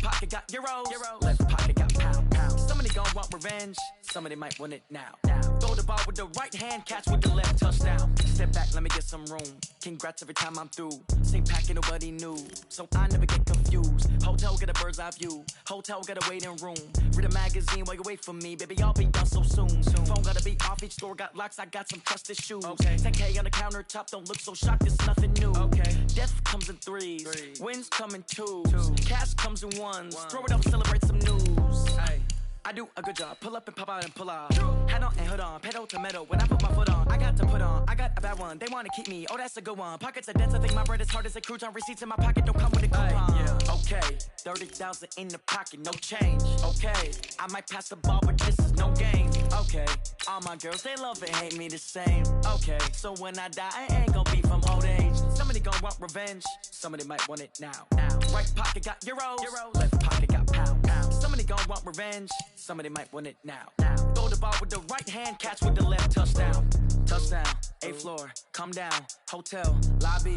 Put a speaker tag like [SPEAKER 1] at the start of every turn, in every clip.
[SPEAKER 1] pocket got euros. Left pocket got pound. Somebody gon' want revenge. Somebody might want it now. Throw the ball with the right hand, catch with the left, touchdown. Step back, let me get some room. Congrats every time I'm through. Same packet, nobody knew, so I never get confused. Hotel get a bird's eye view. Hotel got a waiting room. Read a magazine while you wait for me, baby. I'll be done so soon. Phone gotta be off. Each store got locks. I got some trusted shoes. 10K on the countertop. Don't look so shocked. It's nothing new. Death comes in threes. Wins come in twos. Cash comes in ones. Throw it up, celebrate some news. I do a good job. Pull up and pop out and pull out. Hat on and hood on. Pedal to metal. When I put my foot on, I got to put on. I got a bad one. They want to keep me. Oh, that's a good one. Pockets are dense. I think my bread is hard as a crouton. Receipts in my pocket don't come with a coupon. Okay, 30,000 in the pocket, no change. Okay, I might pass the ball, but this is no game. Okay, all my girls, they love and hate me the same. Okay, so when I die, I ain't gonna be from old age. Somebody gon' want revenge. Somebody might want it now. Right pocket got euros. Left pocket got pound. Somebody gon' want revenge. Somebody might want it now. Throw the ball with the right hand, catch with the left, touchdown. Touchdown, 8th floor, come down, hotel, lobby.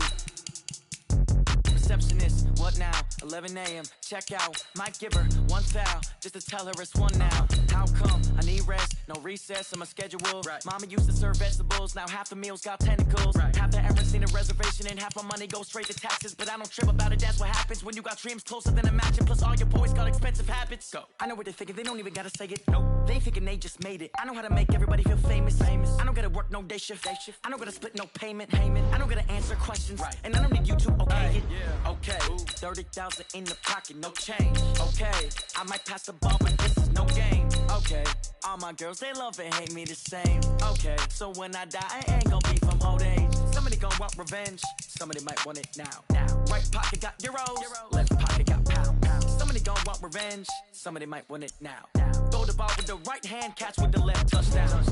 [SPEAKER 1] Receptionist, what now? 11 a.m. check out. Might give her one foul just to tell her it's one now. How come? I need rest, no recess in my schedule. Mama used to serve vegetables, now half the meals got tentacles. Half the errands need a reservation and half my money goes straight to taxes. But I don't trip about it, that's what happens when you got dreams closer than a match. And plus all your boys got expensive habits. Go. I know what they're thinking, they don't even gotta say it. Nope. They ain't thinking they just made it. I know how to make everybody feel famous. I don't gotta work no day shift. I don't gotta split no payment. I don't gotta answer questions. And I don't need you to okay it. Okay, 30,000 in the pocket, no change. Okay, I might pass the ball, but this is no game. Okay, all my girls, they love and hate me the same. Okay, so when I die, I ain't gonna be from old age. Somebody gon' want revenge. Somebody might want it now. Right pocket got euros. Left pocket got pound. Somebody gon' want revenge. Somebody might want it now. Throw the ball with the right hand, catch with the left, touchdown.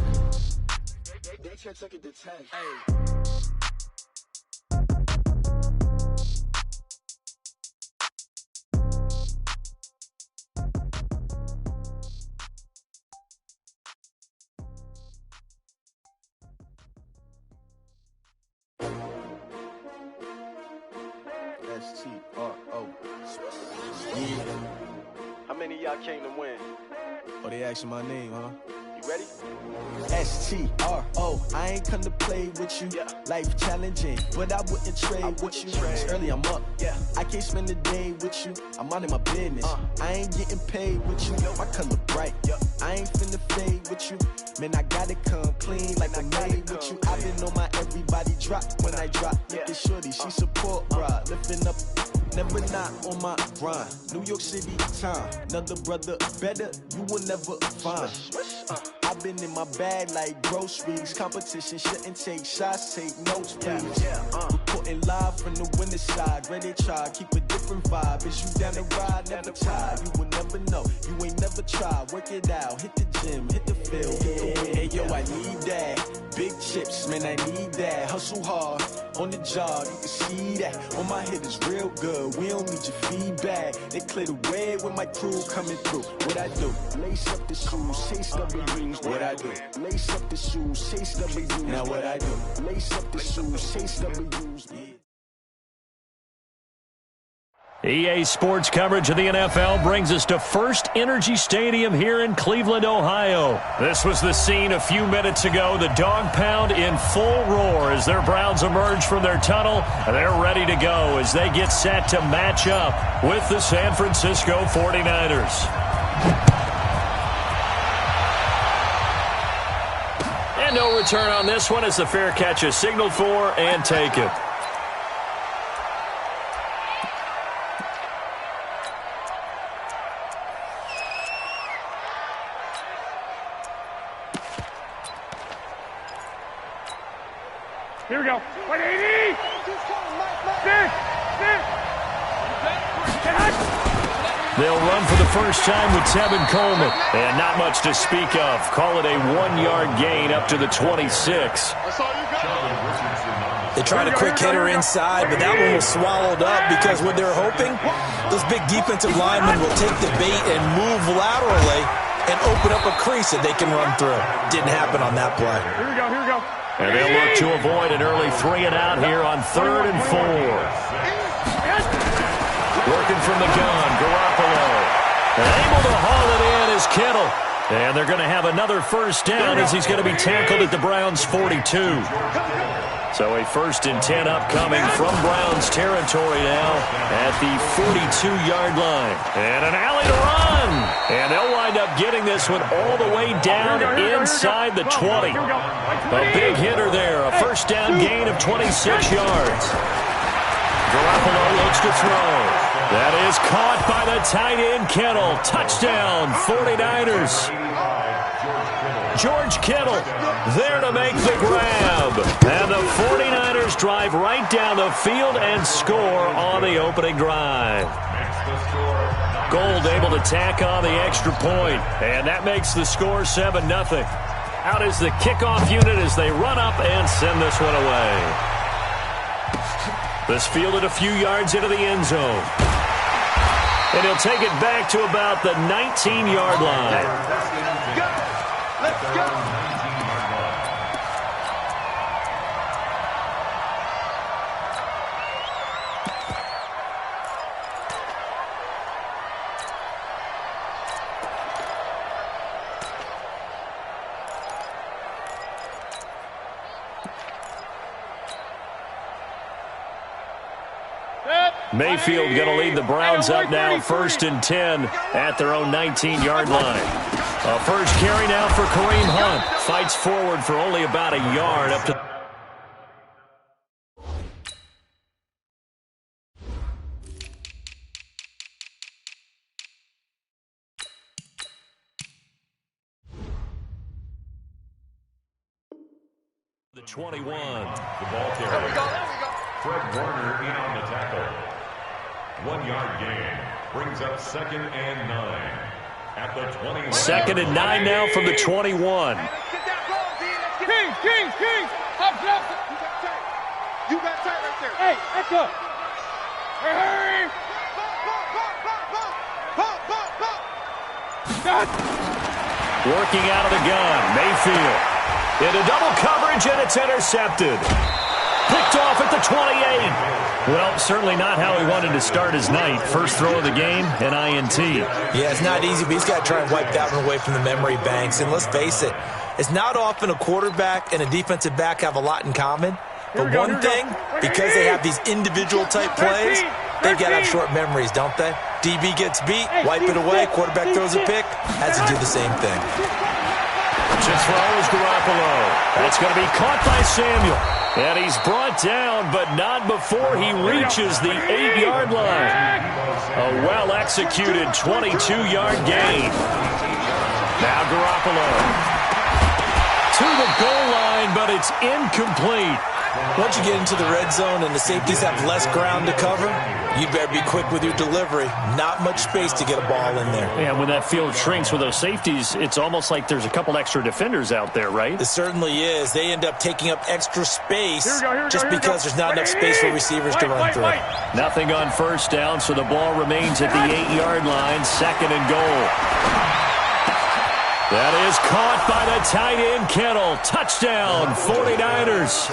[SPEAKER 2] They can't take it to 10.
[SPEAKER 3] S-T-R-O.
[SPEAKER 2] How many of y'all came to win?
[SPEAKER 3] Oh, they asking my name, huh?
[SPEAKER 2] You ready?
[SPEAKER 3] S-T-R-O. I ain't come to play with you. Life challenging, but I wouldn't trade with you. It's early, I'm up. I can't spend the day with you. I'm minding my business. I ain't getting paid with you. My color bright. I ain't finna fade with you. Man, I gotta come clean like I made with you. I've been on my everybody drop when I drop. Look at shorty, she support ride. Lifting up, never not on my grind. New York City time, another brother better, you will never find. I've been in my bag like groceries. Competition shouldn't take shots, take notes, please. Reporting live from the winter side. Ready to try, keep a different vibe. Is you down the ride, never tired. You will never know, you ain't never tried. Work it out, hit the gym, hit the field, hit the wind. Hey yo, I need that. Big chips, man, I need that. Hustle hard, on the job, you can see that. On my head is real good, we don't need your feedback. They clear the way when my crew coming through. What I do? Lace up the shoes, chase W's. What I do? Lace up the shoes, chase W's. Now what I do? Lace up the shoes, chase W's.
[SPEAKER 4] EA Sports coverage of the NFL brings us to First Energy Stadium here in Cleveland, Ohio. This was the scene a few minutes ago. The dog pound in full roar as their Browns emerge from their tunnel. They're ready to go as they get set to match up with the San Francisco 49ers. And no return on this one as the fair catch is signaled for and taken.
[SPEAKER 5] Here we go. 180!
[SPEAKER 4] They'll run for the first time with Tevin Coleman. And not much to speak of. Call it a 1-yard gain up to the 26.
[SPEAKER 6] They tried a quick hitter inside, but that one was swallowed up because what they're hoping, those big defensive linemen will take the bait and move laterally and open up a crease that they can run through. Didn't happen on that play.
[SPEAKER 5] Here we go, here we go.
[SPEAKER 4] And they'll look to avoid an early 3-and-out here on 3rd and 4. Working from the gun, Garoppolo. And able to haul it in is Kittle. And they're going to have another first down as he's going to be tackled at the Browns' 42. So a 1st and 10 upcoming from Browns territory now at the 42-yard line. And an alley to run. And they'll wind up getting this one all the way down inside the 20. A big hitter there. A first down gain of 26 yards. Garoppolo looks to throw. That is caught by the tight end Kittle. Touchdown, 49ers. George Kittle there to make the grab. And the 49ers drive right down the field and score on the opening drive. Gold able to tack on the extra point. And that makes the score 7-0. Out is the kickoff unit as they run up and send this one away. This fielded a few yards into the end zone. And he'll take it back to about the 19-yard line.
[SPEAKER 2] Let's go.
[SPEAKER 4] Mayfield going to lead the Browns up now, 1st and 10 at their own 19-yard line. A first carry now for Kareem Hunt. Fights forward for only about a yard up to the 21.
[SPEAKER 7] The ball carrier.
[SPEAKER 2] There we go.
[SPEAKER 7] Fred Warner in on the tackle. 1-yard gain brings up 2nd and 9 at the 21.
[SPEAKER 4] 2nd and 9 now from the 21.
[SPEAKER 5] Kings. Up.
[SPEAKER 2] You got tight right there.
[SPEAKER 5] Hey, that's up. Hurry.
[SPEAKER 4] Working out of the gun, Mayfield. Into double coverage, and it's intercepted. Picked off at the 28. Well, certainly not how he wanted to start his night. First throw of the game, an INT.
[SPEAKER 6] Yeah, it's not easy, but he's got to try and wipe that one away from the memory banks. And let's face it, it's not often a quarterback and a defensive back have a lot in common. But one thing, because they have these individual type plays, they've got to have short memories, don't they? DB gets beat, wipe it away, quarterback throws a pick, has to do the same thing.
[SPEAKER 4] To throw is Garoppolo. That's going to be caught by Samuel. And he's brought down, but not before he reaches the 8-yard line. A well-executed 22-yard gain. Now Garoppolo to the goal line, but it's incomplete.
[SPEAKER 6] Once you get into the red zone and the safeties have less ground to cover, you better be quick with your delivery. Not much space to get a ball in there.
[SPEAKER 4] Yeah, when that field shrinks with those safeties, it's almost like there's a couple extra defenders out there, right?
[SPEAKER 6] It certainly is. They end up taking up extra space just because there's not enough space for receivers to run through.
[SPEAKER 4] Nothing on first down, so the ball remains at the 8-yard line, 2nd and goal. That is caught by the tight end Kittle. Touchdown, 49ers.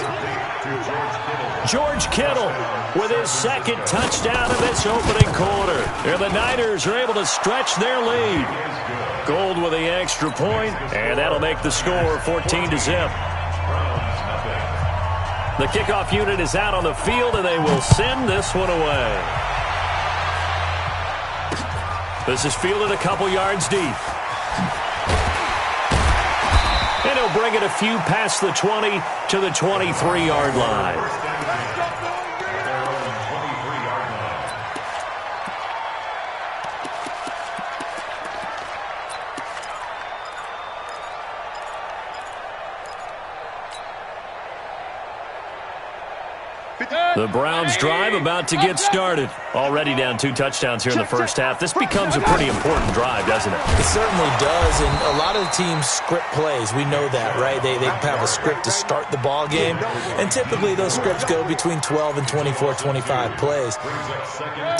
[SPEAKER 4] George Kittle with his 2nd touchdown of this opening quarter. And the Niners are able to stretch their lead. Gold with the extra point, and that'll make the score 14-0. The kickoff unit is out on the field, and they will send this one away. This is fielded a couple yards deep. And he'll bring it a few past the 20 to the 23-yard line. The Browns drive about to get started. Already down 2 touchdowns here in the first half. This becomes a pretty important drive, doesn't it?
[SPEAKER 6] It certainly does, and a lot of the teams script plays. We know that, right? They have a script to start the ball game, and typically those scripts go between 12 and 24, 25 plays.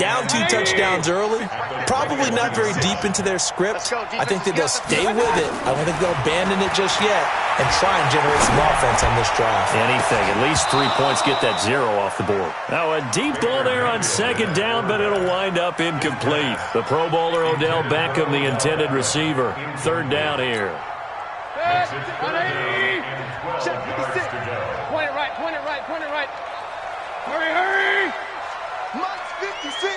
[SPEAKER 6] Down 2 touchdowns early, probably not very deep into their script. I think that they'll stay with it. I don't think they'll abandon it just yet and try and generate some offense on this drive.
[SPEAKER 4] Anything. At least 3 points, get that 0 off the board. Now a deep ball there on 2nd down. down, but it'll wind up incomplete. The Pro Bowler Odell Beckham, the intended receiver. Third down here.
[SPEAKER 5] 180. Check 56. Point it right, point it right, point it right. Hurry, hurry.
[SPEAKER 2] Mike's 56.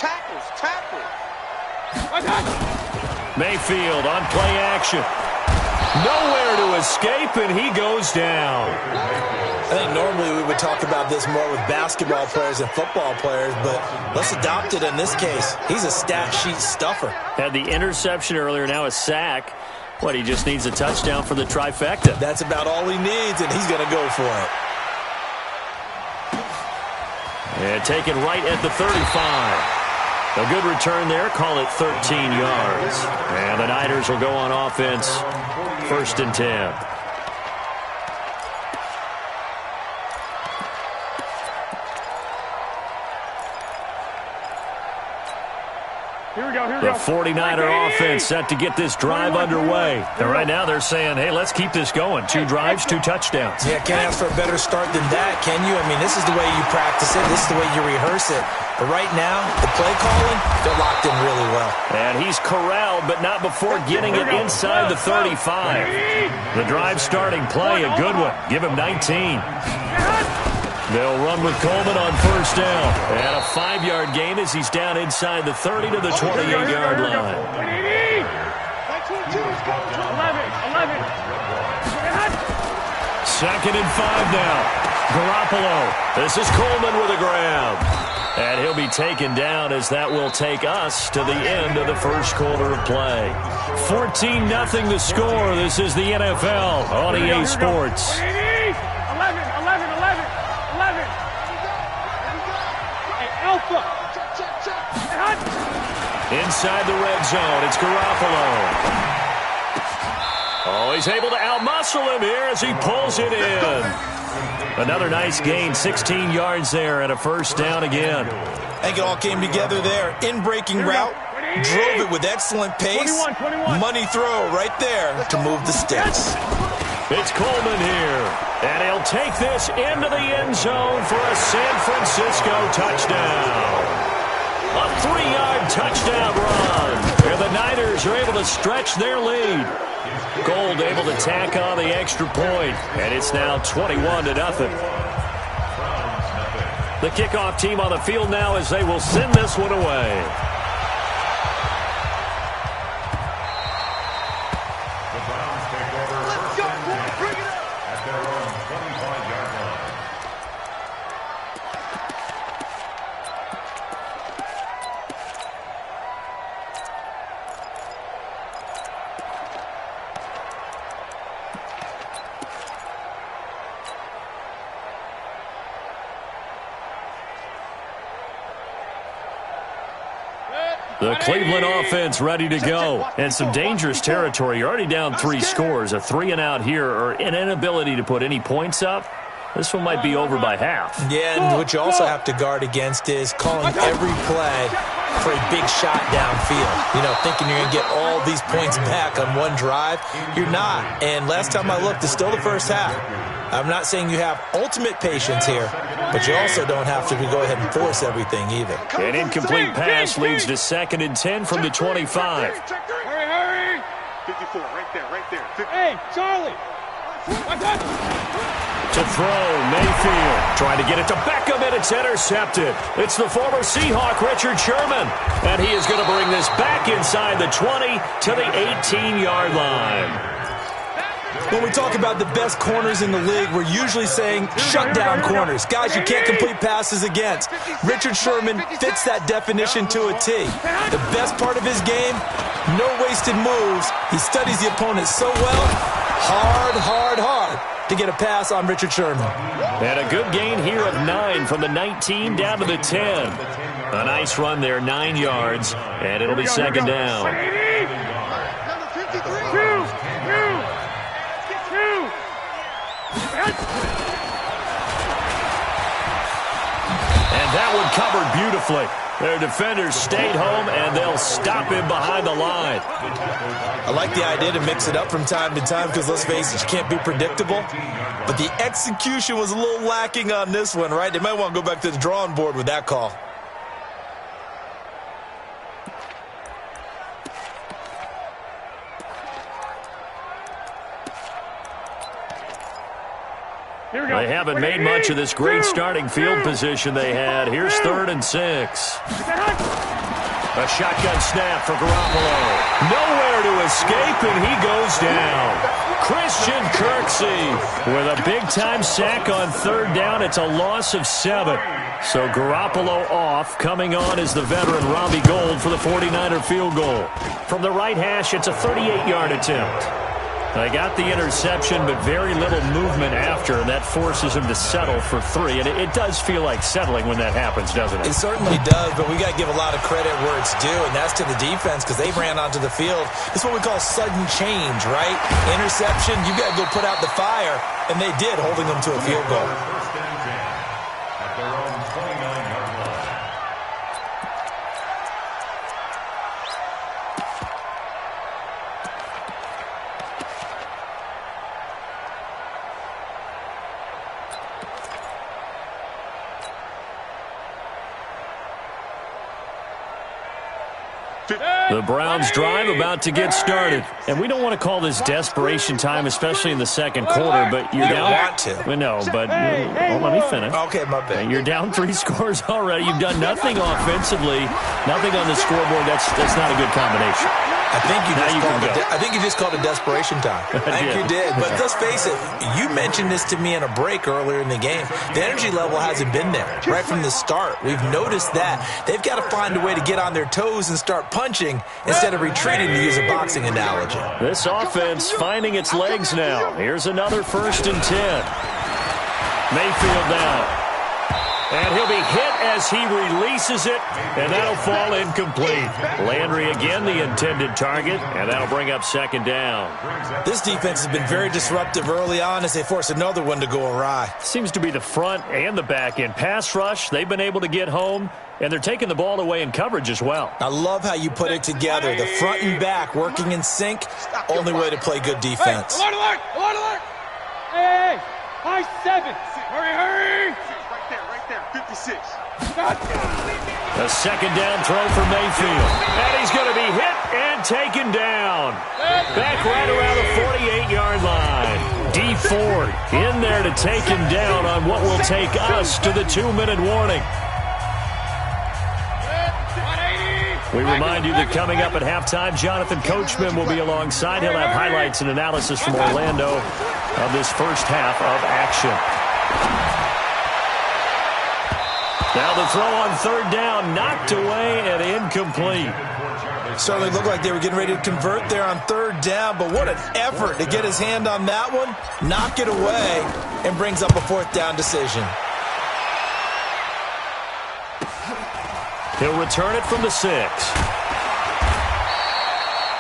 [SPEAKER 2] Tackles.
[SPEAKER 4] Mayfield on play action. Nowhere to escape, and he goes down.
[SPEAKER 6] I think normally we would talk about this more with basketball players and football players, but let's adopt it in this case. He's a stat sheet stuffer.
[SPEAKER 4] Had the interception earlier, now a sack. What, he just needs a touchdown for the trifecta.
[SPEAKER 6] That's about all he needs, and he's going to go for it.
[SPEAKER 4] And taken right at the 35. A good return there. Call it 13 yards. And the Niners will go on offense. 1st and 10. The 49er offense set to get this drive underway. And right now they're saying, hey, let's keep this going. 2 drives, 2 touchdowns.
[SPEAKER 6] Yeah, can't ask for a better start than that, can you? I mean, this is the way you practice it. This is the way you rehearse it. But right now, the play calling, they're locked in really well.
[SPEAKER 4] And he's corralled, but not before getting it inside the 35. The drive starting play, a good one. Give him 19. They'll run with Coleman on 1st down. And a 5-yard gain as he's down inside the 30 to the 28-yard line.
[SPEAKER 5] 11.
[SPEAKER 4] Second and 5 now. Garoppolo. This is Coleman with a grab. And he'll be taken down as that will take us to the end of the first quarter of play. 14-0 the score. This is the NFL on EA Sports.
[SPEAKER 5] 11. Hey, Alpha.
[SPEAKER 4] Inside the red zone, it's Garoppolo. Oh, he's able to outmuscle him here as he pulls it in. Another nice gain, 16 yards there and a 1st down again.
[SPEAKER 6] I think it all came together there. In-breaking route, drove it with excellent pace.
[SPEAKER 5] 21.
[SPEAKER 6] Money throw right there to move the sticks.
[SPEAKER 4] It's Coleman here, and he'll take this into the end zone for a San Francisco touchdown. A 3-yard touchdown run, and the Niners are able to stretch their lead. Gold able to tack on the extra point, and it's now 21-0. The kickoff team on the field now as they will send this one away. The Cleveland offense ready to go. And some dangerous territory. You're already down 3 scores. A 3-and-out here or an inability to put any points up. This one might be over by half.
[SPEAKER 6] Yeah, and what you also have to guard against is calling every play for a big shot downfield. You know, thinking you're going to get all these points back on one drive. You're not. And last time I looked, it's still the first half. I'm not saying you have ultimate patience here, but you also don't have to go ahead and force everything either.
[SPEAKER 4] An incomplete pass leads to 2nd and 10 from the 25.
[SPEAKER 5] Hurry.
[SPEAKER 2] 54, right there. 50.
[SPEAKER 5] Hey, Charlie.
[SPEAKER 4] To throw, Mayfield. Trying to get it to Beckham, and it's intercepted. It's the former Seahawk, Richard Sherman. And he is going to bring this back inside the 20 to the 18-yard line.
[SPEAKER 6] When we talk about the best corners in the league, we're usually saying shutdown corners. Guys you can't complete passes against. Richard Sherman fits that definition to a T. The best part of his game, no wasted moves. He studies the opponent so well. Hard to get a pass on Richard Sherman.
[SPEAKER 4] And a good gain here of 9 from the 19 down to the 10. A nice run there, 9 yards, and it'll be 2nd down. And that one covered beautifully. Their defenders stayed home, and they'll stop him behind the line.
[SPEAKER 6] I like the idea to mix it up from time to time because, let's face it, you can't be predictable. But the execution was a little lacking on this one, right? They might want to go back to the drawing board with that call.
[SPEAKER 4] They haven't made much of this great starting field position they had. Here's 3rd and 6. A shotgun snap for Garoppolo. Nowhere to escape, and he goes down. Christian Kirksey with a big-time sack on 3rd down. It's a loss of 7. So Garoppolo off. Coming on is the veteran Robbie Gould for the 49er field goal. From the right hash, it's a 38-yard attempt. They got the interception, but very little movement after, and that forces him to settle for 3. And it does feel like settling when that happens, doesn't it?
[SPEAKER 6] It certainly does, but we got to give a lot of credit where it's due, and that's to the defense because they ran onto the field. It's what we call sudden change, right? Interception, you got to go put out the fire, and they did, holding them to a field goal.
[SPEAKER 7] At their own 29-yard line.
[SPEAKER 4] The Browns drive about to get started. And we don't want to call this desperation time, especially in the second quarter, but you're down.
[SPEAKER 6] Want to.
[SPEAKER 4] Well, no, but let me finish.
[SPEAKER 6] Okay, my bad.
[SPEAKER 4] You're down 3 scores already. You've done nothing offensively, nothing on the scoreboard. That's not a good combination.
[SPEAKER 6] I think you just called it desperation time. I think you did. But let's face it, you mentioned this to me in a break earlier in the game. The energy level hasn't been there right from the start. We've noticed that. They've got to find a way to get on their toes and start punching instead of retreating, to use a boxing analogy.
[SPEAKER 4] This offense finding its legs now. Here's another 1st and 10. Mayfield now. And he'll be hit as he releases it, and that'll fall incomplete. Landry again the intended target, and that'll bring up 2nd down.
[SPEAKER 6] This defense has been very disruptive early on as they force another one to go awry.
[SPEAKER 4] Seems to be the front and the back end. Pass rush, they've been able to get home, and they're taking the ball away in coverage as well.
[SPEAKER 6] I love how you put it together. The front and back working in sync, only way to play good defense.
[SPEAKER 5] Hey, alert! Alert! Hey! High 7! Hurry!
[SPEAKER 2] Right there, 56.
[SPEAKER 4] A 2nd down throw for Mayfield. And he's going to be hit and taken down. Back right around the 48-yard line. D Ford in there to take him down on what will take us to the 2-minute warning. We remind you that coming up at halftime, Jonathan Coachman will be alongside. He'll have highlights and analysis from Orlando of this first half of action. Now the throw on 3rd down, knocked away and incomplete.
[SPEAKER 6] Certainly looked like they were getting ready to convert there on 3rd down, but what an effort to get his hand on that one, knock it away, and brings up a 4th down decision.
[SPEAKER 4] He'll return it from the 6.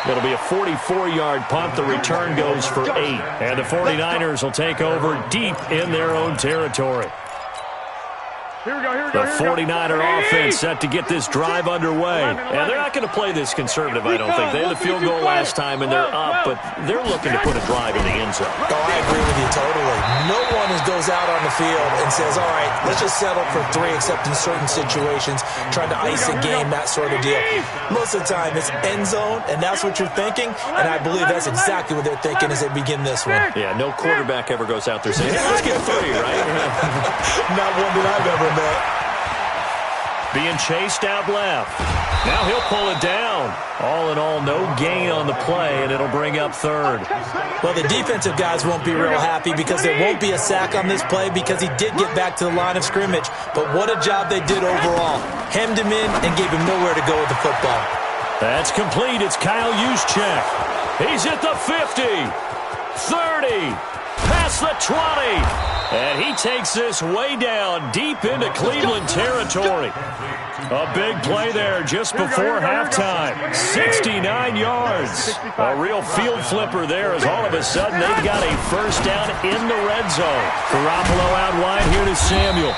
[SPEAKER 4] It'll be a 44-yard punt. The return goes for 8. And the 49ers will take over deep in their own territory. The 49er offense set to get this drive underway. And they're not going to play this conservative, I don't think. They had the field goal last time, and they're up, but they're looking to put a drive in the end zone.
[SPEAKER 6] Oh, I agree with you totally. No one goes out on the field and says, all right, let's just settle for 3, except in certain situations, trying to ice a game, that sort of deal. Most of the time, it's end zone, and that's what you're thinking, and I believe that's exactly what they're thinking as they begin this one.
[SPEAKER 4] Yeah, no quarterback ever goes out there saying, hey, let's get 3, right?
[SPEAKER 6] Not one that I've ever met.
[SPEAKER 4] Being chased out left. Now he'll pull it down. All in all, no gain on the play, and it'll bring up 3rd.
[SPEAKER 6] Well, the defensive guys won't be real happy because there won't be a sack on this play because he did get back to the line of scrimmage. But what a job they did overall. Hemmed him in and gave him nowhere to go with the football.
[SPEAKER 4] That's complete. It's Kyle Juszczyk. He's at the 50, 30, past the 20. And he takes this way down deep into Cleveland territory. A big play there just before halftime. 69 yards. A real field flipper there as all of a sudden they've got a 1st down in the red zone. Garoppolo out wide here to Samuel.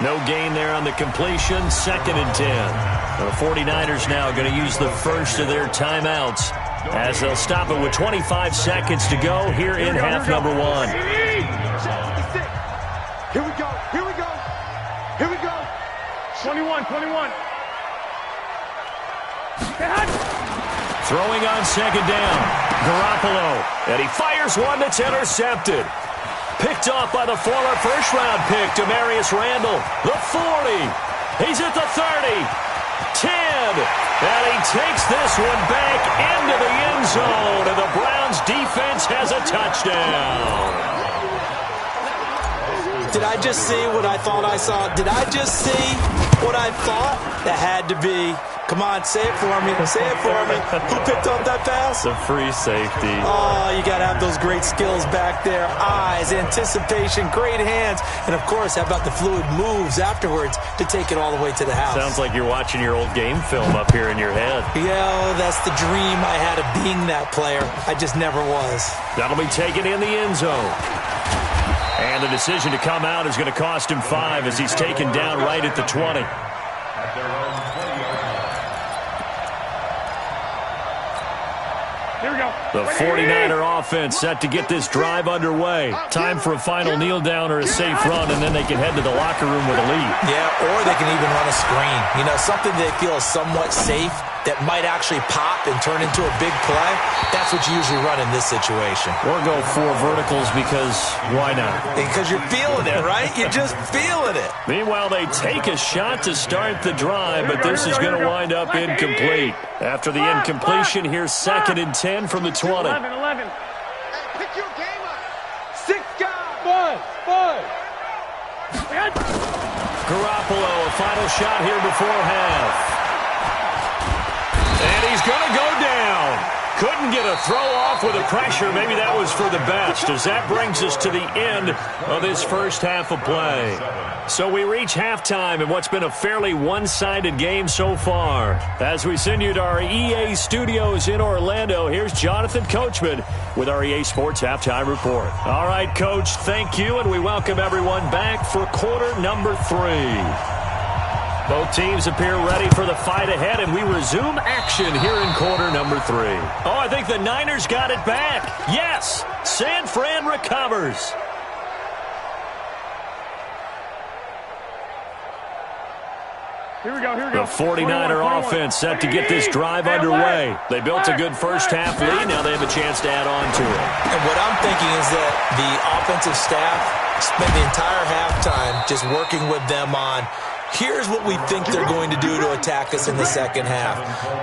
[SPEAKER 4] No gain there on the completion. 2nd and 10. The 49ers now going to use the first of their timeouts as they'll stop it with 25 seconds to go here in half number 1.
[SPEAKER 2] Here we go.
[SPEAKER 5] 21.
[SPEAKER 4] Throwing on 2nd down. Garoppolo. And he fires one that's intercepted. Picked off by the former first-round pick, Demarius Randall. The 40. He's at the 30. 10. And he takes this one back into the end zone. And the Browns defense has a touchdown.
[SPEAKER 6] Did I just see what I thought I saw? Did I just see what I thought? That had to be. Come on, say it for me. Say it for me. Who picked up that pass?
[SPEAKER 4] The free safety.
[SPEAKER 6] Oh, you got to have those great skills back there. Eyes, anticipation, great hands. And, of course, how about the fluid moves afterwards to take it all the way to the house?
[SPEAKER 4] Sounds like you're watching your old game film up here in your head.
[SPEAKER 6] Yeah, that's the dream I had of being that player. I just never was.
[SPEAKER 4] That'll be taken in the end zone. And the decision to come out is going to cost him 5 as he's taken down right at the 20.
[SPEAKER 5] Here we go.
[SPEAKER 4] The 49er offense set to get this drive underway. Time for a final kneel down or a safe run, and then they can head to the locker room with a lead.
[SPEAKER 6] Yeah, or they can even run a screen. You know, something they feel is somewhat safe that might actually pop and turn into a big play. That's what you usually run in this situation.
[SPEAKER 4] Or go 4 verticals because why not?
[SPEAKER 6] Because you're feeling it, right? You're just feeling it.
[SPEAKER 4] Meanwhile, they take a shot to start the drive, but this is going to wind up incomplete. After the incompletion, here's 2nd and 10 from the 20.
[SPEAKER 5] 11.
[SPEAKER 2] Pick your game up. 6 guys. 5.
[SPEAKER 4] Garoppolo, a final shot here before half. And he's going to go down. Couldn't get a throw off with the pressure. Maybe that was for the best, as that brings us to the end of this first half of play. So we reach halftime in what's been a fairly one-sided game so far. As we send you to our EA studios in Orlando, here's Jonathan Coachman with our EA Sports Halftime Report. All right, Coach, thank you, and we welcome everyone back for quarter number 3. Both teams appear ready for the fight ahead, and we resume action here in quarter number 3. Oh, I think the Niners got it back. Yes, San Fran recovers.
[SPEAKER 5] Here we go.
[SPEAKER 4] The 49er offense set to get this drive underway. They built a good first half lead. Now they have a chance to add on to it.
[SPEAKER 6] And what I'm thinking is that the offensive staff spent the entire halftime just working with them on, here's what we think they're going to do to attack us in the second half.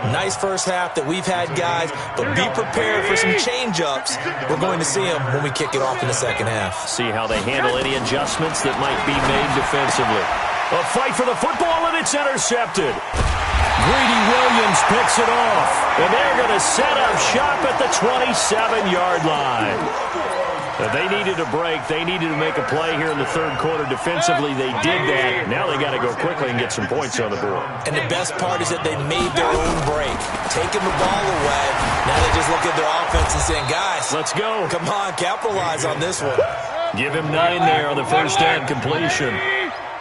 [SPEAKER 6] Nice first half that we've had, guys, but be prepared for some change-ups. We're going to see them when we kick it off in the second half.
[SPEAKER 4] See how they handle any adjustments that might be made defensively. A fight for the football, and it's intercepted. Greedy Williams picks it off, and they're going to set up shop at the 27-yard line. They needed a break. They needed to make a play here in the third quarter. Defensively, they did that. Now they got to go quickly and get some points on the board.
[SPEAKER 6] And the best part is that they made their own break, taking the ball away. Now they just look at their offense and saying, guys,
[SPEAKER 4] let's go.
[SPEAKER 6] Come on, capitalize on this one.
[SPEAKER 4] Give him 9 there on the first down completion.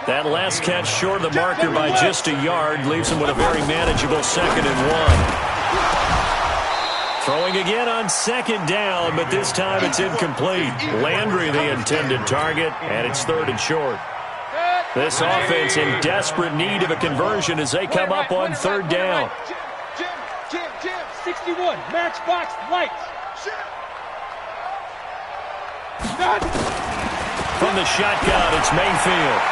[SPEAKER 4] That last catch short of the marker by just a yard leaves him with a very manageable 2nd and 1. Throwing again on 2nd down, but this time it's incomplete. Landry the intended target, and it's 3rd and short. This offense in desperate need of a conversion as they come up on 3rd down.
[SPEAKER 5] Jim, 61, matchbox lights.
[SPEAKER 4] From the shotgun, it's Mayfield.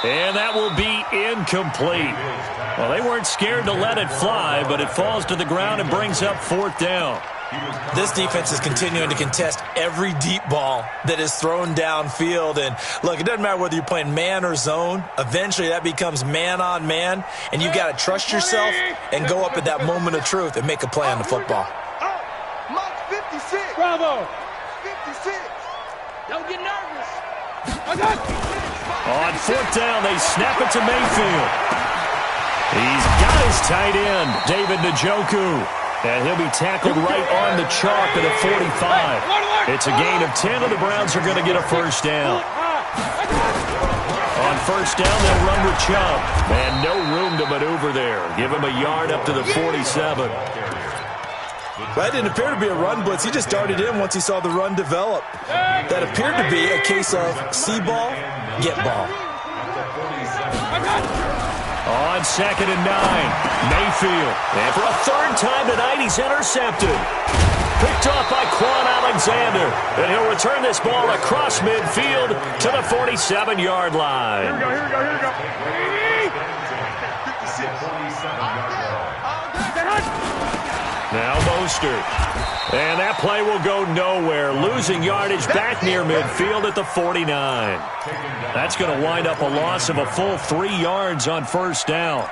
[SPEAKER 4] And that will be incomplete. Well, they weren't scared to let it fly, but it falls to the ground and brings up 4th down.
[SPEAKER 6] This defense is continuing to contest every deep ball that is thrown downfield. And, look, it doesn't matter whether you're playing man or zone. Eventually, that becomes man-on-man, and you've got to trust yourself and go up at that moment of truth and make a play on the football.
[SPEAKER 2] Mark 56.
[SPEAKER 5] Bravo.
[SPEAKER 2] 56.
[SPEAKER 5] Don't get nervous.
[SPEAKER 4] On 4th down, they snap it to Mayfield. He's got his tight end, David Njoku. And he'll be tackled right on the chalk at the 45. It's a gain of 10, and the Browns are going to get a first down. On first down, they'll run with Chubb. And no room to maneuver there. Give him a yard up to the 47.
[SPEAKER 6] That didn't appear to be a run blitz. He just darted in once he saw the run develop. That appeared to be a case of see ball, get ball.
[SPEAKER 4] On 2nd and 9, Mayfield. And for a 3rd time tonight, he's intercepted. Picked off by Quan Alexander. And he'll return this ball across midfield to the 47-yard line.
[SPEAKER 5] Here we go, here we go, here we go.
[SPEAKER 4] Now Mostert. And that play will go nowhere, losing yardage back near midfield at the 49. That's going to wind up a loss of a full 3 yards on first down.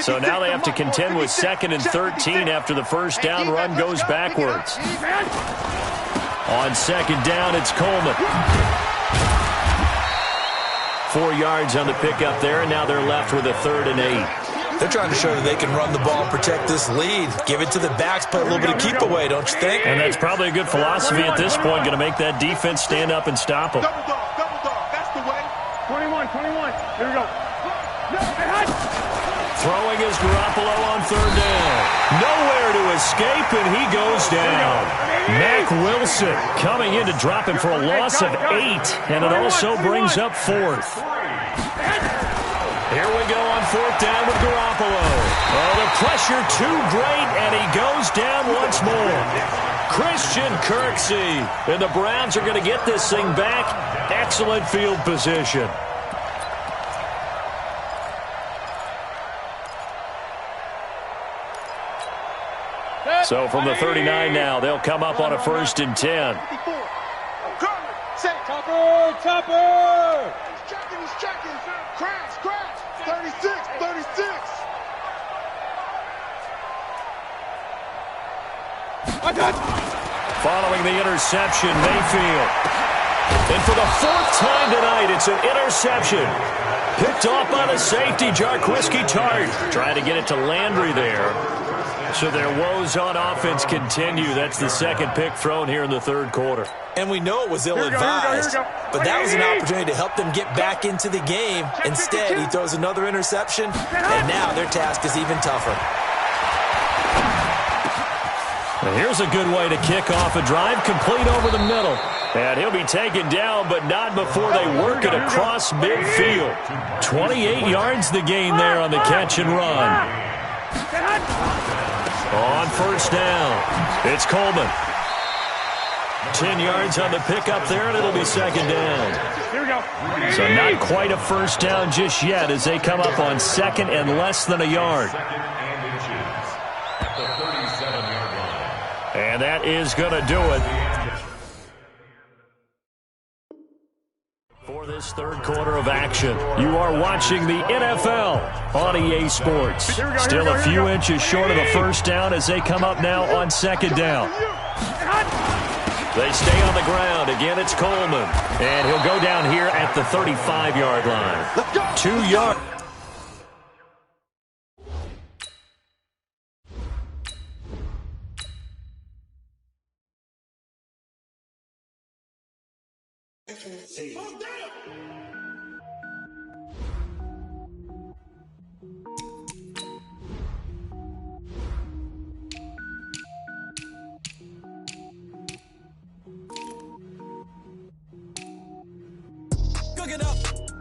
[SPEAKER 4] So now they have to contend with 2nd and 13 after the first down run goes backwards. On 2nd down, it's Coleman. 4 yards on the pickup there, and now they're left with a 3rd and 8.
[SPEAKER 6] They're trying to show that they can run the ball and protect this lead. Give it to the backs, play a little bit of keep away, don't you think?
[SPEAKER 4] And that's probably a good philosophy at this point, going to make that defense stand up and stop them.
[SPEAKER 2] Double dog, that's the way.
[SPEAKER 5] 21, here we go.
[SPEAKER 4] Throwing is Garoppolo on 3rd down. Nowhere to escape, and he goes down. Mack Wilson coming in to drop him for a loss of 8, and it also brings up 4th. Here we go on 4th down with Garoppolo. Oh, the pressure too great, and he goes down once more. Christian Kirksey, and the Browns are going to get this thing back. Excellent field position. So from the 39 now, they'll come up on a 1st and 10.
[SPEAKER 2] Chopper! He's checking. Crash. 36.
[SPEAKER 4] Following the interception, Mayfield. And for the 4th time tonight, it's an interception. Picked off by the safety, Jarquiski Tart. Trying to get it to Landry there. So their woes on offense continue. That's the 2nd pick thrown here in the 3rd quarter.
[SPEAKER 6] And we know it was ill-advised, but that was an opportunity to help them get back into the game. Instead, he throws another interception, and now their task is even tougher.
[SPEAKER 4] And here's a good way to kick off a drive, complete over the middle. And he'll be taken down, but not before they work it across midfield. 28 yards the gain there on the catch and run. On 1st down, it's Coleman. 10 yards on the pickup there, and it'll be 2nd down.
[SPEAKER 5] Here we go.
[SPEAKER 4] So not quite a 1st down just yet as they come up on 2nd and less than a yard.
[SPEAKER 7] 2nd and inches at the 37-yard line.
[SPEAKER 4] And that is going to do it for this 3rd quarter of action. You are watching the NFL on EA Sports. Still a few inches short of the 1st down as they come up now on 2nd down. They stay on the ground. Again, it's Coleman. And he'll go down here at the 35-yard line. 2 yards.
[SPEAKER 8] Cook it up,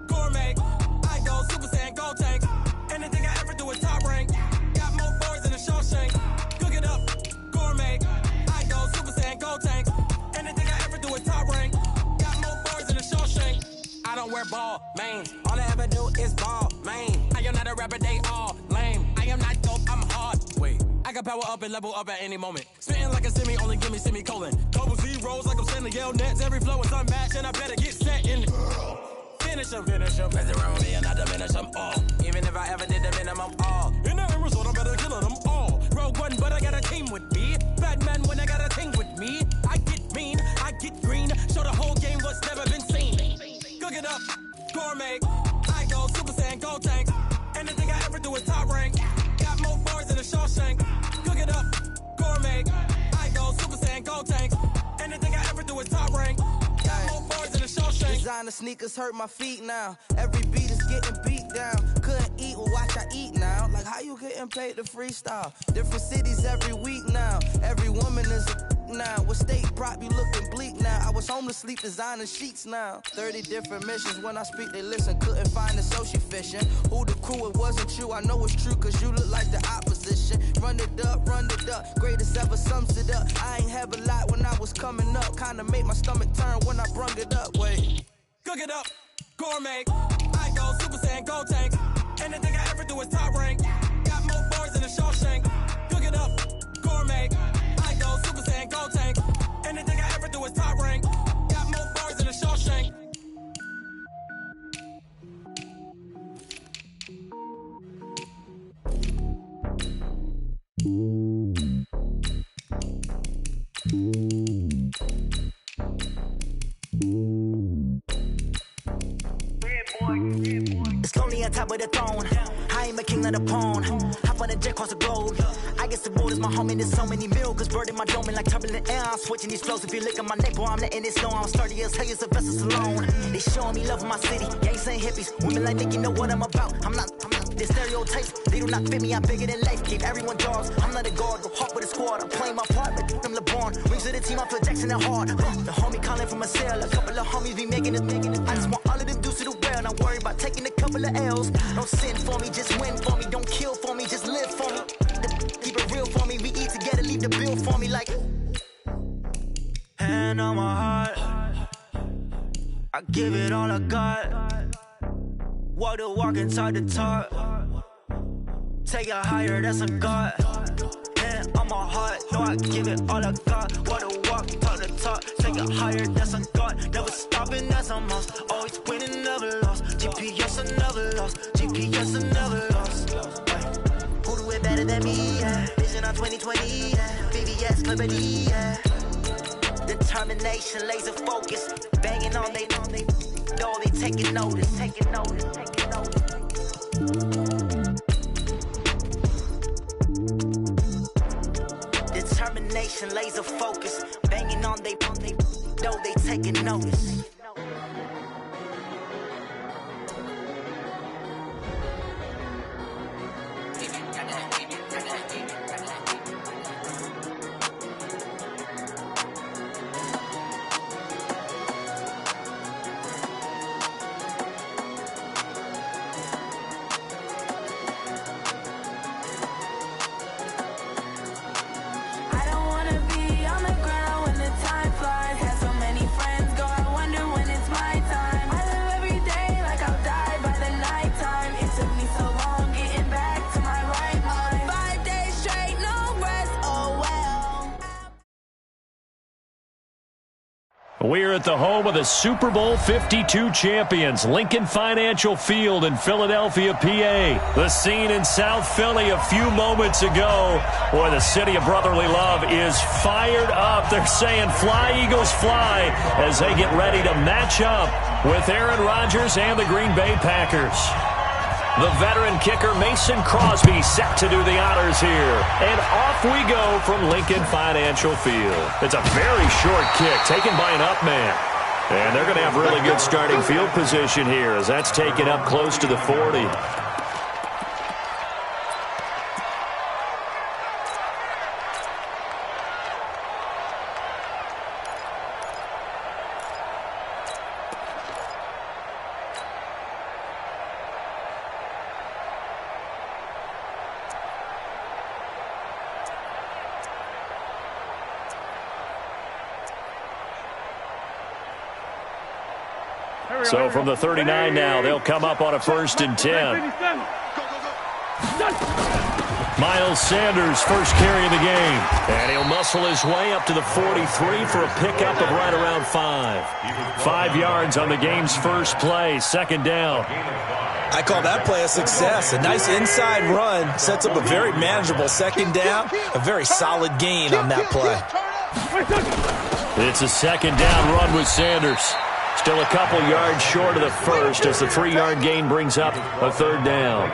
[SPEAKER 8] gourmet. I go Super Saiyan, gold tank. Anything I ever do is top rank. Got more boys than a Shawshank. Cook it up, gourmet. I go Super Saiyan, gold tank. Anything I ever do is top rank. Got more boys than a Shawshank. I don't wear ball, man. All I ever do is ball, man. I am not a rapper, they all lame. I am not dope, I'm hard. Wait, I can power up and level up at any moment. Spitting like a semi, only give me semicolon. Double zeros like I'm sending yell nets. Every flow is unmatched, and I better get set in. Finish them. Mess around with me and I diminish them all. Even if I ever did the minimum all. In the end result, I'm better killing them all. Rogue One, but I got a team with me. Batman when I got a team with me. I get mean, I get green. Show the whole game what's never been seen. Cook it up, gourmet. I go Super Saiyan, gold tank. Anything I ever do is top rank. Got more bars than a Shawshank. Cook it up, gourmet. I go Super Saiyan, gold tank. Anything I ever do is top rank.
[SPEAKER 9] Designer sneakers hurt my feet now. Every beat is getting beat down. Couldn't eat, well watch I eat now. Like how you getting paid to freestyle? Different cities every week now. Every woman is a now. What state prop you looking bleak now? I was home to sleep designing sheets now. 30 different missions when I speak they listen. Couldn't find it so she fishing. Who the crew, it wasn't you. I know it's true, cause you look like the opposition. Run it up, greatest ever sums it up. I ain't have a lot when I was coming up. Kinda made my stomach turn when I brung it up. Wait.
[SPEAKER 8] Cook it up, gourmet. I go Super Saiyan, gold tank. Anything I ever do is top rank. Got more boards than a Shawshank. Cook it up, gourmet. I go Super Saiyan, gold tank. Anything I ever do is top rank. Got more boards than a Shawshank.
[SPEAKER 1] It's lonely on top of the throne. I am a king of the pawn. Hop on a jet across the globe. I guess the world is my home and there's so many miracles burning my dome and like turbulent air. I'm switching these flows. If you look at my neck, boy, I'm letting it snow. I'm sturdy as hell as Sylvester Stallone. They showing me love in my city. Gangsta and hippies. Women like Nick, you know what I'm about. I'm not the stereotypes. They do not fit me. I'm bigger than life. Gave everyone jobs. I'm not a guard. Go hard with a squad. I'm playing my part, but I'm LeBron. Rings to the team. I feel Jackson and hard. The homie calling from a cell. A couple of homies be making it. I just want all of them dudes to the well. Not worry about taking a couple of L's. Don't sin for me, just win for me. Don't kill for me, just live for me. Keep it real for me. We eat together, leave the bill for me like. Hand on my heart, I give it all I got. Walk the walk and talk the talk. Take it higher, that's a God. Hand on my heart, no, I give it all I got. Walk the walk, talk the talk. Take it higher, that's a God. Never stopping, that's a must. Always winning, never lost. GPS, I never lost. GPS, I never lost. Who do it better than me? Yeah. Vision on 2020. Yeah. VVS, Liberty. Yeah. Determination, laser focus. Banging on they know they taking notice. Taking notice. Taking notice. Determination, laser focus. Banging on they know they taking notice.
[SPEAKER 4] We're at the home of the Super Bowl 52 champions, Lincoln Financial Field in Philadelphia, PA. The scene in South Philly a few moments ago. Boy, the city of brotherly love is fired up. They're saying, fly, Eagles, fly, as they get ready to match up with Aaron Rodgers and the Green Bay Packers. The veteran kicker Mason Crosby set to do the honors here. And off we go from Lincoln Financial Field. It's a very short kick taken by an up man. And they're going to have really good starting field position here as that's taken up close to the 40. So from the 39 now, they'll come up on a 1st and 10. Miles Sanders first carry of the game. And he'll muscle his way up to the 43 for a pickup of right around 5. 5 yards on the game's first play, 2nd down.
[SPEAKER 6] I call that play a success. A nice inside run sets up a very manageable 2nd down. A very solid gain on that play.
[SPEAKER 4] It's a 2nd down run with Sanders. Still a couple yards short of the first as the 3-yard gain brings up a 3rd down.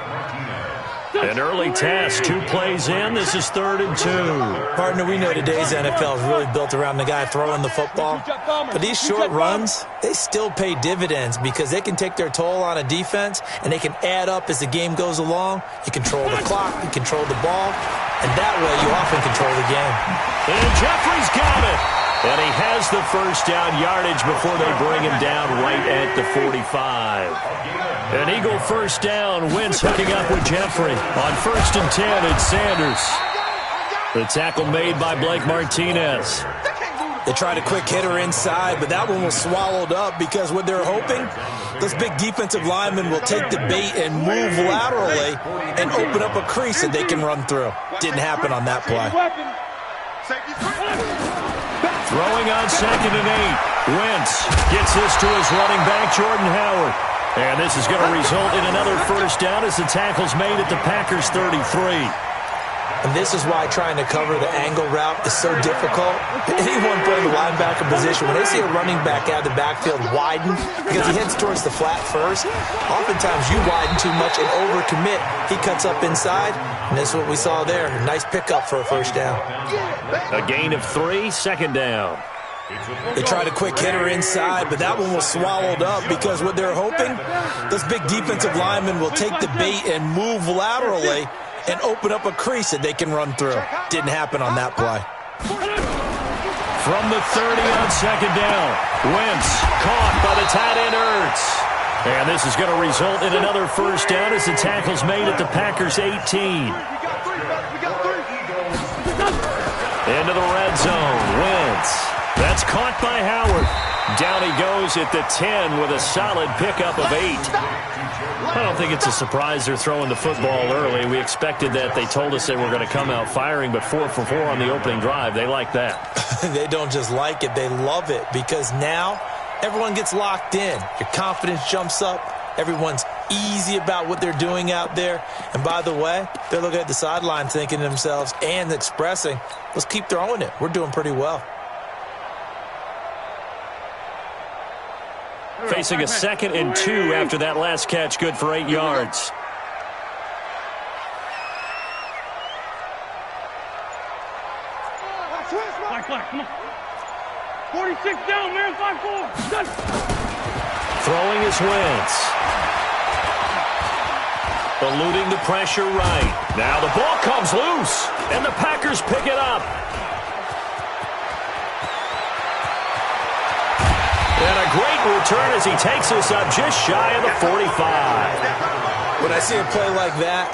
[SPEAKER 4] An early test, 2 plays in. This is 3rd and 2.
[SPEAKER 6] Partner, we know today's NFL is really built around the guy throwing the football. But these short runs, they still pay dividends because they can take their toll on a defense and they can add up as the game goes along. You control the clock, you control the ball, and that way you often control the game.
[SPEAKER 4] And Jeffrey's got it. And he has the first down yardage before they bring him down right at the 45. An Eagle first down. Wentz hooking up with Jeffrey. On 1st and 10, it's Sanders. The tackle made by Blake Martinez.
[SPEAKER 6] They tried a quick hitter inside, but that one was swallowed up because what they're hoping, those big defensive linemen will take the bait and move laterally and open up a crease that they can run through. Didn't happen on that play.
[SPEAKER 4] Throwing on 2nd and 8. Wentz gets this to his running back, Jordan Howard. And this is going to result in another first down as the tackle's made at the Packers' 33.
[SPEAKER 6] And this is why trying to cover the angle route is so difficult. Anyone playing the linebacker position, when they see a running back out of the backfield widen because he heads towards the flat first, oftentimes you widen too much and overcommit. He cuts up inside, and that's what we saw there. Nice pickup for a first down.
[SPEAKER 4] A gain of 3, 2nd down.
[SPEAKER 6] They tried a quick hitter inside, but that one was swallowed up because what they're hoping, those big defensive linemen will take the bait and move laterally and open up a crease that they can run through. Didn't happen on that play.
[SPEAKER 4] From the 30 on 2nd down, Wentz caught by the tight end Ertz. And this is going to result in another first down as the tackle's made at the Packers' 18. Into the red zone, Wentz. That's caught by Howard. Down he goes at the 10 with a solid pickup of 8. I don't think it's a surprise they're throwing the football early. We expected that. They told us they were going to come out firing, but 4 for 4 on the opening drive. They like that.
[SPEAKER 6] They don't just like it. They love it because now everyone gets locked in. Your confidence jumps up. Everyone's easy about what they're doing out there. And by the way, they're looking at the sideline thinking to themselves and expressing, let's keep throwing it. We're doing pretty well.
[SPEAKER 4] Facing a 2nd and 2 after that last catch, good for 8 yards.
[SPEAKER 5] Come on. 46 down, man. 5-4.
[SPEAKER 4] Throwing his Wentz. Eluding the pressure right. Now the ball comes loose, and the Packers pick it up. And a great return as he takes us up just shy of the 45.
[SPEAKER 6] When I see a play like that,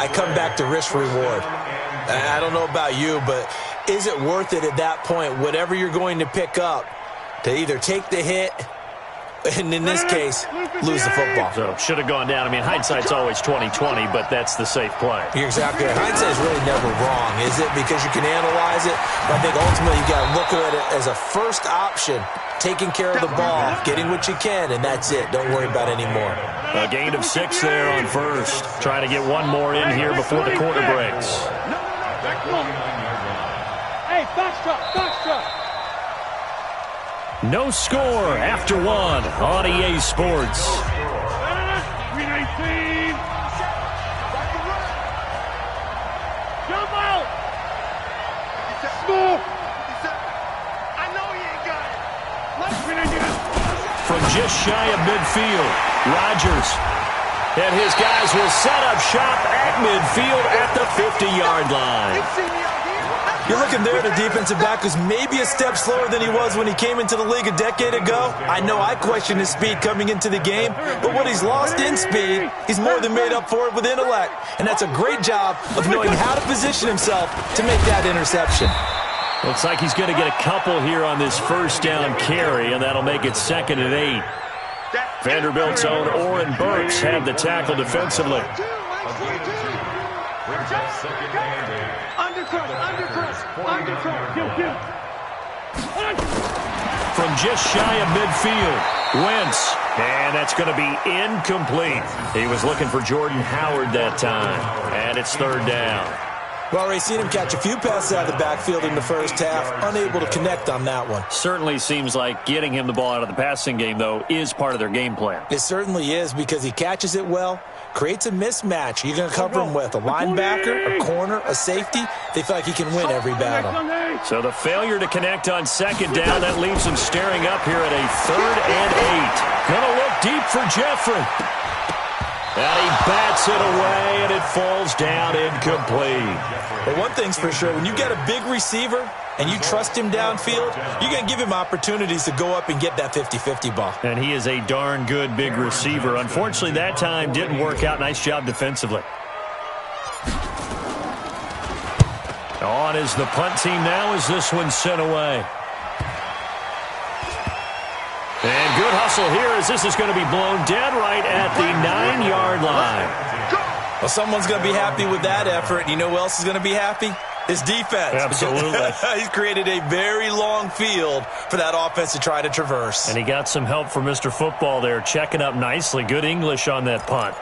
[SPEAKER 6] I come back to risk reward. I don't know about you, but is it worth it at that point, whatever you're going to pick up, to either take the hit and in this case, lose the football?
[SPEAKER 4] So should have gone down. I mean, hindsight's always 20/20, but that's the safe play.
[SPEAKER 6] You're exactly right. Hindsight's really never wrong, is it? Because you can analyze it, but I think ultimately you got to look at it as a first option, taking care of the ball, getting what you can, and that's it. Don't worry about any more.
[SPEAKER 4] A gain of 6 there on 1st. Trying to get one more in here before the quarter breaks.
[SPEAKER 5] Hey, foxtrot.
[SPEAKER 4] No score after 1 on EA Sports.
[SPEAKER 5] 319. Jump out. Score. I know he ain't got it.
[SPEAKER 4] From just shy of midfield, Rodgers and his guys will set up shop at midfield at the 50-yard line.
[SPEAKER 6] You're looking there at a defensive back who's maybe a step slower than he was when he came into the league a decade ago. I know I questioned his speed coming into the game, but what he's lost in speed, he's more than made up for it with intellect. And that's a great job of knowing how to position himself to make that interception.
[SPEAKER 4] Looks like he's going to get a couple here on this first down carry, and that'll make it 2nd and 8. Vanderbilt's own Oren Burks had the tackle defensively. From just shy of midfield, Wentz. And that's going to be incomplete. He was looking for Jordan Howard that time. And it's 3rd down.
[SPEAKER 6] Well, Ray, seen him catch a few passes out of the backfield in the first half. Unable to connect on that one.
[SPEAKER 4] Certainly seems like getting him the ball out of the passing game, though, is part of their game plan.
[SPEAKER 6] It certainly is because he catches it well, creates a mismatch. You're going to cover him with a linebacker, a corner, a safety. They feel like he can win every battle.
[SPEAKER 4] So the failure to connect on 2nd down, that leaves him staring up here at a 3rd and 8. Going to look deep for Jeffrey. And he bats it away, and it falls down incomplete.
[SPEAKER 6] But one thing's for sure, when you get a big receiver and you trust him downfield, you're going to give him opportunities to go up and get that 50-50 ball.
[SPEAKER 4] And he is a darn good big receiver. Unfortunately, that time didn't work out. Nice job defensively. On is the punt team now as this one's sent away. And good hustle here as this is going to be blown dead right at the 9-yard line.
[SPEAKER 6] Well, someone's going to be happy with that effort. You know who else is going to be happy? His defense.
[SPEAKER 4] Absolutely.
[SPEAKER 6] He's created a very long field for that offense to try to traverse.
[SPEAKER 4] And he got some help from Mr. Football there, checking up nicely. Good English on that punt.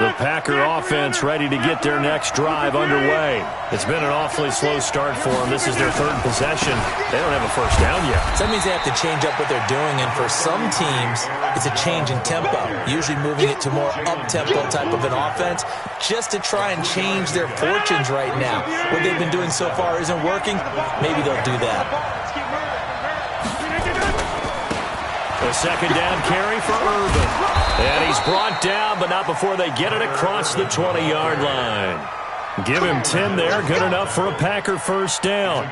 [SPEAKER 4] The Packer offense ready to get their next drive underway. It's been an awfully slow start for them. This is their third possession. They don't have a first down yet.
[SPEAKER 6] So that means they have to change up what they're doing, and for some teams, it's a change in tempo, usually moving it to more up-tempo type of an offense just to try and change their fortunes right now. What they've been doing so far isn't working. Maybe they'll do that.
[SPEAKER 4] A second down carry for Urban. And he's brought down, but not before they get it across the 20-yard line. Give him 10 there. Good enough for a Packer first down.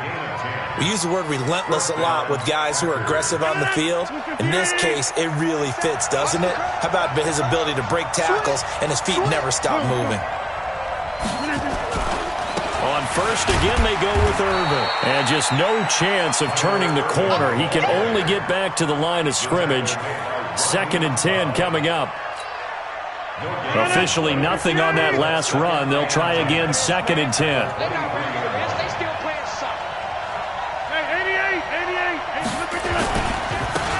[SPEAKER 6] We use the word relentless a lot with guys who are aggressive on the field. In this case, it really fits, doesn't it? How about his ability to break tackles and his feet never stop moving?
[SPEAKER 4] On first, again, they go with Urban. And just no chance of turning the corner. He can only get back to the line of scrimmage. 2nd and 10 coming up. Officially nothing on that last run. They'll try again, 2nd and 10.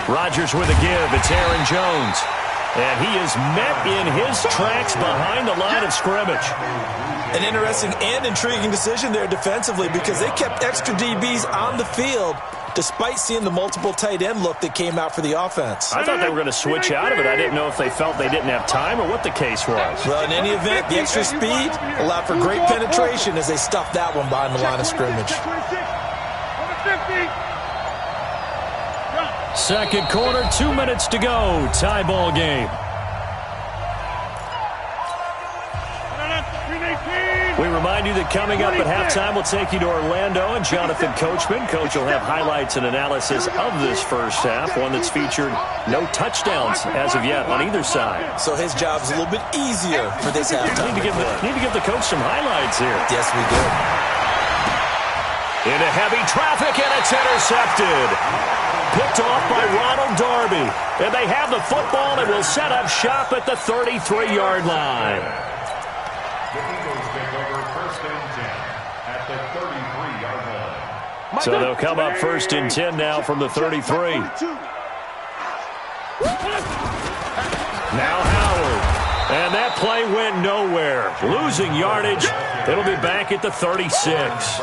[SPEAKER 4] Rodgers with a give. It's Aaron Jones. And he is met in his tracks behind the line of scrimmage.
[SPEAKER 6] An interesting and intriguing decision there defensively because they kept extra DBs on the field despite seeing the multiple tight end look that came out for the offense.
[SPEAKER 4] I thought they were going to switch out of it. I didn't know if they felt they didn't have time or what the case was.
[SPEAKER 6] Well, in any event, the extra speed allowed for great penetration as they stuffed that one behind the line of scrimmage.
[SPEAKER 4] Second quarter, 2 minutes to go. Tie ball game. We remind you that coming up at halftime, we'll take you to Orlando and Jonathan Coachman. Coach will have highlights and analysis of this first half, one that's featured no touchdowns as of yet on either side.
[SPEAKER 6] So his job's a little bit easier for this halftime.
[SPEAKER 4] Need to give the coach some highlights here.
[SPEAKER 6] Yes, we do.
[SPEAKER 4] Into heavy traffic, and it's intercepted. Picked off by Ronald Darby. And they have the football and will set up shop at the 33-yard line.
[SPEAKER 7] The Eagles take over 1st and 10 at the 33-yard line.
[SPEAKER 4] So they'll come up 1st and 10 now from the 33. Now Howard. And that play went nowhere. Losing yardage. It'll be back at the 36.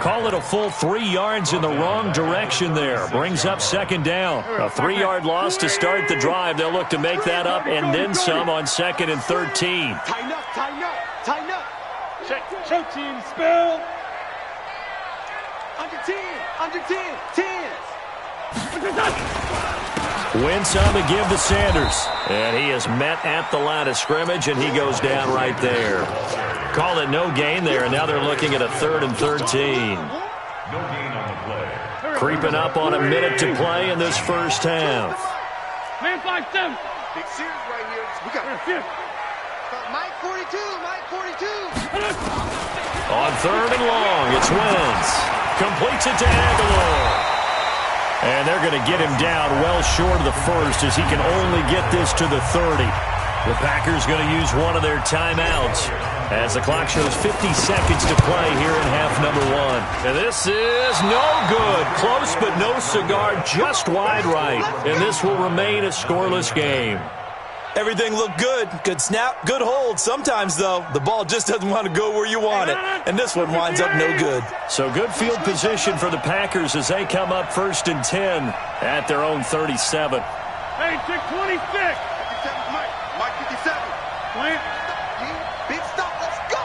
[SPEAKER 4] Call it a full 3 yards in the wrong direction there. Brings up 2nd down. A 3-yard loss to start the drive. They'll look to make that up and then some on 2nd and 13.
[SPEAKER 2] Tighten up, tighten up, tighten up.
[SPEAKER 5] Show team, spell.
[SPEAKER 2] Under 10, 10.
[SPEAKER 4] Wentz on the give to Sanders. And he is met at the line of scrimmage, and he goes down right there. Call it no gain there, and now they're looking at a 3rd and 13.
[SPEAKER 7] No gain on the play.
[SPEAKER 4] Creeping up on a minute to play in this first half.
[SPEAKER 5] Man 5-7.
[SPEAKER 2] Big series right here. We got Mike 42, Mike 42.
[SPEAKER 4] On 3rd and long, it's Wentz. Completes it to Aguilar. And they're going to get him down well short of the first as he can only get this to the 30. The Packers going to use one of their timeouts as the clock shows 50 seconds to play here in half number 1. And this is no good. Close but no cigar, just wide right. And this will remain a scoreless game.
[SPEAKER 6] Everything looked good. Good snap, good hold. Sometimes, though, the ball just doesn't want to go where you want it. And this one winds up no good.
[SPEAKER 4] So good field position for the Packers as they come up 1st and 10 at their own 37.
[SPEAKER 5] Hey, check 26.
[SPEAKER 2] 57, Mike 57.
[SPEAKER 5] Plant.
[SPEAKER 2] Big stop, let's go.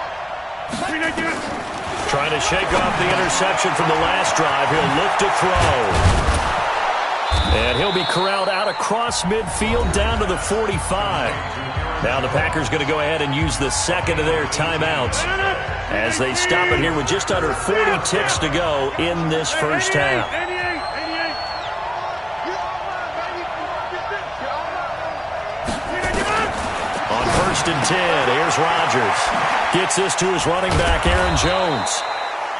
[SPEAKER 4] Trying to shake off the interception from the last drive. He'll look to throw. And he'll be corralled out across midfield down to the 45. Now the Packers going to go ahead and use the second of their timeouts as they stop it here with just under 40 ticks to go in this first half. On 1st and 10, here's Rodgers. Gets this to his running back, Aaron Jones.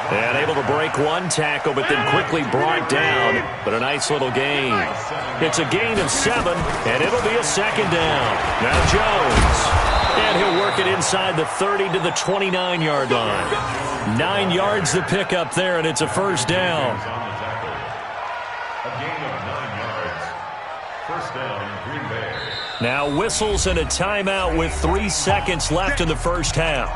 [SPEAKER 4] And able to break one tackle, but then quickly brought down. But a nice little gain. It's a gain of 7, and it'll be a second down. Now Jones. And he'll work it inside the 30 to the 29-yard line. 9 yards to pick up there, and it's a first down.
[SPEAKER 7] A gain of 9 yards. First down, Green Bay.
[SPEAKER 4] Now whistles and a timeout with 3 seconds left in the first half.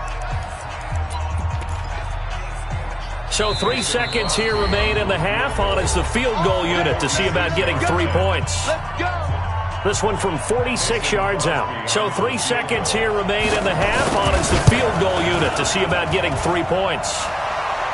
[SPEAKER 4] So 3 seconds here remain in the half. On is the field goal unit to see about getting 3 points. This one from 46 yards out. So 3 seconds here remain in the half. On is the field goal unit to see about getting 3 points.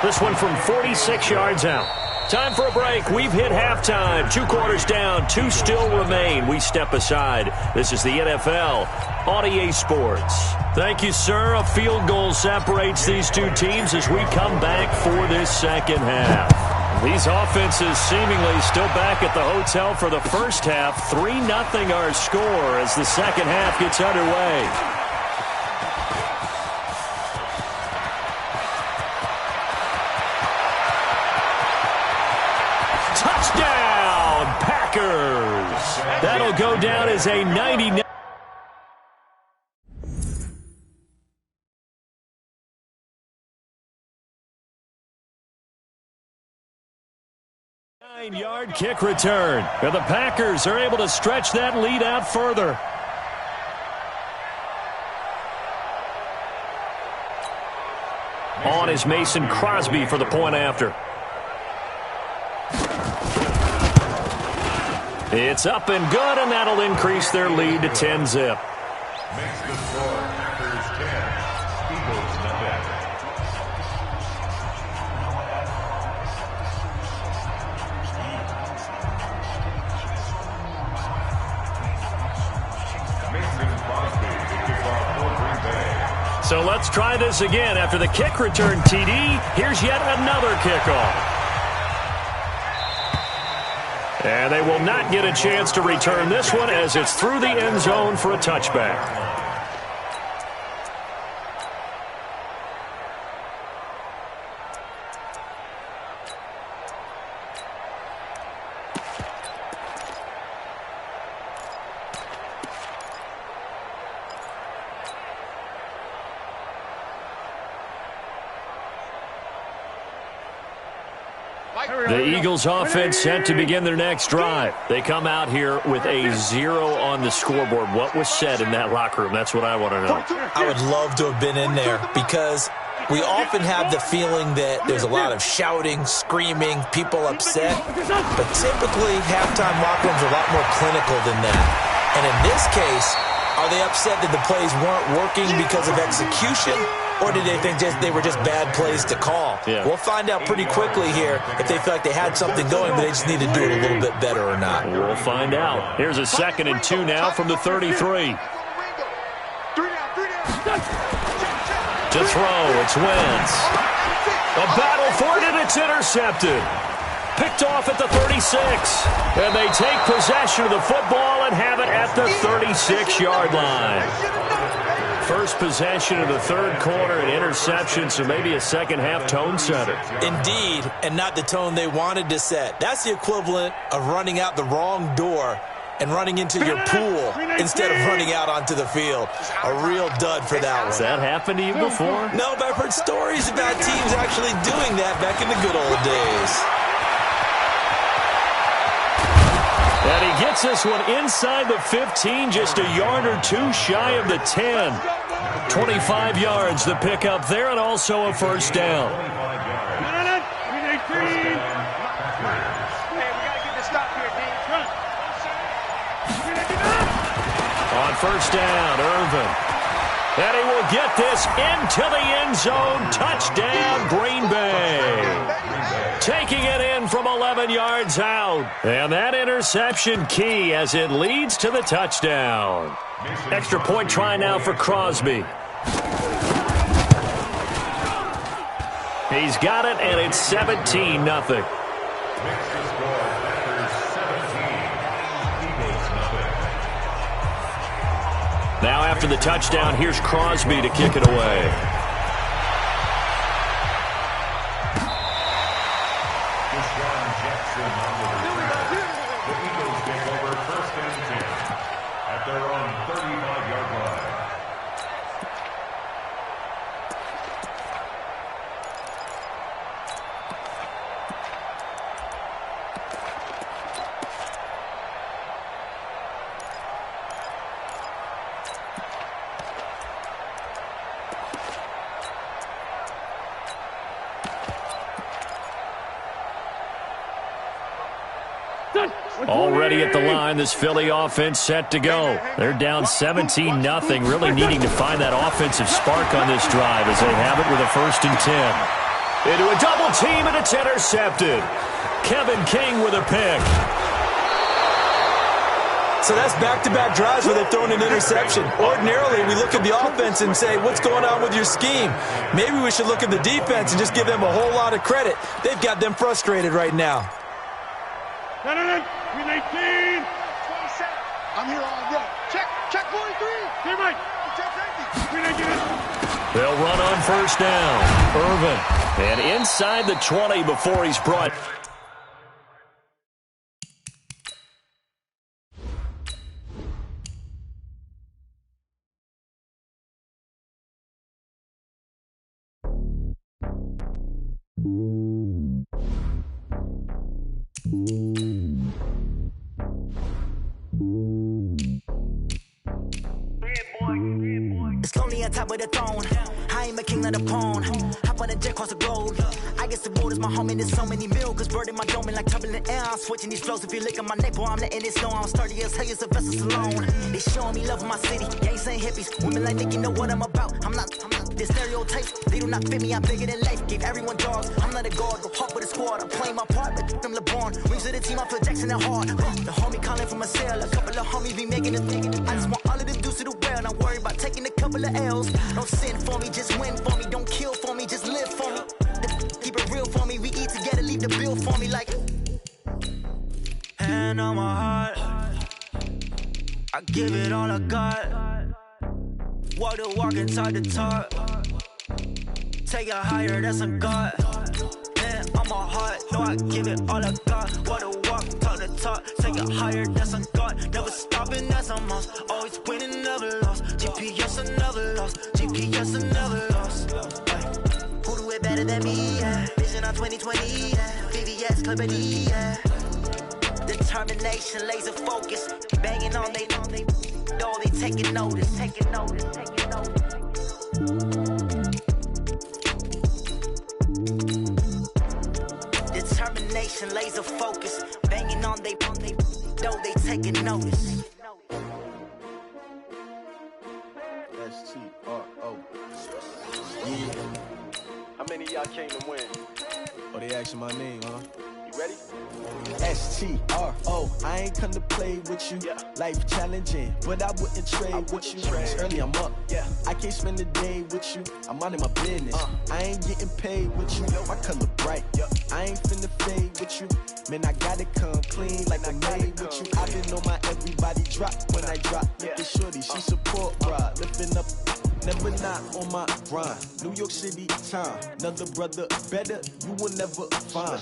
[SPEAKER 4] This one from 46 yards out. Time for a break. We've hit halftime. 2 quarters down. 2 still remain. We step aside. This is the NFL on EA Sports. Thank you, sir. A field goal separates these 2 teams as we come back for this second half. These offenses seemingly still back at the hotel for the first half. 3-0 our score as the second half gets underway. Touchdown, Packers. That'll go down as a 99. Yard kick return. And the Packers are able to stretch that lead out further. On is Mason Crosby for the point after. It's up and good, and that'll increase their lead to 10-zip.
[SPEAKER 7] Makes the score Packers 10, Eagles nothing.
[SPEAKER 4] So let's try this again. After the kick return TD, here's yet another kickoff. And they will not get a chance to return this one as it's through the end zone for a touchback. The Eagles offense set to begin their next drive. They come out here with a 0 on the scoreboard. What was said in that locker room? That's what I want to know.
[SPEAKER 6] I would love to have been in there because we often have the feeling that there's a lot of shouting, screaming, people upset. But typically, halftime locker rooms are a lot more clinical than that. And in this case, are they upset that the plays weren't working because of execution? Or did they think they were just bad plays to call?
[SPEAKER 4] Yeah.
[SPEAKER 6] We'll find out pretty quickly here if they feel like they had something going, but they just need to do it a little bit better or not.
[SPEAKER 4] We'll find out. Here's a 2nd and 2 now from the 33. To throw, it's Wentz. A battle for it, and it's intercepted. Picked off at the 36. And they take possession of the football and have it at the 36-yard line. First possession of the third quarter, an interception, so maybe a second-half tone setter.
[SPEAKER 6] Indeed, and not the tone they wanted to set. That's the equivalent of running out the wrong door and running into your pool instead of running out onto the field. A real dud for that one.
[SPEAKER 4] Has that happened to you before?
[SPEAKER 6] No, but I've heard stories about teams actually doing that back in the good old days.
[SPEAKER 4] And he gets this one inside the 15, just a yard or 2 shy of the 10. 25 yards to pick up there, and also a first down. On first down, Irvin. And he will get this into the end zone. Touchdown, Green Bay. taking it in from 11 yards out. And that interception key as it leads to the touchdown. Extra point try now for Crosby. He's got it, and it's 17-0. Now after the touchdown, here's Crosby to kick it away.
[SPEAKER 7] The Eagles take over 1st and 10 at their own 35-yard line.
[SPEAKER 4] Already at the line, this Philly offense set to go. They're down 17-0, really needing to find that offensive spark on this drive as they have it with a 1st and 10. Into a double team, and it's intercepted. Kevin King with a pick.
[SPEAKER 6] So that's back-to-back drives where they've thrown an interception. Ordinarily, we look at the offense and say, what's going on with your scheme? Maybe we should look at the defense and just give them a whole lot of credit. They've got them frustrated right now.
[SPEAKER 5] No. 319.
[SPEAKER 2] 27. I'm here all road. Check 43.
[SPEAKER 5] Clear, Mike.
[SPEAKER 2] Check
[SPEAKER 5] 319.
[SPEAKER 4] They'll run on 1st down. Irvin. And inside the 20 before he's brought.
[SPEAKER 10] It's lonely on top of the throne. I ain't a king of the pawn. Hop on a jet across the globe. I guess the world is my home and there's so many miracles. Bird in my dome and like turbulent air. I'm switching these flows. If you look at my neck, boy, I'm letting it snow. I'm sturdy as hell, it's a vessel alone. They showing me love in my city. Gangs ain't hippies. Women like Nick, you know what I'm about. I'm not the stereotypes. They do not fit me. I'm bigger than life. Gave everyone dogs. I'm not a guard. Go hard with the squad. I'm playing my part, but I'm LeBron. Wings of the team, I feel Jackson and hard. The homie calling from a cell. A couple of homies be making a thing. I just want all of them dudes to the well. Not worry about taking a couple of L's. Don't sin for me, just win for me. Don't kill for me, just live for me. Keep it real for me. We eat together, leave the bill for me like. Hand on my heart, I give it all I got. Walk the walk and talk the talk. Take it higher, that's a God. Hand on my heart, no, I give it all I got. Walk the walk, talk the talk. Take it higher, that's a God. Never stopping, that's a must. Always winning, never lost. GPS, I never lost. GPS, I never lost. Who do it better than me? Yeah. Vision on 2020. Yeah. VVS, Clippity. Yeah. Determination, laser focus. Banging on they door, they taking notice. Determination, laser focus. Banging on they door, they taking notice.
[SPEAKER 3] S-T-R-O. Yeah. How many of y'all came to win? Oh, they asking my name, huh? You ready? S-T-R-O. I ain't come to play with you. Life challenging, but I wouldn't trade with you. It's early, I'm up. I can't spend the day with you. I'm minding my business. I ain't getting paid with you. My color bright. I ain't finna fade with you. Man, I gotta come clean like I made with you. I been on my everybody drop when I drop. Look at shorty, she support ride. Lifting up, never not on my grind. New York City time. Another brother better, you will never find.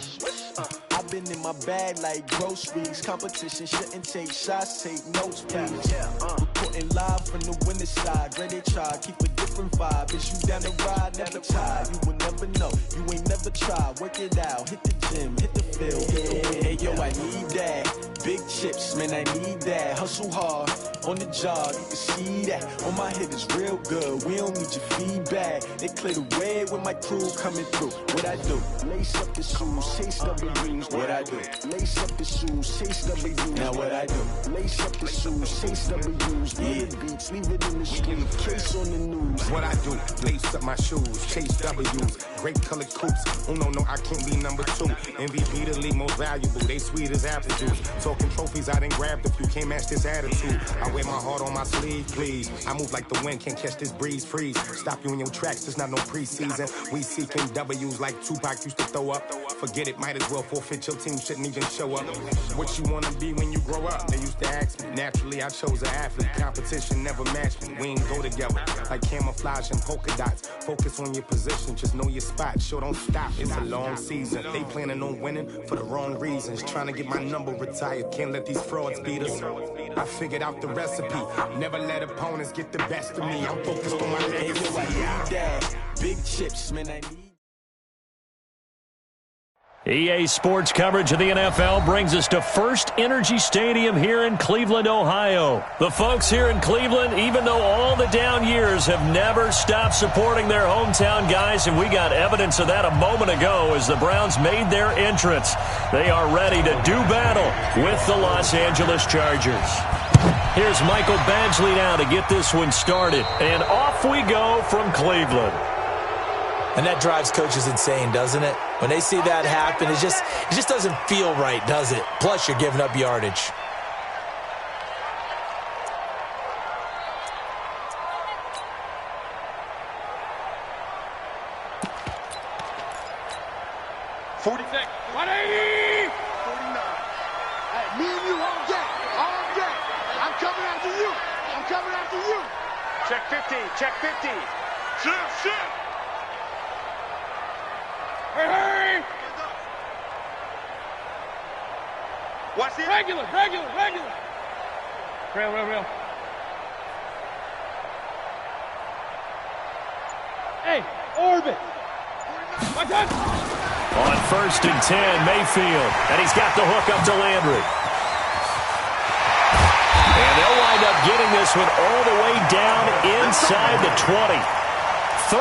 [SPEAKER 3] I've been in my bag like groceries. Competition shouldn't take shots, take notes, please. Reporting live from the winning side. Ready to try, keep a different vibe. Is you down the ride, never tired. You will never know, you ain't never tried. Work it out, hit the gym, hit the field, hit the win. Hey yo, I need that. Big chips, man, I need that. Hustle hard, on the job, you can see that. On my hit is real good, we don't need your feedback. They clear the way when my crew coming through. What I do? Lace up the shoes, chase W's. What I do? Lace up the shoes, chase W's. Now what I do? Lace up the shoes, chase W's. Yeah, beats, leave it in the street. Case on the news.
[SPEAKER 11] It's what I do. Lace up my shoes, chase W's, great colored coops. No, I can't be number 2. MVP the league most valuable. They sweet as apple juice. Talking trophies, I done grabbed a few. Can't match this attitude. I wear my heart on my sleeve, please. I move like the wind, can't catch this breeze. Freeze. Stop you in your tracks. There's not no preseason. We seeking W's like Tupac used to throw up. Forget it, might as well forfeit. Your team shouldn't even show up. What you wanna be when you grow up? They used to ask me. Naturally, I chose an athlete. Competition never matched me. We ain't go together like camouflage and polka dots. Focus on your position, just know your spot. Sure, don't stop. It's a long season. They planning on winning for the wrong reasons. Trying to get my number retired. Can't let these frauds beat us. I figured out the recipe. Never let opponents get the best of me. I'm focused on my legacy.
[SPEAKER 3] Big chips, man, I need.
[SPEAKER 4] EA Sports coverage of the NFL brings us to First Energy Stadium here in Cleveland, Ohio. The folks here in Cleveland, even though all the down years, have never stopped supporting their hometown guys, and we got evidence of that a moment ago as the Browns made their entrance. They are ready to do battle with the Los Angeles Chargers. Here's Michael Badgley now to get this one started, and off we go from Cleveland.
[SPEAKER 6] And that drives coaches insane, doesn't it? When they see that happen, it just doesn't feel right, does it? Plus, you're giving up yardage.
[SPEAKER 2] Me and you all day. I'm coming after you.
[SPEAKER 5] Check 15, check 15.
[SPEAKER 2] Shit.
[SPEAKER 5] Hurry!
[SPEAKER 2] Watch it.
[SPEAKER 5] Regular. Real. Hey, orbit. My turn.
[SPEAKER 4] On 1st and 10, Mayfield. And he's got the hook up to Landry. And they'll wind up getting this one all the way down inside the 20.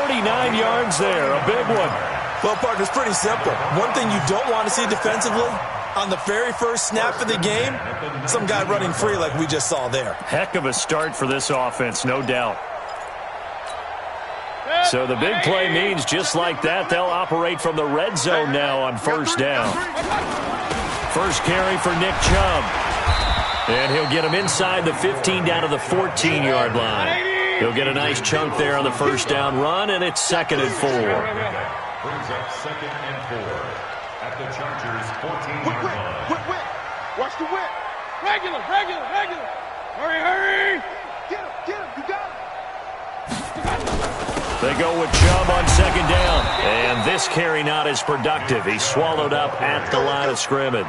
[SPEAKER 4] 39 yards there, a big one.
[SPEAKER 6] Well, partner, it's pretty simple. One thing you don't want to see defensively, on the very first snap of the game, some guy running free like we just saw there.
[SPEAKER 4] Heck of a start for this offense, no doubt. So the big play means just like that, they'll operate from the red zone now on 1st down. First carry for Nick Chubb. And he'll get him inside the 15 down to the 14-yard line. He'll get a nice chunk there on the 1st down run, and it's 2nd and 4.
[SPEAKER 7] Brings up 2nd and 4 at the Chargers' 14-yard line.
[SPEAKER 2] Whip. Watch the whip.
[SPEAKER 5] Regular. Hurry.
[SPEAKER 2] Get him. You got him.
[SPEAKER 4] They go with Chubb on 2nd down. And this carry not as productive. He's swallowed up at the line of scrimmage.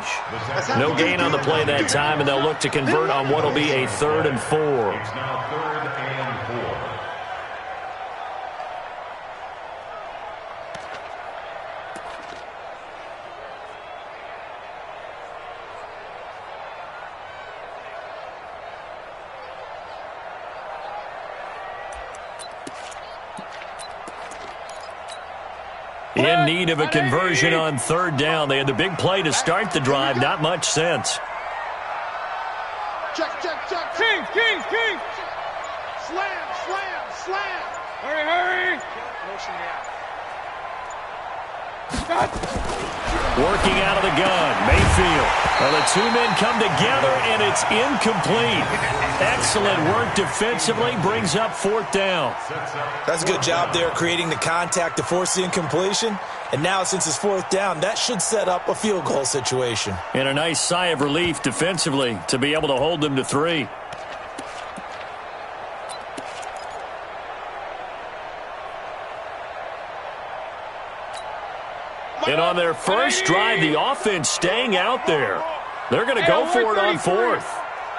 [SPEAKER 4] No gain on the play that time, and they'll look to convert on what will be a 3rd and 4.
[SPEAKER 7] It's now 3rd and 4.
[SPEAKER 4] In need of a conversion on 3rd down. They had the big play to start the drive. Not much sense.
[SPEAKER 2] Check.
[SPEAKER 5] King.
[SPEAKER 2] Slam.
[SPEAKER 5] Hurry.
[SPEAKER 2] Motion out.
[SPEAKER 4] Working out of the gun, Mayfield. Well, the two men come together, and it's incomplete. Excellent work defensively, brings up 4th down.
[SPEAKER 6] That's a good job there creating the contact to force the incompletion. And now, since it's 4th down, that should set up a field goal situation.
[SPEAKER 4] And a nice sigh of relief defensively to be able to hold them to 3. And on their first drive, the offense staying out there. They're going to go for it on 4th.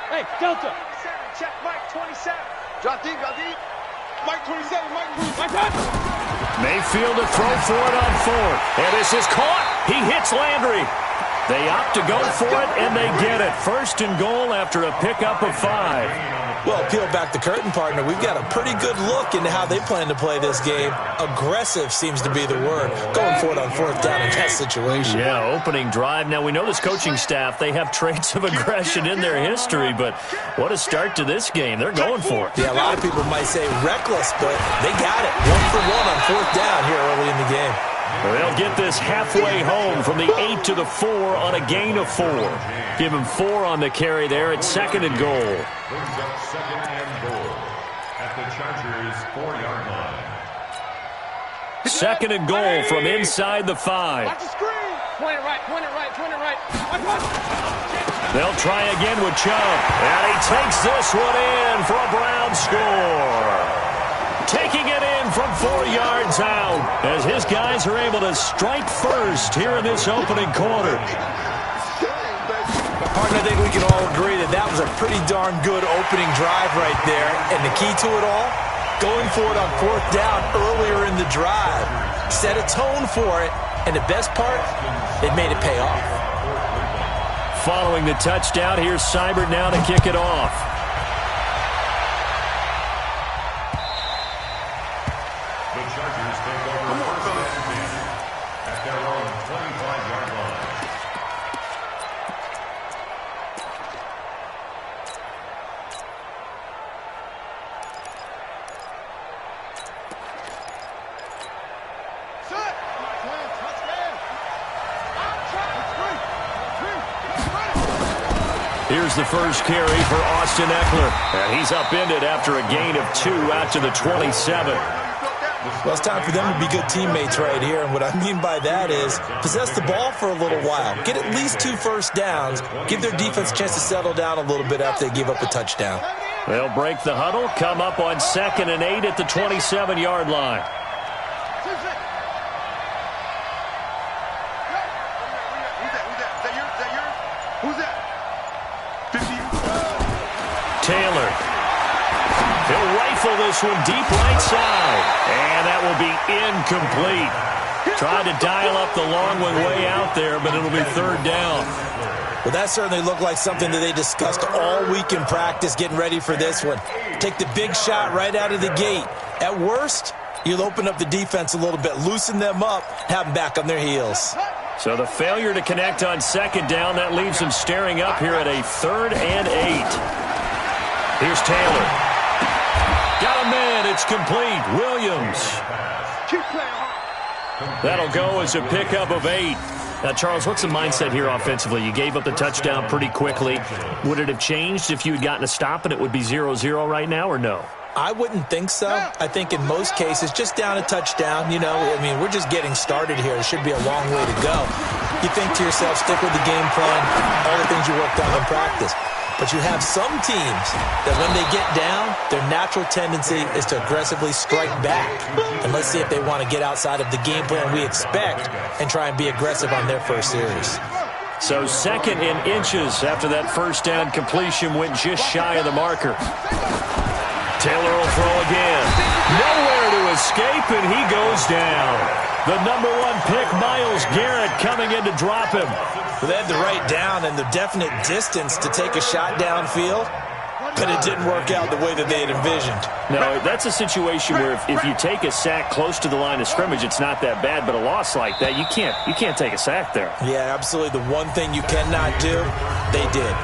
[SPEAKER 5] Hey, Delta.
[SPEAKER 2] Check Mike 27. Drop deep. Mike 27.
[SPEAKER 5] My turn.
[SPEAKER 4] Mayfield to throw for it on 4th. And this is caught. He hits Landry. They opt to go for it, and they get it. 1st and goal after a pickup of 5.
[SPEAKER 6] Well, peel back the curtain, partner. We've got a pretty good look into how they plan to play this game. Aggressive seems to be the word. Going for it on fourth down in that situation.
[SPEAKER 4] Yeah, opening drive. Now, we know this coaching staff, they have traits of aggression in their history, but what a start to this game. They're going for it.
[SPEAKER 6] Yeah, a lot of people might say reckless, but they got it. 1 for 1 on fourth down here early in the game.
[SPEAKER 4] They'll get this halfway home from the 8 to the 4 on a gain of 4. Give him 4 on the carry there at 2nd and goal.
[SPEAKER 7] Brings up 2nd and goal at the Chargers' 4-yard line.
[SPEAKER 4] 2nd and goal from inside the 5.
[SPEAKER 5] Watch the screen. Point it right, point it right, point it right. Watch.
[SPEAKER 4] They'll try again with Chubb. And he takes this one in for a Brown score. Taking it in from 4 yards out as his guys are able to strike first here in this opening quarter.
[SPEAKER 6] Partner, I think we can all agree that that was a pretty darn good opening drive right there. And the key to it all, going for it on fourth down earlier in the drive. Set a tone for it, and the best part, it made it pay off.
[SPEAKER 4] Following the touchdown, here's Seibert now to kick it off.
[SPEAKER 7] The Chargers take over first and 10 at their own 25-yard line.
[SPEAKER 4] Here's the first carry for Austin Eckler. And he's upended after a gain of 2 out to the 27.
[SPEAKER 6] Well, it's time for them to be good teammates right here. And what I mean by that is possess the ball for a little while. Get at least 2 first downs. Give their defense a chance to settle down a little bit after they give up a touchdown.
[SPEAKER 4] They'll break the huddle, come up on 2nd and 8 at the 27-yard line. Taylor. He'll rifle this one deep right side. And that will be incomplete. Tried to dial up the long one way out there, but it'll be 3rd down.
[SPEAKER 6] Well, that certainly looked like something that they discussed all week in practice, getting ready for this one. Take the big shot right out of the gate. At worst, you'll open up the defense a little bit, loosen them up, have them back on their heels.
[SPEAKER 4] So the failure to connect on 2nd down, that leaves them staring up here at a 3rd and 8. Here's Taylor. Got a man. It's complete. Williams. That'll go as a pickup of 8. Now, Charles, what's the mindset here offensively? You gave up the touchdown pretty quickly. Would it have changed if you had gotten a stop and it would be 0-0 right now, or no?
[SPEAKER 6] I wouldn't think so. I think in most cases, just down a touchdown, we're just getting started here. It should be a long way to go. You think to yourself, stick with the game plan, all the things you worked on in practice. But you have some teams that when they get down, their natural tendency is to aggressively strike back. And let's see if they want to get outside of the game plan we expect and try and be aggressive on their first series.
[SPEAKER 4] So 2nd in inches after that first down completion went just shy of the marker. Taylor will throw again. Nowhere to escape, and he goes down. The number 1 pick, Myles Garrett, coming in to drop him.
[SPEAKER 6] They had the right down and the definite distance to take a shot downfield, but it didn't work out the way that they had envisioned.
[SPEAKER 4] No, that's a situation where if you take a sack close to the line of scrimmage, it's not that bad, but a loss like that, you can't take a sack there.
[SPEAKER 6] Yeah, absolutely. The one thing you cannot do, they did.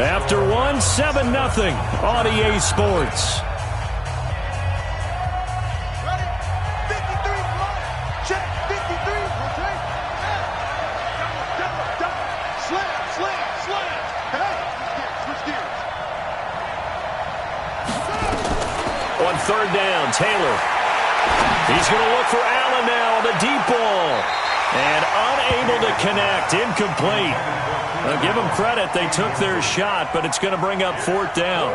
[SPEAKER 4] After 1, 7-0 on EA Sports. On 3rd down, Taylor. He's going to look for Allen now on the deep ball. And unable to connect. Incomplete. Now, give them credit. They took their shot, but it's going to bring up 4th down.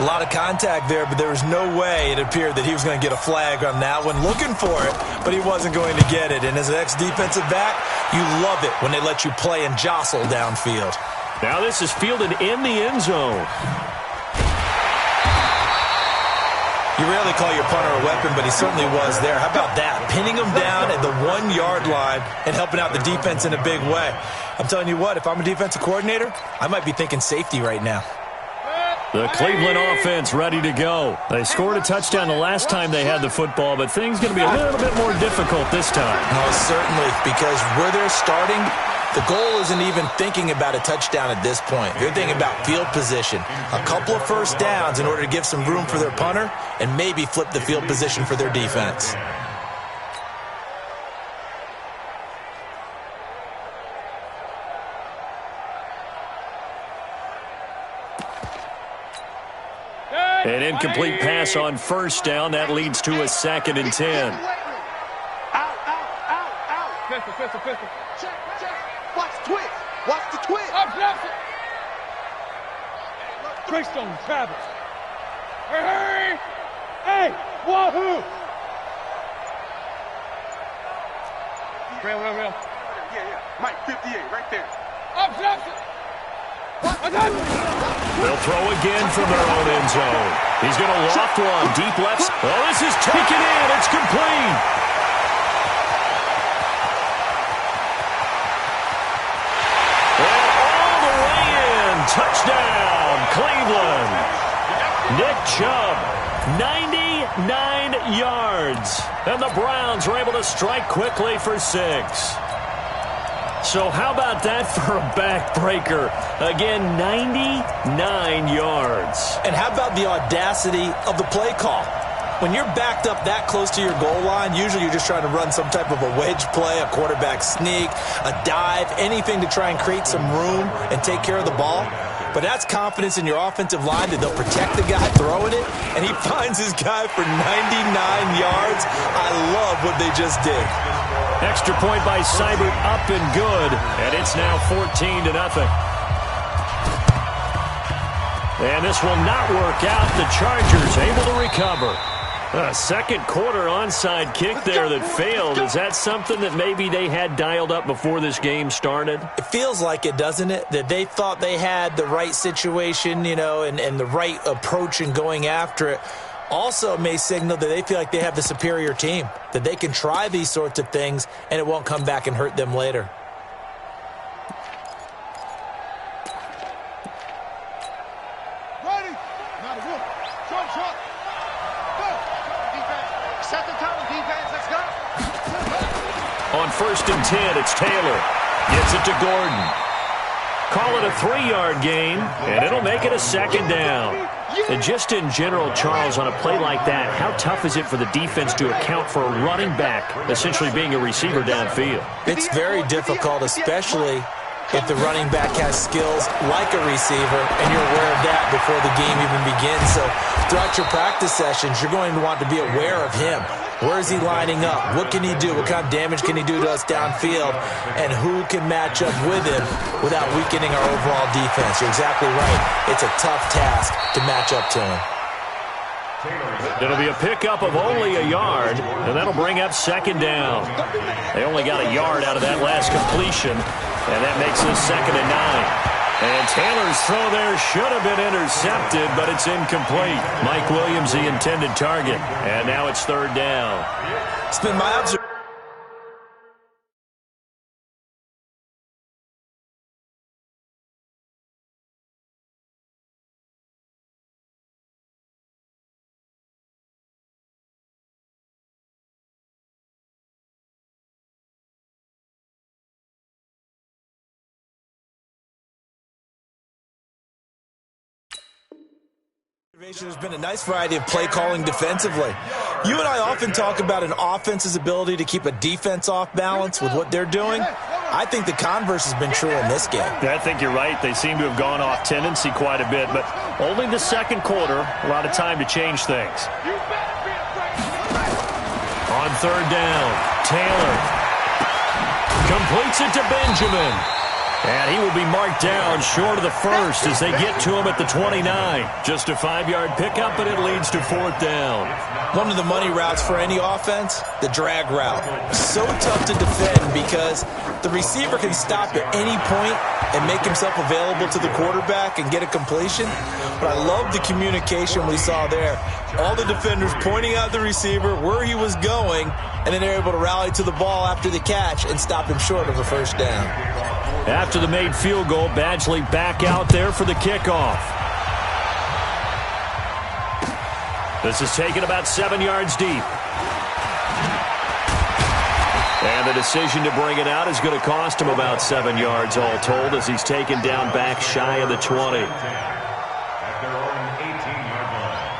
[SPEAKER 6] A lot of contact there, but there was no way it appeared that he was going to get a flag on that one. Looking for it, but he wasn't going to get it. And as an ex-defensive back, you love it when they let you play and jostle downfield.
[SPEAKER 4] Now this is fielded in the end zone.
[SPEAKER 6] You rarely call your punter a weapon, but he certainly was there. How about that? Pinning him down at the 1-yard line and helping out the defense in a big way. I'm telling you what, if I'm a defensive coordinator, I might be thinking safety right now.
[SPEAKER 4] The Cleveland offense ready to go. They scored a touchdown the last time they had the football, but things going to be a little bit more difficult this time.
[SPEAKER 6] Oh, certainly, because where they're starting, the goal isn't even thinking about a touchdown at this point. They're thinking about field position. A couple of first downs in order to give some room for their punter and maybe flip the field position for their defense.
[SPEAKER 4] An incomplete pass on first down. That leads to a 2nd and 10.
[SPEAKER 2] Pistol. Check. Watch the twist. Watch the twist.
[SPEAKER 5] Twist on Travis. Hurry! Hey! Wahoo! Real.
[SPEAKER 2] Yeah. Mike, 58, right there.
[SPEAKER 4] They'll throw again from their own end zone. He's going to loft one. Deep left. Oh, this is taken in. It's complete. And all the way in. Touchdown, Cleveland. Nick Chubb, 99 yards. And the Browns are able to strike quickly for 6. So how about that for a backbreaker? Again, 99 yards.
[SPEAKER 6] And how about the audacity of the play call? When you're backed up that close to your goal line, usually you're just trying to run some type of a wedge play, a quarterback sneak, a dive, anything to try and create some room and take care of the ball. But that's confidence in your offensive line that they'll protect the guy throwing it, and he finds his guy for 99 yards. I love what they just did.
[SPEAKER 4] Extra point by Seibert, up and good, and it's now 14-0. And this will not work out. The Chargers able to recover. A second quarter onside kick there that failed. Is that something that maybe they had dialed up before this game started?
[SPEAKER 6] It feels like it, doesn't it? That they thought they had the right situation, and the right approach in going after it. Also may signal that they feel like they have the superior team, that they can try these sorts of things and it won't come back and hurt them later.
[SPEAKER 2] Ready? Not a whoop. Short. Go. Defense. Set the tone, defense. Let's go.
[SPEAKER 4] On 1st and 10, it's Taylor. Gets it to Gordon. Call it a 3-yard gain, and it'll make it a 2nd down. And just in general, Charles, on a play like that, how tough is it for the defense to account for a running back essentially being a receiver downfield?
[SPEAKER 6] It's very difficult, especially if the running back has skills like a receiver, and you're aware of that before the game even begins. So throughout your practice sessions, you're going to want to be aware of him. Where is he lining up? What can he do? What kind of damage can he do to us downfield? And who can match up with him without weakening our overall defense? You're exactly right. It's a tough task to match up to him.
[SPEAKER 4] It'll be a pickup of only a yard, and that'll bring up 2nd down. They only got a yard out of that last completion, and that makes it 2nd and 9. And Taylor's throw there should have been intercepted, but it's incomplete. Mike Williams, the intended target, and now it's 3rd down.
[SPEAKER 6] It's been my observation. There's been a nice variety of play calling defensively. You and I often talk about an offense's ability to keep a defense off balance with what they're doing. I think the converse has been true in this game.
[SPEAKER 4] I think you're right. They seem to have gone off tendency quite a bit, but only the 2nd quarter, a lot of time to change things. On 3rd down, Taylor completes it to Benjamin. And he will be marked down short of the first as they get to him at the 29. Just a 5-yard pickup, and it leads to 4th down.
[SPEAKER 6] One of the money routes for any offense, the drag route. So tough to defend because the receiver can stop at any point and make himself available to the quarterback and get a completion. But I love the communication we saw there. All the defenders pointing out the receiver, where he was going, and then they're able to rally to the ball after the catch and stop him short of a 1st down.
[SPEAKER 4] After the made field goal, Badgley back out there for the kickoff. This is taken about 7 yards deep. And the decision to bring it out is going to cost him about 7 yards all told as he's taken down back shy of the 20.
[SPEAKER 7] At their own 18-yard line.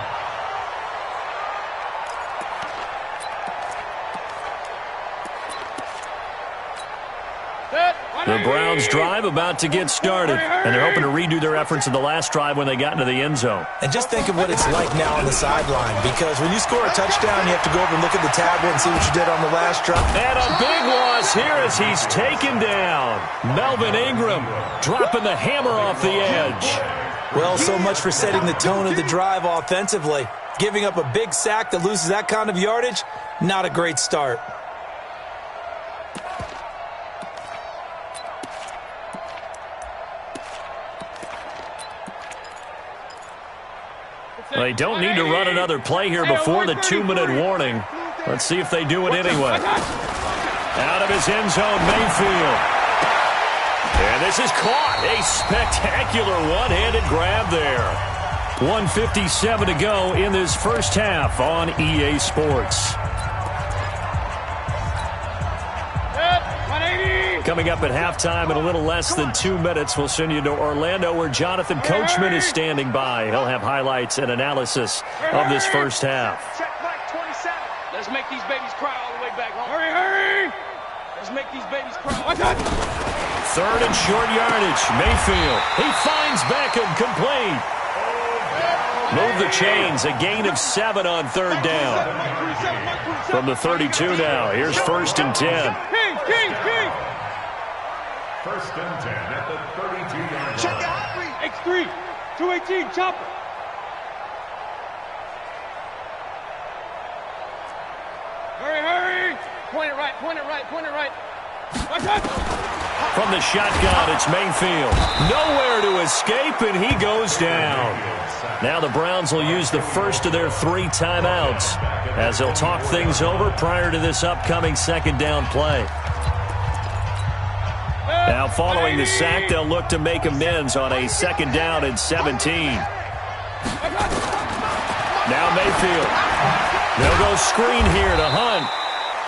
[SPEAKER 4] The Browns drive about to get started, and they're hoping to redo their efforts in the last drive when they got into the end zone.
[SPEAKER 6] And just think of what it's like now on the sideline, because when you score a touchdown, you have to go over and look at the tablet and see what you did on the last drive.
[SPEAKER 4] And a big loss here as he's taken down. Melvin Ingram dropping the hammer off the edge.
[SPEAKER 6] Well, so much for setting the tone of the drive offensively. Giving up a big sack that loses that kind of yardage, not a great start.
[SPEAKER 4] They don't need to run another play here before the 2-minute warning. Let's see if they do it anyway. Out of his end zone, Mayfield. And this is caught. A spectacular one-handed grab there. 1:57 to go in this first half on EA Sports. Coming up at halftime in a little less than 2 minutes, we'll send you to Orlando where Jonathan Coachman is standing by. He'll have highlights and analysis of this first half.
[SPEAKER 5] Check Mike 27. Let's make these babies cry all the way back home. Hurry, hurry! Let's make these babies cry.
[SPEAKER 4] Third and short yardage. Mayfield. He finds Beckham complete. Move the chains. A gain of 7 on third down. From the 32 now. Here's 1st and 10.
[SPEAKER 5] King!
[SPEAKER 7] 1st and 10 at the 32-yard
[SPEAKER 5] Check
[SPEAKER 7] line.
[SPEAKER 5] out X3, 218, chopper. Hurry! Point it right.
[SPEAKER 4] From the shotgun, it's Mayfield. Nowhere to escape, and he goes down. Now the Browns will use the first of their 3 timeouts as they'll talk things over prior to this upcoming second down play. Now following the sack, they'll look to make amends on a 2nd down and 17. Now Mayfield. They'll go screen here to Hunt.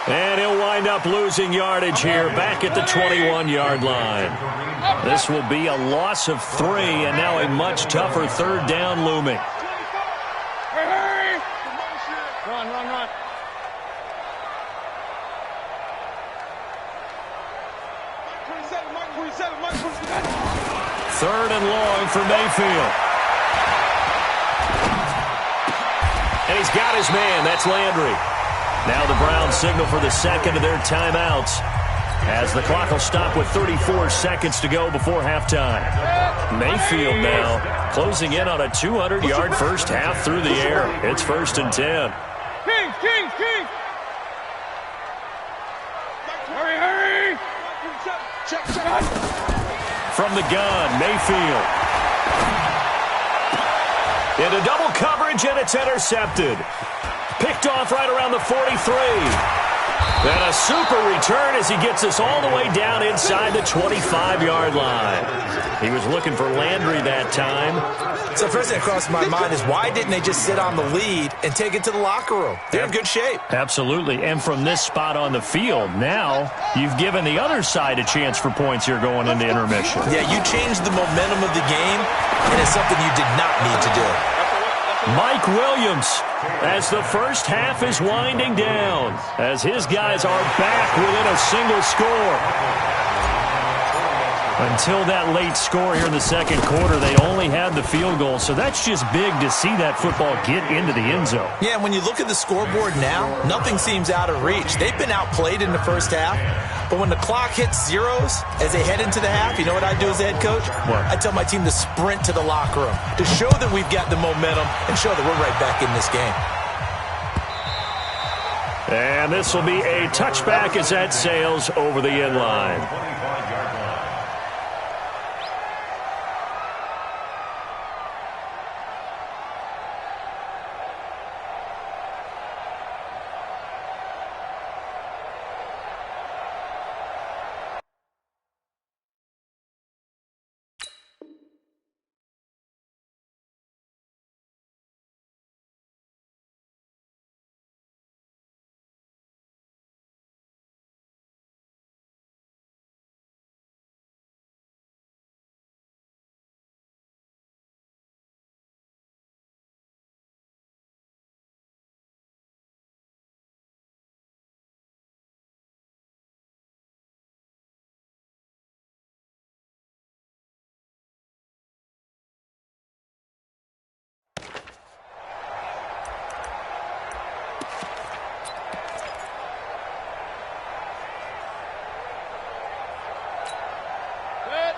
[SPEAKER 4] And he'll wind up losing yardage here back at the 21-yard line. This will be a loss of 3 and now a much tougher 3rd down looming.
[SPEAKER 5] Hurry! Run. 27.
[SPEAKER 4] 3rd and long for Mayfield. And he's got his man. That's Landry. Now the Browns signal for the second of their timeouts as the clock will stop with 34 seconds to go before halftime. Mayfield now closing in on a 200-yard first half through the air. It's 1st and 10.
[SPEAKER 5] King! Hurry! Check.
[SPEAKER 4] From the gun, Mayfield. Into double coverage, and it's intercepted. Picked off right around the 43. And a super return as he gets us all the way down inside the 25-yard line. He was looking for Landry that time.
[SPEAKER 6] So first thing that crossed my mind is why didn't they just sit on the lead and take it to the locker room? They're in good shape.
[SPEAKER 4] Absolutely. And from this spot on the field, now you've given the other side a chance for points here going into intermission.
[SPEAKER 6] Yeah, you changed the momentum of the game, and it's something you did not need to do.
[SPEAKER 4] Mike Williams, as the first half is winding down, as his guys are back within a single score. Until that late score here in the second quarter, they only had the field goal, so that's just big to see that football get into the end zone.
[SPEAKER 6] Yeah, and when you look at the scoreboard now, nothing seems out of reach. They've been outplayed in the first half, but when the clock hits zeros as they head into the half, you know what I do as the head coach?
[SPEAKER 4] What?
[SPEAKER 6] I tell my team to sprint to the locker room to show that we've got the momentum and show that we're right back in this game.
[SPEAKER 4] And this will be a touchback as that sails over the end line.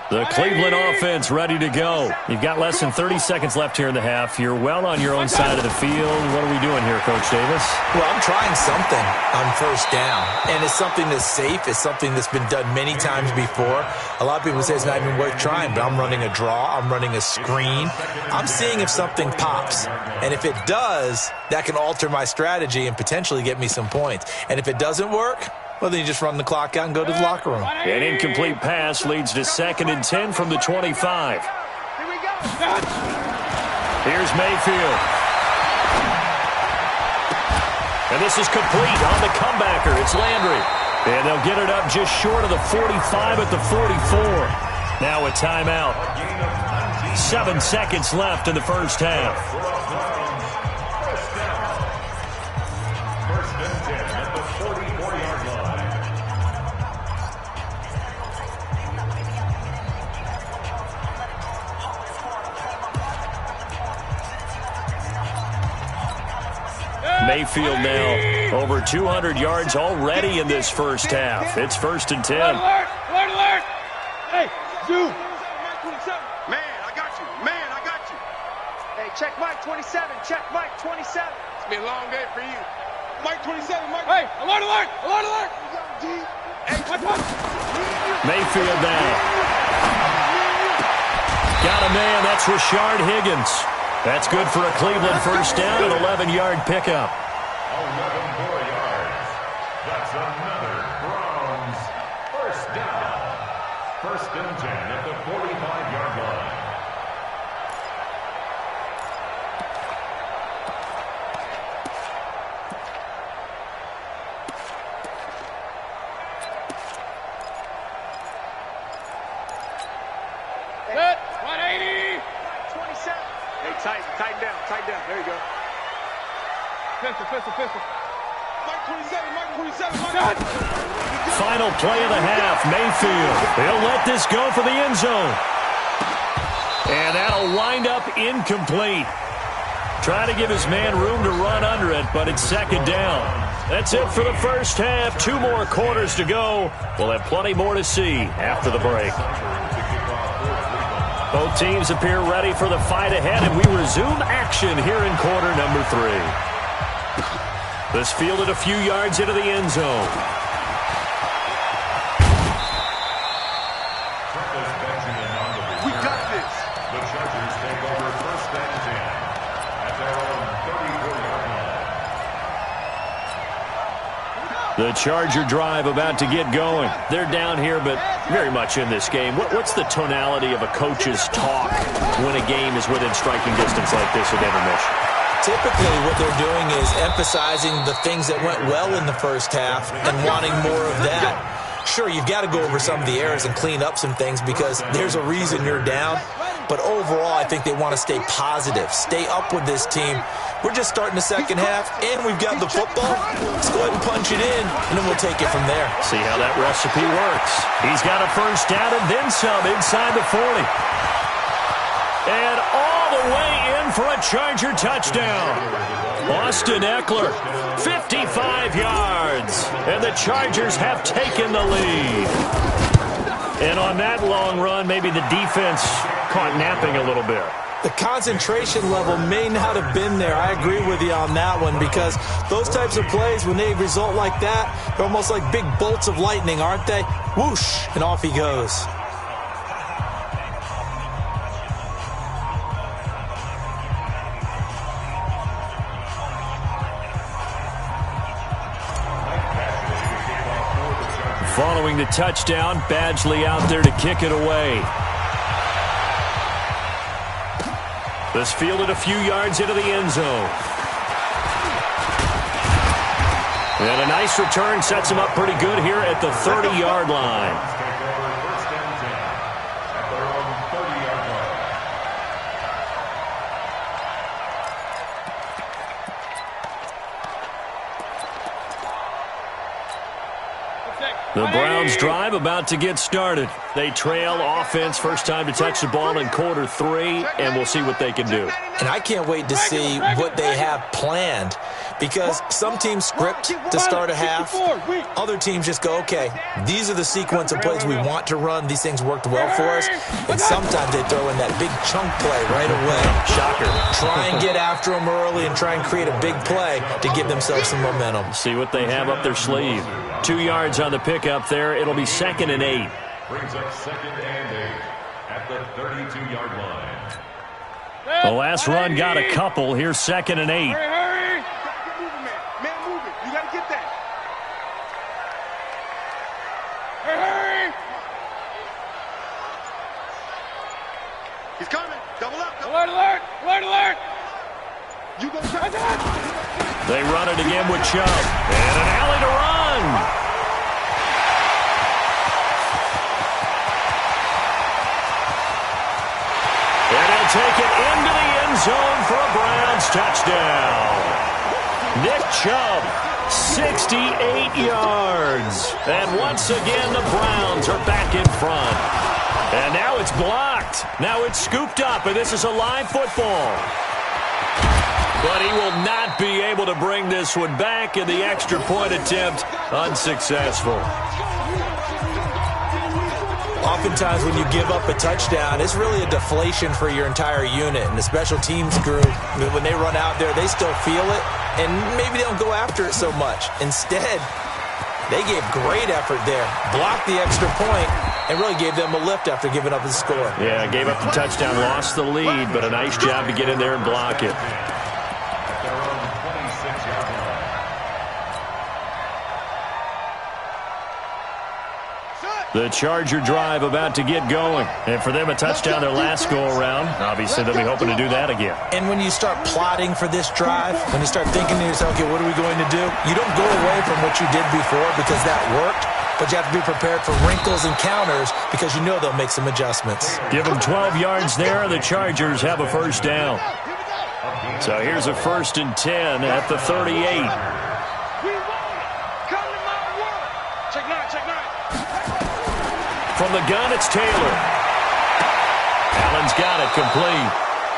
[SPEAKER 4] The Cleveland offense ready to go. You've got less than 30 seconds left here in the half. You're well on your own side of the field. What are we doing here, Coach Davis?
[SPEAKER 6] Well, I'm trying something on first down, and it's something that's safe. It's something that's been done many times before. A lot of people say it's not even worth trying, but I'm running a draw. I'm running a screen. I'm seeing if something pops, and if it does, that can alter my strategy and potentially get me some points. And if it doesn't work, well, then you just run the clock out and go to the locker room.
[SPEAKER 4] An incomplete pass leads to 2nd and 10 from the 25.
[SPEAKER 5] Here we go.
[SPEAKER 4] Here's Mayfield. And this is complete on the comebacker. It's Landry. And they'll get it up just short of the 45 at the 44. Now a timeout. 7 seconds left in the first half. Mayfield now over 200 yards already in this first half. It's 1st and 10.
[SPEAKER 5] Alert, alert, alert. Hey, Zoom.
[SPEAKER 2] Man, I got you. Man, I got you.
[SPEAKER 5] Hey, check Mike 27. Check Mike 27.
[SPEAKER 2] It's been a long day for you. Mike 27, Mike.
[SPEAKER 5] Hey, alert, alert, alert, alert.
[SPEAKER 2] Hey,
[SPEAKER 5] what?
[SPEAKER 4] Mayfield now. Got a man. That's Rashard Higgins. That's good for a Cleveland first down, an 11-yard pickup.
[SPEAKER 7] 11 more yards. That's another Browns first down. 1st and 10 at the 45-yard line.
[SPEAKER 5] Set, 180. 27.
[SPEAKER 2] Hey, tighten down. There you go.
[SPEAKER 5] Pistol.
[SPEAKER 2] Mike 27, Mike 27, Mike.
[SPEAKER 4] Final play of the half, Mayfield. He'll let this go for the end zone. And that'll wind up incomplete. Try to give his man room to run under it, but it's 2nd down. That's it for the first half. 2 more quarters to go. We'll have plenty more to see after the break. Both teams appear ready for the fight ahead, and we resume action here in quarter number 3. This fielded a few yards into the end zone.
[SPEAKER 2] We got this.
[SPEAKER 7] The Chargers take over 1st and 10 at their own 34-yard line.
[SPEAKER 4] The Charger drive about to get going. They're down here, but very much in this game. What's the tonality of a coach's talk when a game is within striking distance like this at intermission?
[SPEAKER 6] Typically, what they're doing is emphasizing the things that went well in the first half and wanting more of that. Sure, you've got to go over some of the errors and clean up some things because there's a reason you're down. But overall, I think they want to stay positive, stay up with this team. We're just starting the second half, and we've got the football. Let's go ahead and punch it in, and then we'll take it from there.
[SPEAKER 4] See how that recipe works. He's got a first down and then some inside the 40. And all the way in for a Charger touchdown. Austin Eckler, 55 yards. And the Chargers have taken the lead. And on that long run, maybe the defense caught napping a little bit.
[SPEAKER 6] The concentration level may not have been there. I agree with you on that one because those types of plays, when they result like that, they're almost like big bolts of lightning, aren't they? Whoosh, and off he goes.
[SPEAKER 4] Following the touchdown, Badgley out there to kick it away. This fielded a few yards into the end zone. And a nice return sets him up pretty good here at the 30-yard line. The Browns drive about to get started. They trail offense first time to touch the ball in quarter 3, and we'll see what they can do.
[SPEAKER 6] And I can't wait to see what they have planned. because some teams script to start a half. Other teams just go, okay, these are the sequence of plays we want to run. These things worked well for us. And sometimes they throw in that big chunk play right away. Shocker. Try and get after them early and try and create a big play to give themselves some momentum.
[SPEAKER 4] See what they have up their sleeve. 2 yards on the pickup there. It'll be 2nd and 8.
[SPEAKER 7] Brings up 2nd and 8 at the 32-yard line.
[SPEAKER 4] The last run got a couple. Here's 2nd and 8.
[SPEAKER 5] Hurry! Get moving, man. Man, move it. You got to get that. Hurry!
[SPEAKER 2] He's coming. Double up.
[SPEAKER 5] Alert, alert! Alert, alert!
[SPEAKER 2] You go touch it.
[SPEAKER 4] They run it again with Chubb. And an alley to run. And he'll take it into the end zone for a Browns touchdown. Nick Chubb, 68 yards. And once again, the Browns are back in front. And now it's blocked. Now it's scooped up, and this is a live football. But he will not be able to bring this one back, and the extra point attempt unsuccessful.
[SPEAKER 6] Oftentimes when you give up a touchdown, it's really a deflation for your entire unit. And the special teams group, when they run out there, they still feel it, and maybe they don't go after it so much. Instead, they gave great effort there, blocked the extra point, and really gave them a lift after giving up the score.
[SPEAKER 4] Yeah, gave up the touchdown, lost the lead, but a nice job to get in there and block it. The Charger drive about to get going. And for them, a touchdown their last go-around. Obviously, they'll be hoping to do that again.
[SPEAKER 6] And when you start plotting for this drive, when you start thinking to yourself, okay, what are we going to do? You don't go away from what you did before because that worked, but you have to be prepared for wrinkles and counters because you know they'll make some adjustments.
[SPEAKER 4] Give them 12 yards there, and the Chargers have a first down. So here's a 1st and 10 at the 38. From the gun, it's Taylor. Allen's got it complete.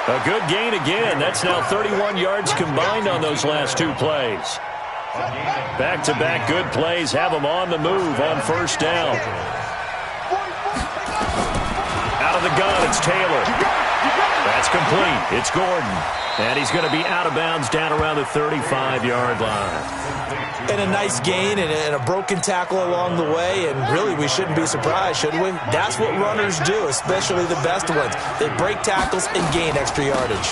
[SPEAKER 4] A good gain again. That's now 31 yards combined on those last 2 plays. Back-to-back good plays have them on the move on first down. Out of the gun, it's Taylor. That's complete. It's Gordon. And he's going to be out of bounds down around the 35-yard line.
[SPEAKER 6] And a nice gain and a broken tackle along the way, and really we shouldn't be surprised, should we? That's what runners do, especially the best ones. They break tackles and gain extra yardage.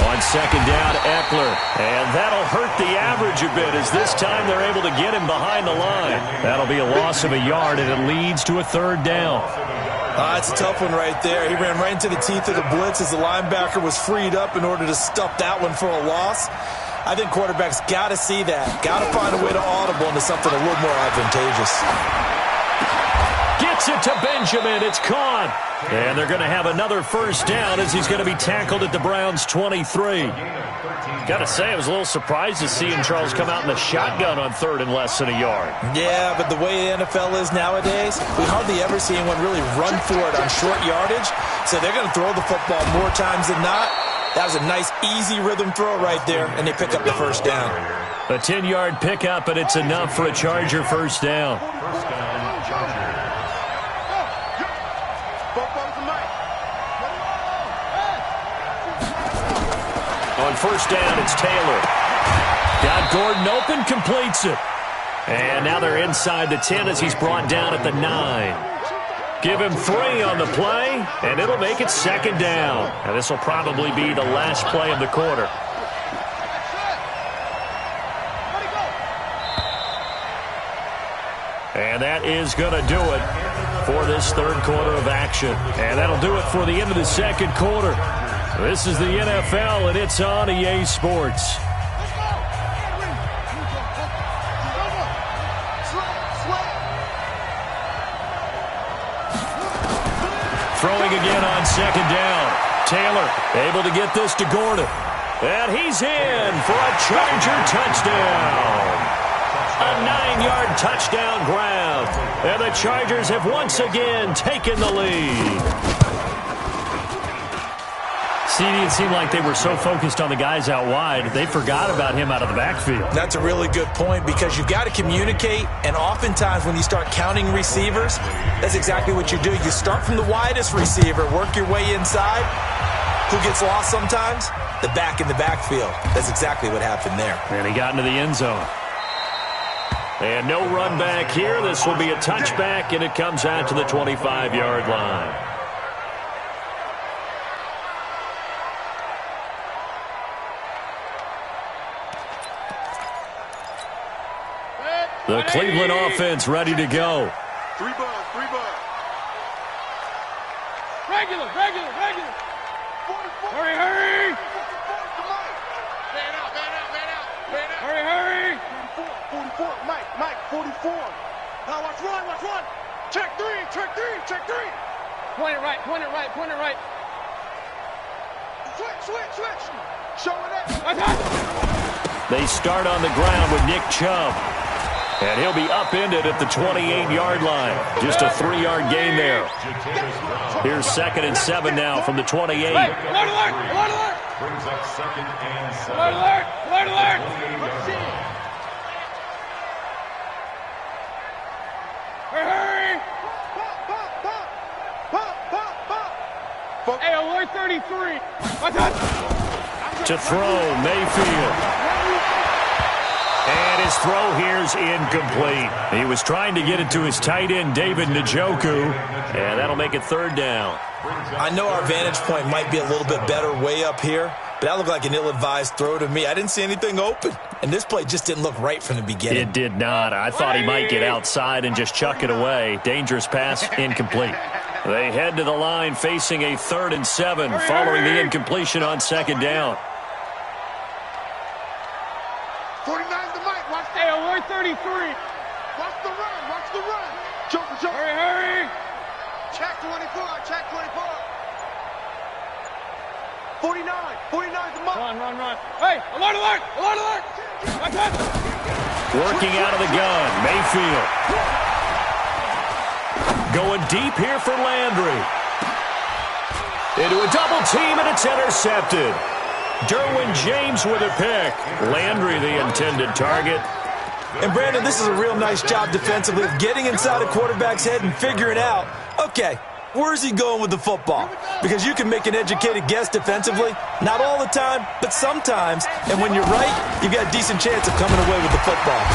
[SPEAKER 4] On second down, Eckler, and that'll hurt the average a bit as this time they're able to get him behind the line. That'll be a loss of a yard, and it leads to a 3rd down.
[SPEAKER 6] It's a tough one right there. He ran right into the teeth of the blitz as the linebacker was freed up in order to stuff that one for a loss. I think quarterbacks got to see that. Got to find a way to audible into something a little more advantageous.
[SPEAKER 4] Gets it to Benjamin. It's caught. And they're going to have another first down as he's going to be tackled at the Browns' 23. Got to say, I was a little surprised to see Charles come out in the shotgun on 3rd and less than a yard.
[SPEAKER 6] Yeah, but the way the NFL is nowadays, we hardly ever see anyone really run for it on short yardage. So they're going to throw the football more times than not. That was a nice, easy rhythm throw right there, and they pick up the first down.
[SPEAKER 4] A 10-yard pickup, and it's enough for a Charger first down.
[SPEAKER 7] First down, Chargers.
[SPEAKER 4] On first down, it's Taylor. Got Gordon open, completes it. And now they're inside the 10 as he's brought down at the 9. Give him 3 on the play, and it'll make it 2nd down. And this will probably be the last play of the quarter. And that is going to do it for this 3rd quarter of action. And that'll do it for the end of the 2nd quarter. This is the NFL, and it's on EA Sports. Throwing again on 2nd down. Taylor able to get this to Gordon. And he's in for a Charger touchdown. A 9-yard touchdown grab. And the Chargers have once again taken the lead. CD, it seemed like they were so focused on the guys out wide, they forgot about him out of the backfield.
[SPEAKER 6] That's a really good point because you've got to communicate, and oftentimes when you start counting receivers, that's exactly what you do. You start from the widest receiver, work your way inside. Who gets lost sometimes? The back in the backfield. That's exactly what happened there.
[SPEAKER 4] And he got into the end zone. And no run back here. This will be a touchback, and it comes out to the 25-yard line. The Cleveland offense ready to go.
[SPEAKER 2] Three bud.
[SPEAKER 5] Regular. Hurry.
[SPEAKER 2] Man out.
[SPEAKER 5] Hurry.
[SPEAKER 2] 44, Mike, 44. Now watch run. Check three.
[SPEAKER 5] Point it right.
[SPEAKER 2] Switch. Showing that.
[SPEAKER 4] They start on the ground with Nick Chubb. And he'll be upended at the 28-yard line. Just a 3-yard gain there. Here's 2nd and 7 now from the 28.
[SPEAKER 5] Hey, alert.
[SPEAKER 7] Brings up 2nd and 7.
[SPEAKER 5] Alert. Hurry.
[SPEAKER 2] Pop.
[SPEAKER 5] Hey, alert 33.
[SPEAKER 4] To throw, Mayfield. And his throw here's incomplete. He was trying to get it to his tight end, David Njoku, and that'll make it 3rd down.
[SPEAKER 6] I know our vantage point might be a little bit better way up here, but that looked like an ill-advised throw to me. I didn't see anything open, and this play just didn't look right from the beginning.
[SPEAKER 4] It did not. I thought he might get outside and just chuck it away. Dangerous pass, incomplete. They head to the line facing a 3rd and 7 following the incompletion on 2nd down.
[SPEAKER 2] 49's the Mike. Watch
[SPEAKER 5] Hey, alert 33.
[SPEAKER 2] Watch the run. Jump.
[SPEAKER 5] Hurry.
[SPEAKER 2] Check 24. 49's the Mike.
[SPEAKER 5] Run. Hey, alert.
[SPEAKER 4] Working out of the gun, Mayfield. Going deep here for Landry. Into a double team, and it's intercepted. Derwin James with a pick. Landry the intended target.
[SPEAKER 6] And Brandon, this is a real nice job defensively of getting inside a quarterback's head and figuring out, okay, where's he going with the football? Because you can make an educated guess defensively, not all the time, but sometimes. And when you're right, you've got a decent chance of coming away with the football.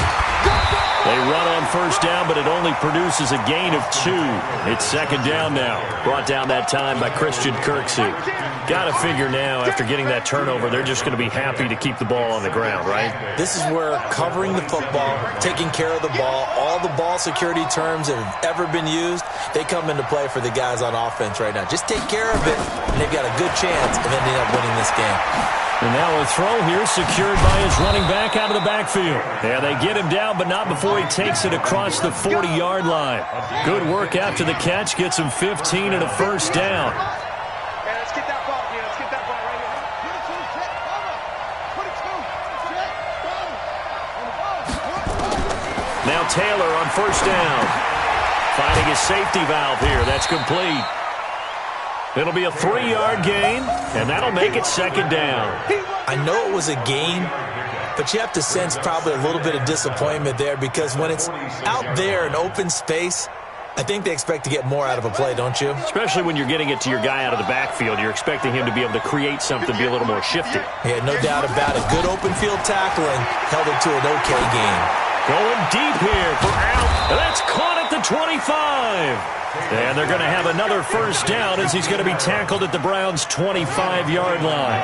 [SPEAKER 4] They run on 1st down, but it only produces a gain of 2. It's 2nd down now. Brought down that time by Christian Kirksey. Got to figure now, after getting that turnover, they're just going to be happy to keep the ball on the ground, right?
[SPEAKER 6] This is where covering the football, taking care of the ball, all the ball security terms that have ever been used, they come into play for the guys on offense right now. Just take care of it, and they've got a good chance of ending up winning this game.
[SPEAKER 4] And now a throw here secured by his running back out of the backfield. Yeah, they get him down, but not before he takes it across the 40-yard line. Good work after the catch. Gets him 15 and a 1st down.
[SPEAKER 2] Hey, let's get that ball right here.
[SPEAKER 4] Now Taylor on 1st down. Finding his safety valve here. That's complete. It'll be a 3-yard gain, and that'll make it 2nd down.
[SPEAKER 6] I know it was a gain, but you have to sense probably a little bit of disappointment there because when it's out there in open space, I think they expect to get more out of a play, don't you?
[SPEAKER 4] Especially when you're getting it to your guy out of the backfield. You're expecting him to be able to create something, be a little more shifty.
[SPEAKER 6] Yeah, no doubt about it. Good open field tackling held it to an okay game.
[SPEAKER 4] Going deep here for Out. That's caught at the 25. And they're going to have another 1st down as he's going to be tackled at the Browns' 25-yard line.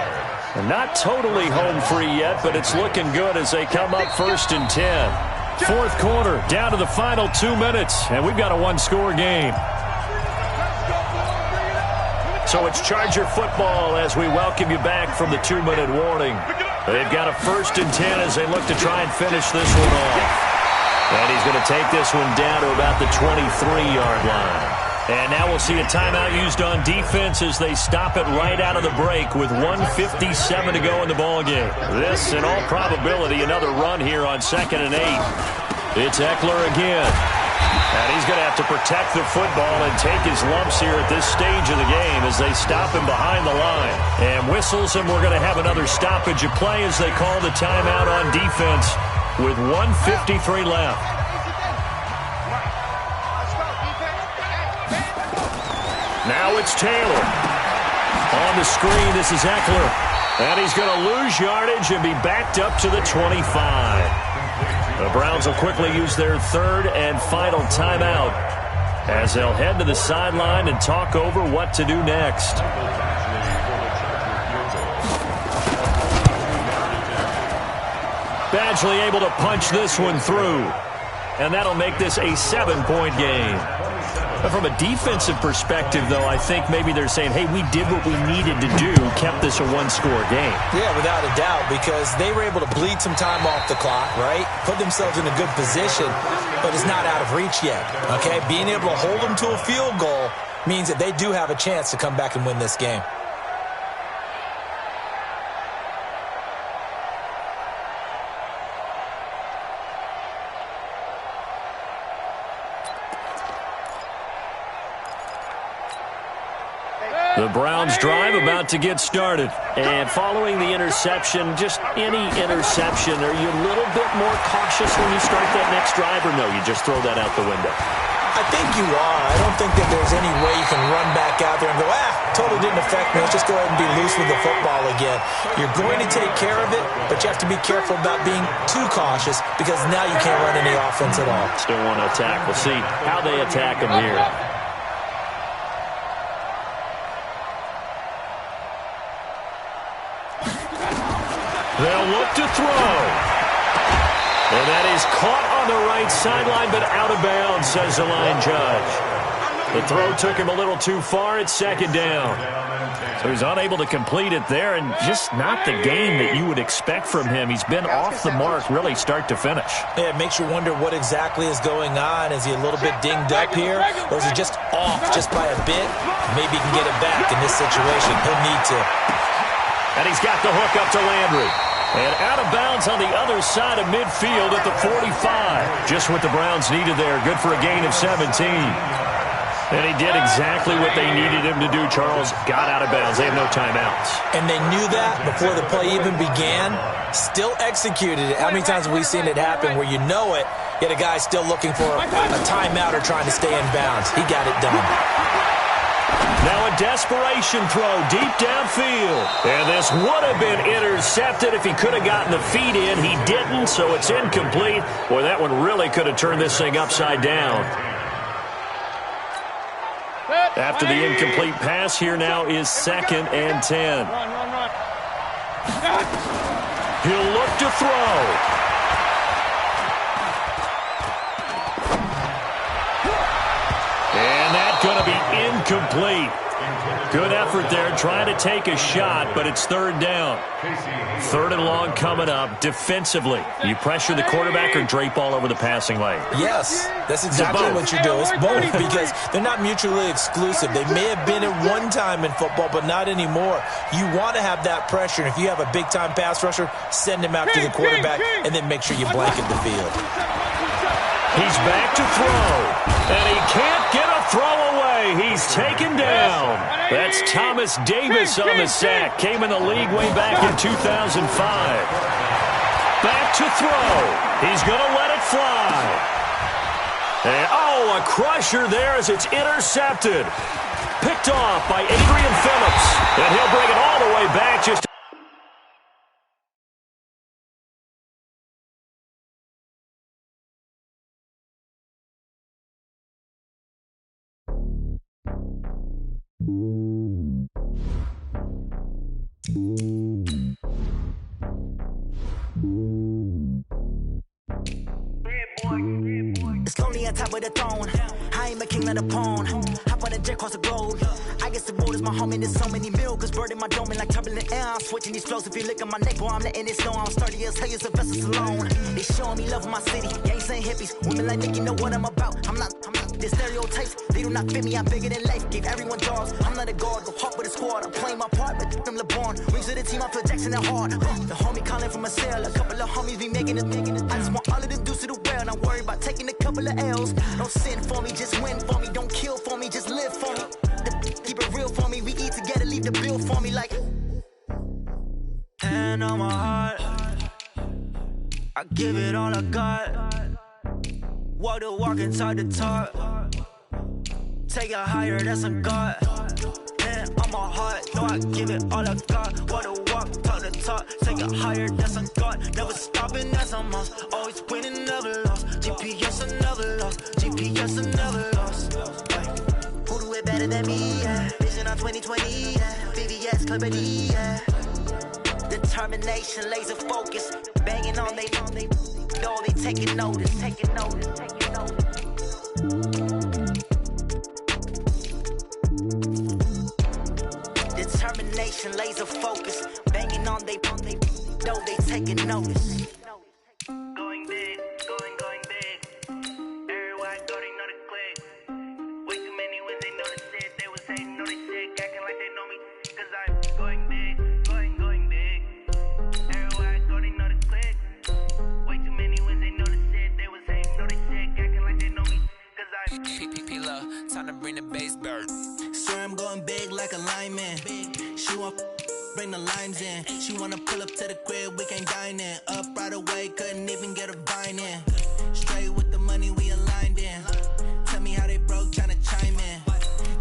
[SPEAKER 4] And not totally home free yet, but it's looking good as they come up 1st and 10. 4th quarter, down to the final 2 minutes, and we've got a 1-score game. So it's Charger football as we welcome you back from the 2-minute warning. They've got a 1st and 10 as they look to try and finish this one off. And he's going to take this one down to about the 23-yard line. And now we'll see a timeout used on defense as they stop it right out of the break with 1:57 to go in the ballgame. This, in all probability, another run here on 2nd and 8. It's Eckler again. And he's going to have to protect the football and take his lumps here at this stage of the game as they stop him behind the line. And whistles, and we're going to have another stoppage of play as they call the timeout on defense with 1:53 left. Now it's Taylor. On the screen, this is Eckler. And he's going to lose yardage and be backed up to the 25. The Browns will quickly use their third and final timeout as they'll head to the sideline and talk over what to do next. Badgley able to punch this one through. And that'll make this a 7-point game. But from a defensive perspective, though, I think maybe they're saying, hey, we did what we needed to do, kept this a one-score game.
[SPEAKER 6] Yeah, without a doubt, because they were able to bleed some time off the clock, right? Put themselves in a good position, but it's not out of reach yet, okay? Being able to hold them to a field goal means that they do have a chance to come back and win this game.
[SPEAKER 4] The Browns drive about to get started. And following the interception, just any interception, are you a little bit more cautious when you start that next drive, or no, you just throw that out the window?
[SPEAKER 6] I think you are. I don't think that there's any way you can run back out there and go, totally didn't affect me. Let's just go ahead and be loose with the football again. You're going to take care of it, but you have to be careful about being too cautious because now you can't run any offense at all.
[SPEAKER 4] Still want to attack. We'll see how they attack them here. They'll look to throw. And that is caught on the right sideline, but out of bounds, says the line judge. The throw took him a little too far. It's second down. So he's unable to complete it there, and just not the game that you would expect from him. He's been off the mark really start to finish.
[SPEAKER 6] Yeah, it makes you wonder what exactly is going on. Is he a little bit dinged up here, or is he just off just by a bit? Maybe he can get it back in this situation. He'll need to.
[SPEAKER 4] And he's got the hook up to Landry. And out of bounds on the other side of midfield at the 45. Just what the Browns needed there. Good for a gain of 17. And he did exactly what they needed him to do, Charles. Got out of bounds. They have no timeouts.
[SPEAKER 6] And they knew that before the play even began. Still executed it. How many times have we seen it happen where you know it, yet a guy still looking for a timeout or trying to stay in bounds? He got it done.
[SPEAKER 4] Now a desperation throw deep downfield. And this would have been intercepted if he could have gotten the feet in. He didn't, so it's incomplete. Boy, that one really could have turned this thing upside down. After the incomplete pass, here now is 2nd and 10. He'll look to throw. And that's going to be incomplete. Good effort there, trying to take a shot, but it's 3rd down. 3rd and long coming up. Defensively, you pressure the quarterback or drape all over the passing lane?
[SPEAKER 6] Yes, that's exactly what you do. It's both because they're not mutually exclusive. They may have been at one time in football, but not anymore. You want to have that pressure, and if you have a big-time pass rusher, send him after the quarterback, and then make sure you blanket the field.
[SPEAKER 4] He's back to throw, and he can't get a throw away. He's taken down. That's Thomas Davis on the sack. Came in the league way back in 2005. Back to throw. He's going to let it fly. And, a crusher there as it's intercepted. Picked off by Adrian Phillips. And he'll bring it all the way back just
[SPEAKER 10] It's lonely on top of the throne. I ain't a king of the pawn. Hop on a jet across the globe. I guess the world is my home and there's so many miracles burning my dome like turbulent air. I'm switching these flows. If you look at my neck, boy, I'm letting it snow. I'm sturdy as hell, as a vessel alone. They showing me love in my city. Gangs ain't hippies. Women like Nick, you know what I'm about. I'm not the stereotypes. They do not fit me. I'm bigger than life. Gave everyone jaws. I'm not a guard. Go hard with a squad. I'm playing my part, but I'm LeBron. Rings of the team. I feel Jackson and hard. The homie calling from a cell. A couple of homies be making it. I just want all of them dudes to the well. Not worry about taking a couple full of L's. Don't sin for me, just win for me. Don't kill for me, just live for me. Keep it real for me. We eat together, leave the bill for me like. Hand on my heart, I give it all I got. Walk the walk and talk the talk. Take it higher, that's a God. Hand on my heart, no, I give it all I got. Walk the walk, talk the talk. Take it higher, that's a God. Never stopping, that's a must. Always winning, never lost. GPS, I never lost. GPS, I never lost. Who do it better than me? Yeah. Vision on 2020, yeah. VVS, Clarity, yeah. Determination, laser focus. Banging on they know they taking notice. Determination, laser focus. Banging on they know they taking notice. Going big, going big. Everywhere I go, they know the click. Way too many when they know the shit. They was hating, know they sick, acting like they know me. Cause I'm going big, going big. Everywhere I go, they know the click. Way too many when they know the shit. They was hating, know they sick, acting like they know me. Cause I'm PPP love, time to bring the bass bird. Swear I'm going big like a lineman. She want bring the limes in. She wanna pull up to the crib, we can't dine in. Up right away, couldn't even get a vine in. Straight with the money we aligned in. Tell me how they broke, tryna chime in.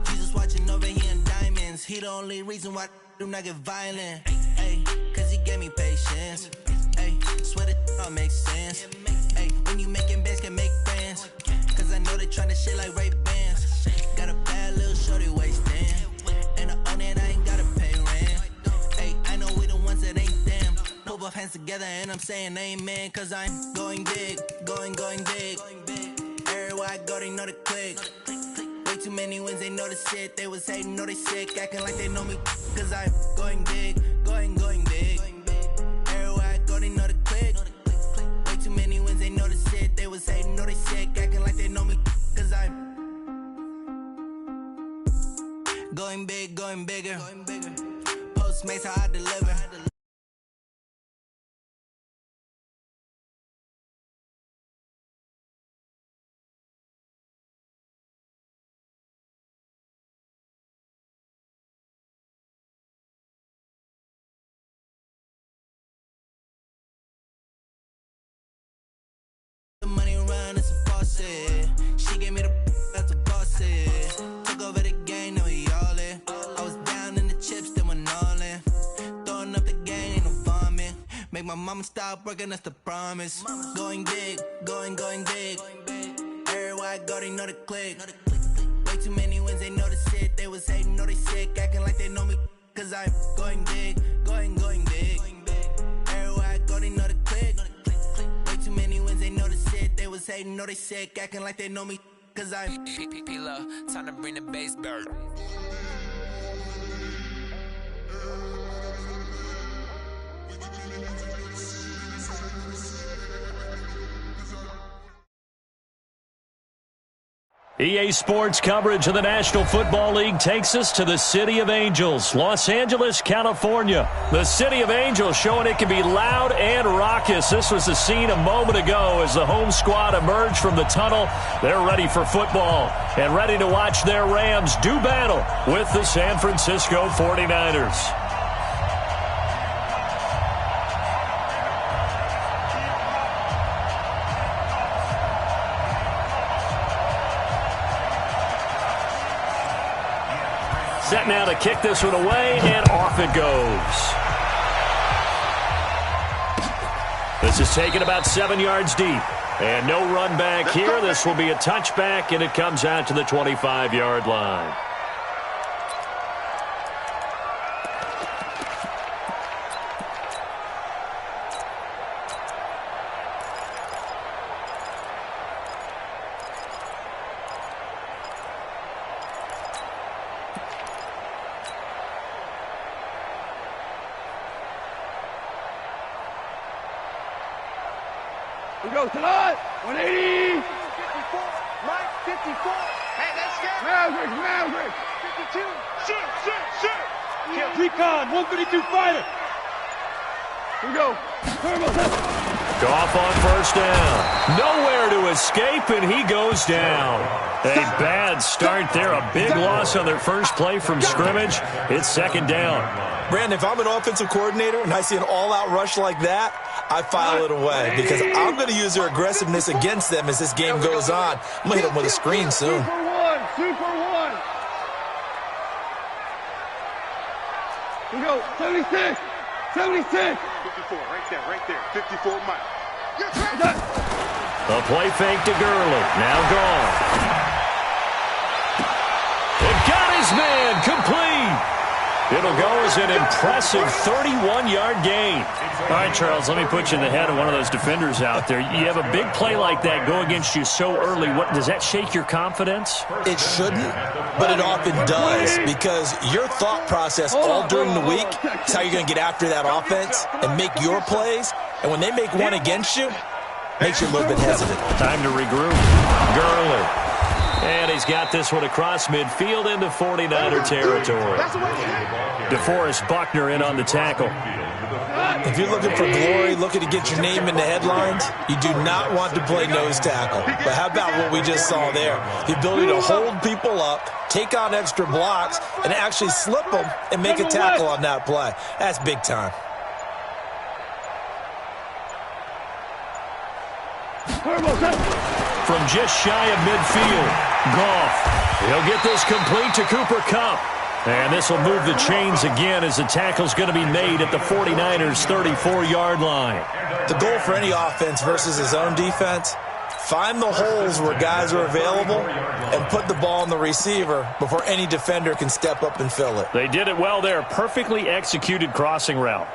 [SPEAKER 10] Jesus watching over here in diamonds. He the only reason why I do not get violent. Ay, cause he gave me patience. Ay, swear that all makes sense. Ay, when you making bands, can make friends. Cause I know they tryna shit like Ray-Bans. Got a bad little shorty wasting. And I own it, I ain't gotta pay rent. Ay, I know we the ones that ain't them. Put both hands together and I'm saying amen. Cause I'm going big, going big. Everywhere I go, they know the click. Way too many wins, they know the shit. They was hating, know they sick, acting like they know me. Cause I'm going big, going big. Everywhere I go, they know the click. Way too many wins, they know the shit. They was hating, know they sick, acting like they know me. Cause I'm going big, going bigger. Postmates, how I deliver. The money run, it's a faucet. She gave me the that's a faucet. Took over the game, now we all in. I was down in the chips, then went all in. Throwing up the game, ain't no vomit. Make my mama stop working, that's the promise. Going big, going big. Everywhere I go, they know the click. Way too many wins, they know the shit. They was hating, know they sick, acting like they know me. Cause I'm going big, going big. Everywhere I go, they know the click. Way too many wins, they know the shit. They was hating, know they sick, acting like they know me. Cause I'm PPP love, time to bring the bass bird.
[SPEAKER 4] EA Sports coverage of the National Football League takes us to the City of Angels, Los Angeles, California. The City of Angels showing it can be loud and raucous. This was the scene a moment ago as the home squad emerged from the tunnel. They're ready for football and ready to watch their Rams do battle with the San Francisco 49ers. Set now to kick this one away, and off it goes. This is taken about 7 yards deep. And no run back here. This will be a touchback, and it comes out to the 25-yard line.
[SPEAKER 5] We go, Salah, 180.
[SPEAKER 2] 54, Mike, 54. Hey, that's good.
[SPEAKER 5] Maverick.
[SPEAKER 2] 52, shoot.
[SPEAKER 5] Recon, 132 fighter. Here we go.
[SPEAKER 4] Goff on first down. Nowhere to escape, and he goes down. A bad start there. A big loss on their first play from scrimmage. It's second down.
[SPEAKER 6] Brandon, if I'm an offensive coordinator and I see an all-out rush like that, I file it away because I'm going to use their aggressiveness against them as this game goes on. I'm going to hit them with a screen soon.
[SPEAKER 5] Super one. We go, 76. 76.
[SPEAKER 2] 54, right there. 54 Mike.
[SPEAKER 4] The play fake to Gurley. Now gone. It got his man complete. It'll go as an impressive 31-yard gain. All right, Charles, let me put you in the head of one of those defenders out there. You have a big play like that go against you so early. What does that shake your confidence?
[SPEAKER 6] It shouldn't, but it often does because your thought process all during the week is how you're going to get after that offense and make your plays. And when they make one against you, makes you a little bit hesitant.
[SPEAKER 4] Time to regroup. Gurley. And he's got this one across midfield into 49er territory. DeForest Buckner in on the tackle.
[SPEAKER 6] If you're looking for glory, looking to get your name in the headlines, you do not want to play nose tackle. But how about what we just saw there? The ability to hold people up, take on extra blocks, and actually slip them and make a tackle on that play. That's big time.
[SPEAKER 4] From just shy of midfield, Goff. He'll get this complete to Cooper Kupp. And this will move the chains again as the tackle's going to be made at the 49ers' 34-yard line.
[SPEAKER 6] The goal for any offense versus his own defense, find the holes where guys are available and put the ball on the receiver before any defender can step up and fill it.
[SPEAKER 4] They did it well there. Perfectly executed crossing route.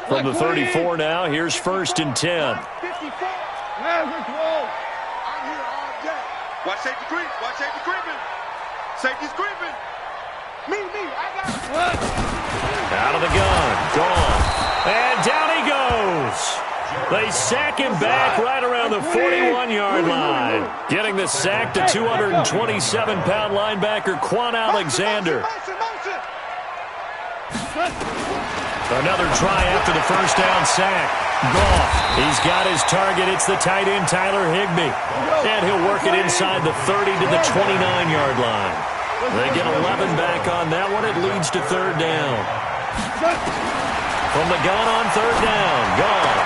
[SPEAKER 4] From the 34 now, here's 1st and 10.
[SPEAKER 2] I'm here all day. Watch safety creep. Watch safety creeping. Safety's creeping. Me, I got it.
[SPEAKER 4] Out of the gun. Gone. And down he goes. They sack him back right around the 41-yard line. Getting the sack to 227-pound linebacker Quan Alexander. Another try after the first down sack. Goff, he's got his target. It's the tight end, Tyler Higbee. And he'll work it inside the 30 to the 29-yard line. They get 11 back on that one. It leads to 3rd down. From the gun on 3rd down, Goff.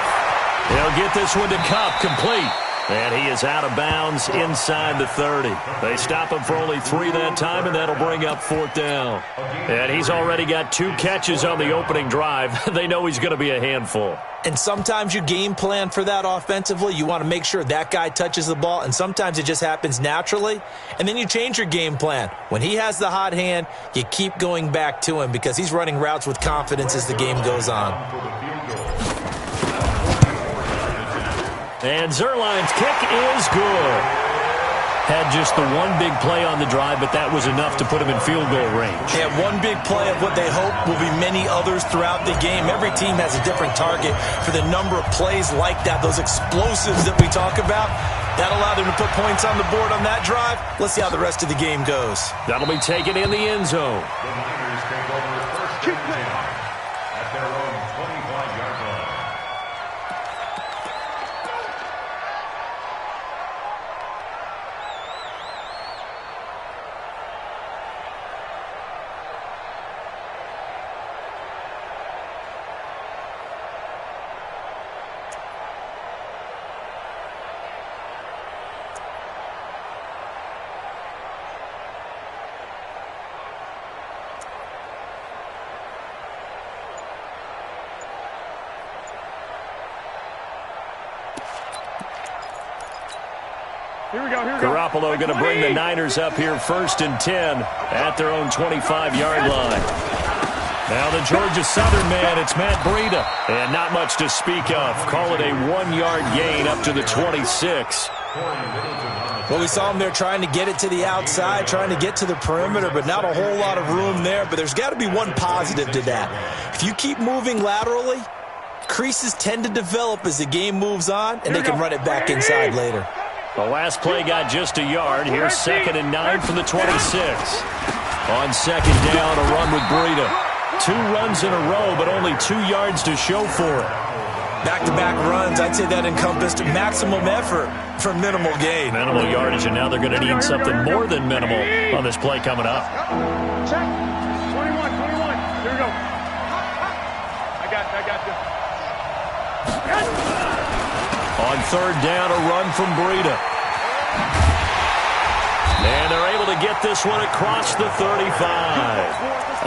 [SPEAKER 4] He'll get this one to Kupp, complete. And he is out of bounds inside the 30. They stop him for only 3 that time, and that'll bring up 4th down. And he's already got 2 catches on the opening drive. They know he's going to be a handful.
[SPEAKER 6] And sometimes you game plan for that offensively. You want to make sure that guy touches the ball, and sometimes it just happens naturally. And then you change your game plan. When he has the hot hand, you keep going back to him because he's running routes with confidence as the game goes on.
[SPEAKER 4] And Zerline's kick is good. Had just the one big play on the drive, but that was enough to put him in field goal range.
[SPEAKER 6] Yeah, one big play of what they hope will be many others throughout the game. Every team has a different target for the number of plays like that, those explosives that we talk about. That allowed them to put points on the board on that drive. Let's see how the rest of the game goes.
[SPEAKER 4] That'll be taken in the end zone.
[SPEAKER 7] The Niners take over 1st and 10 at their own 25-yard line.
[SPEAKER 5] Here we go.
[SPEAKER 4] Garoppolo going to bring the Niners up here 1st and 10 at their own 25-yard line. Now the Georgia Southern man, it's Matt Breida. And not much to speak of. Call it a 1-yard gain up to the 26.
[SPEAKER 6] Well, we saw him there trying to get it to the outside, trying to get to the perimeter, but not a whole lot of room there. But there's got to be one positive to that. If you keep moving laterally, creases tend to develop as the game moves on, and they can run it back inside later.
[SPEAKER 4] The last play got just a yard. Here's 2nd and 9 from the 26. On 2nd down, a run with Breida. 2 runs in a row, but only 2 yards to show for it.
[SPEAKER 6] Back-to-back runs, I'd say that encompassed maximum effort for minimal gain.
[SPEAKER 4] Minimal yardage, and now they're going to need something more than minimal on this play coming up.
[SPEAKER 5] Check. 21. Here we go. I got you.
[SPEAKER 4] On 3rd down, a run from Breida. And they're able to get this one across the 35.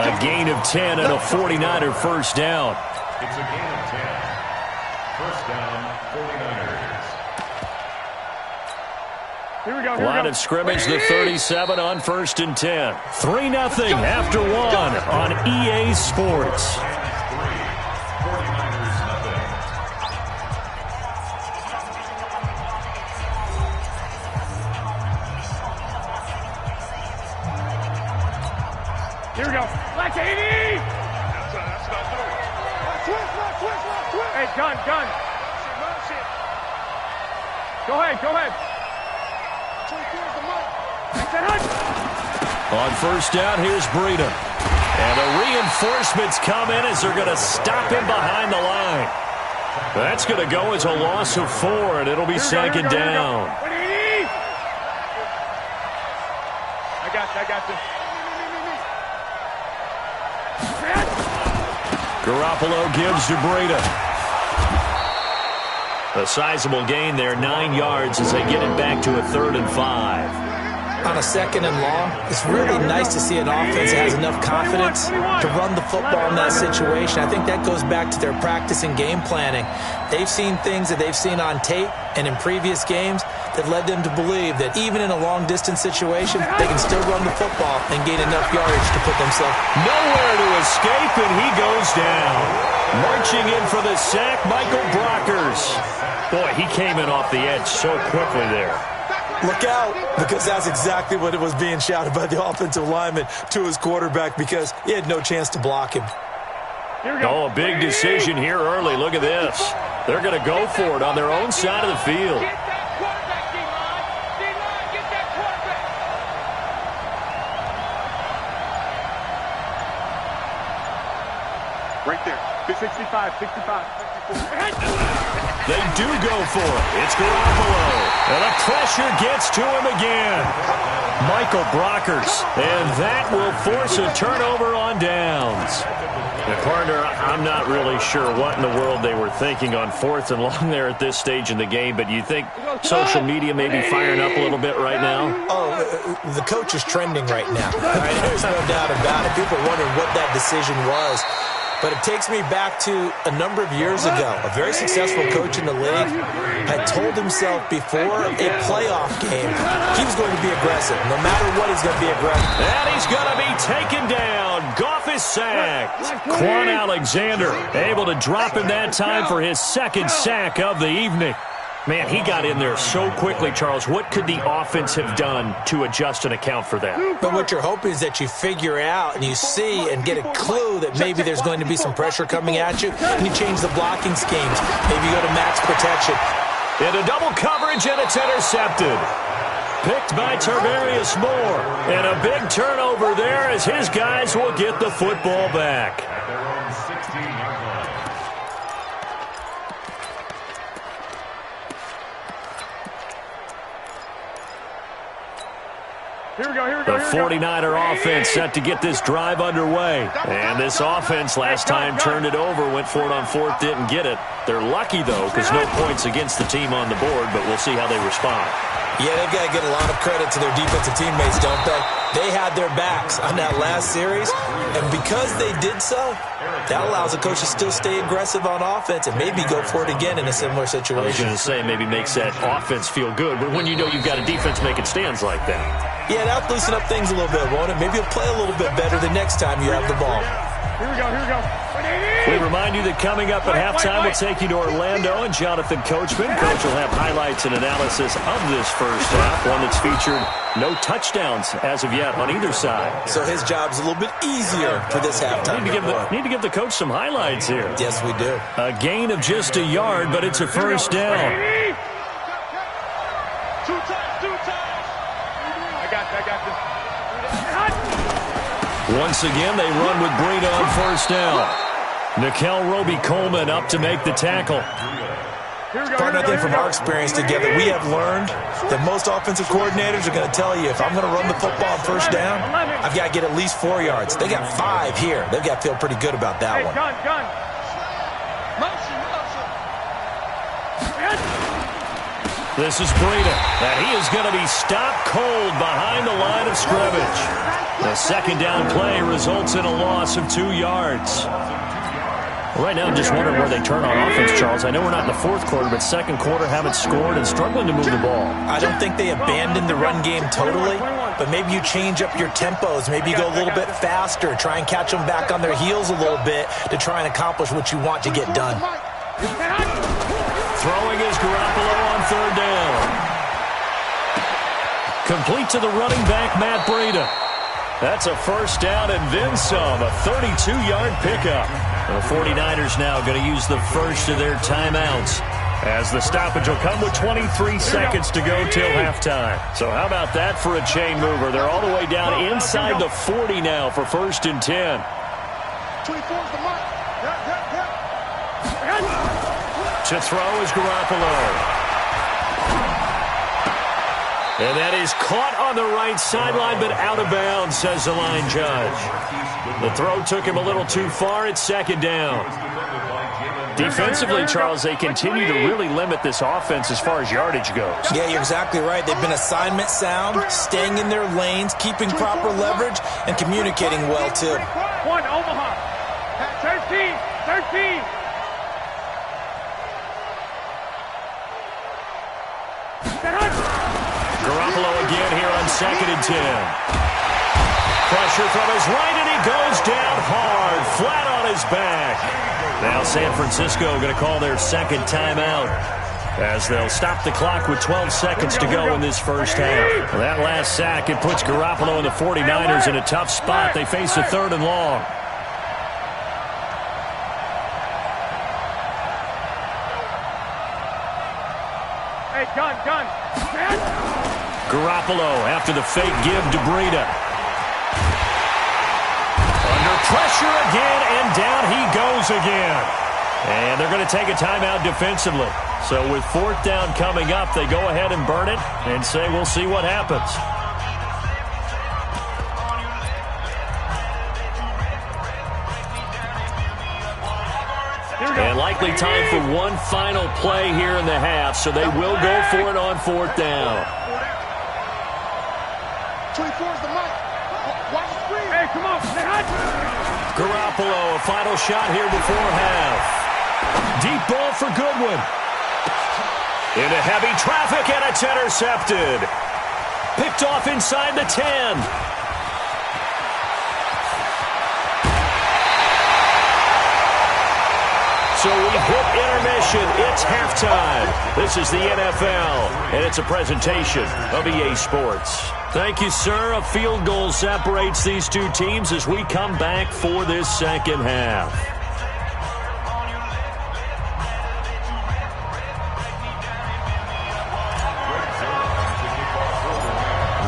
[SPEAKER 4] A gain of 10 and a 49er first down.
[SPEAKER 7] It's a gain of 10. First down, 49ers.
[SPEAKER 5] Here we go.
[SPEAKER 4] Line of scrimmage, the 37 on 1st and 10. 3-0 after 1 on EA Sports.
[SPEAKER 7] 49ers nothing.
[SPEAKER 5] Here we go. Let's 80!
[SPEAKER 2] That's not doing it. Twist.
[SPEAKER 5] Hey, gun. Go ahead.
[SPEAKER 4] On 1st down, here's Breida. And the reinforcements come in as they're going to stop him behind the line. That's going to go as a loss of 4, and it'll be 2nd down.
[SPEAKER 5] I got you.
[SPEAKER 4] Garoppolo gives to Breida. A sizable gain there, 9 yards as they get it back to a 3rd and 5.
[SPEAKER 6] On a 2nd and long, it's really nice to see an offense that has enough confidence to run the football in that situation. I think that goes back to their practice and game planning. They've seen things that they've seen on tape and in previous games that led them to believe that even in a long-distance situation, they can still run the football and gain enough yardage to put themselves
[SPEAKER 4] nowhere to escape, and he goes down. Marching in for the sack, Michael Brockers. Boy, he came in off the edge so quickly there.
[SPEAKER 6] Look out, because that's exactly what it was being shouted by the offensive lineman to his quarterback, because he had no chance to block him.
[SPEAKER 5] Here we go.
[SPEAKER 4] Oh, a big decision here early. Look at this. They're going to go for it on their own side of the field.
[SPEAKER 5] Get that quarterback, D-line. D-line, get that quarterback.
[SPEAKER 2] Right there. 65.
[SPEAKER 4] They do go for it. It's Garoppolo. And the pressure gets to him again. Michael Brockers. And that will force a turnover on downs. And partner, I'm not really sure what in the world they were thinking on 4th and long there at this stage in the game, but you think social media may be firing up a little bit right now?
[SPEAKER 6] Oh, the coach is trending right now. Right? There's no doubt about it. People are wondering what that decision was. But it takes me back to a number of years ago. A very successful coach in the league had told himself before a playoff game he was going to be aggressive. No matter what, he's going to be aggressive.
[SPEAKER 4] And he's going to be taken down. Goff is sacked. Quan Alexander able to drop him that time for his 2nd sack of the evening. Man, he got in there so quickly, Charles. What could the offense have done to adjust and account for that?
[SPEAKER 6] But what you're hoping is that you figure out and you see and get a clue that maybe there's going to be some pressure coming at you, and you change the blocking schemes. Maybe you go to max protection.
[SPEAKER 4] Into double coverage, and it's intercepted. Picked by Tarvarius Moore. And a big turnover there as his guys will get the football back.
[SPEAKER 7] At their own 16-yard line.
[SPEAKER 5] Here we go.
[SPEAKER 4] The 49er offense set to get this drive underway. And this offense last time turned it over, went for it on 4th, didn't get it. They're lucky, though, because no points against the team on the board, but we'll see how they respond.
[SPEAKER 6] Yeah, they've got to get a lot of credit to their defensive teammates, don't they? They had their backs on that last series, and because they did so, that allows the coach to still stay aggressive on offense and maybe go for it again in a similar situation.
[SPEAKER 4] I was going to say maybe makes that offense feel good, but when you know you've got a defense making stands like that.
[SPEAKER 6] Yeah, that'll loosen up things a little bit, won't it? Maybe you'll play a little bit better the next time you have the ball.
[SPEAKER 5] Here we go.
[SPEAKER 4] We remind you that coming up at halftime, we'll take you to Orlando and Jonathan Coachman. Coach will have highlights and analysis of this first half, one that's featured no touchdowns as of yet on either side.
[SPEAKER 6] So his job's a little bit easier for this halftime.
[SPEAKER 4] Need to give the coach some highlights here.
[SPEAKER 6] Yes, we do.
[SPEAKER 4] A gain of just a yard, but it's a first down.
[SPEAKER 2] Two times.
[SPEAKER 5] I got this.
[SPEAKER 4] once again, they run with Breida on first down. Nickel Roby-Coleman up to make the tackle.
[SPEAKER 6] Partner, I think from our experience together, we have learned that most offensive coordinators are going to tell you, if I'm going to run the football on first down, I've got to get at least 4 yards. They got 5 here. They've got to feel pretty good about that one.
[SPEAKER 5] Gun.
[SPEAKER 4] This is Breida, and he is going to be stopped cold behind the line of scrimmage. The second down play results in a loss of 2 yards. Right now, I'm just wondering where they turn on offense, Charles. I know we're not in the fourth quarter, but second quarter haven't scored and struggling to move the ball.
[SPEAKER 6] I don't think they abandoned the run game totally, but maybe you change up your tempos. Maybe you go a little bit faster, try and catch them back on their heels a little bit to try and accomplish what you want to get done.
[SPEAKER 4] Throwing is Garoppolo on third down. Complete to the running back, Matt Breida. That's a first down and then some, a 32-yard pickup. The 49ers now going to use the first of their timeouts, as the stoppage will come with 23 seconds to go till halftime. So how about that for a chain mover? They're all the way down inside the 40 now for first and 10.
[SPEAKER 2] 24's the mark.
[SPEAKER 4] To throw is Garoppolo. And that is caught on the right sideline, but out of bounds, says the line judge. The throw took him a little too far. It's second down. Defensively, Charles, they continue to really limit this offense as far as yardage goes.
[SPEAKER 6] Yeah, you're exactly right. They've been assignment sound, staying in their lanes, keeping proper leverage, and communicating well, too.
[SPEAKER 5] 1, Omaha. 13.
[SPEAKER 4] Garoppolo again here on second and 10. Pressure from his right, and he goes down hard, flat on his back. Now San Francisco going to call their second timeout, as they'll stop the clock with 12 seconds to go in this first half. That last sack, it puts Garoppolo and the 49ers in a tough spot. They face a third and long.
[SPEAKER 5] Hey, gun.
[SPEAKER 4] Garoppolo after the fake give to Breida. Under pressure again, and down he goes again. And they're going to take a timeout defensively. So with fourth down coming up, they go ahead and burn it and say we'll see what happens. And likely time for one final play here in the half, so they will go for it on fourth down.
[SPEAKER 2] 24's the mark. Watch the screen.
[SPEAKER 5] Hey, come on.
[SPEAKER 4] Garoppolo, a final shot here before half. Deep ball for Goodwin. Into heavy traffic, and it's intercepted. Picked off inside the 10. So we've hit intermission. It's halftime. This is the NFL, and it's a presentation of EA Sports. Thank you, sir. A field goal separates these two teams as we come back for this second half.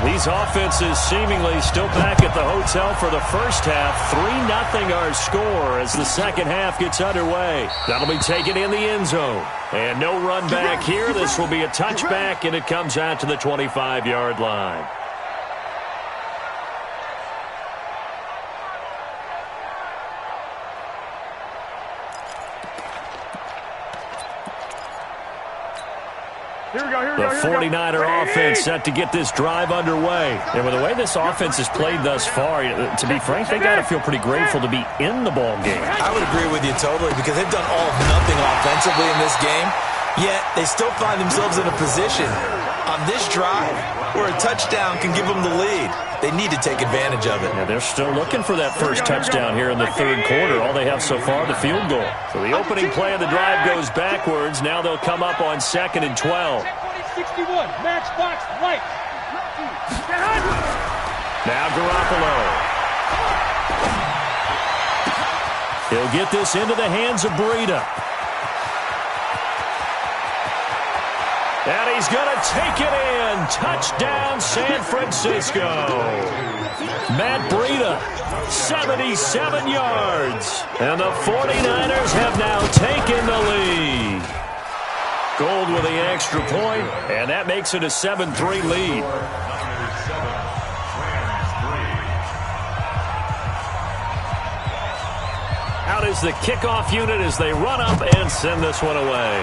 [SPEAKER 4] These offenses seemingly still back at the hotel for the first half. 3-0 our score as the second half gets underway. That'll be taken in the end zone. And no run back here. This will be a touchback, and it comes out to the 25-yard line. The 49er offense set to get this drive underway. And with the way this offense has played thus far, to be frank, they got to feel pretty grateful to be in the ball game.
[SPEAKER 6] I would agree with you totally, because they've done all of nothing offensively in this game, yet they still find themselves in a position on this drive where a touchdown can give them the lead. They need to take advantage of it.
[SPEAKER 4] Yeah, they're still looking for that first touchdown here in the third quarter. All they have so far, the field goal. So the opening play of the drive goes backwards. Now they'll come up on 2nd and 12.
[SPEAKER 5] 61, matchbox right.
[SPEAKER 4] Now Garoppolo. He'll get this into the hands of Breida. And he's going to take it in. Touchdown, San Francisco. Matt Breida, 77 yards. And the 49ers have now taken the lead. Gold with the extra point, and that makes it a 7-3 lead. Out is the kickoff unit as they run up and send this one away.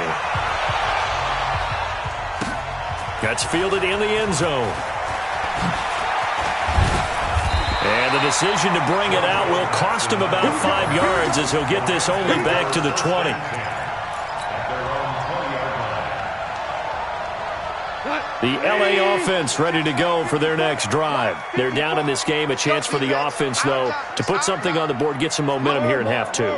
[SPEAKER 4] Gets fielded in the end zone. And the decision to bring it out will cost him about 5 yards as he'll get this only back to the 20. The LA offense ready to go for their next drive. They're down in this game. A chance for the offense, though, to put something on the board, get some momentum here in half two.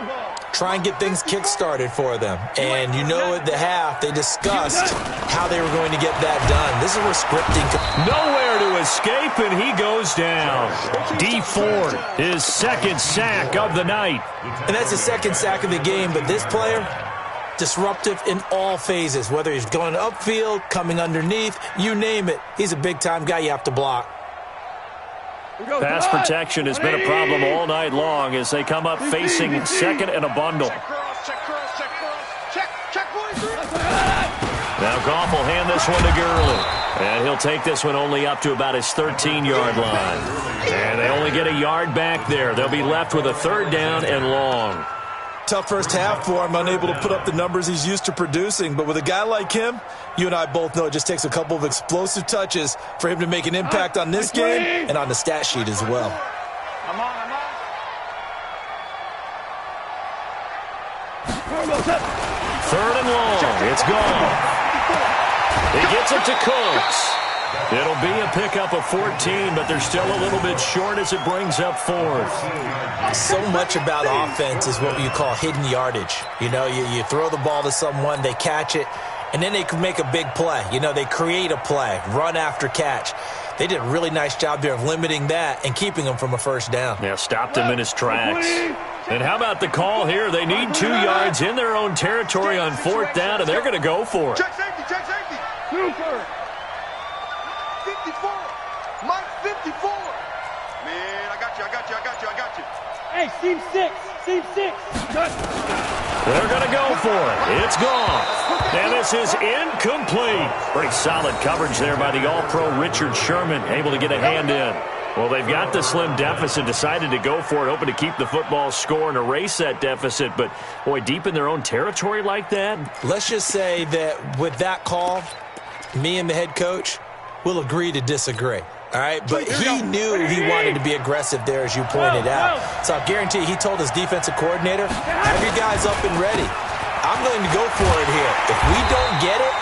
[SPEAKER 6] Try and get things kick-started for them. And you know at the half, they discussed how they were going to get that done. This is where scripting...
[SPEAKER 4] Nowhere to escape, and he goes down. D Ford, his second sack of the night.
[SPEAKER 6] And that's his second sack of the game, but this player... disruptive in all phases, whether he's going upfield, coming underneath, you name it. He's a big-time guy you have to block.
[SPEAKER 4] Pass protection has been a problem all night long as they come up facing second and a bundle. Now Goff will hand this one to Gurley. And he'll take this one only up to about his 13-yard line. And they only get a yard back there. They'll be left with a third down and long.
[SPEAKER 6] Tough first half for him, unable to put up the numbers he's used to producing. But with a guy like him, you and I both know it just takes a couple of explosive touches for him to make an impact on this game and on the stat sheet as well.
[SPEAKER 4] Third and long. It's gone. He gets it to Cooks. It'll be a pickup of 14, but they're still a little bit short as it brings up fourth.
[SPEAKER 6] So much about offense is what you call hidden yardage. You know, you throw the ball to someone, they catch it, and then they can make a big play. You know, they create a play, run after catch. They did a really nice job there of limiting that and keeping him from a first down.
[SPEAKER 4] Yeah, stopped him in his tracks. And how about the call here? They need 2 yards in their own territory on fourth down, and they're going to go for it.
[SPEAKER 2] Check safety, check safety. Super. 54. Mike 54. Man, I got you.
[SPEAKER 5] Hey, seam 6.
[SPEAKER 4] They're going to go for it. It's gone. And this is incomplete. Pretty solid coverage there by the All-Pro Richard Sherman, able to get a hand in. Well, they've got the slim deficit, decided to go for it, hoping to keep the football score and erase that deficit. But, boy, deep in their own territory like that.
[SPEAKER 6] Let's just say that with that call, me and the head coach will agree to disagree. All right, but he knew he wanted to be aggressive there, as you pointed out. So I guarantee he told his defensive coordinator, have your guys up and ready. I'm going to go for it here. If we don't get it,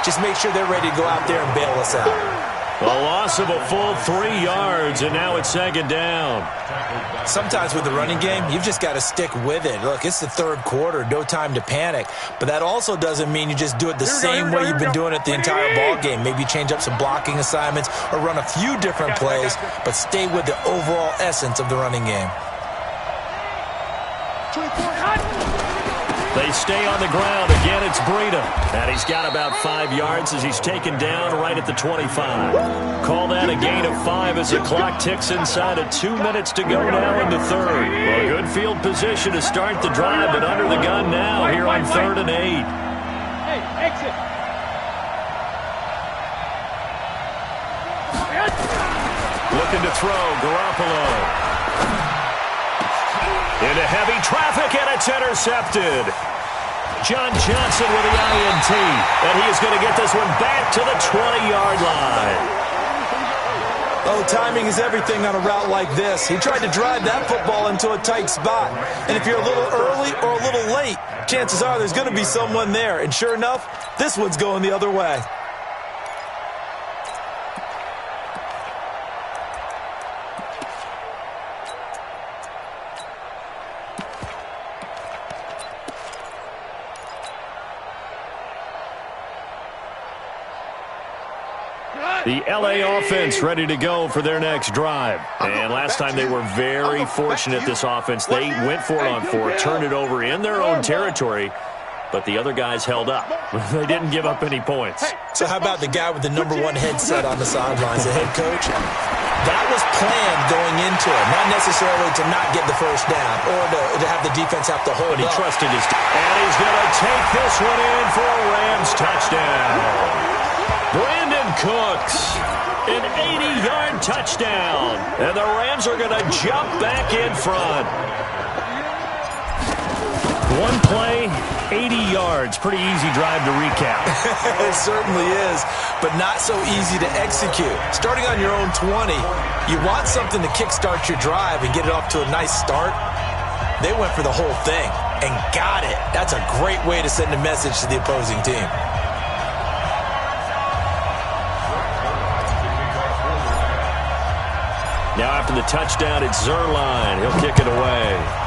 [SPEAKER 6] just make sure they're ready to go out there and bail us out.
[SPEAKER 4] A loss of a full 3 yards, and now it's second down.
[SPEAKER 6] Sometimes with the running game, you've just got to stick with it. Look, it's the third quarter, no time to panic. But that also doesn't mean you just do it the same way you've been doing it the entire ball game. Maybe change up some blocking assignments or run a few different plays, but stay with the overall essence of the running game.
[SPEAKER 4] They stay on the ground. Again, it's Breida. And he's got about 5 yards as he's taken down right at the 25. Call that a gain of 5 as the clock ticks inside of 2 minutes to go now in the third. Well, good field position to start the drive, but under the gun now here on 3rd and 8.
[SPEAKER 5] Hey, exit.
[SPEAKER 4] Looking to throw, Garoppolo. Into heavy traffic, and it's intercepted. John Johnson with the INT, and he is going to get this one back to the 20-yard line.
[SPEAKER 6] Oh, timing is everything on a route like this. He tried to drive that football into a tight spot. And if you're a little early or a little late, chances are there's going to be someone there. And sure enough, this one's going the other way.
[SPEAKER 4] The LA offense ready to go for their next drive. And last time they were very fortunate, this offense. They went for it on 4, turned it over in their own territory, but the other guys held up. They didn't give up any points.
[SPEAKER 6] So how about the guy with the number 1 headset on the sidelines, the head coach? That was planned going into it, not necessarily to not get the first down or to have the defense have to hold
[SPEAKER 4] But he
[SPEAKER 6] up.
[SPEAKER 4] trusted his team. And he's going to take this one in for a Rams touchdown. Brandon Cooks, an 80-yard touchdown. And the Rams are going to jump back in front. One play, 80 yards. Pretty easy drive to recap.
[SPEAKER 6] It certainly is, but not so easy to execute. Starting on your own 20, you want something to kickstart your drive and get it off to a nice start. They went for the whole thing and got it. That's a great way to send a message to the opposing team.
[SPEAKER 4] Now after the touchdown, it's Zerline. He'll kick it away.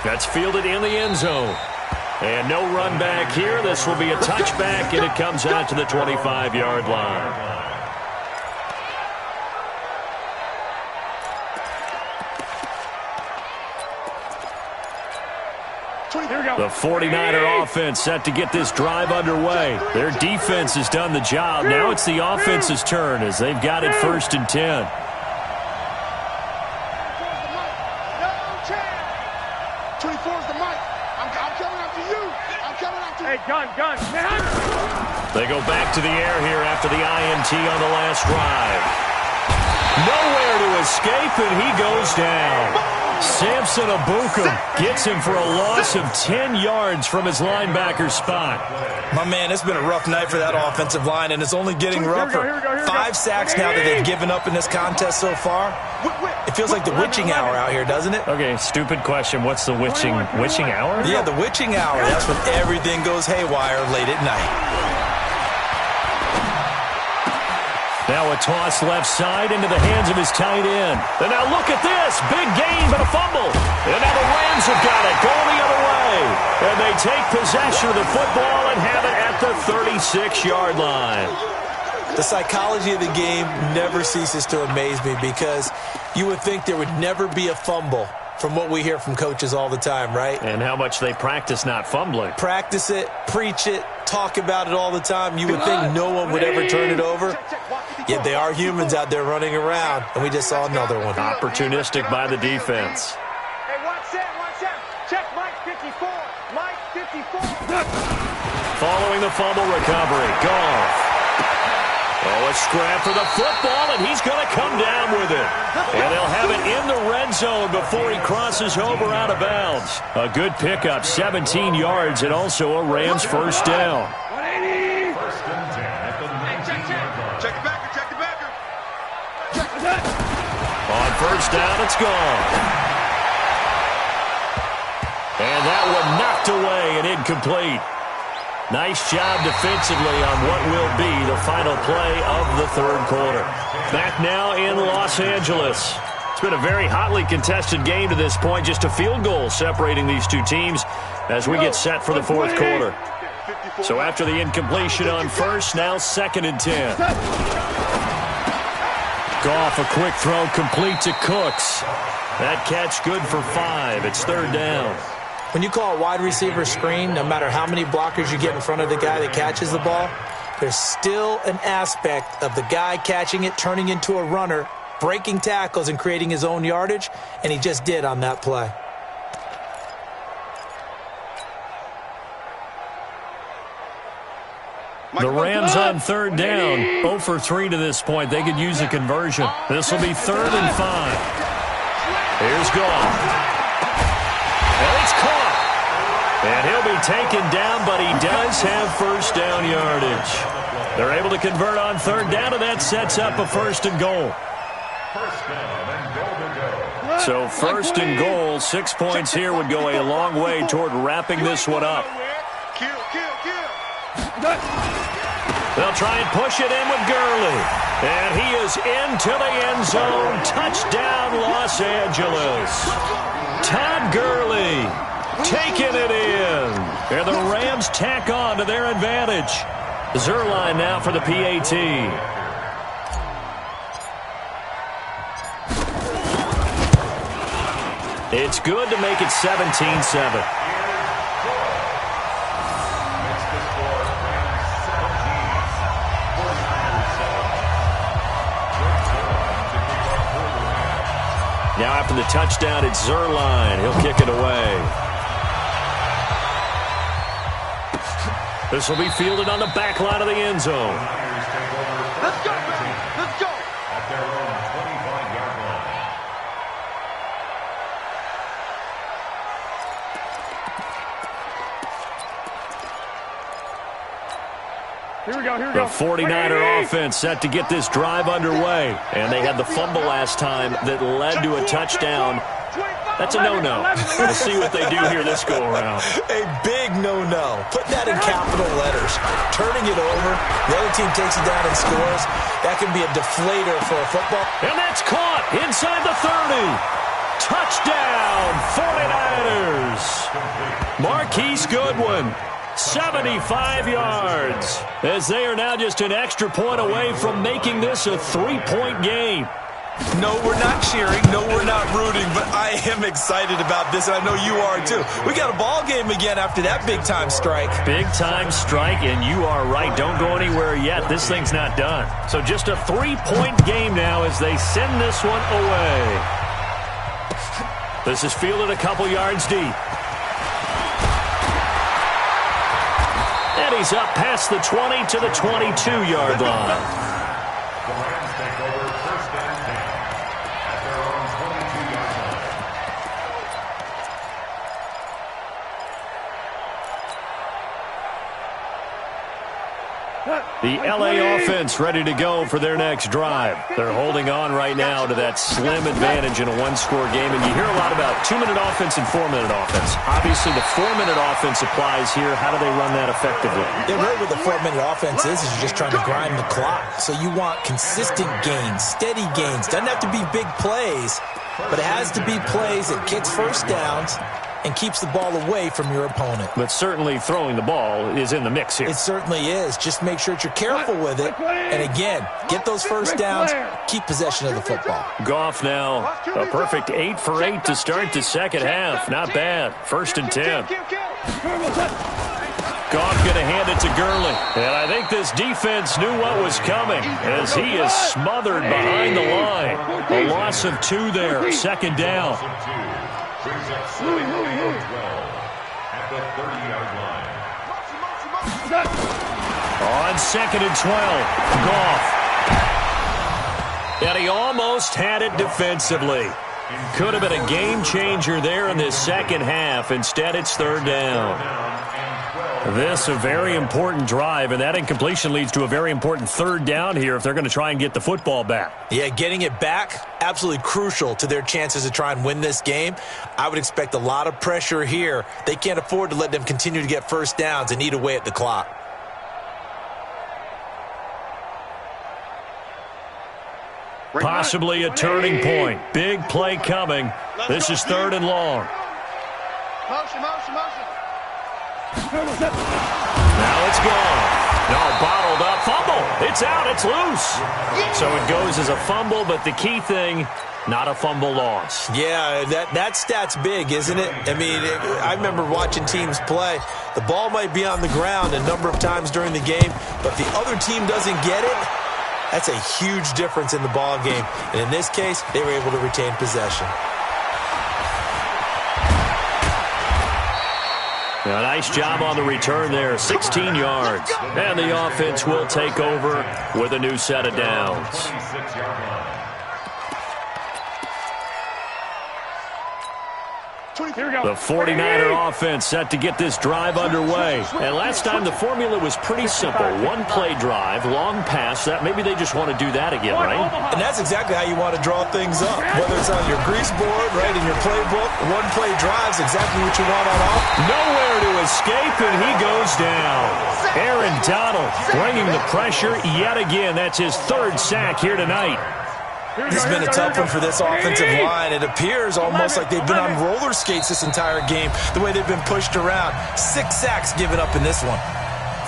[SPEAKER 4] That's fielded in the end zone. And no run back here. This will be a touchback, and it comes out to the 25-yard line. The 49er offense set to get this drive underway. Their defense has done the job. Now it's the offense's turn as they've got it 1st and 10.
[SPEAKER 5] Gun.
[SPEAKER 4] They go back to the air here after the INT on the last drive. Nowhere to escape, and he goes down. Samson Abukum gets him for a loss of 10 yards from his linebacker spot.
[SPEAKER 6] My man, it's been a rough night for that offensive line, and it's only getting rougher.
[SPEAKER 5] Here we go.
[SPEAKER 6] 5 sacks now that they've given up in this contest so far. It feels like the witching hour out here, doesn't it?
[SPEAKER 4] Okay, stupid question. What's the witching hour?
[SPEAKER 6] Yeah, the witching hour. That's when everything goes haywire late at night.
[SPEAKER 4] Now a toss left side into the hands of his tight end. And now look at this. Big gain, but a fumble. And now the Rams have got it going the other way. And they take possession of the football and have it at the 36-yard line.
[SPEAKER 6] The psychology of the game never ceases to amaze me because you would think there would never be a fumble from what we hear from coaches all the time, right?
[SPEAKER 4] And how much they practice not fumbling.
[SPEAKER 6] Practice it, preach it, talk about it all the time. You would think no one would ever turn it over. Yet they are humans out there running around, and we just saw another one.
[SPEAKER 4] Opportunistic by the defense.
[SPEAKER 5] Hey, watch that. Check Mike 54. Mike 54.
[SPEAKER 4] Following the fumble recovery, Goff. Oh, a scrap for the football, and he's going to come down with it. And they'll have it in the red zone before he crosses over out of bounds. A good pickup, 17 yards, and also a Rams first down.
[SPEAKER 5] 180.
[SPEAKER 7] First and 10 at the 19-yard line.
[SPEAKER 2] Check the backer.
[SPEAKER 4] On first down, it's gone. And that one knocked away and incomplete. Nice job defensively on what will be the final play of the third quarter. Back now in Los Angeles. It's been a very hotly contested game to this point. Just a field goal separating these two teams as we get set for the fourth quarter. So after the incompletion on first, now 2nd and 10. Goff, a quick throw complete to Cooks. That catch good for 5. It's 3rd down.
[SPEAKER 6] When you call a wide receiver screen, no matter how many blockers you get in front of the guy that catches the ball, there's still an aspect of the guy catching it, turning into a runner, breaking tackles and creating his own yardage, and he just did on that play.
[SPEAKER 4] The Rams on 3rd down, 0 for 3 to this point. They could use a conversion. This will be 3rd and 5. Here's Goff. And it's caught. And he'll be taken down, but he does have first down yardage. They're able to convert on 3rd down, and that sets up a 1st and goal.
[SPEAKER 7] First down and goal to go.
[SPEAKER 4] So 1st and goal, 6 points here would go a long way toward wrapping this one up.
[SPEAKER 2] Kill.
[SPEAKER 4] They'll try and push it in with Gurley. And he is into the end zone. Touchdown, Los Angeles. Todd Gurley taking it in. And the Rams tack on to their advantage. Zerline now for the PAT. It's good to make it 17-7. Now after the touchdown, it's Zerline. He'll kick it away. This will be fielded on the back line of the end zone.
[SPEAKER 2] Let's go, baby. Let's go.
[SPEAKER 7] At their own 25-yard line.
[SPEAKER 5] Here we go, here we
[SPEAKER 4] The
[SPEAKER 5] go.
[SPEAKER 4] 49er offense set to get this drive underway. And they had the fumble last time that led to a touchdown. That's a no-no. We'll see what they do here this go-around.
[SPEAKER 6] A big no-no. Put that in capital letters. Turning it over, the other team takes it down and scores. That can be a deflator for a football.
[SPEAKER 4] And that's caught inside the 30. Touchdown, 49ers. Marquise Goodwin, 75 yards, as they are now just an extra point away from making this a 3-point game.
[SPEAKER 6] No, we're not cheering. No, we're not rooting, but I am excited about this, and I know you are too. We got a ball game again after that big-time strike.
[SPEAKER 4] Big-time strike, and you are right. Don't go anywhere yet. This thing's not done. So just a 3-point game now as they send this one away. This is fielded a couple yards deep. And he's up past the 20 to the 22-yard line.
[SPEAKER 7] The Rams take over first and 10 at their own 22-yard line.
[SPEAKER 4] The LA offense ready to go for their next drive. They're holding on right now to that slim advantage in a one-score game. And you hear a lot about 2-minute offense and 4-minute offense. Obviously, the 4-minute offense applies here. How do they run that effectively?
[SPEAKER 6] Yeah, really what the 4-minute offense is you're just trying to grind the clock. So you want consistent gains, steady gains. Doesn't have to be big plays, but it has to be plays that gets first downs and keeps the ball away from your opponent.
[SPEAKER 4] But certainly throwing the ball is in the mix here.
[SPEAKER 6] It certainly is. Just make sure that you're careful with it. And again, get those first downs, keep possession of the football.
[SPEAKER 4] Goff now, a perfect 8 for 8 to start the second half. Not bad. 1st and 10. Goff going to hand it to Gurley. And I think this defense knew what was coming as he is smothered behind the line. A loss of 2 there. 2nd down.
[SPEAKER 7] Brings up 12 at the 30-yard line.
[SPEAKER 4] On 2nd and 12, Goff. And he almost had it defensively. Could have been a game changer there in this second half. Instead, it's 3rd down. This a very important drive, and that incompletion leads to a very important 3rd down here if they're going to try and get the football back.
[SPEAKER 6] Yeah, getting it back, absolutely crucial to their chances to try and win this game. I would expect a lot of pressure here. They can't afford to let them continue to get first downs and eat away at the clock.
[SPEAKER 4] Possibly a turning point. Big play coming. This is 3rd and long.
[SPEAKER 2] Motion.
[SPEAKER 4] Now it's gone. No, bottled up. Fumble. It's out. It's loose. So it goes as a fumble, but the key thing, not a fumble loss.
[SPEAKER 6] Yeah, that stat's big, isn't it? I mean, I remember watching teams play. The ball might be on the ground a number of times during the game, but the other team doesn't get it. That's a huge difference in the ball game. And in this case, they were able to retain possession.
[SPEAKER 4] A nice job on the return there, 16 yards. And the offense will take over with a new set of downs.
[SPEAKER 7] 26-yard line.
[SPEAKER 4] The 49er offense set to get this drive underway. And last time the formula was pretty simple. One-play drive, long pass. That maybe they just want to do that again, right?
[SPEAKER 6] And that's exactly how you want to draw things up. Whether it's on your grease board, right, in your playbook, one-play drive's exactly what you want on offense.
[SPEAKER 4] Nowhere to escape, and he goes down. Aaron Donald bringing the pressure yet again. That's his 3rd sack here tonight.
[SPEAKER 6] This has been a tough one for this offensive line. It appears almost like they've been on roller skates this entire game, the way they've been pushed around. 6 sacks given up in this one.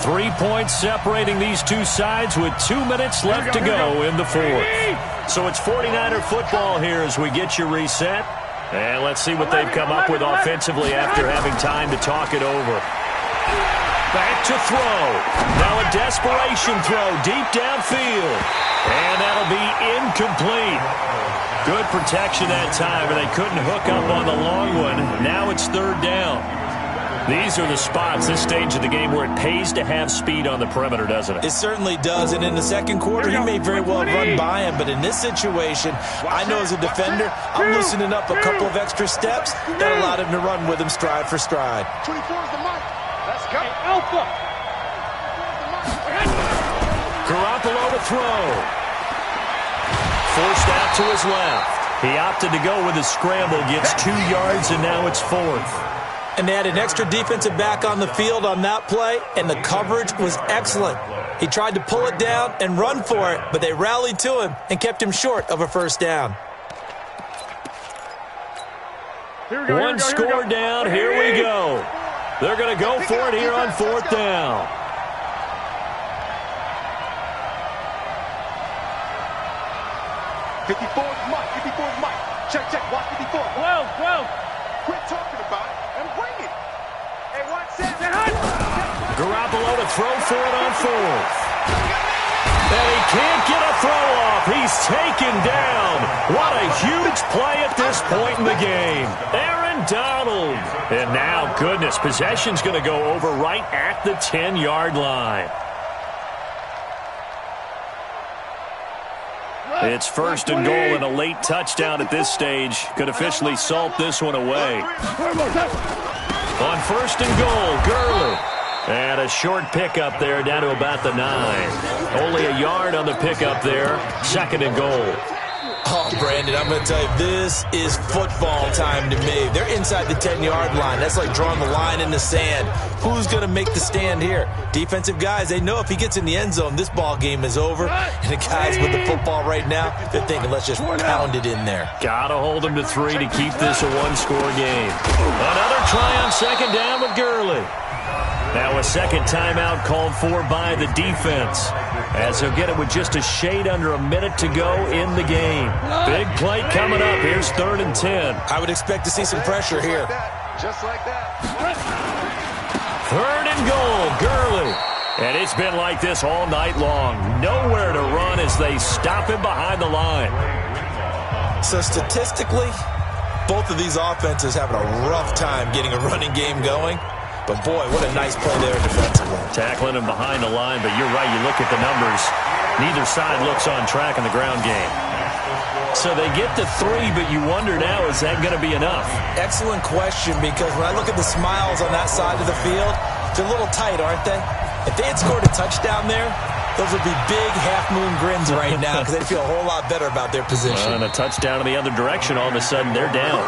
[SPEAKER 4] 3 points separating these two sides with 2 minutes left to go in the 4th. So it's 49er football here as we get you reset. And let's see what they've come up with offensively after having time to talk it over. Back to throw. Now a desperation throw deep downfield. And that'll be incomplete. Good protection that time, and they couldn't hook up on the long one. Now it's third down. These are the spots, this stage of the game, where it pays to have speed on the perimeter, doesn't it?
[SPEAKER 6] It certainly does, and in the second quarter, he may very well run by him, but in this situation, I know as a defender, I'm loosening up a couple of extra steps that allowed him to run with him stride for stride.
[SPEAKER 2] 24 is the mark. Let's go. Alpha.
[SPEAKER 4] Garoppolo to throw. Forced out to his left. He opted to go with a scramble, gets 2 yards, and now it's fourth.
[SPEAKER 6] And they had an extra defensive back on the field on that play, and the coverage was excellent. He tried to pull it down and run for it, but they rallied to him and kept him short of a first down.
[SPEAKER 4] One score down, here we go. They're going to go for it here on fourth down.
[SPEAKER 2] Mike. 54 is Mike. Check. Watch 54. 12. Quit talking about it and bring it. Hey, watch that.
[SPEAKER 4] Garoppolo to throw for it on fourth. And he can't get a throw off. He's taken down. What a huge play at this point in the game. Aaron Donald. And now, goodness, possession's going to go over right at the 10-yard line. It's first and goal, and a late touchdown at this stage could officially salt this one away. On first and goal, Gurley. And a short pickup there down to about the 9. Only a yard on the pickup there. Second and goal.
[SPEAKER 6] Oh, Brandon, I'm going to tell you, this is football time to me. They're inside the 10-yard line. That's like drawing the line in the sand. Who's going to make the stand here? Defensive guys, they know if he gets in the end zone, this ball game is over. And the guys with the football right now, they're thinking, let's just pound it in there.
[SPEAKER 4] Got to hold them to 3 to keep this a one-score game. Another try on second down with Gurley. Now a second timeout called for by the defense, as he'll get it with just a shade under a minute to go in the game. Big play coming up. Here's 3rd and 10.
[SPEAKER 6] I would expect to see some pressure here.
[SPEAKER 2] Just like that.
[SPEAKER 4] 3rd and goal, Gurley. And it's been like this all night long. Nowhere to run as they stop him behind the line.
[SPEAKER 6] So statistically, both of these offenses having a rough time getting a running game going. But, boy, what a nice play there defensively.
[SPEAKER 4] Tackling him behind the line, but you're right. You look at the numbers. Neither side looks on track in the ground game. So they get to 3, but you wonder now, is that going to be enough?
[SPEAKER 6] Excellent question, because when I look at the smiles on that side of the field, they're a little tight, aren't they? If they had scored a touchdown there, those would be big half-moon grins right now because they'd feel a whole lot better about their position.
[SPEAKER 4] And a touchdown in the other direction, all of a sudden they're down.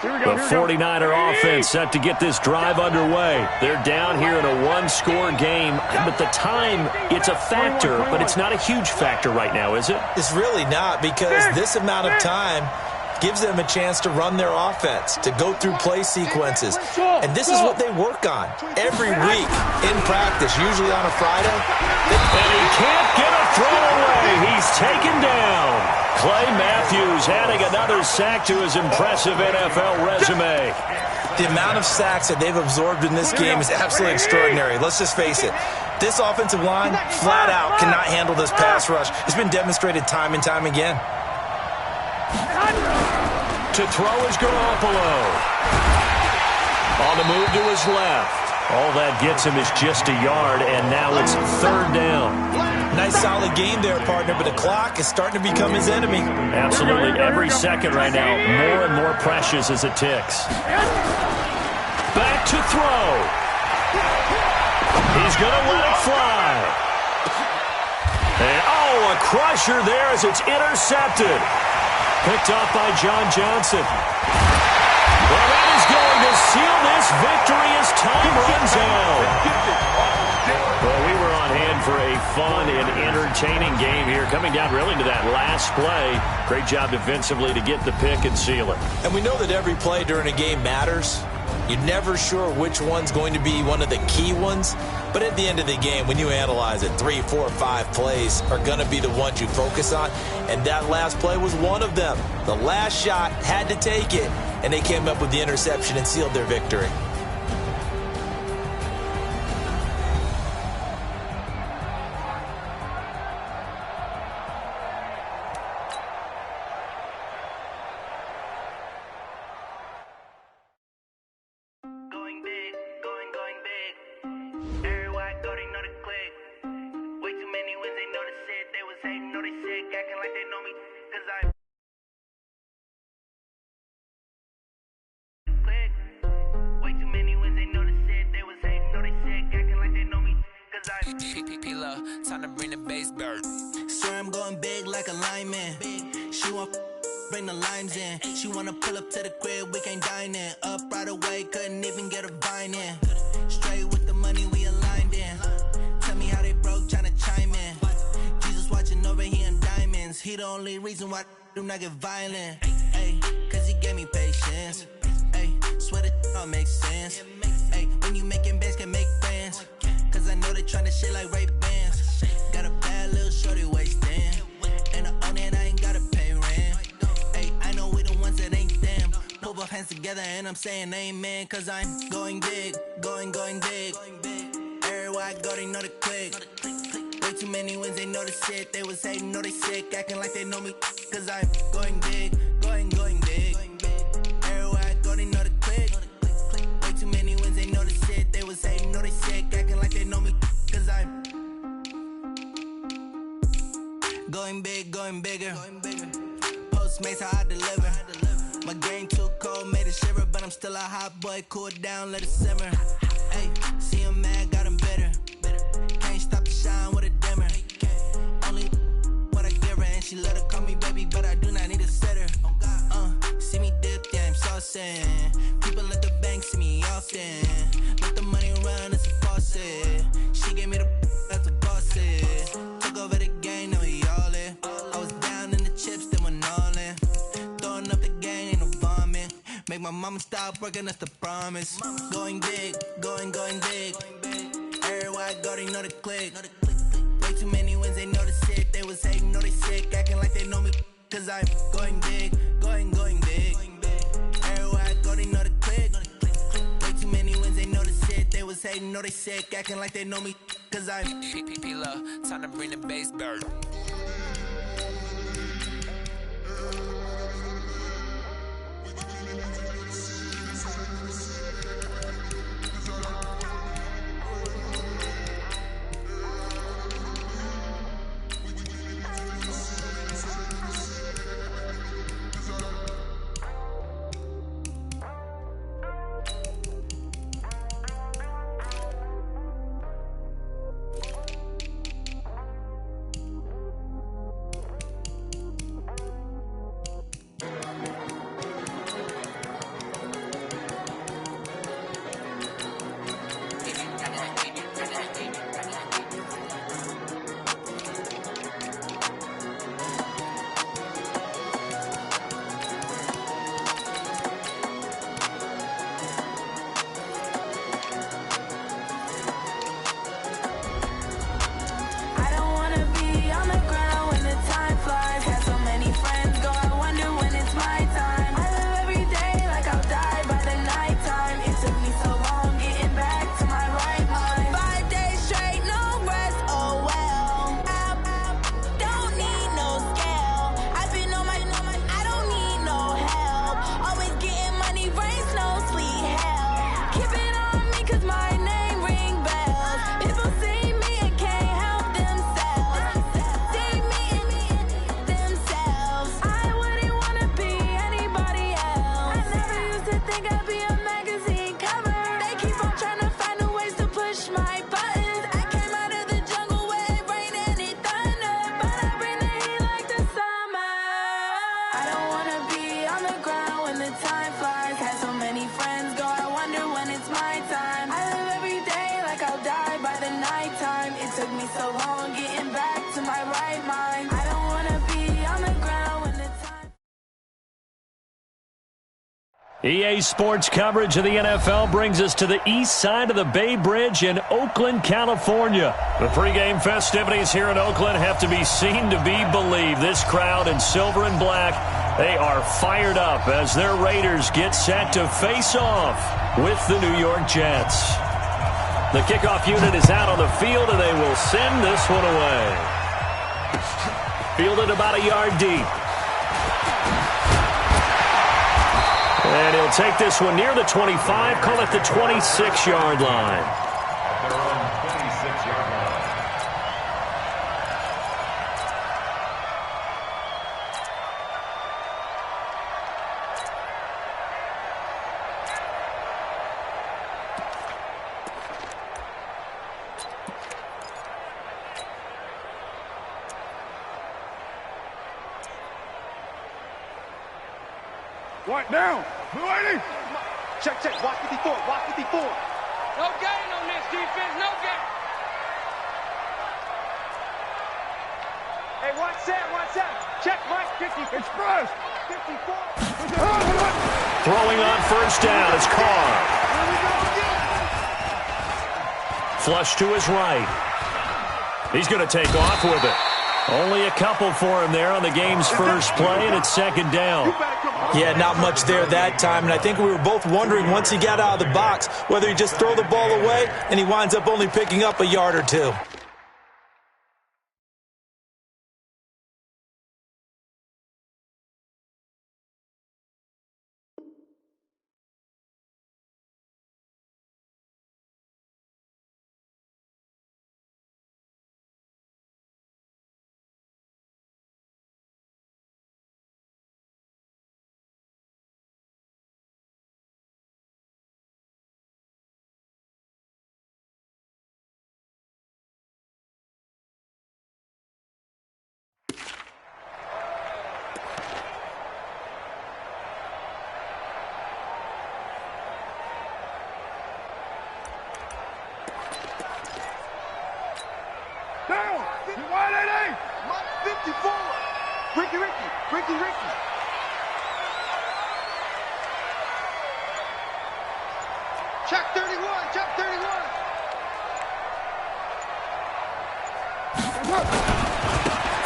[SPEAKER 4] The 49er offense set to get this drive underway. They're down here in a one-score game, but the time, it's a factor, but it's not a huge factor right now, is it?
[SPEAKER 6] It's really not, because this amount of time gives them a chance to run their offense, to go through play sequences. And this is what they work on every week in practice, usually on a Friday.
[SPEAKER 4] And he can't get a throw away. He's taken down. Clay Matthews adding another sack to his impressive NFL resume.
[SPEAKER 6] The amount of sacks that they've absorbed in this game is absolutely extraordinary. Let's just face it. This offensive line, flat out, cannot handle this pass rush. It's been demonstrated time and time again.
[SPEAKER 4] To throw is Garoppolo. On the move to his left. All that gets him is just a yard, and now it's 3rd down.
[SPEAKER 6] Nice solid game there, partner, but the clock is starting to become his enemy.
[SPEAKER 4] Absolutely. Every second right now, more and more precious as it ticks. Back to throw. He's going to let it fly. And, a crusher there as it's intercepted. Picked off by John Johnson. Well, that is going to seal this victory as time runs out. Well, we were on hand for a fun and entertaining game here, coming down really to that last play. Great job defensively to get the pick and seal it.
[SPEAKER 6] And we know that every play during a game matters, You're never sure which one's going to be one of the key ones. But at the end of the game, when you analyze it, 3, 4, 5 plays are going to be the ones you focus on. And that last play was one of them. The last shot had to take it, and they came up with the interception and sealed their victory.
[SPEAKER 9] Time to bring the bass bird. Swear I'm going big like a lineman. She want bring the limes in. She wanna pull up to the crib, we can't dine in. Up right away, couldn't even get a vine in. Straight with the money we aligned in. Tell me how they broke, tryna chime in. Jesus watching over here in diamonds. He the only reason why I do not get violent. Ay, cause he gave me patience. Ay, swear that all makes sense. Ay, when you making bands can make friends. Cause I know they tryna shit like Ray-Bans. Got a bad little shorty wasting. And I own it, I ain't gotta pay rent. Hey, I know we the ones that ain't them. Pull both hands together and I'm saying amen. Cause I'm going big, going big. Everywhere I go, they know the click. Way too many wins, they know the shit. They was hating, know they sick, acting like they know me. Cause I'm going big, going big. Everywhere I go, they know the click. Way too many wins, they know the shit. They was hating, know they sick, acting like they know me. Cause I'm going big, going bigger. Postmates, how I deliver. My game too cold, made it shiver. But I'm still a hot boy, cool it down, let it simmer. Hey, see him mad, got him bitter. Can't stop the shine with a dimmer. Only what I give her, and she let her call me baby, but I do not need a sitter. See me dip, yeah, I'm saucing. People at the bank see me often. Let the money run, it's a faucet. She gave me the that's a boss is. Took over the game, now we all in. I was down in the chips, then went all in. Throwing up the game, ain't no vomit. Make my mama stop working, that's the promise. Going big, going big. Everywhere I go, they know the click. Way too many wins, they know the shit. They was hating, know they sick, acting like they know me. Cause I'm going big, going big. Everywhere I go, they know the click. Way too many wins, they know the shit. They was hating, know they sick, acting like they know me. Cause I'm P-P-P-Love, time to bring the bass bird.
[SPEAKER 4] EA Sports coverage of the NFL brings us to the east side of the Bay Bridge in Oakland, California. The pregame festivities here in Oakland have to be seen to be believed. This crowd in silver and black, they are fired up as their Raiders get set to face off with the New York Jets. The kickoff unit is out on the field, and they will send this one away. Fielded about a yard deep. And he'll take this one near the 25, call it the 26-yard line.
[SPEAKER 7] At their own 26-yard line.
[SPEAKER 2] Right down. Blue 80. Check, check. Watch 54. Watch 54.
[SPEAKER 5] No gain on this defense. No gain.
[SPEAKER 2] Hey, watch that. Watch that. Check, Mike. 50. Express. 54.
[SPEAKER 4] Throwing on first down is Carr. Flush to his right. He's going to take off with it. Only a couple for him there on the game's first play, and it's second down.
[SPEAKER 6] Yeah, not much there that time, and I think we were both wondering once he got out of the box whether he'd just throw the ball away, and he winds up only picking up a yard or two.
[SPEAKER 2] Down. 180. 54. Ricky. Check 31. Check 31.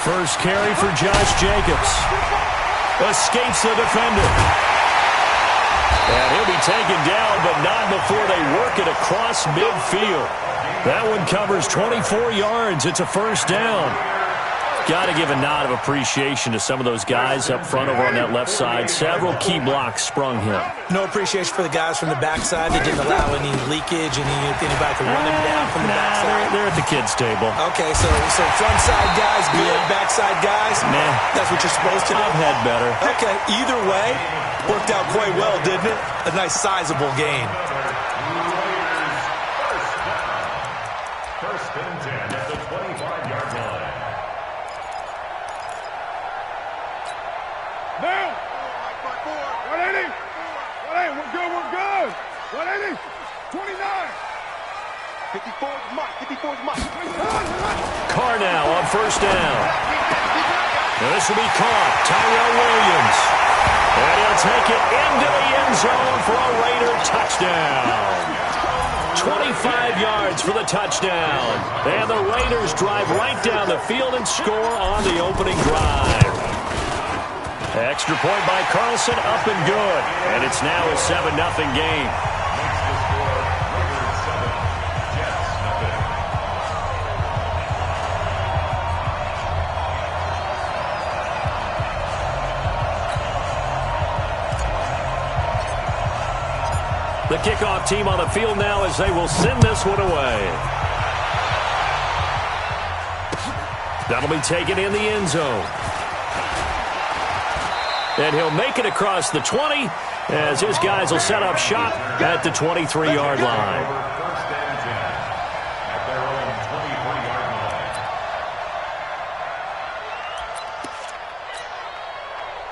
[SPEAKER 4] First carry for Josh Jacobs. Escapes the defender. And he'll be taken down, but not before they work it across midfield. That one covers 24 yards. It's a first down. Got to give a nod of appreciation to some of those guys up front over on that left side. Several key blocks sprung him.
[SPEAKER 6] No appreciation for the guys from the backside that didn't allow any leakage, anybody to run them down from the backside.
[SPEAKER 4] They're at the kids' table.
[SPEAKER 6] Okay, so front side guys good, backside guys,
[SPEAKER 4] Nah.
[SPEAKER 6] that's what you're supposed to do.
[SPEAKER 4] I've had better.
[SPEAKER 6] Okay, either way, worked out quite well, didn't it? A nice sizable gain.
[SPEAKER 7] First and 10 at the 25-yard line.
[SPEAKER 2] Down. 180. 180. We're good. 180. 29. 54 is Mike. 54 is Mike.
[SPEAKER 4] Carr now on first down. Now this will be caught. Tyrell Williams. And he'll take it into the end zone for a Raider touchdown. 25 yards for the touchdown. And the Raiders drive right down the field and score on the opening drive. Extra point by Carlson, up and good. And it's now a 7-0 game.
[SPEAKER 7] Makes the score Raiders 7, Jets nothing.
[SPEAKER 4] The kickoff team on the field now as they will send this one away. That'll be taken in the end zone. And he'll make it across the 20 as his guys will set up shop at the 23-yard line.
[SPEAKER 7] First and 10 at their own 23-yard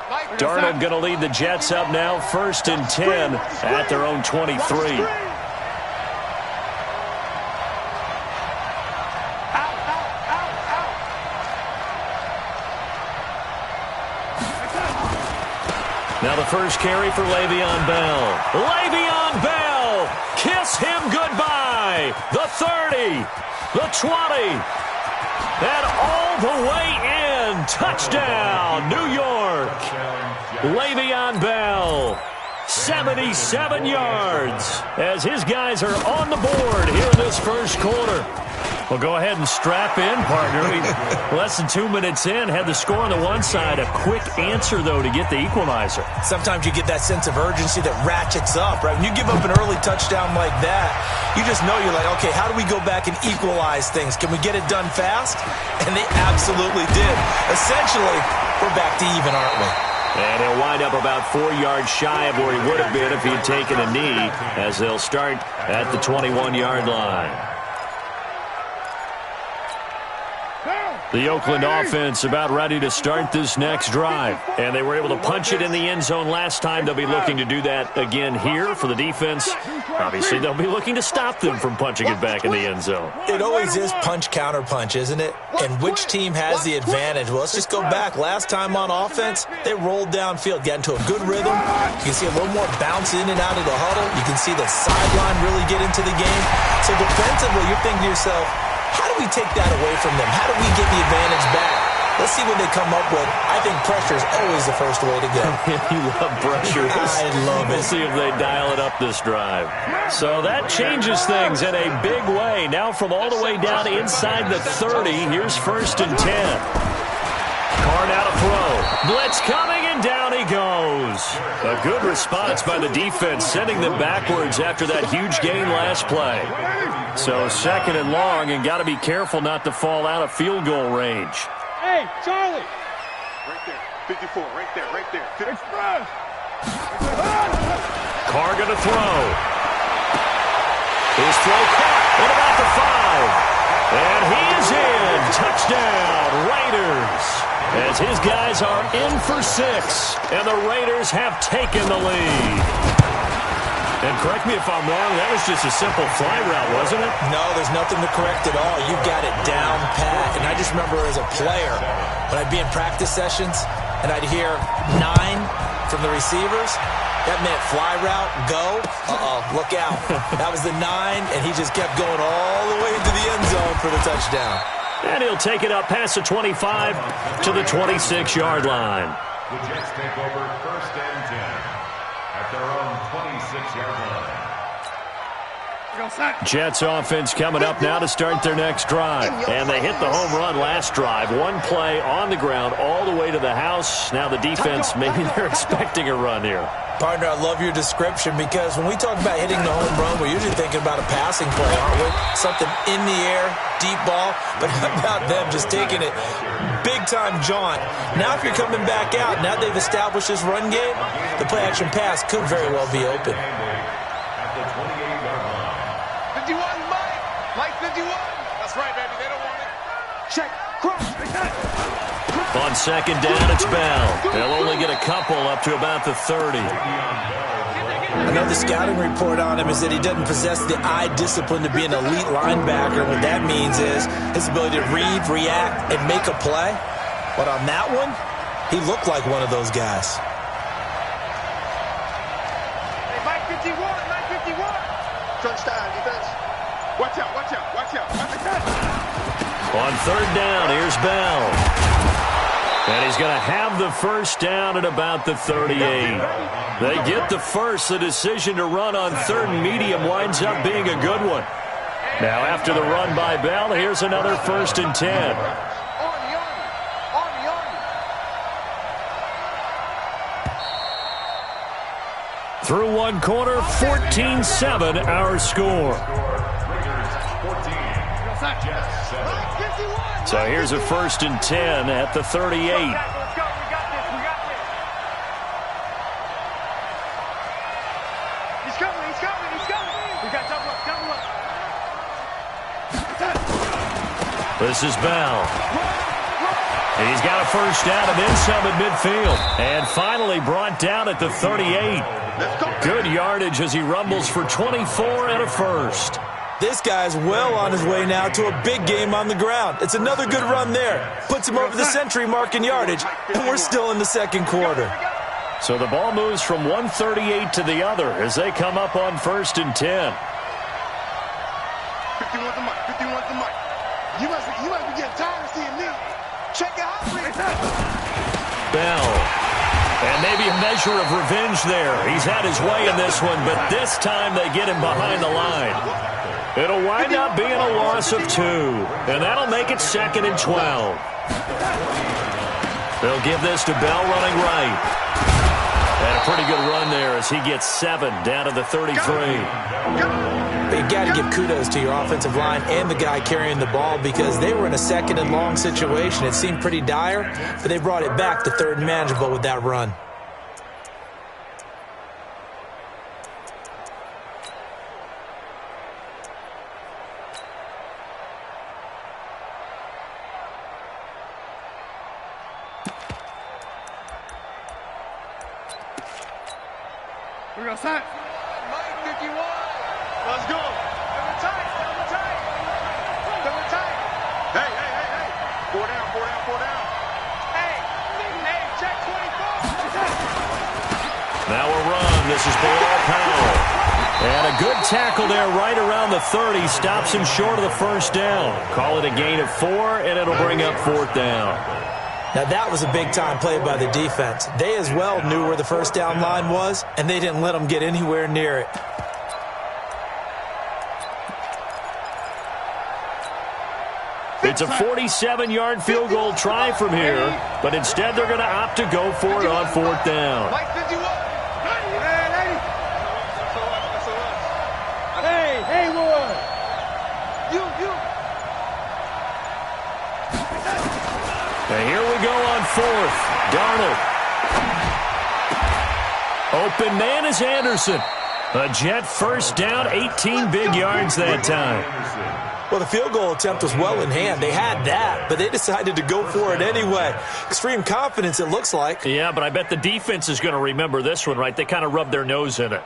[SPEAKER 7] line.
[SPEAKER 4] Darnold going to lead the Jets up now, first and 10 at their own 23. Now the first carry for Le'Veon Bell. Le'Veon Bell! Kiss him goodbye! The 30, the 20, and all the way in. Touchdown, New York! Le'Veon Bell, 77 yards, as his guys are on the board here in this first quarter. Well, go ahead and strap in, partner. Less than 2 minutes in, had the score on the one side. A quick answer, though, to get the equalizer.
[SPEAKER 6] Sometimes you get that sense of urgency that ratchets up, right? When you give up an early touchdown like that, you just know you're like, okay, how do we go back and equalize things? Can we get it done fast? And they absolutely did. Essentially, we're back to even, aren't we?
[SPEAKER 4] And he'll wind up about 4 yards shy of where he would have been if he'd taken a knee, as they'll start at the 21-yard line. The Oakland offense about ready to start this next drive. And they were able to punch it in the end zone last time. They'll be looking to do that again here for the defense. Obviously, they'll be looking to stop them from punching it back in the end zone.
[SPEAKER 6] It always is punch-counter-punch, isn't it? And which team has the advantage? Well, let's just go back. Last time on offense, they rolled downfield, got into a good rhythm. You can see a little more bounce in and out of the huddle. You can see the sideline really get into the game. So defensively, you're thinking to yourself, how do we take that away from them? How do we get the advantage back? Let's see what they come up with. I think pressure is always the first way to go.
[SPEAKER 4] You love pressure.
[SPEAKER 6] I love it.
[SPEAKER 4] We'll see if they dial it up this drive. So that changes things in a big way. Now from all the way down inside the 30, here's 1st and 10. Carr now to throw. Blitz coming, and down he goes. A good response by the defense, sending them backwards after that huge gain last play. So 2nd and long, and got to be careful not to fall out of field goal range.
[SPEAKER 5] Hey, Charlie!
[SPEAKER 2] Right there, 54, right there, right there.
[SPEAKER 5] Express!
[SPEAKER 4] Carr going to throw. His throw caught at about the 5. And he is in. Touchdown, Raiders. As his guys are in for 6. And the Raiders have taken the lead. And correct me if I'm wrong, that was just a simple fly route, wasn't it?
[SPEAKER 6] No, there's nothing to correct at all. You've got it down pat. And I just remember as a player, when I'd be in practice sessions, and I'd hear 9 from the receivers, that meant fly route, go. Uh-oh, look out. That was the 9, and he just kept going all the way into the end zone for the touchdown.
[SPEAKER 4] And he'll take it up past the 25 to the 26-yard line.
[SPEAKER 7] The Jets take over 1st and 10 at their own 26-yard line.
[SPEAKER 4] Jets offense coming up now to start their next drive. And they hit the home run last drive. One play on the ground all the way to the house. Now the defense, maybe they're expecting a run here.
[SPEAKER 6] Partner, I love your description because when we talk about hitting the home run, we're usually thinking about a passing play, aren't we? Something in the air, deep ball. But how about them just taking it big-time jaunt? Now if you're coming back out, now they've established this run game, the play-action pass could very well be open.
[SPEAKER 7] At the 28-yard line.
[SPEAKER 2] 51, Mike 51. That's right, baby. They don't want it. Check. Cross.
[SPEAKER 4] On 2nd down, it's Bell. They'll only get a couple up to about the 30.
[SPEAKER 6] I know the scouting report on him is that he doesn't possess the eye discipline to be an elite linebacker. What that means is his ability to read, react, and make a play. But on that one, he looked like one of those guys.
[SPEAKER 2] Hey, Mike 51, Mike 51. Crunch time, defense. Watch out, watch out, watch out.
[SPEAKER 4] On 3rd down, here's Bell. And he's going to have the first down at about the 38. They get the first. The decision to run on 3rd and medium winds up being a good one. Now after the run by Bell, here's another 1st and 10. Through one quarter, 14-7 our score. So here's a 1st and 10 at the 38.
[SPEAKER 2] Let's go. We got this. We got this. He's coming. He's coming. He's coming. We got double up. Double up.
[SPEAKER 4] This is Bell. He's got a first down and then some at midfield. And finally brought down at the 38. Good yardage as he rumbles for 24 and a first.
[SPEAKER 6] This guy's well on his way now to a big game on the ground. It's another good run there. Puts him over the century mark in yardage, and we're still in the 2nd quarter.
[SPEAKER 4] So the ball moves from 138 to the other as they come up on 1st and 10.
[SPEAKER 2] 51's the mic. 51's the mic. You must be getting tired of seeing me. Check your heart rate.
[SPEAKER 4] Bell. And maybe a measure of revenge there. He's had his way in this one, but this time they get him behind the line. It'll wind up being a loss of 2, and that'll make it 2nd and 12. They'll give this to Bell running right. And a pretty good run there as he gets 7 down to the 33.
[SPEAKER 6] But you got to give kudos to your offensive line and the guy carrying the ball because they were in a 2nd and long situation. It seemed pretty dire, but they brought it back to 3rd and manageable with that run.
[SPEAKER 5] We're going to sign.
[SPEAKER 2] Mike 51. Let's go. Double tight. Double tight. Double tight. Hey. 4 down. Hey, check 24.
[SPEAKER 4] Now a run. This is Bilal Powell. And a good tackle there right around the 30. Stops him short of the 1st down. Call it a gain of 4, and it'll bring up 4th down.
[SPEAKER 6] Now, that was a big-time play by the defense. They as well knew where the 1st down line was, and they didn't let them get anywhere near it.
[SPEAKER 4] It's a 47-yard field goal try from here, but instead they're going to opt to go for it on 4th down.
[SPEAKER 2] Mike 51.
[SPEAKER 5] Hey, Wood.
[SPEAKER 2] You.
[SPEAKER 4] And here we go on 4th. Darnold. Open man is Anderson. A Jet 1st down, 18 big yards that time.
[SPEAKER 6] Well, the field goal attempt was well in hand. They had that, but they decided to go for it anyway. Extreme confidence, it looks like.
[SPEAKER 4] Yeah, but I bet the defense is going to remember this one, right? They kind of rubbed their nose in it.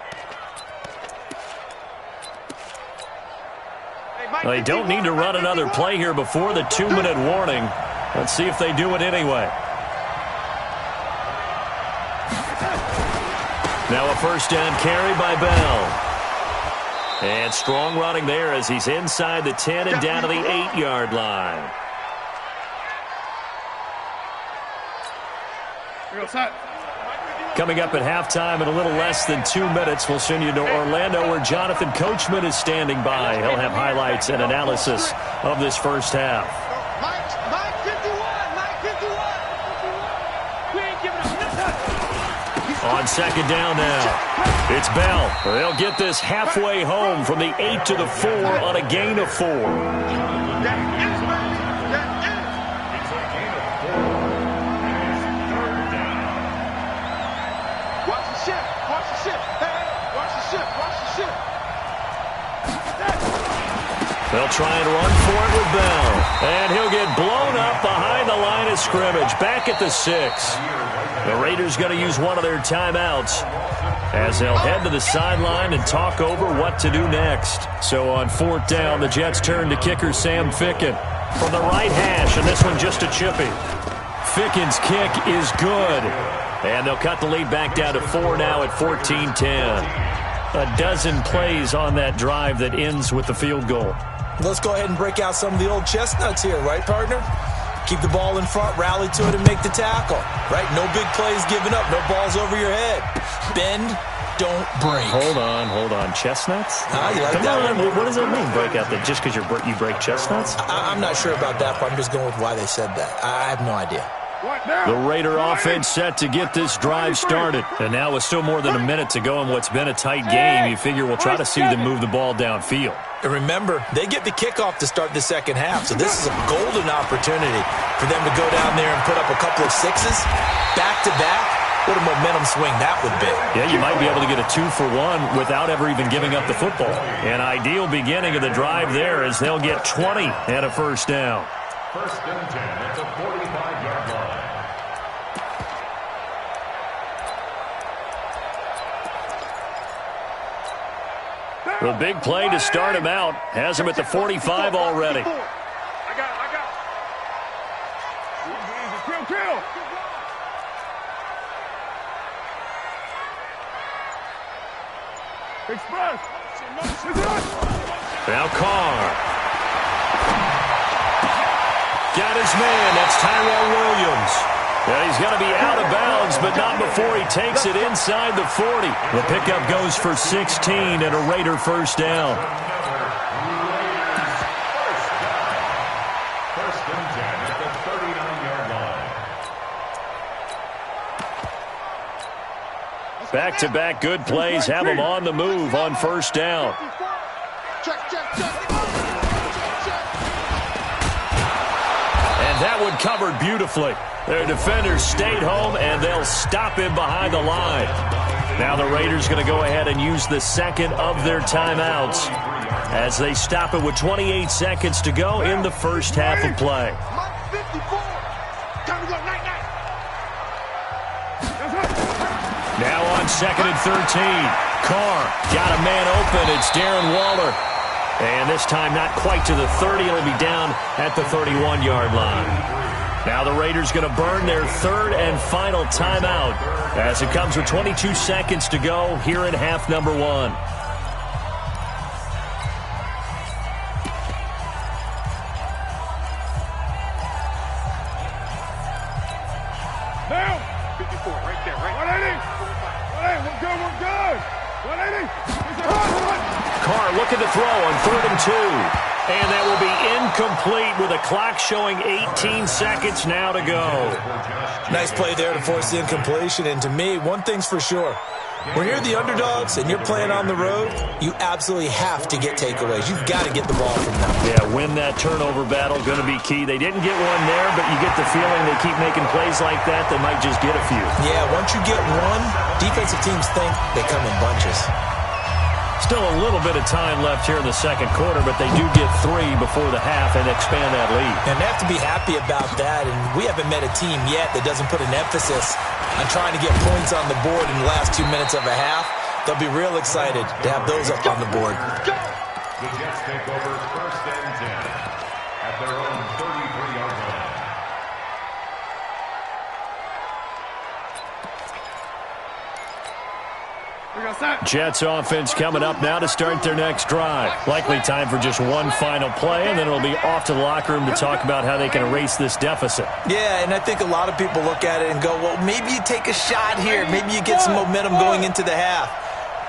[SPEAKER 4] They don't need to run another play here before the 2-minute warning. Let's see if they do it anyway. Now a 1st down carry by Bell. And strong running there as he's inside the 10 and down to the 8-yard line. Coming up at halftime in a little less than 2 minutes, we'll send you to Orlando where Jonathan Coachman is standing by. He'll have highlights and analysis of this 1st half.
[SPEAKER 2] Mike 51. We ain't giving up nothing.
[SPEAKER 4] On 2nd down now, it's Bell. They'll get this halfway home from the 8 to the 4 on a gain of 4. They'll try and run for it with Bell. And he'll get blown up behind the line of scrimmage. Back at the 6. The Raiders going to use one of their timeouts as they'll head to the sideline and talk over what to do next. So on 4th down, the Jets turn to kicker Sam Ficken from the right hash, and this one just a chippy. Ficken's kick is good. And they'll cut the lead back down to 4 now at 14-10. A dozen plays on that drive that ends with the field goal.
[SPEAKER 6] Let's go ahead and break out some of the old chestnuts here, right, partner? Keep the ball in front, rally to it, and make the tackle. Right? No big plays given up, no balls over your head. Bend, don't break.
[SPEAKER 4] Hold on. Chestnuts?
[SPEAKER 6] You like that one?
[SPEAKER 4] What does that mean, break out? That just because you break chestnuts?
[SPEAKER 6] I'm not sure about that, but I'm just going with why they said that. I have no idea.
[SPEAKER 4] The Raider offense set to get this drive started. And now with still more than a minute to go in what's been a tight game, you figure we'll try to see them move the ball downfield.
[SPEAKER 6] And remember, they get the kickoff to start the 2nd half, so this is a golden opportunity for them to go down there and put up a couple of 6s back-to-back. What a momentum swing that would be.
[SPEAKER 4] Yeah, you might be able to get a 2-for-1 without ever even giving up the football. An ideal beginning of the drive there as they'll get 20 and a 1st down.
[SPEAKER 7] 1st and 10 at the 45-yard line.
[SPEAKER 4] The big play to start him out has him at the 45 already.
[SPEAKER 5] I got it. Drill. Express.
[SPEAKER 4] Now Carr. Got his man. That's Tyrell Williams. Yeah, he's going to be out of bounds, but not before he takes it inside the 40. The pickup goes for 16 and a Raider first down.
[SPEAKER 7] First and 10 at the 39-yard line.
[SPEAKER 4] Back-to-back good plays have them on the move on first down. And that one covered beautifully. Their defenders stayed home, and they'll stop him behind the line. Now the Raiders going to go ahead and use the second of their timeouts as they stop it with 28 seconds to go in the first half of play. Now on second and 13. Carr got a man open. It's Darren Waller. And this time not quite to the 30. It'll be down at the 31-yard line. Now the Raiders going to burn their third and final timeout as it comes with 22 seconds to go here in half number one.
[SPEAKER 5] Now, 54, right there, right? 180. 180, we're good. 180.
[SPEAKER 4] Carr looking to throw on 3rd and 2. And that will be incomplete with a clock showing 18 seconds now to go.
[SPEAKER 6] Nice play there to force the incompletion. And to me, one thing's for sure. When you're the underdogs and you're playing on the road, you absolutely have to get takeaways. You've got to get the ball from them.
[SPEAKER 4] Yeah, win that turnover battle, going to be key. They didn't get one there, but you get the feeling they keep making plays like that, they might just get a few.
[SPEAKER 6] Yeah, once you get one, defensive teams think they come in bunches.
[SPEAKER 4] Still a little bit of time left here in the second quarter, but they do get 3 before the half and expand that lead.
[SPEAKER 6] And they have to be happy about that, and we haven't met a team yet that doesn't put an emphasis on trying to get points on the board in the last 2 minutes of a half. They'll be real excited to have those up on the board.
[SPEAKER 7] The Jets take over first and 10 at their own 33-yard line.
[SPEAKER 4] Jets offense coming up now to start their next drive. Likely time for just one final play, and then it'll be off to the locker room to talk about how they can erase this deficit.
[SPEAKER 6] Yeah, and I think a lot of people look at it and go, well, maybe you take a shot here. Maybe you get some momentum going into the half.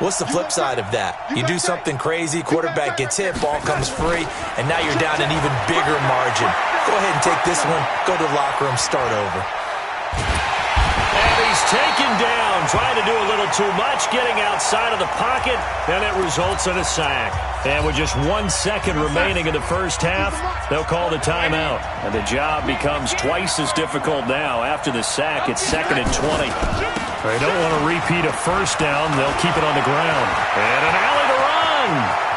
[SPEAKER 6] What's the flip side of that? You do something crazy, quarterback gets hit, ball comes free, and now you're down an even bigger margin. Go ahead and take this one, go to the locker room, start over.
[SPEAKER 4] And he's taken down, trying to do a little too much, getting outside of the pocket, and it results in a sack. And with just 1 second remaining in the first half, they'll call the timeout. And the job becomes twice as difficult now. After the sack, it's 2nd and 20. They don't want to repeat a first down. They'll keep it on the ground. And an alley to run.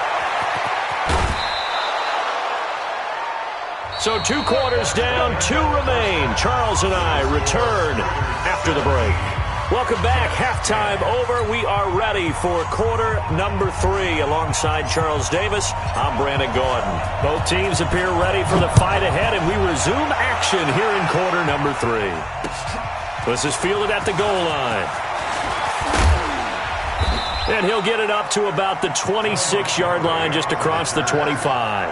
[SPEAKER 4] So 2 quarters down, 2 remain. Charles and I return after the break. Welcome back. Halftime over. We are ready for quarter number 3. Alongside Charles Davis, I'm Brandon Gordon. Both teams appear ready for the fight ahead, and we resume action here in quarter number 3. This is fielded at the goal line. And he'll get it up to about the 26-yard line, just across the 25.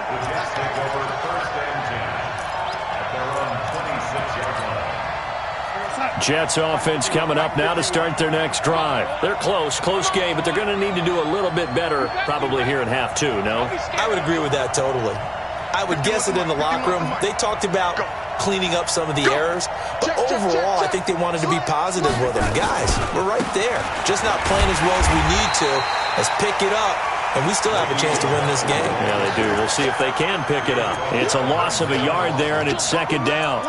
[SPEAKER 4] Jets offense coming up now to start their next drive. They're close game, but they're going to need to do a little bit better probably here in half 2, no?
[SPEAKER 6] I would agree with that totally. I would guess it in the locker room. They talked about cleaning up some of the errors, but overall, I think they wanted to be positive with them. Guys, we're right there. Just not playing as well as we need to. Let's pick it up, and we still have a chance to win this game.
[SPEAKER 4] Yeah, they do. We'll see if they can pick it up. It's a loss of a yard there, and it's 2nd down.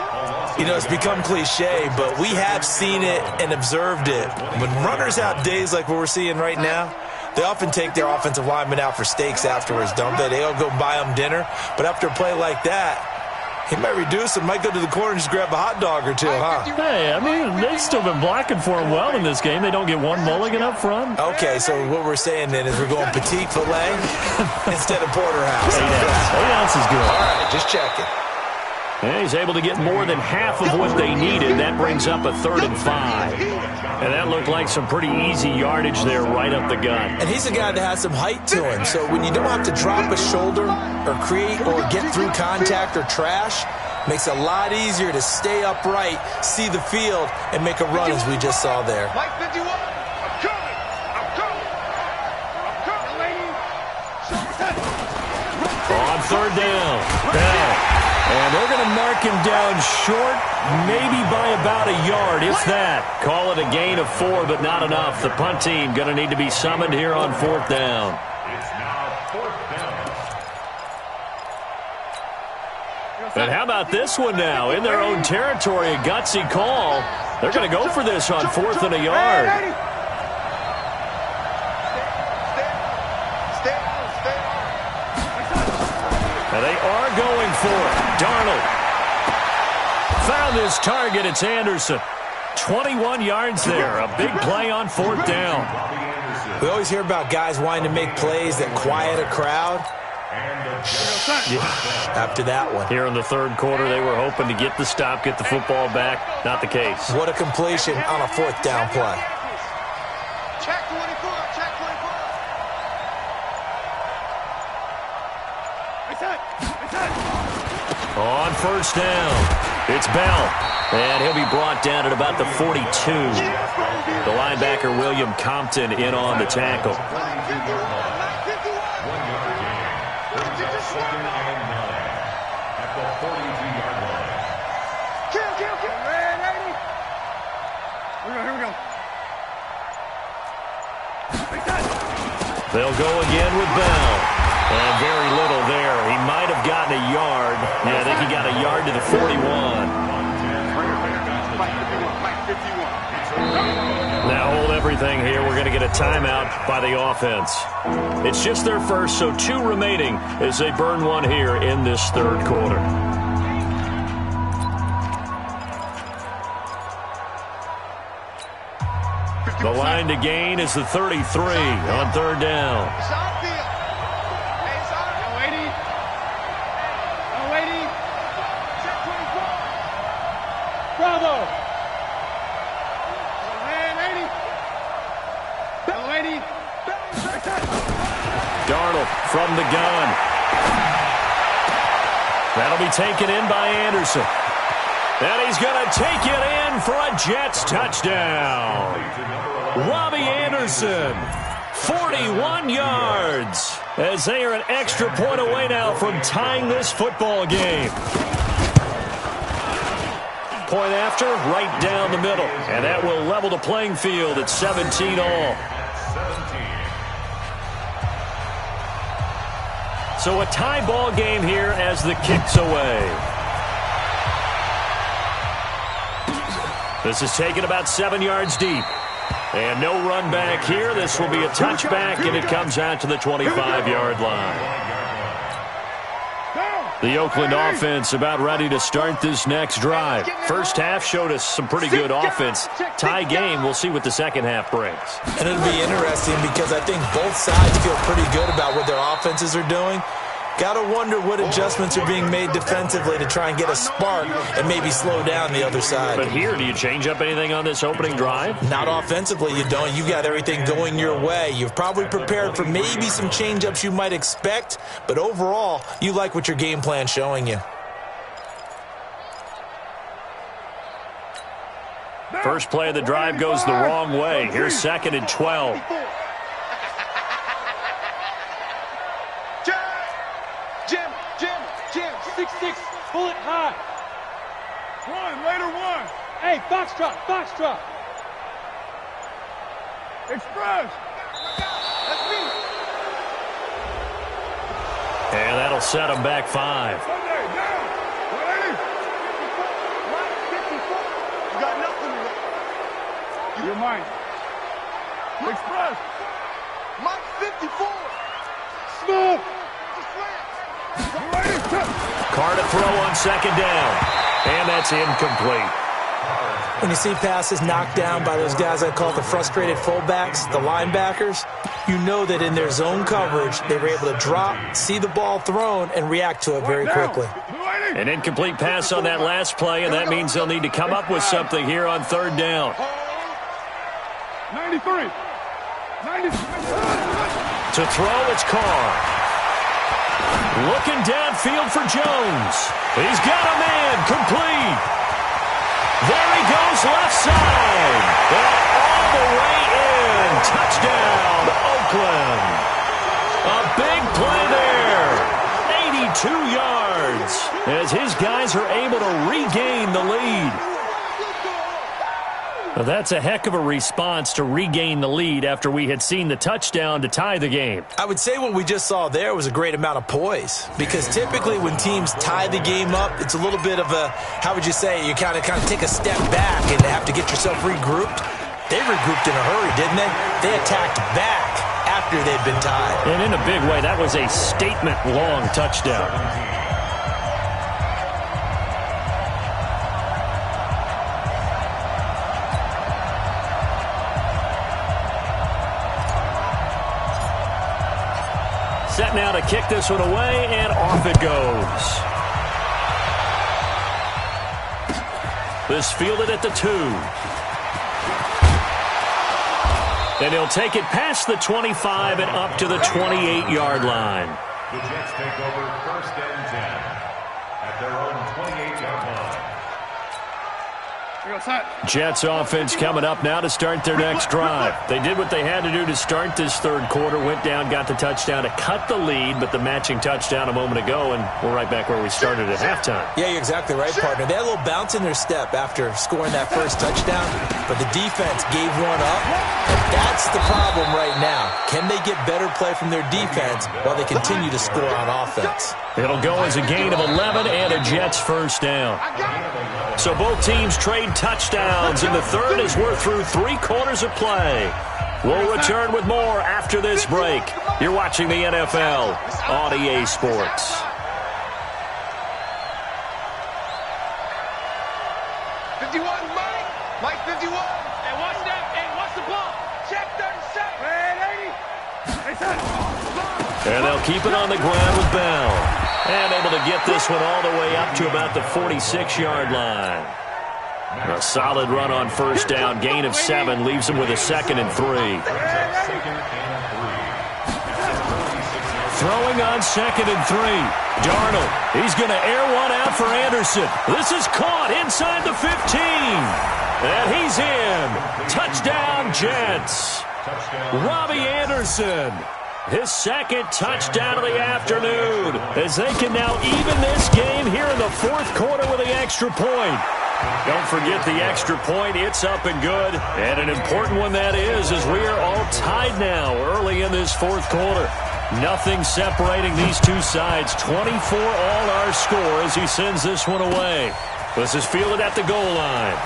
[SPEAKER 6] You know, it's become cliche, but we have seen it and observed it. When runners have days like what we're seeing right now, they often take their offensive linemen out for steaks afterwards, don't they? They all go buy them dinner. But after a play like that, he might reduce it, might go to the corner and just grab a hot dog or 2, huh?
[SPEAKER 4] Hey, I mean, they've still been blocking for him well in this game. They don't get one mulligan up front.
[SPEAKER 6] Okay, so what we're saying then is we're going petite filet instead of porterhouse.
[SPEAKER 4] 8 ounce is good.
[SPEAKER 6] All right, just checking.
[SPEAKER 4] And he's able to get more than half of what they needed. That brings up a 3rd and 5. And that looked like like some pretty easy yardage there right up the gut.
[SPEAKER 6] And he's a guy that has some height to him, so when you don't have to drop a shoulder or create or get through contact or trash, makes it a lot easier to stay upright, see the field, and make a run as we just saw there.
[SPEAKER 2] Mike 51, I'm coming.
[SPEAKER 4] On third down, Bell. And they're going to mark him down short, maybe by about a yard, if that. Call it a gain of 4, but not enough. The punt team going to need to be summoned here on fourth down.
[SPEAKER 7] It's now fourth down.
[SPEAKER 4] And how about this one now? In their own territory, a gutsy call. They're going to go for this on fourth and a yard. And they are going for it. Darnold found his target. It's Anderson. 21 yards there. A big play on fourth down.
[SPEAKER 6] We always hear about guys wanting to make plays that quiet a crowd. After that one.
[SPEAKER 4] Here in the third quarter, they were hoping to get the stop, get the football back. Not the case.
[SPEAKER 6] What a completion on a fourth down play.
[SPEAKER 2] Check 24, check 24.
[SPEAKER 4] On first down, it's Bell. And he'll be brought down at about the 42. The linebacker, William Compton, in on the tackle. They'll go again with Bell. And very little there. He might have gotten a yard. Yeah, I think he got a yard to the 41. Now hold everything here. We're going to get a timeout by the offense. It's just their first, so 2 remaining as they burn one here in this third quarter. The line to gain is the 33 on third down.
[SPEAKER 5] Bravo!
[SPEAKER 4] Darnold from the gun. That'll be taken in by Anderson. And he's going to take it in for a Jets touchdown. Robbie Anderson, 41 yards, as they are an extra point away now from tying this football game. Point after, right down the middle. And that will level the playing field at 17 all. So a tie ball game here as the kick's away. This is taken about 7 yards deep. And no run back here. This will be a touchback, and it comes out to the 25-yard line. The Oakland offense about ready to start this next drive. First half showed us some pretty good offense. Tie game, we'll see what the second half brings.
[SPEAKER 6] And it'll be interesting because I think both sides feel pretty good about what their offenses are doing. Got to wonder what adjustments are being made defensively to try and get a spark and maybe slow down the other side.
[SPEAKER 4] But here, do you change up anything on this opening drive?
[SPEAKER 6] Not offensively, you don't. You got everything going your way. You've probably prepared for maybe some change-ups you might expect, but overall, you like what your game plan's showing you.
[SPEAKER 4] First play of the drive goes the wrong way. Here's 2nd and 12.
[SPEAKER 5] Jim, 6'6", bullet high. Later one. Hey, foxtrot. Express.
[SPEAKER 2] That's me.
[SPEAKER 4] And that'll set them back 5.
[SPEAKER 2] You got nothing.
[SPEAKER 5] You're mine. Express.
[SPEAKER 2] Mike 54.
[SPEAKER 5] Smooth.
[SPEAKER 4] Carr to throw on 2nd down. And that's incomplete.
[SPEAKER 6] When you see passes knocked down by those guys I call the frustrated fullbacks, the linebackers, you know that in their zone coverage, they were able to drop, see the ball thrown, and react to it very quickly.
[SPEAKER 4] An incomplete pass on that last play, and that means they'll need to come up with something here on 3rd down.
[SPEAKER 5] 93. 93.
[SPEAKER 4] To throw, it's Carr. Looking downfield for Jones. He's got a man, complete. There he goes, left side. And all the way in. Touchdown, Oakland. A big play there. 82 yards as his guys are able to regain the lead. Well, that's a heck of a response to regain the lead after we had seen the touchdown to tie the game.
[SPEAKER 6] I would say what we just saw there was a great amount of poise, because typically when teams tie the game up, it's a little bit of a, how would you say, you kind of take a step back and have to get yourself regrouped. They regrouped in a hurry, didn't they? They attacked back after they'd been tied.
[SPEAKER 4] And in a big way, that was a statement-long touchdown. Set now to kick this one away, and off it goes. This fielded at the 2. And he'll take it past the 25 and up to the 28-yard line.
[SPEAKER 7] The Jets take over 1st and 10 at their own 28-yard line.
[SPEAKER 4] Jets offense coming up now to start their next drive. They did what they had to do to start this third quarter, went down, got the touchdown to cut the lead, but the matching touchdown a moment ago, and we're right back where we started at halftime.
[SPEAKER 6] Yeah, you're exactly right, partner. They had a little bounce in their step after scoring that first touchdown, but the defense gave one up, and that's the problem right now. Can they get better play from their defense while they continue to score on offense?
[SPEAKER 4] It'll go as a gain of 11 and a Jets first down. So both teams trade touchdowns, and the third as we're through 3 quarters of play. We'll return with more after this break. You're watching the NFL on EA Sports.
[SPEAKER 5] Mike 51. Hey, what's that? Hey, what's the ball? Check 37.
[SPEAKER 4] And they'll keep it on the ground with Bell. And able to get this one all the way up to about the 46-yard line. A solid run on first down. Gain of 7 leaves him with a 2nd and 3. Throwing on 2nd and 3. Darnold, he's going to air one out for Anderson. This is caught inside the 15. And he's in. Touchdown, Jets. Robbie Anderson. His 2nd touchdown of the afternoon, as they can now even this game here in the 4th quarter with the extra point. Don't forget the extra point. It's up and good. And an important one that is, as we are all tied now early in this 4th quarter. Nothing separating these two sides. 24 all our score as he sends this one away. This is fielded at the goal line.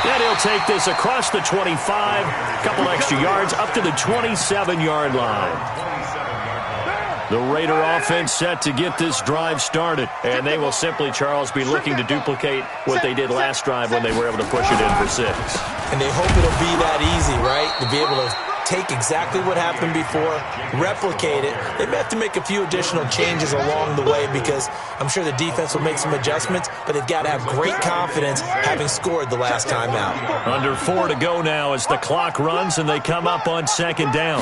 [SPEAKER 4] And he'll take this across the 25, a couple extra yards, up to the 27-yard line. The Raider offense set to get this drive started, and they will simply, Charles, be looking to duplicate what they did last drive when they were able to push it in for 6.
[SPEAKER 6] And they hope it'll be that easy, right, to be able to take exactly what happened before, replicate it. They may have to make a few additional changes along the way because I'm sure the defense will make some adjustments, but they've got to have great confidence having scored the last time out.
[SPEAKER 4] Under 4 to go now as the clock runs and they come up on 2nd down.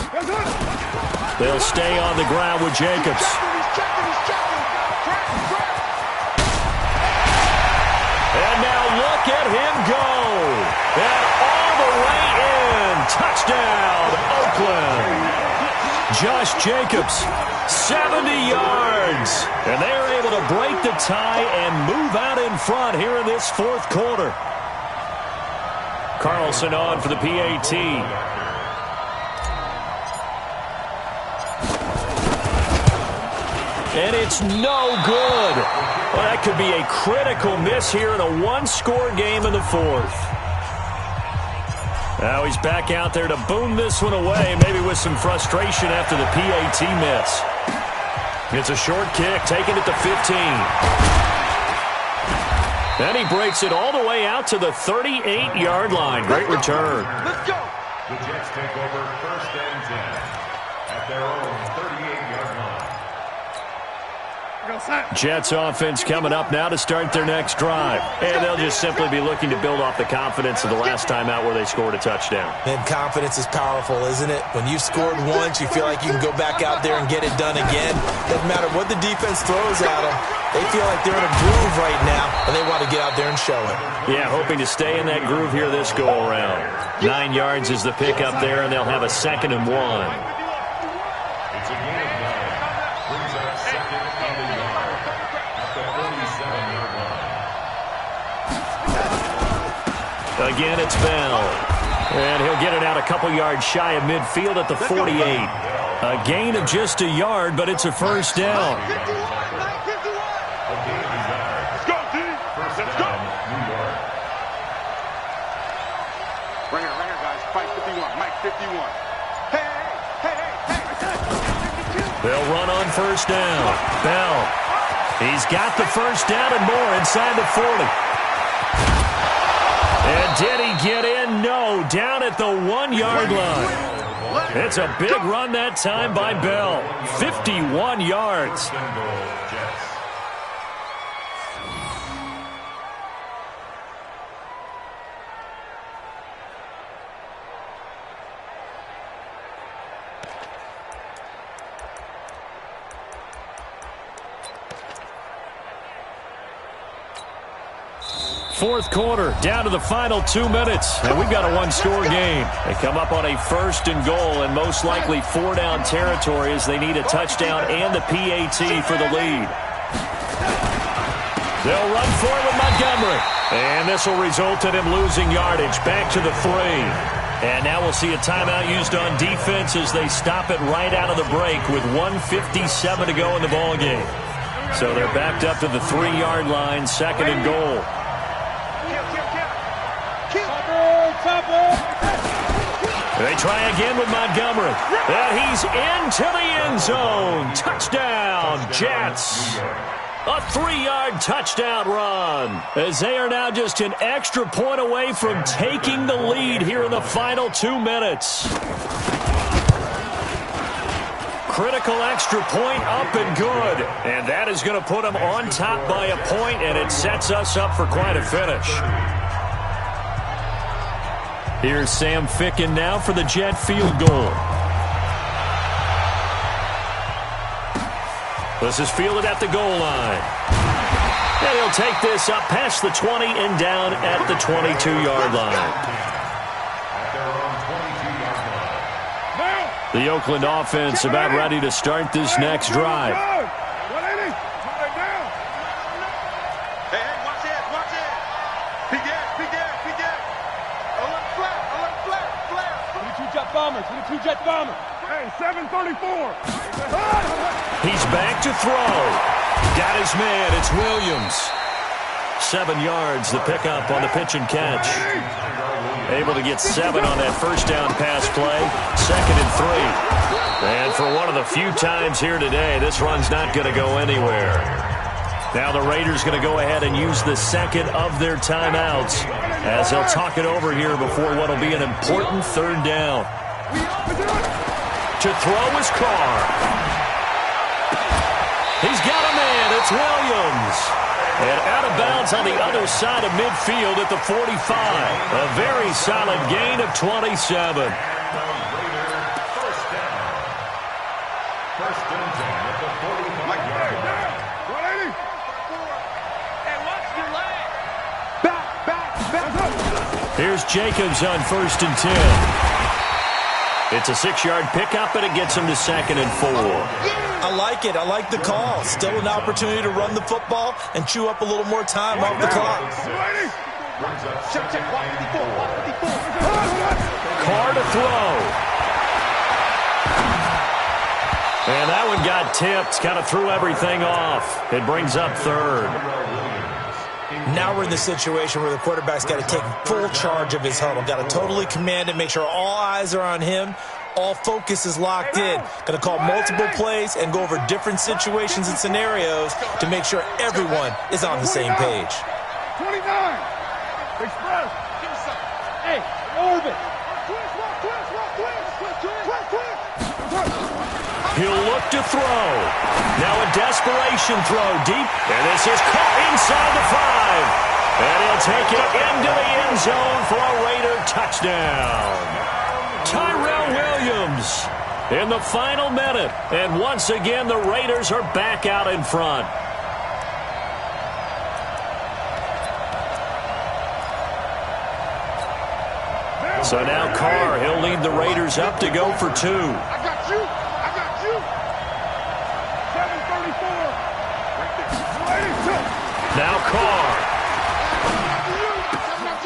[SPEAKER 4] They'll stay on the ground with Jacobs. And now look at him go. And all the way in. Touchdown, Oakland. Josh Jacobs, 70 yards. And they're able to break the tie and move out in front here in this 4th quarter. Carlson on for the PAT. And it's no good. Well, that could be a critical miss here in a 1-score game in the 4th. Now he's back out there to boom this one away, maybe with some frustration after the PAT miss. It's a short kick, taken at the 15. Then he breaks it all the way out to the 38-yard line. Great return.
[SPEAKER 5] Let's go.
[SPEAKER 7] The Jets take over 1st and 10 at their own 38-yard line.
[SPEAKER 4] Jets offense coming up now to start their next drive. And they'll just simply be looking to build off the confidence of the last time out where they scored a touchdown.
[SPEAKER 6] And confidence is powerful, isn't it? When you've scored once, you feel like you can go back out there and get it done again. Doesn't matter what the defense throws at them. They feel like they're in a groove right now, and they want to get out there and show it.
[SPEAKER 4] Yeah, hoping to stay in that groove here this go-around. 9 yards is the pickup there, and they'll have a 2nd and 1. Again, it's Bell. And he'll get it out a couple yards shy of midfield at the 48. A gain of just a yard, but it's a first down.
[SPEAKER 2] Let's go, D. Let's go. Right here, guys. Fight 51. Mike 51. Hey.
[SPEAKER 4] They'll run on first down. Bell. He's got the first down and more inside the 40. And did he get in? No, down at the 1-yard line. It's a big run that time by Bell. 51 yards. Fourth quarter, down to the final 2 minutes, and we've got a one-score game. They come up on a 1st and goal, and most likely 4-down territory as they need a touchdown and the PAT for the lead. They'll run for it with Montgomery, and this will result in him losing yardage back to the 3. And now we'll see a timeout used on defense as they stop it right out of the break with 1:57 to go in the ballgame. So they're backed up to the 3-yard line, 2nd and goal. They try again with Montgomery. And he's into the end zone. Touchdown, Jets. A 3-yard touchdown run, as they are now just an extra point away from taking the lead here in the final 2 minutes. Critical extra point up and good. And that is going to put them on top by a point, and it sets us up for quite a finish. Here's Sam Ficken now for the Jet field goal. This is fielded at the goal line. And he'll take this up past the 20 and down at the 22-yard line. The Oakland offense about ready to start this next drive.
[SPEAKER 5] Jet bomber. Hey, 734.
[SPEAKER 4] He's back to throw. Got his man. It's Williams. 7 yards, the pickup on the pitch and catch. Able to get 7 on that first down pass play. 2nd and 3. And for one of the few times here today, this run's not going to go anywhere. Now the Raiders going to go ahead and use the 2nd of their timeouts as they'll talk it over here before what will be an important 3rd down. To throw is Carr. He's got a man. It's Williams. And out of bounds on the other side of midfield at the 45. A very solid gain of 27.
[SPEAKER 7] First and 10 at the 45-yard line.
[SPEAKER 5] Back.
[SPEAKER 4] Here's Jacobs on 1st and 10. It's a 6-yard pickup, and it gets him to 2nd and 4.
[SPEAKER 6] I like it. I like the call. Still an opportunity to run the football and chew up a little more time off the clock.
[SPEAKER 4] Carr to throw. And that one got tipped. Kind of threw everything off. It brings up 3rd.
[SPEAKER 6] Now we're in the situation where the quarterback's got to take full charge of his huddle. Got to totally command it, make sure all eyes are on him. All focus is locked in. Going to call multiple plays and go over different situations and scenarios to make sure everyone is on the same page.
[SPEAKER 5] 29. Express. Hey, orbit.
[SPEAKER 4] He'll look to throw. Now a desperation throw deep. And this is caught inside the 5. And he'll take it into the end zone for a Raider touchdown. Tyrell Williams in the final minute. And once again, the Raiders are back out in front. So now Carr, he'll lead the Raiders up to go for 2.
[SPEAKER 2] I got you. I got you. 7:34.
[SPEAKER 4] Now Carr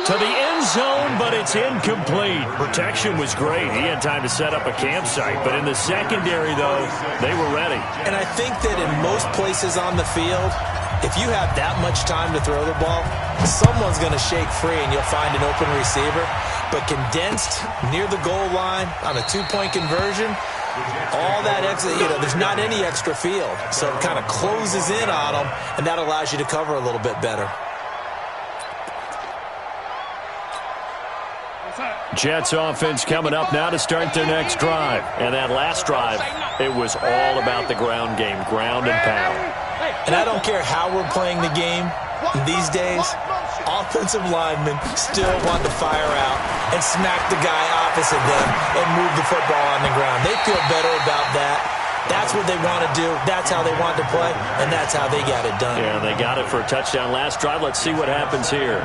[SPEAKER 4] to the end zone, but it's incomplete. Protection was great. He had time to set up a campsite, but in the secondary, though, they were ready.
[SPEAKER 6] And I think that in most places on the field, if you have that much time to throw the ball, someone's going to shake free and you'll find an open receiver. But condensed near the goal line on a 2-point conversion, all that extra, there's not any extra field. So it kind of closes in on them, and that allows you to cover a little bit better.
[SPEAKER 4] Jets offense coming up now to start their next drive. And that last drive, it was all about the ground game, ground and pound.
[SPEAKER 6] And I don't care how we're playing the game these days, offensive linemen still want to fire out and smack the guy opposite them and move the football on the ground. They feel better about that. That's what they want to do. That's how they want to play, and that's how they got it done.
[SPEAKER 4] Yeah, they got it for a touchdown last drive. Let's see what happens here.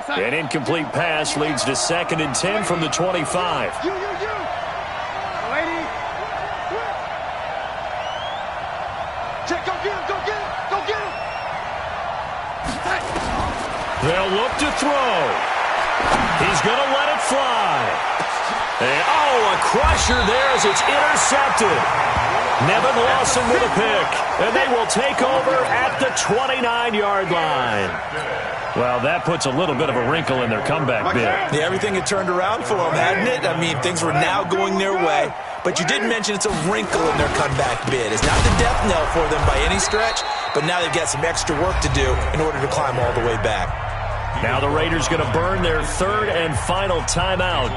[SPEAKER 4] An incomplete pass leads to 2nd and 10 from the 25.
[SPEAKER 2] You. Lady. Check, go get him.
[SPEAKER 4] They'll look to throw. He's going to let it fly. And, a crusher there as it's intercepted. Nevin Lawson with a pick. And they will take over at the 29-yard line. Well, that puts a little bit of a wrinkle in their comeback bid.
[SPEAKER 6] Yeah, everything had turned around for them, hadn't it? I mean, things were now going their way. But you did mention it's a wrinkle in their comeback bid. It's not the death knell for them by any stretch, but now they've got some extra work to do in order to climb all the way back.
[SPEAKER 4] Now the Raiders going to burn their 3rd and final timeout.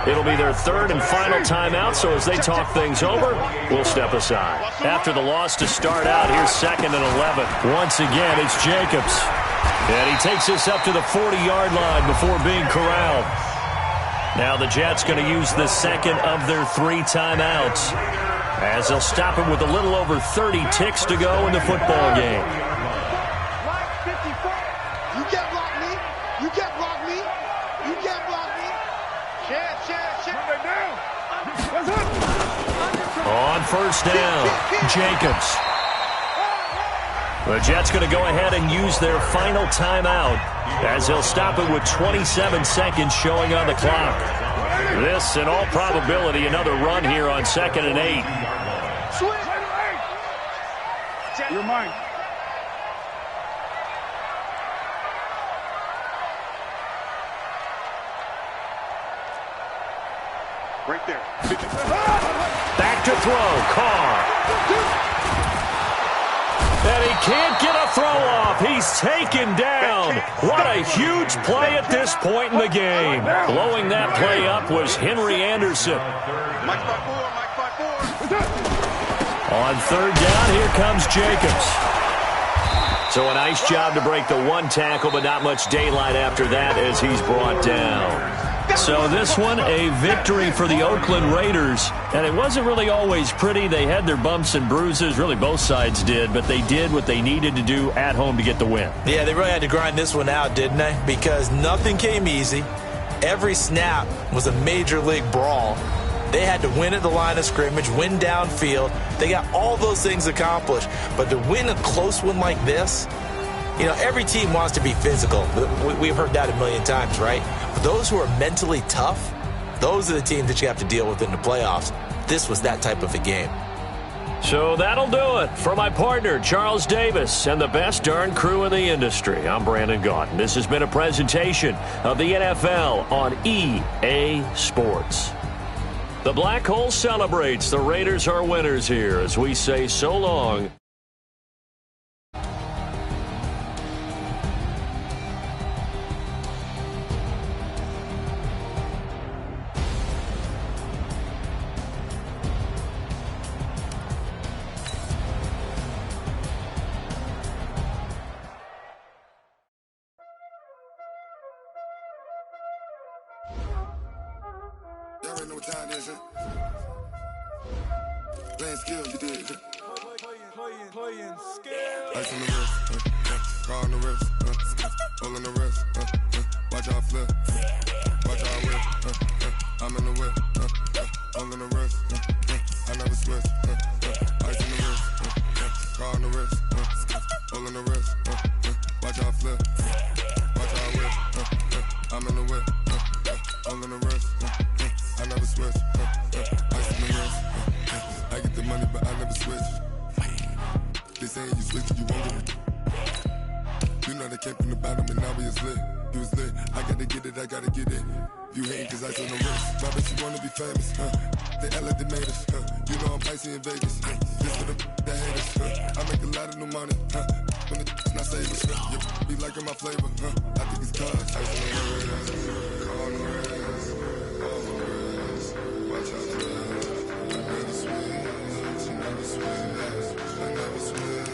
[SPEAKER 4] It'll be their 3rd and final timeout, so as they talk things over, we'll step aside. After the loss to start out, here's 2nd and 11. Once again, it's Jacobs. And he takes us up to the 40-yard line before being corralled. Now the Jets going to use the 2nd of their 3 timeouts, as they'll stop him with a little over 30 ticks to go in the football game.
[SPEAKER 2] You can't block me. You can't block me. You can't block me. Share.
[SPEAKER 4] On first down, Jacobs. The Jets going to go ahead and use their final timeout, as they'll stop it with 27 seconds showing on the clock. This, in all probability, another run here on 2nd and 8.
[SPEAKER 2] You're mine. Right there.
[SPEAKER 4] Back to throw, Carr. And he can't get a throw off. He's taken down. What a huge play at this point in the game. Blowing that play up was Henry Anderson.
[SPEAKER 2] Mike 5-4.
[SPEAKER 4] On 3rd down, here comes Jacobs. So a nice job to break the 1 tackle, but not much daylight after that as he's brought down. So this one, a victory for the Oakland Raiders. And it wasn't really always pretty. They had their bumps and bruises. Really, both sides did. But they did what they needed to do at home to get the win.
[SPEAKER 6] Yeah, they really had to grind this one out, didn't they? Because nothing came easy. Every snap was a major league brawl. They had to win at the line of scrimmage, win downfield. They got all those things accomplished. But to win a close one like this, every team wants to be physical. We've heard that a million times, right? But those who are mentally tough, those are the teams that you have to deal with in the playoffs. This was that type of a game.
[SPEAKER 4] So that'll do it for my partner, Charles Davis, and the best darn crew in the industry. I'm Brandon Gaudin. This has been a presentation of the NFL on EA Sports. The Black Hole celebrates. The Raiders are winners here as we say so long.
[SPEAKER 12] what time it is, playing skill, you did.
[SPEAKER 13] Playing skill.
[SPEAKER 12] Ice on the wrist, car on the wrist, all on the wrist, watch out flip, watch out whip, I'm in the whip, all in the wrist, I never switch, ice on the wrist, car on the wrist, all in the wrist, watch out flip, watch out whip, I'm in the whip, all in the wrist, I never switch, ice on the wrist, I get the money but I never switch. They saying you switch, you won't get it. You know they came from the bottom and now we is lit. You was lit, I gotta get it, I gotta get it. You hating cause I told no wrist. My bitch, you wanna be famous, They act like they made us, You know I'm pricey in Vegas, Just for the that hate us, I make a lot of new money, When the not savers, You be liking my flavor, I think it's cause. I on the wrist, on the wrist, on the wrist. Watch out for that. I never switch, I never switch. I never switch,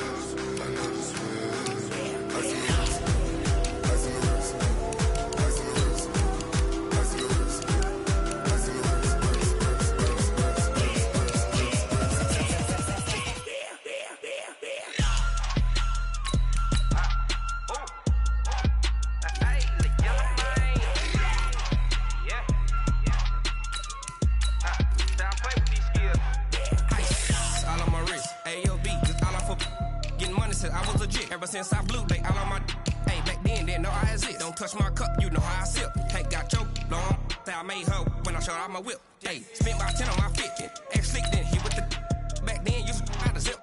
[SPEAKER 12] I never switch. Ice in the wrist, ice in the wrist, ice in the wrist, ice in the wrist, ice in the wrist,
[SPEAKER 14] I was legit ever since I blew they all on my hey back then didn't know I exist. Don't touch my cup, you know how I sip. Hank got choked, long that I made her when I showed out my whip. Hey, spent about 10 on my 50. Ex slick then he with the back then used to out the zip.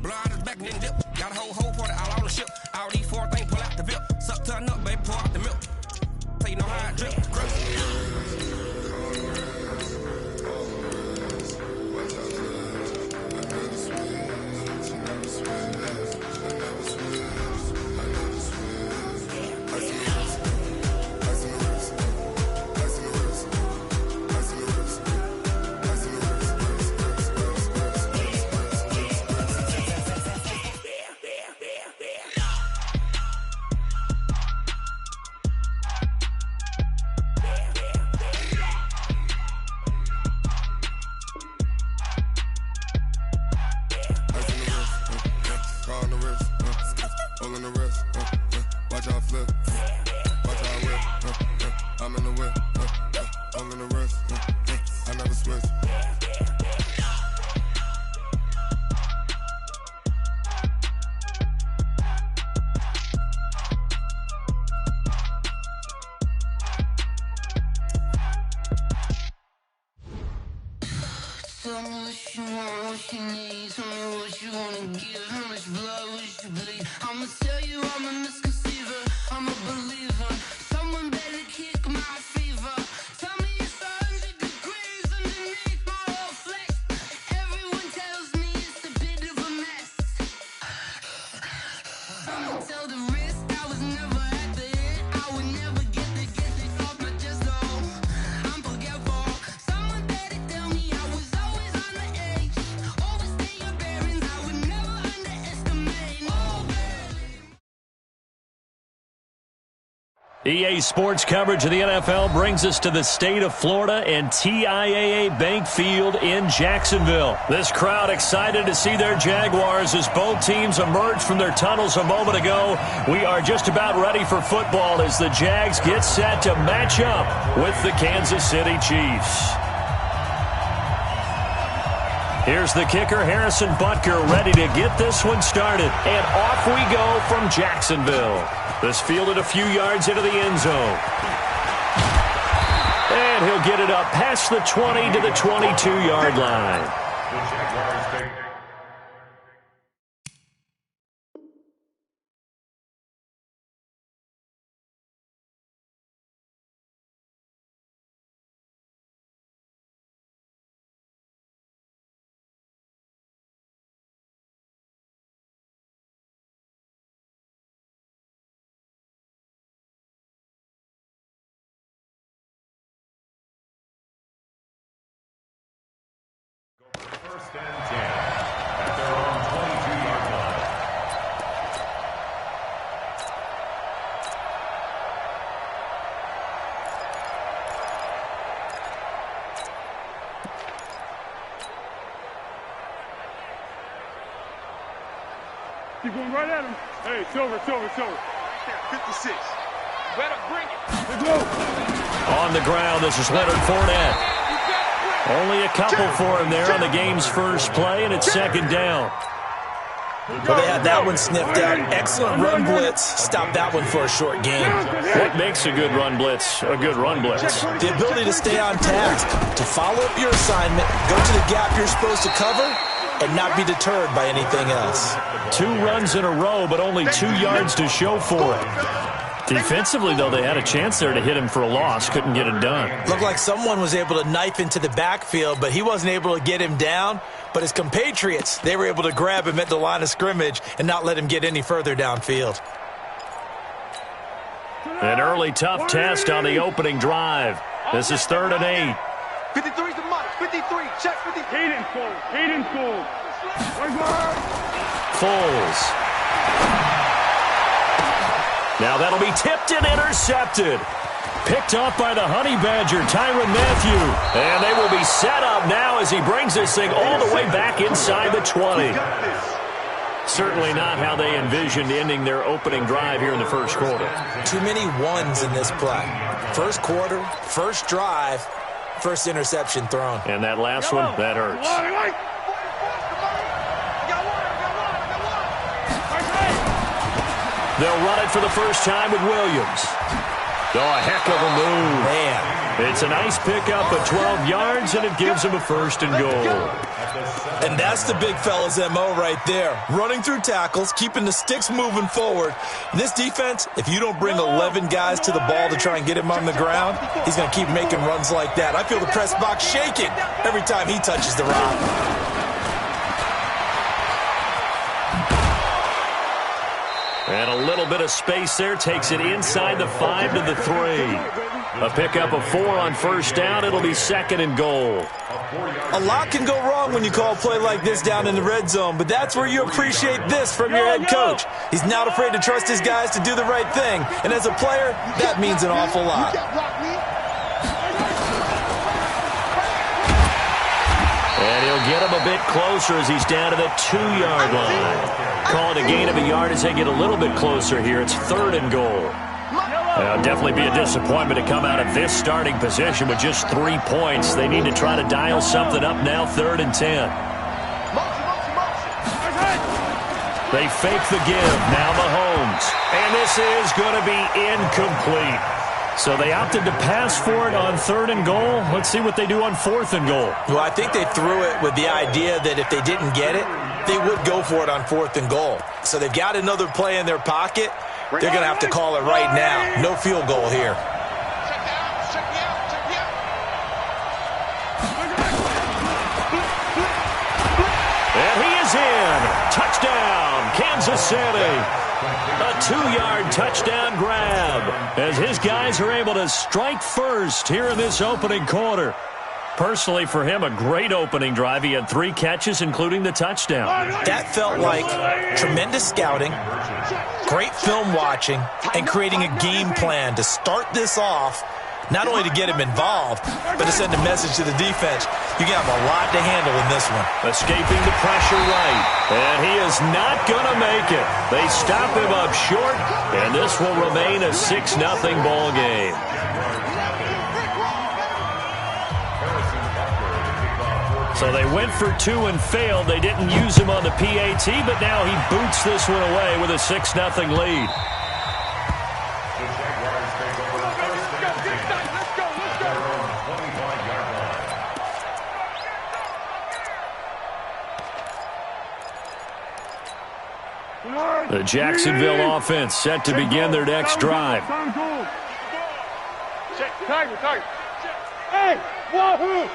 [SPEAKER 14] Blow out his back and then dip. Got a whole party all on the ship. All these 4 things pull out the VIP. Suck to a nut, baby, pour out the milk. So you know how I drip.
[SPEAKER 15] Tell me what you want, what you need. Tell me what you wanna give. How much blood would you bleed? I'ma tell you I'm a misconceiver. I'm a believer. Someone better kick my fever. Tell me it's 100 degrees underneath my whole flesh. Everyone tells me it's a bit of a mess. I'ma tell the risk I was never at the end. I would never get it off my chest though. I'm forgetful. Someone better tell me I was always on the edge. Overstay your bearings. I would never underestimate. Oh,
[SPEAKER 4] EA Sports coverage of the NFL brings us to the state of Florida and TIAA Bank Field in Jacksonville. This crowd excited to see their Jaguars as both teams emerged from their tunnels a moment ago. We are just about ready for football as the Jags get set to match up with the Kansas City Chiefs. Here's the kicker, Harrison Butker, ready to get this one started. And off we go from Jacksonville. This fielded a few yards into the end zone. And he'll get it up past the 20 to the 22-yard line.
[SPEAKER 7] The Jaguars take first and 10 at their own 22-yard line.
[SPEAKER 5] Keep going right at him. Hey, Silver. 56. Better bring it. Let's go.
[SPEAKER 4] On the ground, this is Leonard Fournette. Only a couple for him there on the game's first play, and it's second down.
[SPEAKER 6] Well, they had that one sniffed out. Excellent run blitz. Stop that one for a short game.
[SPEAKER 4] What makes a good run blitz a good run blitz?
[SPEAKER 6] The ability to stay on task, to follow up your assignment, go to the gap you're supposed to cover, and not be deterred by anything else.
[SPEAKER 4] 2 runs in a row, but only 2 yards to show for it. Defensively, though, they had a chance there to hit him for a loss. Couldn't get it done.
[SPEAKER 6] Looked like someone was able to knife into the backfield, but he wasn't able to get him down. But his compatriots, they were able to grab him at the line of scrimmage and not let him get any further downfield.
[SPEAKER 4] An early tough test on the opening drive. This is 3rd and 8.
[SPEAKER 2] 53's the mark. 53. Check 53.
[SPEAKER 5] Hayden Foles.
[SPEAKER 4] Foles. Now that'll be tipped and intercepted. Picked off by the Honey Badger, Tyrann Mathieu. And they will be set up now as he brings this thing all the way back inside the 20. Certainly not how they envisioned ending their opening drive here in the first quarter.
[SPEAKER 6] Too many ones in this play. First quarter, first drive, first interception thrown.
[SPEAKER 4] And that last one, that hurts. They'll run it for the first time with Williams. Oh, a heck of a move.
[SPEAKER 6] Man.
[SPEAKER 4] It's a nice pickup of 12 yards, and it gives him a 1st and goal.
[SPEAKER 6] And that's the big fella's MO right there. Running through tackles, keeping the sticks moving forward. In this defense, if you don't bring 11 guys to the ball to try and get him on the ground, he's going to keep making runs like that. I feel the press box shaking every time he touches the rock.
[SPEAKER 4] And a little bit of space there takes it inside the 5 to the 3. A pickup of 4 on first down. It'll be 2nd and goal.
[SPEAKER 6] A lot can go wrong when you call a play like this down in the red zone, but that's where you appreciate this from your head coach. He's not afraid to trust his guys to do the right thing, and as a player, that means an awful lot.
[SPEAKER 4] And he'll get him a bit closer as he's down to the 2-yard line. Call it a gain of a yard as they get a little bit closer here. It's 3rd and goal. It'll definitely be a disappointment to come out of this starting position with just 3 points. They need to try to dial something up now, 3rd and 10. They fake the give. Now Mahomes. And this is going to be incomplete. So they opted to pass for it on 3rd and goal. Let's see what they do on 4th and goal.
[SPEAKER 6] Well, I think they threw it with the idea that if they didn't get it, they would go for it on 4th and goal. So they've got another play in their pocket. They're going to have to call it right now. No field goal here.
[SPEAKER 4] And he is in. Touchdown, Kansas City. A 2-yard touchdown grab as his guys are able to strike first here in this opening quarter. Personally, for him, a great opening drive. He had 3 catches, including the touchdown.
[SPEAKER 6] That felt like tremendous scouting, great film watching, and creating a game plan to start this off, not only to get him involved, but to send a message to the defense. You have a lot to handle in this one.
[SPEAKER 4] Escaping the pressure right, and he is not going to make it. They stop him up short, and this will remain a 6-0 ball game. So they went for 2 and failed. They didn't use him on the PAT, but now he boots this one away with a 6-0 lead. The Jacksonville offense set to begin their next drive.
[SPEAKER 5] Tiger. Hey, wahoo!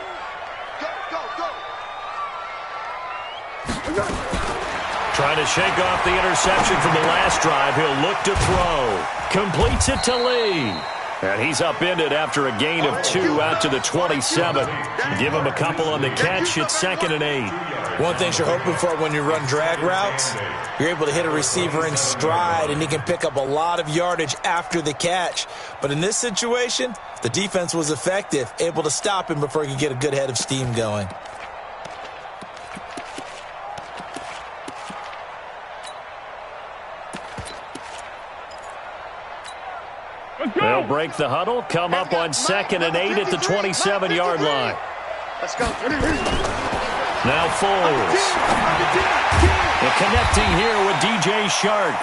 [SPEAKER 4] Trying to shake off the interception from the last drive. He'll look to throw. Completes it to Lee. And he's upended after a gain of 2 out to the 27. Give him a couple on the catch. It's 2nd and 8.
[SPEAKER 6] One thing you're hoping for when you run drag routes, you're able to hit a receiver in stride, and he can pick up a lot of yardage after the catch. But in this situation, the defense was effective, able to stop him before he could get a good head of steam going.
[SPEAKER 4] They'll break the huddle, come up on 2nd and 8 at the 27-yard line.
[SPEAKER 2] Let's go.
[SPEAKER 4] Now Foles. And connecting here with DJ Shark.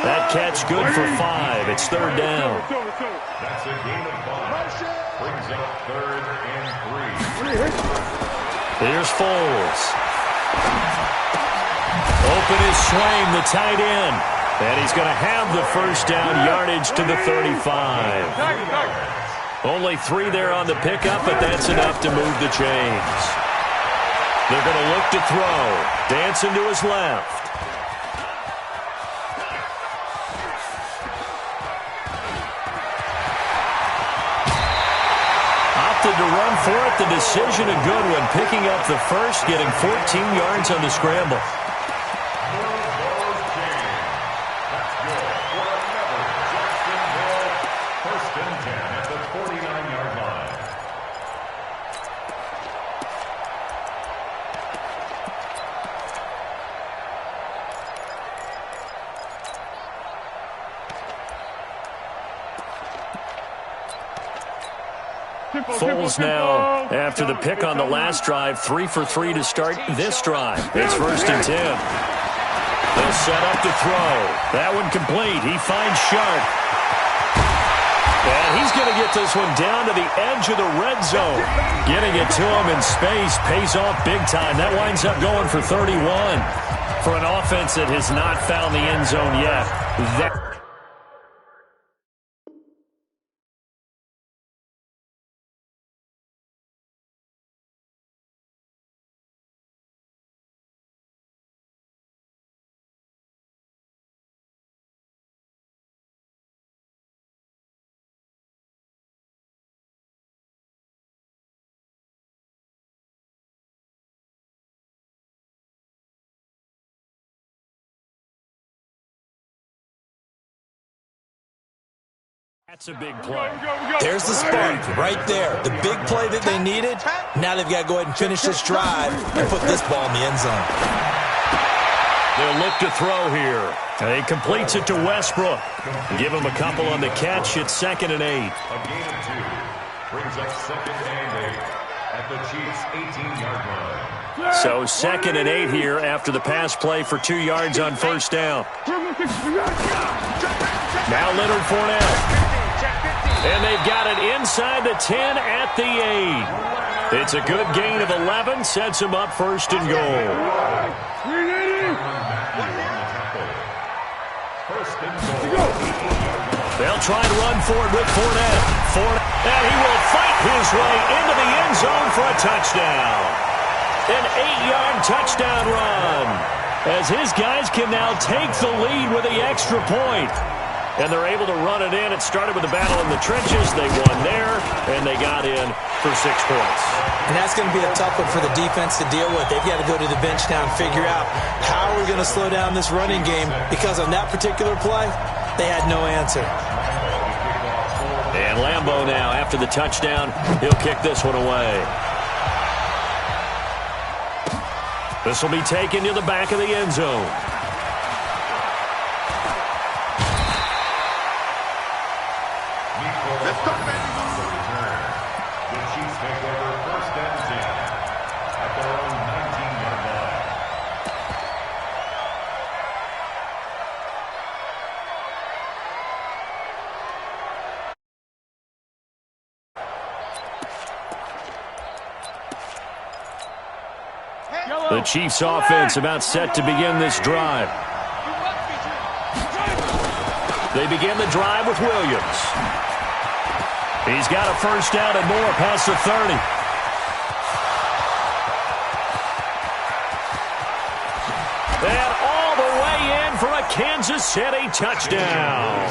[SPEAKER 4] That catch good for 5. It's 3rd down.
[SPEAKER 7] That's a gain of 5. Brings up 3rd and 3.
[SPEAKER 4] Here's Foles. Open his swing, the tight end. And he's going to have the first down yardage to the 35. Only 3 there on the pickup, but that's enough to move the chains. They're going to look to throw. Dancing to his left. Opted to run for it. The decision a good one. Picking up the first, getting 14 yards on the scramble. Foles now, after the pick on the last drive, 3 for 3 to start this drive. It's 1st and 10. They'll set up to throw. That one complete. He finds Sharp. And he's going to get this one down to the edge of the red zone. Getting it to him in space pays off big time. That winds up going for 31 for an offense that has not found the end zone yet. That's a big play.
[SPEAKER 6] There's the spark right there. The big play that they needed. Now they've got to go ahead and finish this drive and put this ball in the end zone.
[SPEAKER 4] They'll look to throw here. And he completes it to Westbrook. Give him a couple on the catch. It's 2nd and 8.
[SPEAKER 7] A gain of 2. Brings up 2nd and 8 at the Chiefs' 18-yard line.
[SPEAKER 4] So 2nd and 8 here after the pass play for 2 yards on 1st down. Now Leonard Fournette. And they've got it inside the 10 at the 8. It's a good gain of 11. Sets him up 1st and goal. They'll try to run for it with Fournette. And he will fight his way into the end zone for a touchdown. An 8-yard touchdown run. As his guys can now take the lead with the extra point. And they're able to run it in. It started with a battle in the trenches. They won there, and they got in for 6 points.
[SPEAKER 6] And that's going to be a tough one for the defense to deal with. They've got to go to the bench now and figure out how we're going to slow down this running game, because on that particular play, they had no answer.
[SPEAKER 4] And Lambeau now, after the touchdown, he'll kick this one away. This will be taken to the back of the end zone. The Chiefs offense about set to begin this drive. They begin the drive with Williams. He's got a 1st down and more past the 30. And all the way in for a Kansas City touchdown.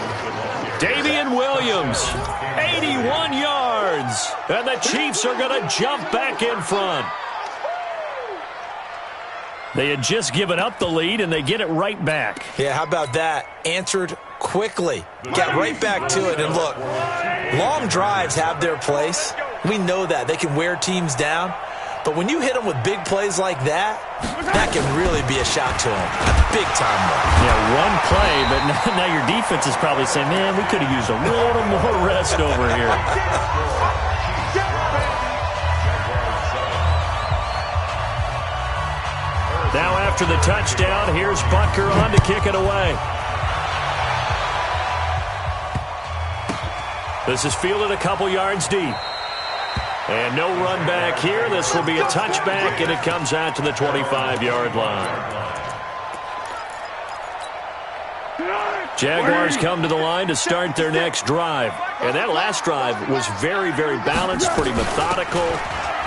[SPEAKER 4] Davian Williams, 81 yards. And the Chiefs are going to jump back in front. They had just given up the lead, and they get it right back.
[SPEAKER 6] Yeah, how about that? Answered quickly. Got right back to it. And look, long drives have their place. We know that. They can wear teams down. But when you hit them with big plays like that, that can really be a shot to them. A big-time one.
[SPEAKER 4] Yeah, one play, but Now your defense is probably saying, man, we could have used a little more rest over here. Now after the touchdown, here's Butker on to kick it away. This is fielded a couple yards deep. And no run back here. This will be a touchback, and it comes out to the 25-yard line. Jaguars come to the line to start their next drive. And that last drive was very, very balanced, pretty methodical.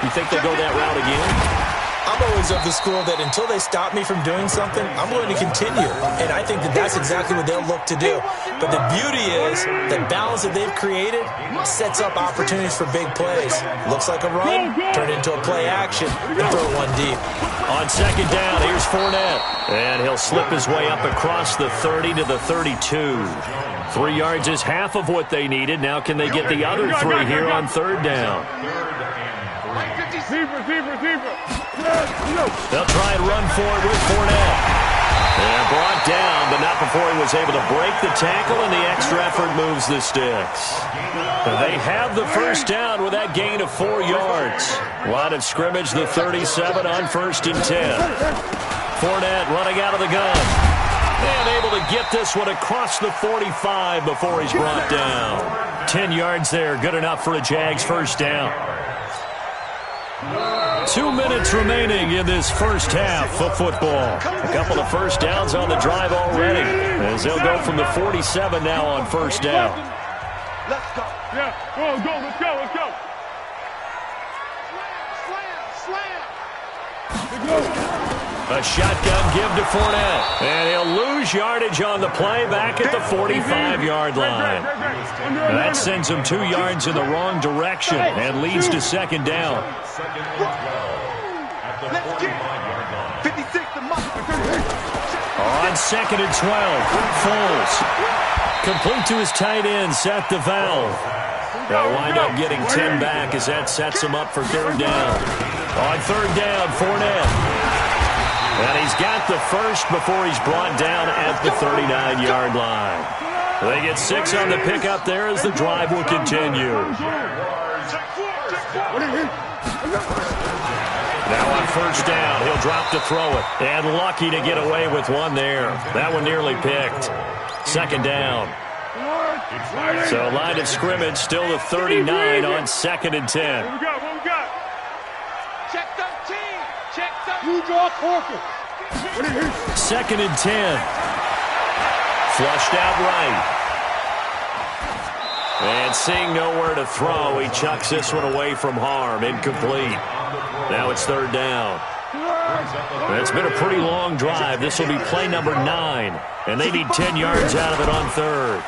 [SPEAKER 4] You think they'll go that route again?
[SPEAKER 6] I'm always of the school that until they stop me from doing something, I'm going to continue. And I think that that's exactly what they'll look to do. But the beauty is the balance that they've created sets up opportunities for big plays. Looks like a run, turn into a play action, and throw one deep.
[SPEAKER 4] On second down, here's Fournette. And he'll slip his way up across the 30 to the 32. 3 yards is half of what they needed. Now can they get the other 3 here on third down? They'll try and run for it with Fournette. And brought down, but not before he was able to break the tackle, and the extra effort moves the sticks. They have the first down with that gain of 4 yards. Line of scrimmage, the 37 on 1st and 10. Fournette running out of the gun. And able to get this one across the 45 before he's brought down. 10 yards there, good enough for a Jags first down. 2 minutes remaining in this first half of football. A couple of first downs on the drive already, as they'll go from the 47 now on first down.
[SPEAKER 5] Let's go. Yeah, go, let's go, let's go. Slam.
[SPEAKER 4] A shotgun give to Fournette. And he'll lose yardage on the play back at the 45-yard line. That sends him 2 yards in the wrong direction and leads to second down. On second and 12, Foles. Complete to his tight end, Seth DeValve. They'll wind up getting 10 back as that sets him up for third down. On third down, Fournette. And he's got the first before he's brought down at the 39-yard line. They get 6 on the pickup there as the drive will continue. Now on first down, he'll drop to throw it. And lucky to get away with one there. That one nearly picked. Second down. So line of scrimmage still the 39 on second and 10.
[SPEAKER 5] What we got? Check 13. Check 13. You draw Corker.
[SPEAKER 4] Second and 10. Flushed out right. And seeing nowhere to throw, he chucks this one away from harm. Incomplete. Now it's third down. It's been a pretty long drive. This will be play number 9. And they need 10 yards out of it on third.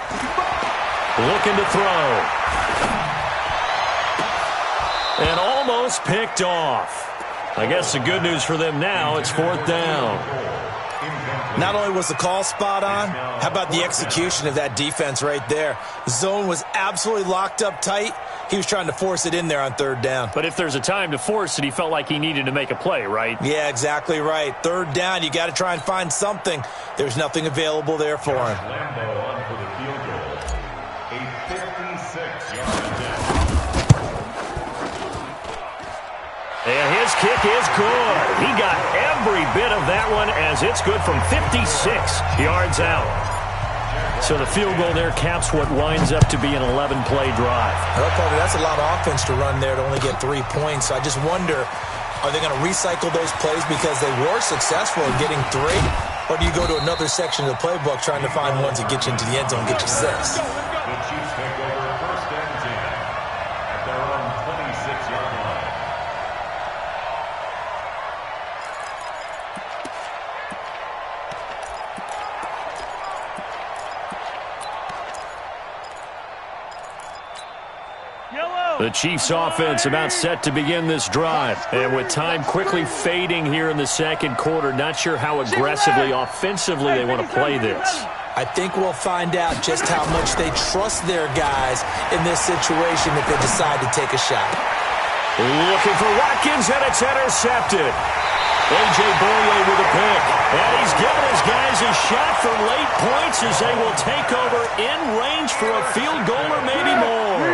[SPEAKER 4] Looking to throw. And almost picked off. I guess the good news for them now, it's fourth down.
[SPEAKER 6] Not only was the call spot on, how about the execution of that defense right there? The zone was absolutely locked up tight. He was trying to force it in there on third down.
[SPEAKER 4] But if there's a time to force it, he felt like he needed to make a play, right?
[SPEAKER 6] Yeah, exactly right. Third down, you got to try and find something. There's nothing available there for him.
[SPEAKER 4] And his kick is good. He got every bit of that one as it's good from 56 yards out. So the field goal there caps what winds up to be an 11-play drive.
[SPEAKER 6] Well, Carter, that's a lot of offense to run there to only get 3 points. I just wonder, are they going to recycle those plays because they were successful in getting 3? Or do you go to another section of the playbook trying to find ones that get you into the end zone and get you 6?
[SPEAKER 7] The Chiefs take over first and 10 at their own 26-yard line.
[SPEAKER 4] The Chiefs offense about set to begin this drive. And with time quickly fading here in the second quarter, not sure how aggressively, offensively they want to play this.
[SPEAKER 6] I think we'll find out just how much they trust their guys in this situation if they decide to take a shot.
[SPEAKER 4] Looking for Watkins, and it's intercepted. A.J. Boye with a pick. And he's given his guys a shot for late points as they will take over in range for a field goal or maybe more.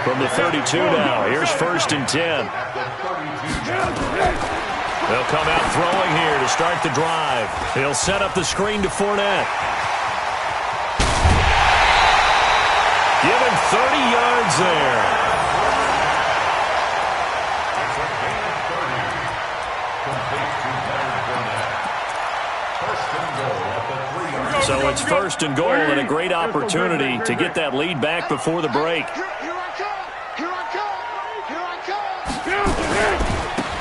[SPEAKER 4] From the 32 now, here's 1st and 10. They'll come out throwing here to start the drive. He'll set up the screen to Fournette. Given 30 yards there. So it's 1st and goal and a great opportunity to get that lead back before the break.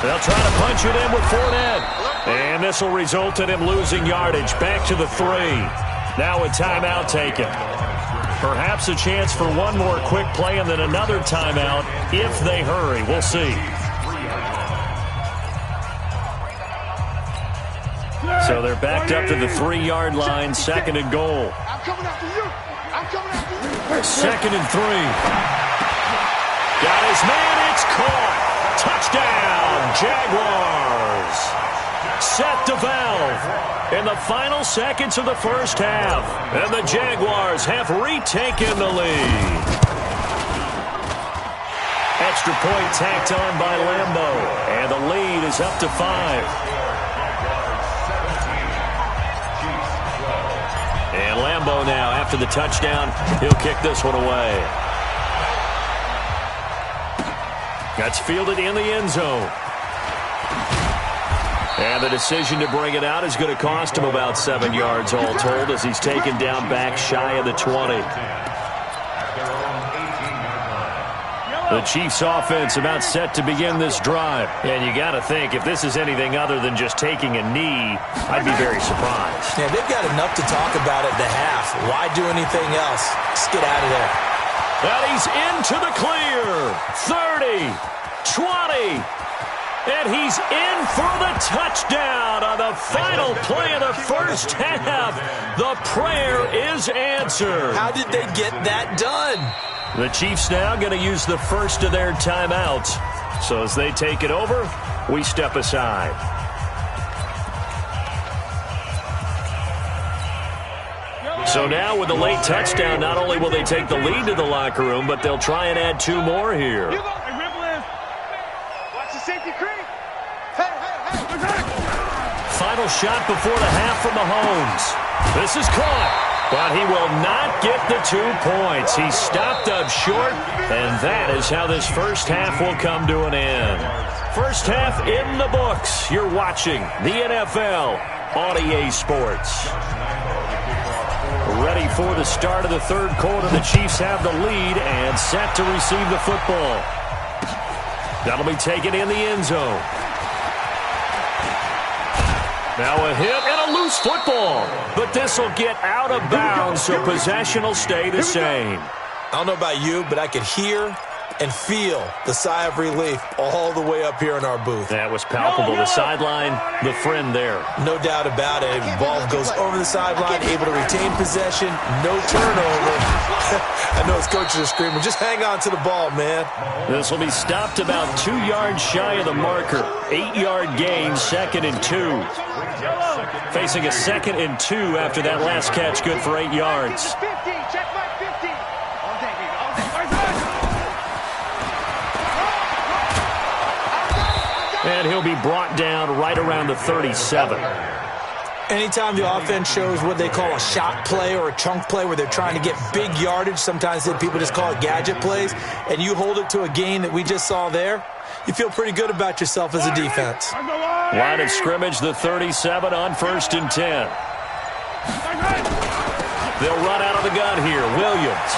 [SPEAKER 4] They'll try to punch it in with Fournette. And this will result in him losing yardage back to the 3. Now a timeout taken. Perhaps a chance for one more quick play and then another timeout if they hurry. We'll see. So they're backed up to the 3-yard line, 2nd and goal. 2nd and 3. Got his man, it's caught. Touchdown, Jaguars. Set the valve in the final seconds of the first half. And the Jaguars have retaken the lead. Extra point tacked on by Lambeau. And the lead is up to 5. And Lambeau now, after the touchdown, he'll kick this one away. That's fielded in the end zone. And the decision to bring it out is going to cost him about 7 yards all told as he's taken down back shy of the 20. The Chiefs offense about set to begin this drive. And you got to think, if this is anything other than just taking a knee, I'd be very surprised.
[SPEAKER 6] Yeah, they've got enough to talk about at the half. Why do anything else? Just get out of there.
[SPEAKER 4] And he's into the clear. 30, 20, and he's in for the touchdown on the final play of the first half. The prayer is answered.
[SPEAKER 6] How did they get that done?
[SPEAKER 4] The Chiefs now going to use the first of their timeouts. So as they take it over, we step aside. So now with the late touchdown, not only will they take the lead to the locker room, but they'll try and add 2 more here.
[SPEAKER 2] Watch the safety creep.
[SPEAKER 4] Final shot before the half from Mahomes. This is caught, but he will not get the 2 points. He stopped up short, and that is how this first half will come to an end. First half in the books. You're watching the NFL on EA Sports. Ready for the start of the third quarter. The Chiefs have the lead and set to receive the football. That'll be taken in the end zone. Now a hit and a loose football. But this will get out of bounds, so possession will stay the same.
[SPEAKER 6] I don't know about you, but I could hear and feel the sigh of relief all the way up here in our booth.
[SPEAKER 4] That was palpable. The sideline, the friend there.
[SPEAKER 6] No doubt about it. Ball goes over the sideline, able to retain possession, no turnover. I know his coaches are screaming, just hang on to the ball, man.
[SPEAKER 4] This will be stopped about 2 yards shy of the marker. 8-yard gain, 2nd and 2. Facing a 2nd and 2 after that last catch, good for 8 yards. And he'll be brought down right around the 37.
[SPEAKER 6] Anytime the offense shows what they call a shot play or a chunk play where they're trying to get big yardage, sometimes people just call it gadget plays, and you hold it to a gain that we just saw there, you feel pretty good about yourself as a defense.
[SPEAKER 4] Line of scrimmage, the 37 on 1st and 10. They'll run out of the gun here. Williams.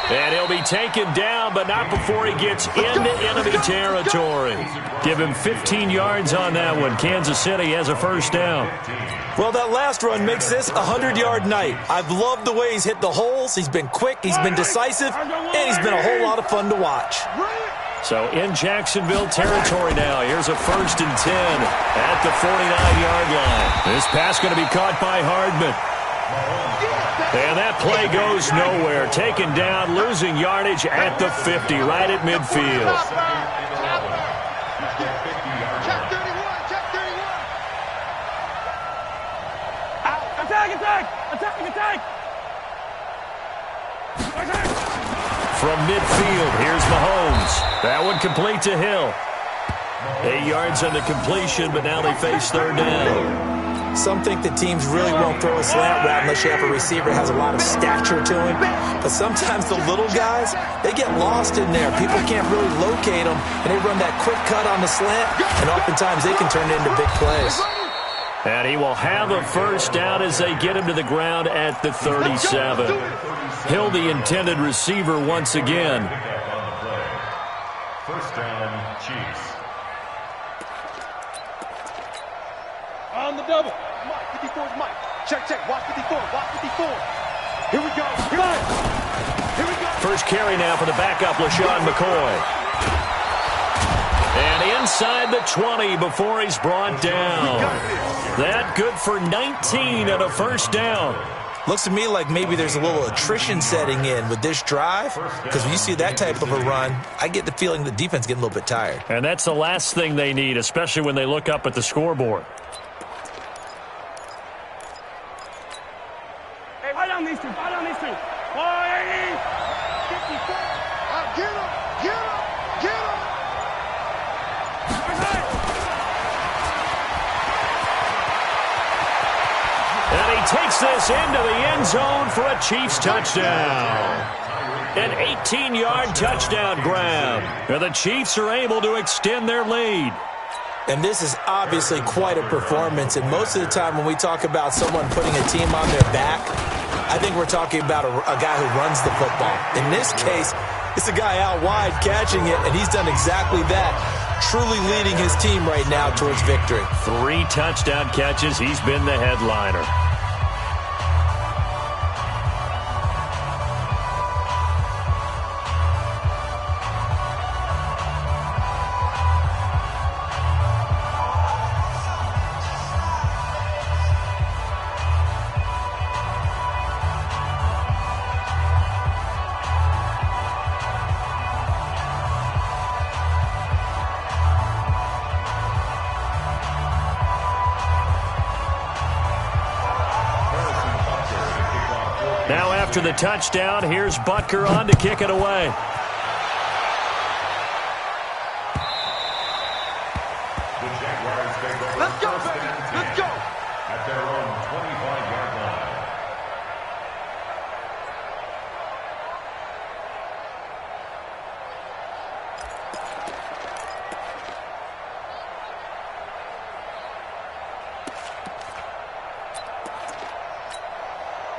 [SPEAKER 4] And he'll be taken down, but not before he gets into enemy territory. Give him 15 yards on that one. Kansas City has a first down.
[SPEAKER 6] Well, that last run makes this a 100-yard night. I've loved the way he's hit the holes. He's been quick, he's been decisive, and he's been a whole lot of fun to watch.
[SPEAKER 4] So in Jacksonville territory now. Here's a 1st and 10 at the 49-yard line. This pass going to be caught by Hardman. And that play goes nowhere. Taken down, losing yardage at the 50, right at midfield.
[SPEAKER 5] Attack!
[SPEAKER 4] From midfield, here's Mahomes. That one complete to Hill. 8 yards on the completion, but now they face third down.
[SPEAKER 6] Some think that teams really won't throw a slant route unless you have a receiver that has a lot of stature to him. But sometimes the little guys, they get lost in there. People can't really locate them, and they run that quick cut on the slant, and oftentimes they can turn it into big plays.
[SPEAKER 4] And he will have a first down as they get him to the ground at the 37. Hill, the intended receiver once again.
[SPEAKER 7] First down, Chiefs.
[SPEAKER 2] On the double. Mike, 54 is Mike. Check. Watch 54. Watch 54. Here we go. Here we go.
[SPEAKER 4] First carry now for the backup, LaShawn McCoy. And inside the 20 before he's brought down. That good for 19 and a first down.
[SPEAKER 6] Looks to me like maybe there's a little attrition setting in with this drive, because when you see that type of a run, I get the feeling the defense getting a little bit tired.
[SPEAKER 4] And that's the last thing they need, especially when they look up at the scoreboard.
[SPEAKER 5] Hey, fight on these two. Boy!
[SPEAKER 2] 54. Get him.
[SPEAKER 4] And he takes this into the end zone for a Chiefs touchdown. An 18-yard touchdown grab. And the Chiefs are able to extend their lead.
[SPEAKER 6] And this is obviously quite a performance. And most of the time when we talk about someone putting a team on their back, I think we're talking about a guy who runs the football. In this case, it's a guy out wide catching it, and he's done exactly that, truly leading his team right now towards victory.
[SPEAKER 4] 3 touchdown catches. He's been the headliner. Now after the touchdown, here's Butker on to kick it away.
[SPEAKER 7] The Jaguars take over. Let's go, baby. Let's go. At their own 25-yard line.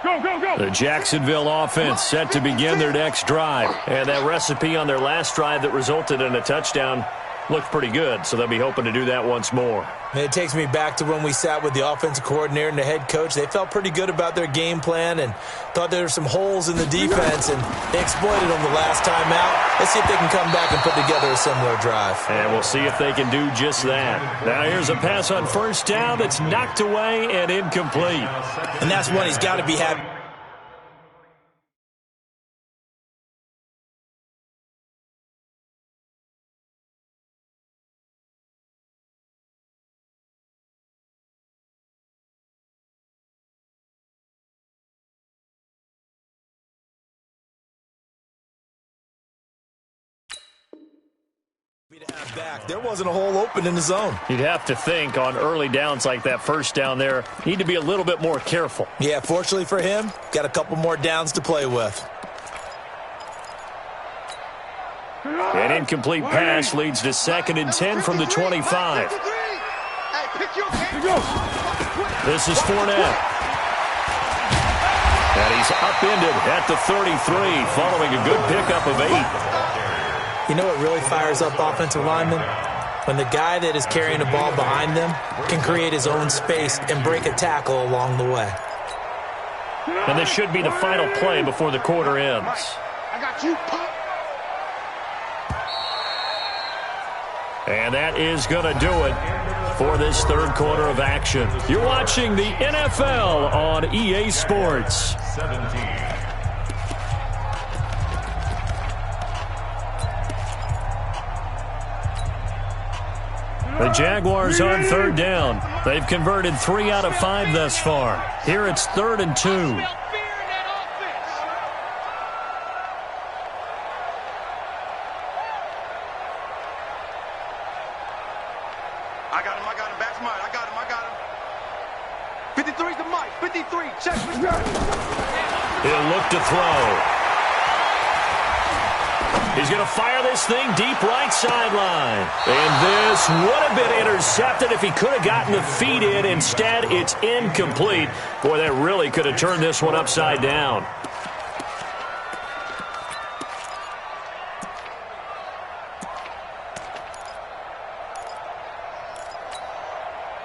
[SPEAKER 5] Go.
[SPEAKER 4] The Jacksonville offense set to begin their next drive. And that recipe on their last drive that resulted in a touchdown looked pretty good, so they'll be hoping to do that once more.
[SPEAKER 6] And it takes me back to when we sat with the offensive coordinator and the head coach. They felt pretty good about their game plan and thought there were some holes in the defense, and they exploited them the last time out. Let's see if they can come back and put together a similar drive.
[SPEAKER 4] And we'll see if they can do just that. Now here's a pass on first down that's knocked away and incomplete.
[SPEAKER 6] And that's one he's got to be happy. There wasn't a hole open in the zone.
[SPEAKER 4] You'd have to think on early downs like that first down there, need to be a little bit more careful.
[SPEAKER 6] Yeah, fortunately for him, got a couple more downs to play with.
[SPEAKER 4] An incomplete pass leads to 2nd and 10 from the 25. This is Fournette. And he's upended at the 33 following a good pickup of 8.
[SPEAKER 6] You know what really fires up offensive linemen? When the guy that is carrying the ball behind them can create his own space and break a tackle along the way.
[SPEAKER 4] And this should be the final play before the quarter ends.
[SPEAKER 2] I got you.
[SPEAKER 4] And that is going to do it. for this third quarter of action. You're watching the NFL on EA Sports.
[SPEAKER 7] 17.
[SPEAKER 4] The Jaguars on third down. They've converted 3 out of 5 thus far. Here it's 3rd and 2.
[SPEAKER 2] I got him. Back to mine. I got him. 53's the mic. 53. Check.
[SPEAKER 4] He'll look to throw. He's going to fire this thing deep right sideline. And this would have been intercepted if he could have gotten the feet in. Instead, it's incomplete. Boy, that really could have turned this one upside down.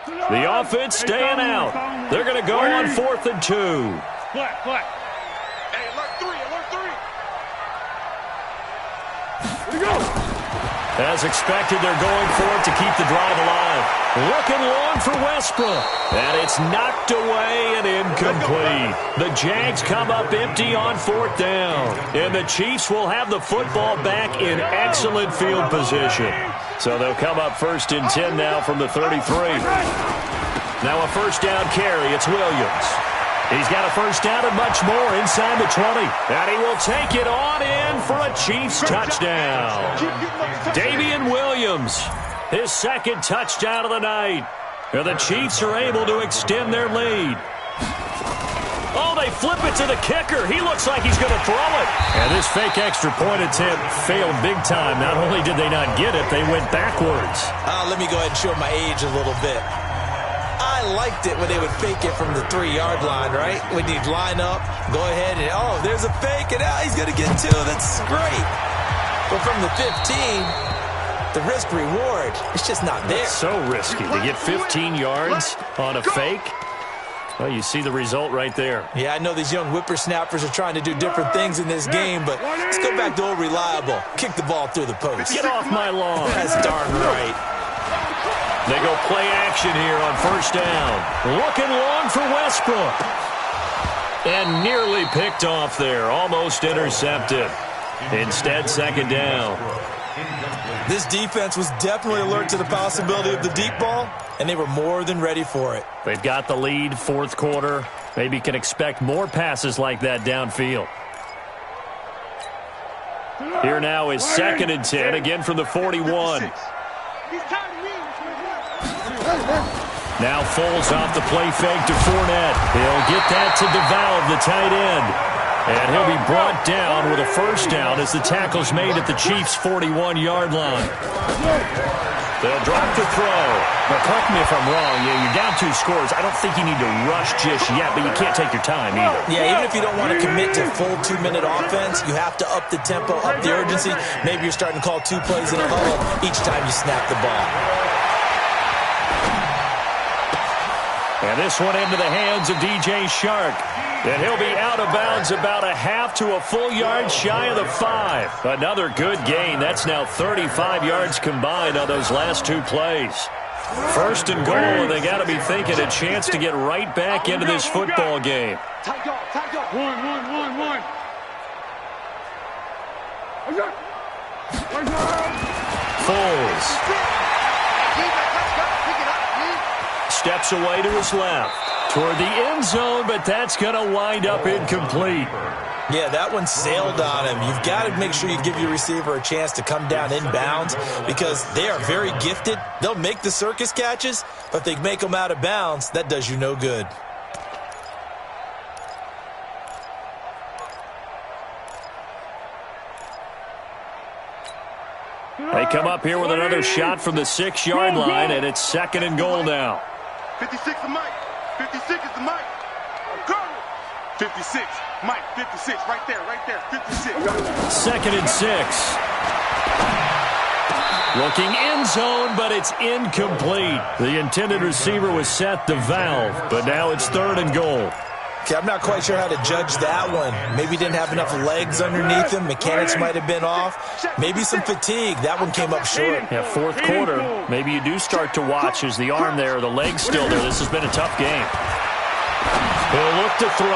[SPEAKER 4] The offense staying out. They're going to go on 4th and 2.
[SPEAKER 2] Flat. Hey, alert 3. Here we go.
[SPEAKER 4] As expected, they're going for it to keep the drive alive. Looking long for Westbrook. And it's knocked away and incomplete. The Jags come up empty on 4th down. And the Chiefs will have the football back in excellent field position. So they'll come up 1st and 10 now from the 33. Now a first down carry. It's Williams. He's got a first down and much more inside the 20. And he will take it on in for a Chiefs touchdown. Damian Williams, his 2nd touchdown of the night. And the Chiefs are able to extend their lead. Oh, they flip it to the kicker. He looks like he's going to throw it. And this fake extra point attempt failed big time. Not only did they not get it, they went backwards.
[SPEAKER 6] Let me go ahead and show my age a little bit. I liked it when they would fake it from the 3-yard line, right? When you'd line up, go ahead and, oh, there's a fake, and he's going to get 2. That's great. But from the 15, the risk-reward, it's just not there.
[SPEAKER 4] It's so risky to get 15 yards on a fake. Well, you see the result right there.
[SPEAKER 6] Yeah, I know these young whippersnappers are trying to do different things in this game, but let's go back to old reliable. Kick the ball through the post.
[SPEAKER 4] Get off my lawn.
[SPEAKER 6] That's darn right.
[SPEAKER 4] They go play action here on 1st down. Looking long for Westbrook. And nearly picked off there. Almost intercepted. Instead, 2nd down.
[SPEAKER 6] This defense was definitely alert to the possibility of the deep ball, and they were more than ready for it.
[SPEAKER 4] They've got the lead, 4th quarter. Maybe can expect more passes like that downfield. Here now is 2nd and 10, again from the 41. Now Foles off the play fake to Fournette. He'll get that to DeValve, the tight end. And he'll be brought down with a first down as the tackle's made at the Chiefs' 41-yard line. They'll drop the throw. Now, correct me if I'm wrong. You're down 2 scores. I don't think you need to rush just yet, but you can't take your time either.
[SPEAKER 6] Yeah, even if you don't want to commit to full 2-minute offense, you have to up the tempo, up the urgency. Maybe you're starting to call 2 plays in a huddle each time you snap the ball.
[SPEAKER 4] And this one into the hands of DJ Shark. And he'll be out of bounds about a half to a full yard shy of the 5. Another good gain. That's now 35 yards combined on those last 2 plays. 1st and goal, and they got to be thinking a chance to get right back into this football game.
[SPEAKER 2] Tight dog. One.
[SPEAKER 4] Foles steps away to his left toward the end zone, but that's going to wind up incomplete.
[SPEAKER 6] Yeah, that one sailed on him. You've got to make sure you give your receiver a chance to come down inbounds because they are very gifted. They'll make the circus catches, but if they make them out of bounds, that does you no good.
[SPEAKER 4] They come up here with another shot from the 6-yard line, and it's 2nd and goal now.
[SPEAKER 2] 56 is Mike. 56 is the Mike. 56. Mike, 56. Right there. 56.
[SPEAKER 4] 2nd and 6. Looking end zone, but it's incomplete. The intended receiver was set DeValve, but now it's 3rd and goal.
[SPEAKER 6] Okay, I'm not quite sure how to judge that one. Maybe didn't have enough legs underneath him. Mechanics might have been off. Maybe some fatigue. That one came up short.
[SPEAKER 4] Yeah, fourth quarter. Maybe you do start to watch as the arm there, the leg's still there. This has been a tough game. He'll look to throw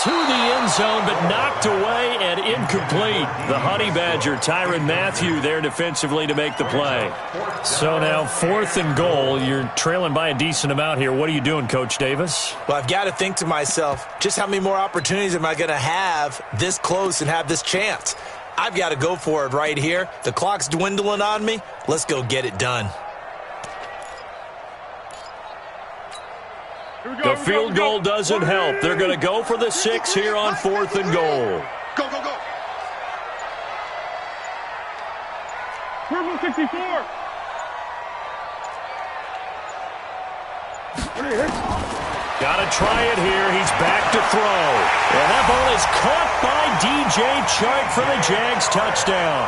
[SPEAKER 4] to the end zone, but knocked away and incomplete. The Honey Badger, Tyrann Mathieu, there defensively to make the play. So now 4th and goal. You're trailing by a decent amount here. What are you doing, Coach Davis?
[SPEAKER 6] Well, I've got to think to myself, just how many more opportunities am I going to have this close and have this chance? I've got to go for it right here. The clock's dwindling on me. Let's go get it done.
[SPEAKER 4] The field goal doesn't help. They're going to go for the 6 here on 4th and goal.
[SPEAKER 2] Go, go, go. Purple 64.
[SPEAKER 4] Got to try it here. He's back to throw. And that ball is caught by DJ Chark for the Jags touchdown.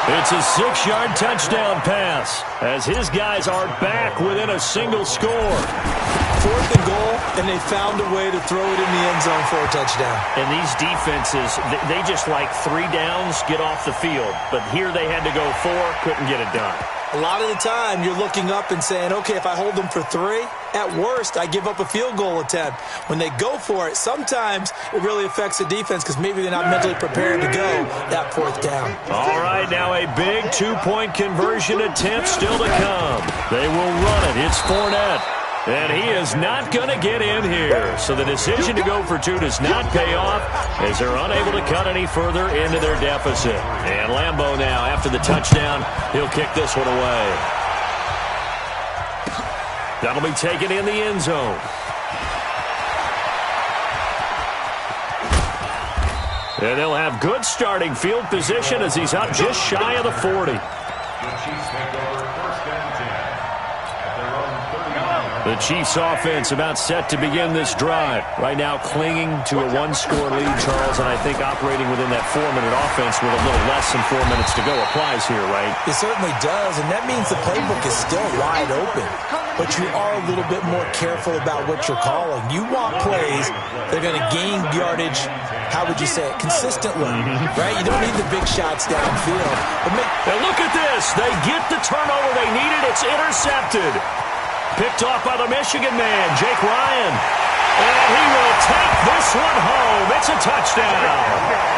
[SPEAKER 4] It's a 6-yard touchdown pass as his guys are back within a single score.
[SPEAKER 6] 4th and goal, and they found a way to throw it in the end zone for a touchdown.
[SPEAKER 4] And these defenses, they just like 3 downs, get off the field. But here they had to go 4, couldn't get it done.
[SPEAKER 6] A lot of the time, you're looking up and saying, okay, if I hold them for 3, at worst, I give up a field goal attempt. When they go for it, sometimes it really affects the defense because maybe they're not mentally prepared to go that 4th down.
[SPEAKER 4] All right, now a big 2-point conversion attempt still to come. They will run it. It's Fournette. And he is not going to get in here. So the decision to go for 2 does not pay off as they're unable to cut any further into their deficit. And Lambeau now, after the touchdown, he'll kick this one away. That'll be taken in the end zone. And they'll have good starting field position as he's up just shy of the 40. The Chiefs offense about set to begin this drive. Right now clinging to a 1-score lead, Charles, and I think operating within that 4-minute offense with a little less than 4 minutes to go applies here, right?
[SPEAKER 6] It certainly does, and that means the playbook is still wide open. But you are a little bit more careful about what you're calling. You want plays that are going to gain yardage, how would you say it, consistently, right? You don't need the big shots downfield.
[SPEAKER 4] And look at this. They get the turnover they needed. It's intercepted. Picked off by the Michigan man, Jake Ryan. And he will take this one home. It's a touchdown.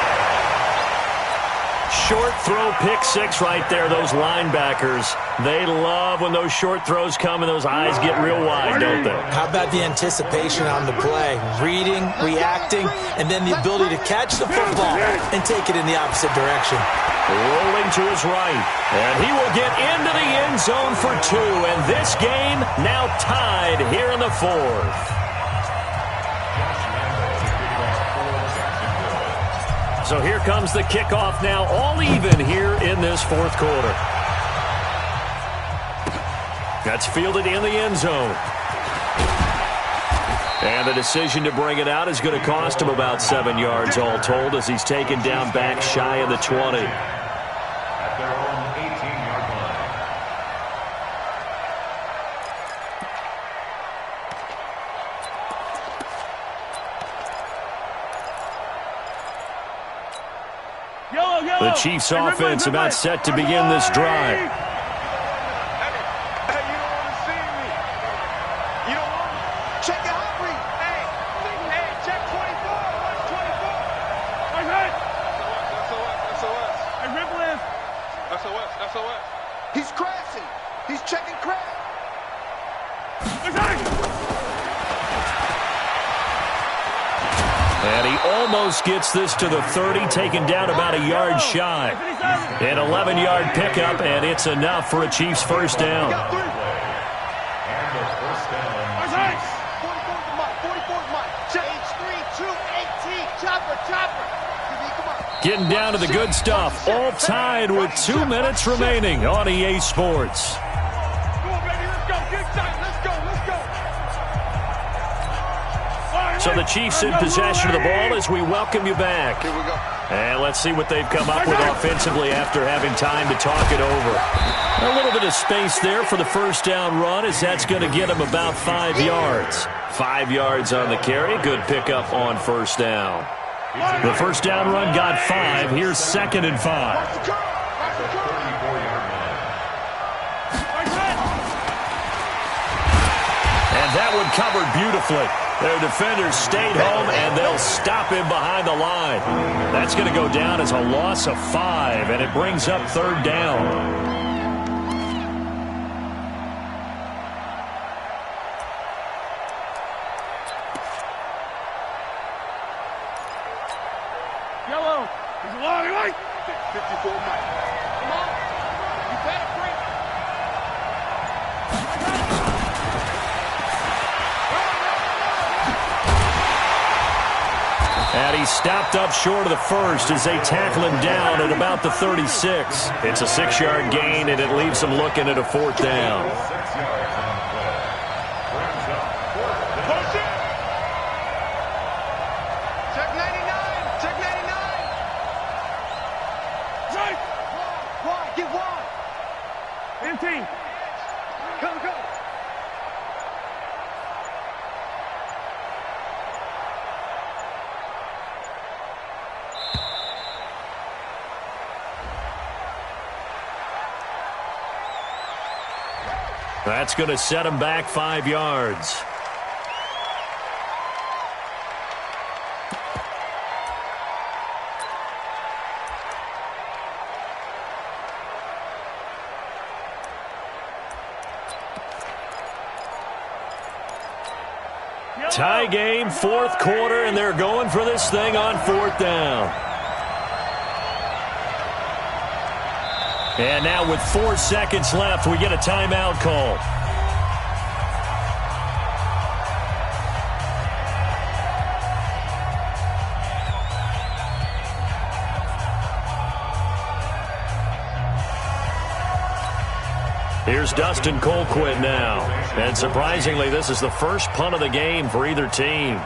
[SPEAKER 4] Short throw, pick 6 right there. Those linebackers, they love when those short throws come and those eyes get real wide, don't they?
[SPEAKER 6] How about the anticipation on the play? Reading, reacting, and then the ability to catch the football and take it in the opposite direction.
[SPEAKER 4] Rolling to his right, and he will get into the end zone for 2, and this game now tied here in the 4th. So here comes the kickoff now, all even here in this 4th quarter. That's fielded in the end zone. And the decision to bring it out is going to cost him about 7 yards all told as he's taken down back shy of the 20.
[SPEAKER 7] At their own 18-yard line.
[SPEAKER 4] The Chiefs offense about set to begin this drive.
[SPEAKER 2] He's crashing. He's checking crash.
[SPEAKER 4] And he almost gets this to the 30, taken down about a yard shy. An 11-yard pickup, and it's enough for a Chiefs first down. Getting down to the good stuff. All tied with 2 minutes remaining on EA Sports.
[SPEAKER 2] Come on, baby, let's go. Get tight. Let's go. Let's go. All right,
[SPEAKER 4] So the Chiefs in possession of the ball as we welcome you back.
[SPEAKER 12] Here we go.
[SPEAKER 4] And let's see what they've come up with offensively after having time to talk it over. A little bit of space there for the first down run, as that's going to get them about 5 yards. 5 yards on the carry. Good pickup on first down. The first down run got 5. Here's 2nd and 5. And that one covered beautifully. Their defenders stayed home, and they'll stop him behind the line. That's going to go down as a loss of 5, and it brings up 3rd down.
[SPEAKER 5] Yellow. He's a long way.
[SPEAKER 2] 54 Mike.
[SPEAKER 5] Come on. You better bring.
[SPEAKER 4] And he stopped up short of the first as they tackle him down at about the 36. It's a 6-yard gain, and it leaves them looking at a 4th down.
[SPEAKER 7] 6 yards on the play. Brings up 4th down.
[SPEAKER 5] Push it. Check 99. Check 99. Right.
[SPEAKER 2] Wide. Get wide.
[SPEAKER 5] 15.
[SPEAKER 2] Come, go.
[SPEAKER 4] That's going to set him back 5 yards. Tie game, 4th quarter, and they're going for this thing on 4th down. And now with 4 seconds left, we get a timeout call. Here's Dustin Colquitt now. And surprisingly, this is the first punt of the game for either team.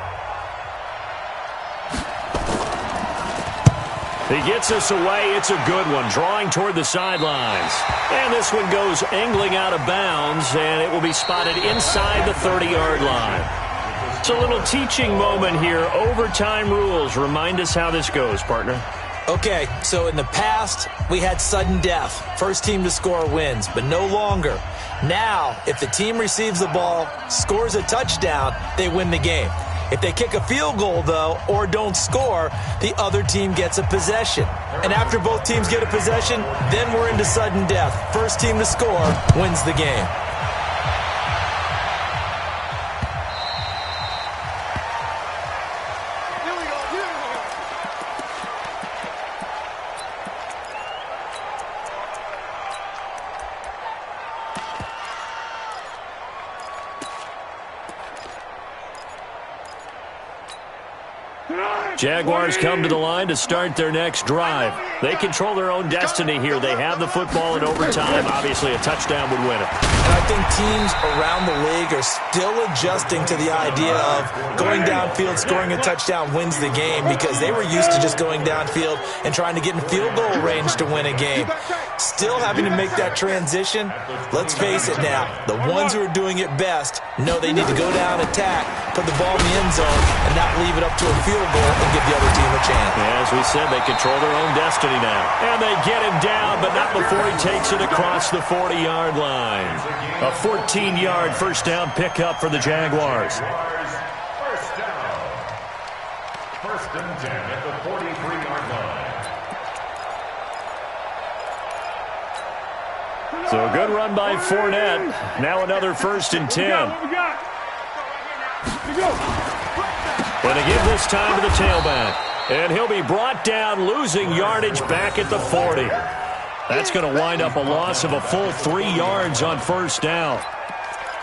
[SPEAKER 4] He gets us away. It's a good one, drawing toward the sidelines. And this one goes angling out of bounds, and it will be spotted inside the 30-yard line. It's a little teaching moment here. Overtime rules. Remind us how this goes, partner.
[SPEAKER 6] Okay, so in the past, we had sudden death. First team to score wins, but no longer. Now, if the team receives the ball, scores a touchdown, they win the game. If they kick a field goal, though, or don't score, the other team gets a possession. And after both teams get a possession, then we're into sudden death. First team to score wins the game.
[SPEAKER 4] Jaguars come to the line to start their next drive. They control their own destiny here. They have the football in overtime. Obviously, a touchdown would win it.
[SPEAKER 6] And I think teams around the league are still adjusting to the idea of going downfield, scoring a touchdown wins the game, because they were used to just going downfield and trying to get in field goal range to win a game. Still having to make that transition. Let's face it now, the ones who are doing it best know they need to go down, attack, put the ball in the end zone, and not leave it up to a field goal and give the other team a chance.
[SPEAKER 4] Yeah, as we said, they control their own destiny now. And they get him down, but not before he takes it across the 40-yard line. A 14-yard first down pickup for the Jaguars.
[SPEAKER 7] First down. 1st and 10 at the 43-yard line.
[SPEAKER 4] So a good run by Fournette. Now another 1st and 10. And they give this time to the tailback. And he'll be brought down, losing yardage back at the 40. That's going to wind up a loss of a full 3 yards on first down.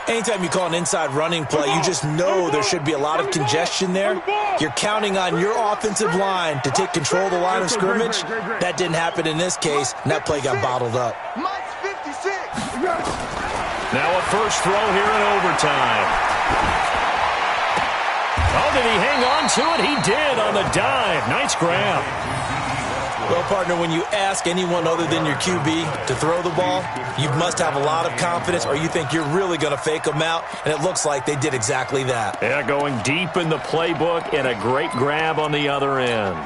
[SPEAKER 6] Anytime you call an inside running play, you just know there should be a lot of congestion there. You're counting on your offensive line to take control of the line of scrimmage. That didn't happen in this case, and that play got bottled up.
[SPEAKER 4] Now a first throw here in overtime. Oh, did he hang on to it? He did on the dive. Nice grab.
[SPEAKER 6] Well, partner, when you ask anyone other than your QB to throw the ball, you must have a lot of confidence or you think you're really going to fake them out, and it looks like they did exactly that.
[SPEAKER 4] Yeah, going deep in the playbook and a great grab on the other end.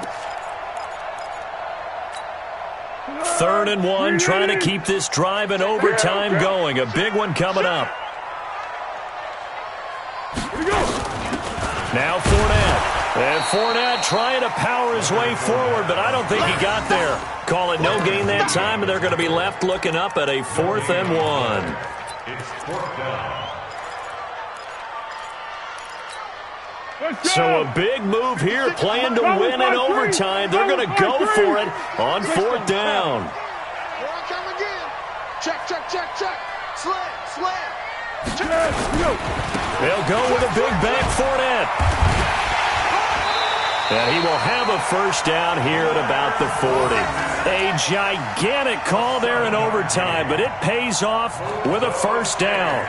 [SPEAKER 4] 3rd and 1, trying to keep this drive in overtime going. A big one coming up. Now Fournette. And Fournette trying to power his way forward, but I don't think he got there. Call it no gain that time, and they're going to be left looking up at a 4th and 1.
[SPEAKER 7] It's 4th down.
[SPEAKER 4] So a big move here, playing to win in overtime. They're going to go for it on 4th down.
[SPEAKER 2] Here I come again. Check, check, check, check. Slam, slam.
[SPEAKER 4] They'll go with a big back Fournette. And he will have a first down here at about the 40. A gigantic call there in overtime, but it pays off with a first down.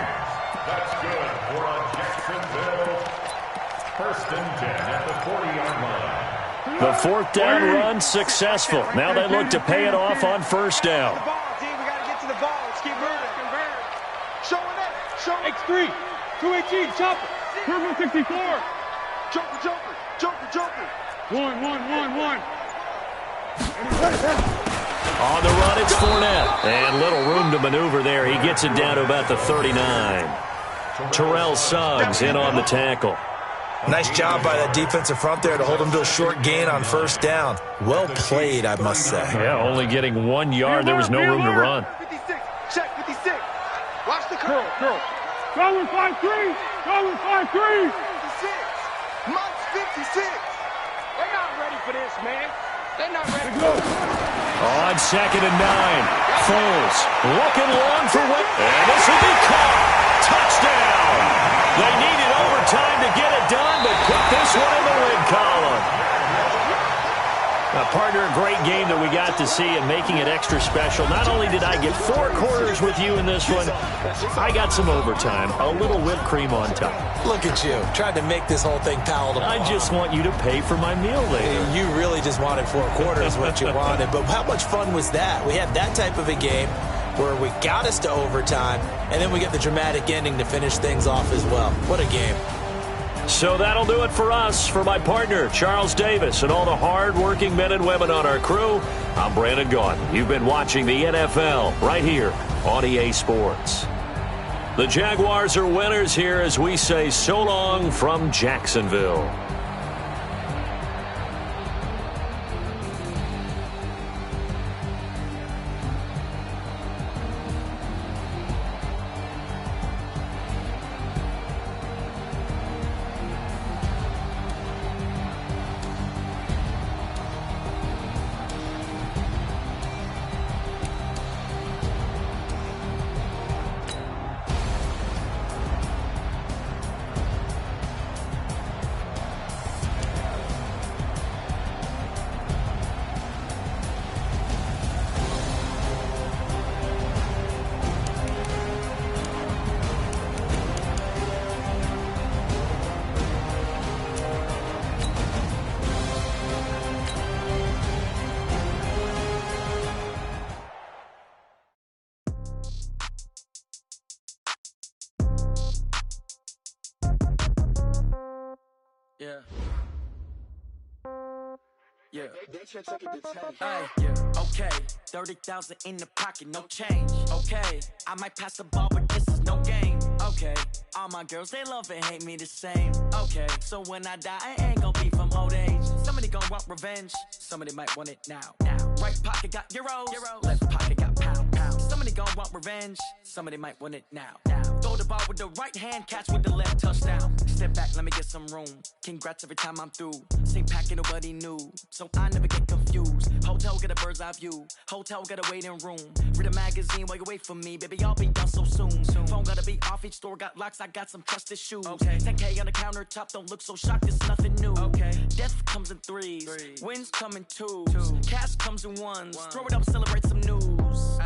[SPEAKER 7] That's good for a Jacksonville 1st and 10 at the 40-yard line.
[SPEAKER 4] The 4th down run successful. Now they look to pay it off on first down.
[SPEAKER 2] We got to get to the ball. Let's keep moving. Showing up. Showing
[SPEAKER 5] X3, 218, chopper, Turbo 64.
[SPEAKER 2] Joker, Joker, Joker, Joker.
[SPEAKER 5] 1.
[SPEAKER 4] On the run, it's Fournette. And little room to maneuver there. He gets it down to about the 39. Terrell Suggs in on the tackle.
[SPEAKER 6] Nice job by that defensive front there to hold him to a short gain on first down. Well played, I must say.
[SPEAKER 4] Yeah, only getting 1 yard. There was no room to run.
[SPEAKER 2] 56, check 56. Watch the curl.
[SPEAKER 5] Go with 5-3. Go with 5-3.
[SPEAKER 2] 56. Months 56. They're not ready for this, man. They're not ready for this.
[SPEAKER 4] On 2nd and 9. Foles looking long for Wade. And this will be caught. Touchdown. They needed overtime to get it done, but put this one in the win column. Now, partner, a great game that we got to see and making it extra special. Not only did I get 4 quarters with you in this one, I got some overtime, a little whipped cream on top.
[SPEAKER 6] Look at you, trying to make this whole thing palatable.
[SPEAKER 4] I just want you to pay for my meal later.
[SPEAKER 6] You really just wanted 4 quarters, what you wanted. But how much fun was that? We had that type of a game where we got us to overtime, and then we get the dramatic ending to finish things off as well. What a game.
[SPEAKER 4] So that'll do it for us. For my partner, Charles Davis, and all the hard-working men and women on our crew, I'm Brandon Gaudin. You've been watching the NFL right here on EA Sports. The Jaguars are winners here as we say so long from Jacksonville.
[SPEAKER 1] Yeah. Okay. 30,000 in the pocket, no change. Okay. I might pass the ball, but this is no game. Okay. All my girls, they love and hate me the same. Okay. So when I die, I ain't gonna be from old age. Somebody gonna want revenge. Somebody might want it now. Right pocket got euros. Left pocket got pounds. Somebody gonna want revenge. Somebody might want it now. Throw the ball with the right hand, catch with the left, touchdown. Step back, let me get some room. Congrats every time I'm through. Same packet, nobody knew. So I never get confused. Hotel get a bird's eye view. Hotel got a waiting room. Read a magazine while you wait for me. Baby, I'll be done so soon. Phone gotta be off, each store got locks. I got some trusted shoes. 10K on the countertop, don't look so shocked, it's nothing new. Death comes in threes. Wins come in twos. Cash comes in ones. Throw it up, celebrate some news.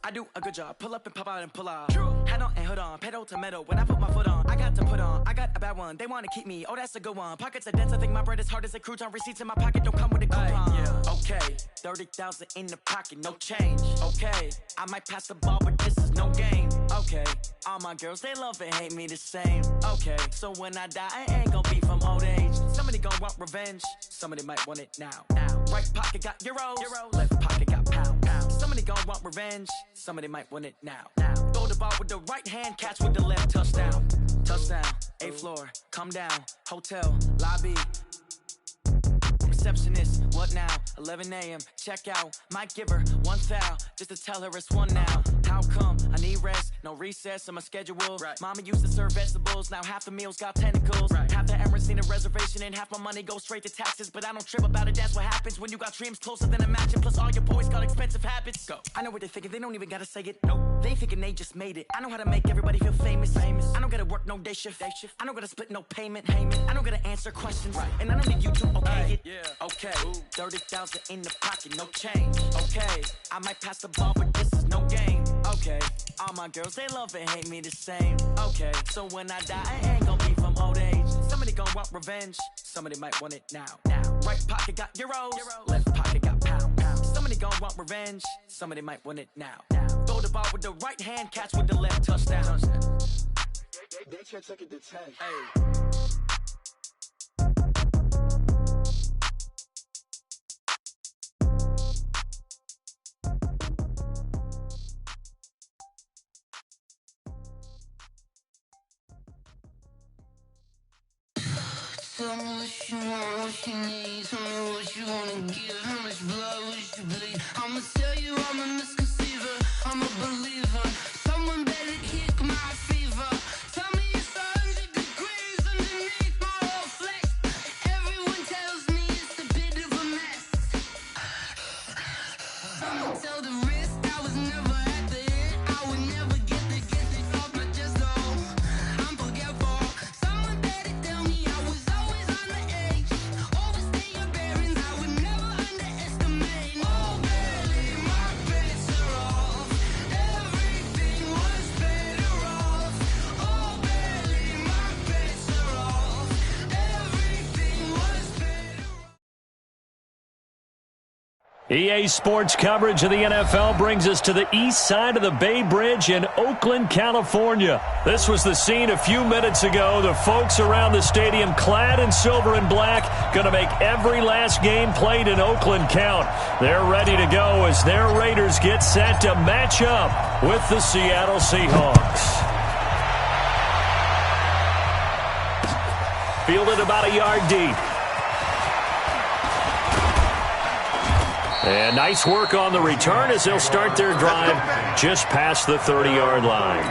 [SPEAKER 1] I do a good job. Pull up and pop out and pull out. Hat on my hood on, pedal to metal. When I put my foot on, I got to put on. I got a bad one, they wanna keep me. Oh, that's a good one. Pockets are dense, I think my bread is hard as a crouton. Receipts in my pocket don't come with a coupon. Yeah. Okay, 30,000 in the pocket, no change. Okay, I might pass the ball, but this is no game. Okay, all my girls, they love and hate me the same. Okay, so when I die, I ain't gonna be from old age. Somebody gonna want revenge, somebody might want it now. Right pocket got euros, left pocket got pounds. Somebody gonna want revenge, somebody might want it now. Throw the ball with the right hand, catch with the left, touchdown. Touchdown, 8th floor, come down, hotel, lobby. Receptionist, what now? 11 a.m. Check out. Might give her one foul just to tell her it's one now. How come? I need rest, no recess in my schedule. Right. Mama used to serve vegetables, now half the meals got tentacles. Right. Half the Emirates need a reservation and half my money goes straight to taxes. But I don't trip about it, that's what happens when you got dreams closer than a mansion. Plus all your boys got expensive habits. Go. I know what they're thinking, they don't even gotta say it. Nope. They thinking they just made it. I know how to make everybody feel famous. I don't gotta work no day shift. I don't gotta split no payment. I don't gotta answer questions. Right. And I don't need you to okay it. Yeah. Okay, 30,000 in the pocket, no change. Okay, I might pass the ball, but this is no game. Okay, all my girls, they love and hate me the same. Okay, so when I die, I ain't gonna be from old age. Somebody gonna want revenge, somebody might want it now. Right pocket got euros, left pocket got pounds. Somebody gonna want revenge, somebody might want it now. Throw the ball with the right hand, catch with the left, touchdown.
[SPEAKER 3] They can't take it to 10.
[SPEAKER 1] Hey.
[SPEAKER 15] Tell me what you want, what you need. Tell me what you wanna give. How much blood would you bleed? I'ma tell you I'm a misconceiver. I'm a believer. Someone better kick my fever. Tell me it's 100 degrees underneath my whole flesh. Everyone tells me it's a bit of a mess. I'ma tell the risk I was never at the end. I would never get it off my chest though. I'm forgetful. Someone better tell me I was always on the edge. Overstay your bearings, I would never underestimate. Oh, barely, my bets are off. Everything was better off. Oh, barely, my bets are off. Everything was better off.
[SPEAKER 4] EA Sports coverage of the NFL brings us to the east side of the Bay Bridge in Oakland, California. This was the scene a few minutes ago. The folks around the stadium clad in silver and black going to make every last game played in Oakland count. They're ready to go as their Raiders get set to match up with the Seattle Seahawks. Fielded about a yard deep. And nice work on the return as they'll start their drive just past the 30-yard line.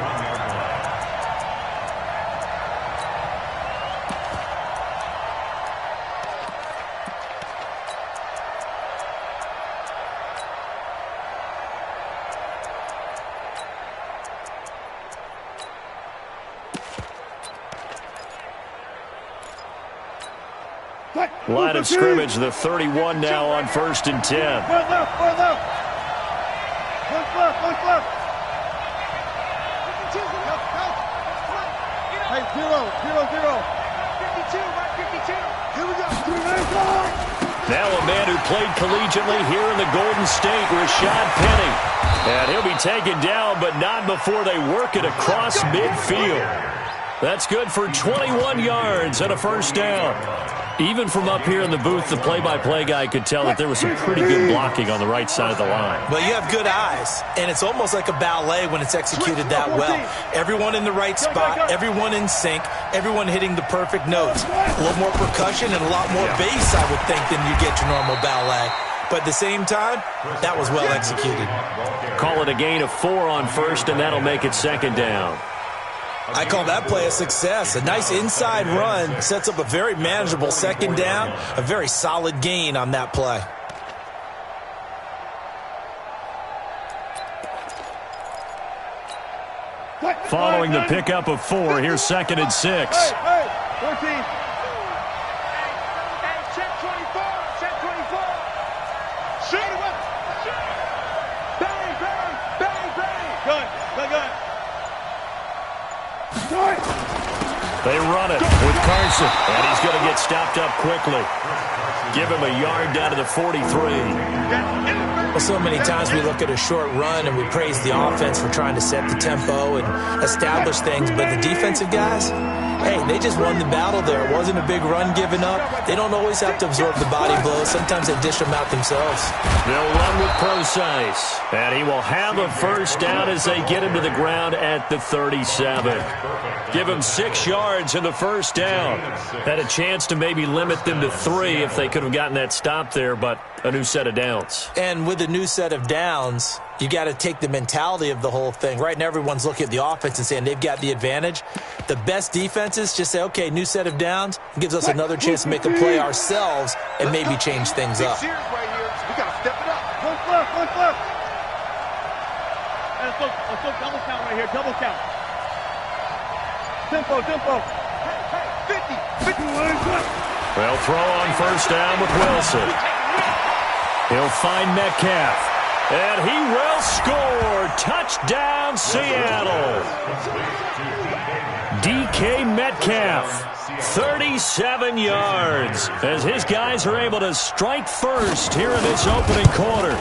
[SPEAKER 4] Line of scrimmage, the 31 now on 1st and 10.
[SPEAKER 2] One left. One left. Hey, 0. 52. Here we go.
[SPEAKER 4] Now a man who played collegiately here in the Golden State, Rashad Penny. And he'll be taken down, but not before they work it across midfield. That's good for 21 yards and a first down. Even from up here in the booth, the play-by-play guy could tell that there was some pretty good blocking on the right side of the line.
[SPEAKER 6] Well, you have good eyes, and it's almost like a ballet when it's executed that well. Everyone in the right spot, everyone in sync, everyone hitting the perfect notes. A little more percussion and a lot more bass, I would think, than you get your normal ballet. But at the same time, that was well executed.
[SPEAKER 4] Call it a gain of 4 on 1st, and that'll make it 2nd down.
[SPEAKER 6] I call that play a success. A nice inside run sets up a very manageable 2nd down, a very solid gain on that play.
[SPEAKER 4] Following the pickup of 4, here's 2nd and 6.
[SPEAKER 2] Hey, 14. Check 24. Shoot it up. Bang. Gun.
[SPEAKER 4] They run it with Carson, and he's going to get stopped up quickly. Give him a yard down to the 43.
[SPEAKER 6] Well, so many times we look at a short run and we praise the offense for trying to set the tempo and establish things, but the defensive guys, hey, they just won the battle there. It wasn't a big run given up. They don't always have to absorb the body blows. Sometimes they dish them out themselves.
[SPEAKER 4] They'll run with Precise, and he will have a first down as they get him to the ground at the 37. Give him 6 yards in the first down. Had a chance to maybe limit them to 3 if they could have gotten that stop there, but a new set of downs.
[SPEAKER 6] And with a new set of downs, you got to take the mentality of the whole thing. Right now, everyone's looking at the offense and saying they've got the advantage. The best defenses just say, okay, new set of downs, gives us another chance to make a play ourselves and maybe change things up.
[SPEAKER 2] We got to step it up. One left. Let's go double count right here, double count. Tempo. 50.
[SPEAKER 4] They'll throw on first down with Wilson. He'll find Metcalf. And he will score. Touchdown, Seattle. DK Metcalf, 37 yards, as his guys are able to strike first here in this opening quarter.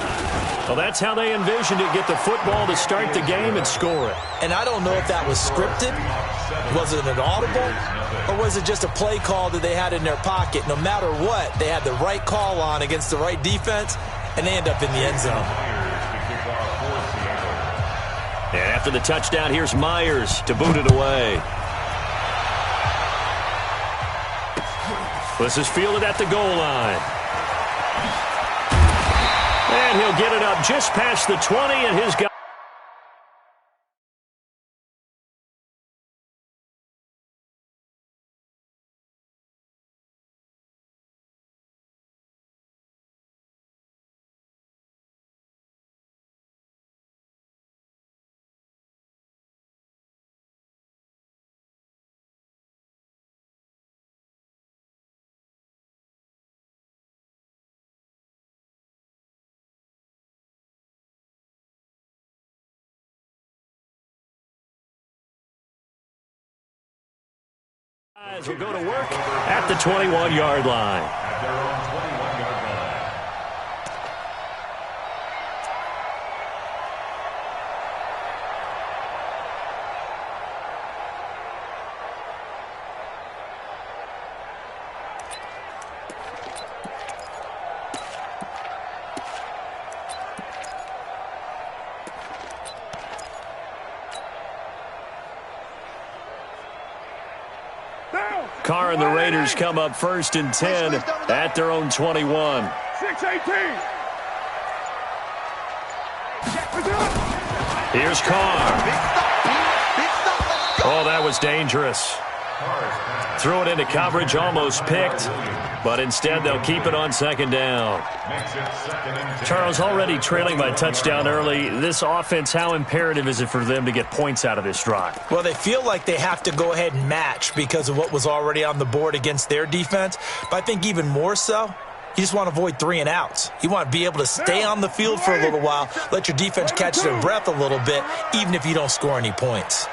[SPEAKER 4] Well, that's how they envisioned it, get the football to start the game and score it.
[SPEAKER 6] And I don't know if that was scripted. Was it an audible? Or was it just a play call that they had in their pocket? No matter what, they had the right call on against the right defense, and they end up in the end zone.
[SPEAKER 4] And after the touchdown, here's Myers to boot it away. This is fielded at the goal line. And he'll get it up just past the 20, and his guy. Will go to work at the 21-yard line. Carr and the Raiders come up first and 10 at their own 21.
[SPEAKER 2] 6-18.
[SPEAKER 4] Here's Carr. Oh, that was dangerous. Threw it into coverage, almost picked, but instead they'll keep it on second down. Charles, already trailing by touchdown early. This offense, how imperative is it for them to get points out of this drive?
[SPEAKER 6] Well, they feel like they have to go ahead and match because of what was already on the board against their defense. But I think even more so, you just want to avoid 3 and outs. You want to be able to stay on the field for a little while, let your defense catch their breath a little bit, even if you don't score any points.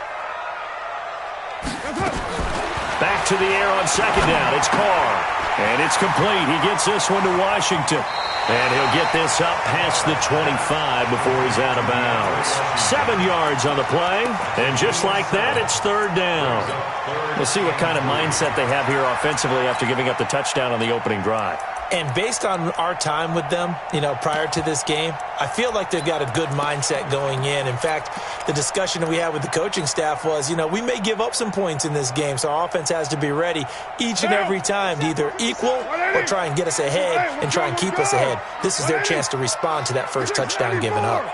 [SPEAKER 4] Back to the air on second down. It's Carr. And it's complete. He gets this one to Washington. And he'll get this up past the 25 before he's out of bounds. 7 yards on the play. And just like that, it's third down. We'll see what kind of mindset they have here offensively after giving up the touchdown on the opening drive.
[SPEAKER 6] And based on our time with them, prior to this game, I feel like they've got a good mindset going in. In fact, the discussion that we had with the coaching staff was, we may give up some points in this game, so our offense has to be ready each and every time to either equal or try and get us ahead and try and keep us ahead. This is their chance to respond to that first touchdown given up.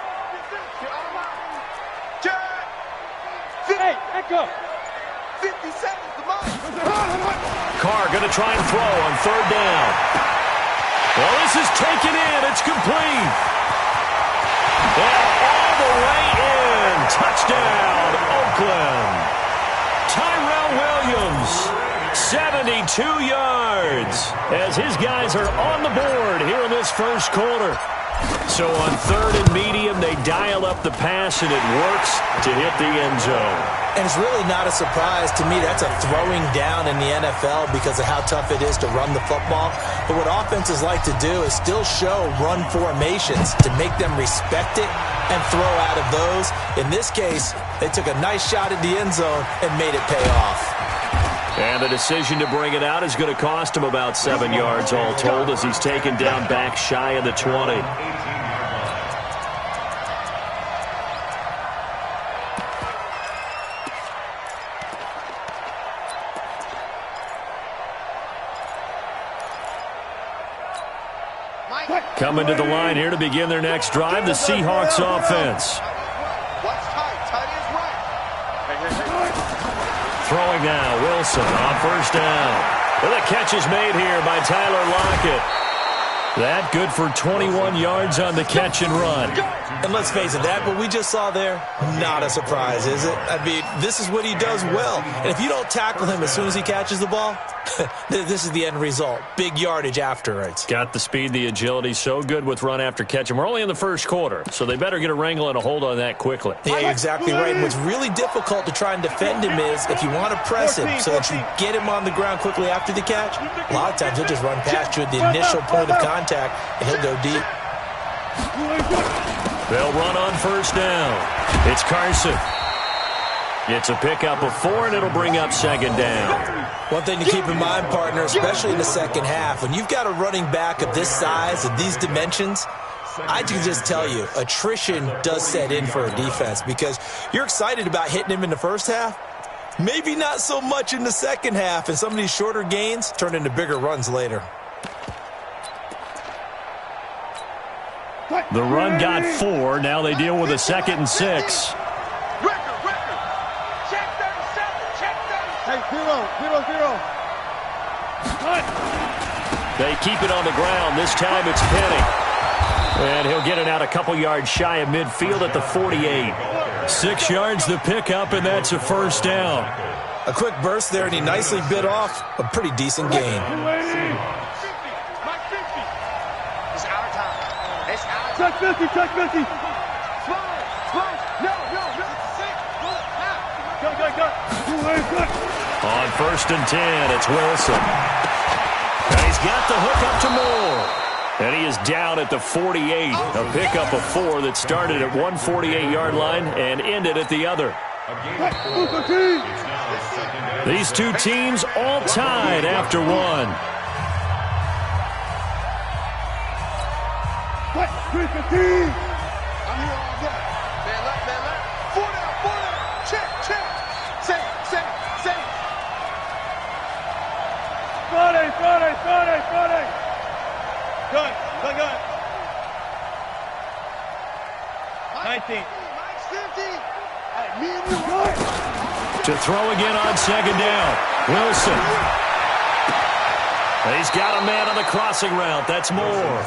[SPEAKER 4] Carr going to try and throw on third down. Well, this is taken in. It's complete. And all the way in. Touchdown, Oakland. Tyrell Williams, 72 yards, as his guys are on the board here in this first quarter. So on 3rd and medium, they dial up the pass, and it works to hit the end zone.
[SPEAKER 6] And it's really not a surprise to me. That's a throwing down in the NFL because of how tough it is to run the football. But what offenses like to do is still show run formations to make them respect it and throw out of those. In this case, they took a nice shot at the end zone and made it pay off.
[SPEAKER 4] And the decision to bring it out is going to cost him about 7 yards all told as he's taken down back shy of the 20. Coming to the line here to begin their next drive, the Seahawks offense. Throwing now, Wilson on 1st down. Well, the catch is made here by Tyler Lockett. That good for 21 yards on the catch and run.
[SPEAKER 6] And let's face it, that what we just saw there, not a surprise, is it? I mean, this is what he does well. And if you don't tackle him as soon as he catches the ball, this is the end result. Big yardage afterwards.
[SPEAKER 4] Got the speed, the agility, so good with run after catch. And we're only in the first quarter, so they better get a wrangle and a hold on that quickly.
[SPEAKER 6] Yeah, you're exactly right. And what's really difficult to try and defend him is if you want to press him so that you get him on the ground quickly after the catch, a lot of times he'll just run past you at the initial point of contact, and he'll go deep.
[SPEAKER 4] They'll run on 1st down. It's Carson. It's a pickup of 4, and it'll bring up 2nd down.
[SPEAKER 6] One thing to keep in mind, partner, especially in the second half, when you've got a running back of this size and these dimensions, I can just tell you, attrition does set in for a defense because you're excited about hitting him in the first half. Maybe not so much in the second half, and some of these shorter gains turn into bigger runs later.
[SPEAKER 4] The run got 4. Now they deal with a 2nd and 6.
[SPEAKER 5] Hey, 0-0-0.
[SPEAKER 4] They keep it on the ground. This time it's Penny. And he'll get it out a couple yards shy of midfield at the 48. 6 yards the pickup, and that's a 1st down.
[SPEAKER 6] A quick burst there, and he nicely bit off a pretty decent gain.
[SPEAKER 5] Check 50, check 50. Go.
[SPEAKER 4] On 1st and 10, it's Wilson. And he's got the hook up to Moore. And he is down at the 48. A pickup of 4 that started at 148-yard line and ended at the other. These two teams all tied after 1.
[SPEAKER 5] I'm here all day. Man left. 4 down. Check. Say. Friday. Gun. 19. Me and you right.
[SPEAKER 4] To throw again on 2nd down. Wilson. He's got a man on the crossing route. That's Moore.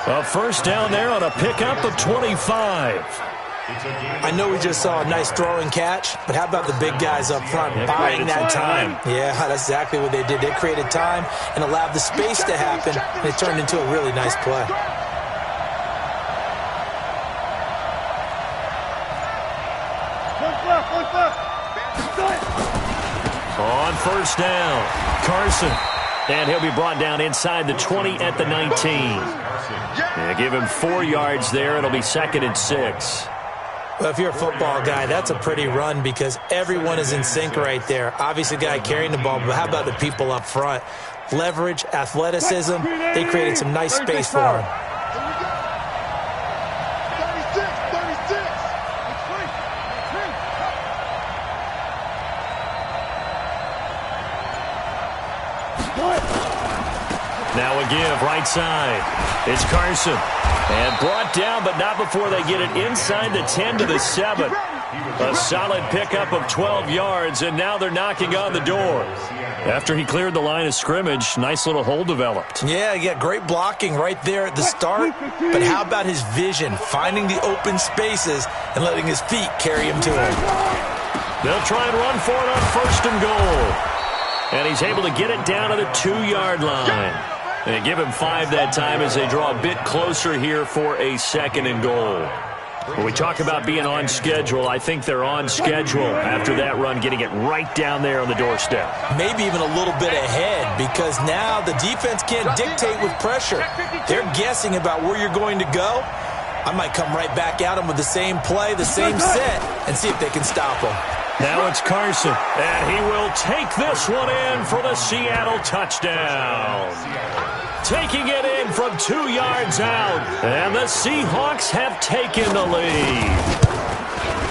[SPEAKER 4] A 1st down there on a pickup of 25.
[SPEAKER 6] I know we just saw a nice throwing catch, but how about the big guys up front buying that time? Yeah, that's exactly what they did. They created time and allowed the space to happen, and it turned into a really nice play.
[SPEAKER 4] On 1st down, Carson. And he'll be brought down inside the 20 at the 19. Yeah, give him 4 yards there. It'll be 2nd and 6.
[SPEAKER 6] Well, if you're a football guy, that's a pretty run because everyone is in sync right there. Obviously, the guy carrying the ball, but how about the people up front? Leverage, athleticism, they created some nice space for him.
[SPEAKER 4] Now a give, right side. It's Carson. And brought down, but not before they get it inside the 10 to the 7. A solid pickup of 12 yards, and now they're knocking on the door. After he cleared the line of scrimmage, nice little hole developed.
[SPEAKER 6] Yeah, he got great blocking right there at the start. But how about his vision, finding the open spaces and letting his feet carry him to him?
[SPEAKER 4] They'll try and run for it on 1st and goal. And he's able to get it down to the 2-yard line. They give him 5 that time as they draw a bit closer here for a 2nd and goal. When we talk about being on schedule, I think they're on schedule after that run, getting it right down there on the doorstep.
[SPEAKER 6] Maybe even a little bit ahead, because now the defense can't dictate with pressure. They're guessing about where you're going to go. I might come right back at them with the same play, the same set, and see if they can stop them.
[SPEAKER 4] Now it's Carson, and he will take this one in for the Seattle touchdown. Taking it in from 2 yards out, and the Seahawks have taken the lead.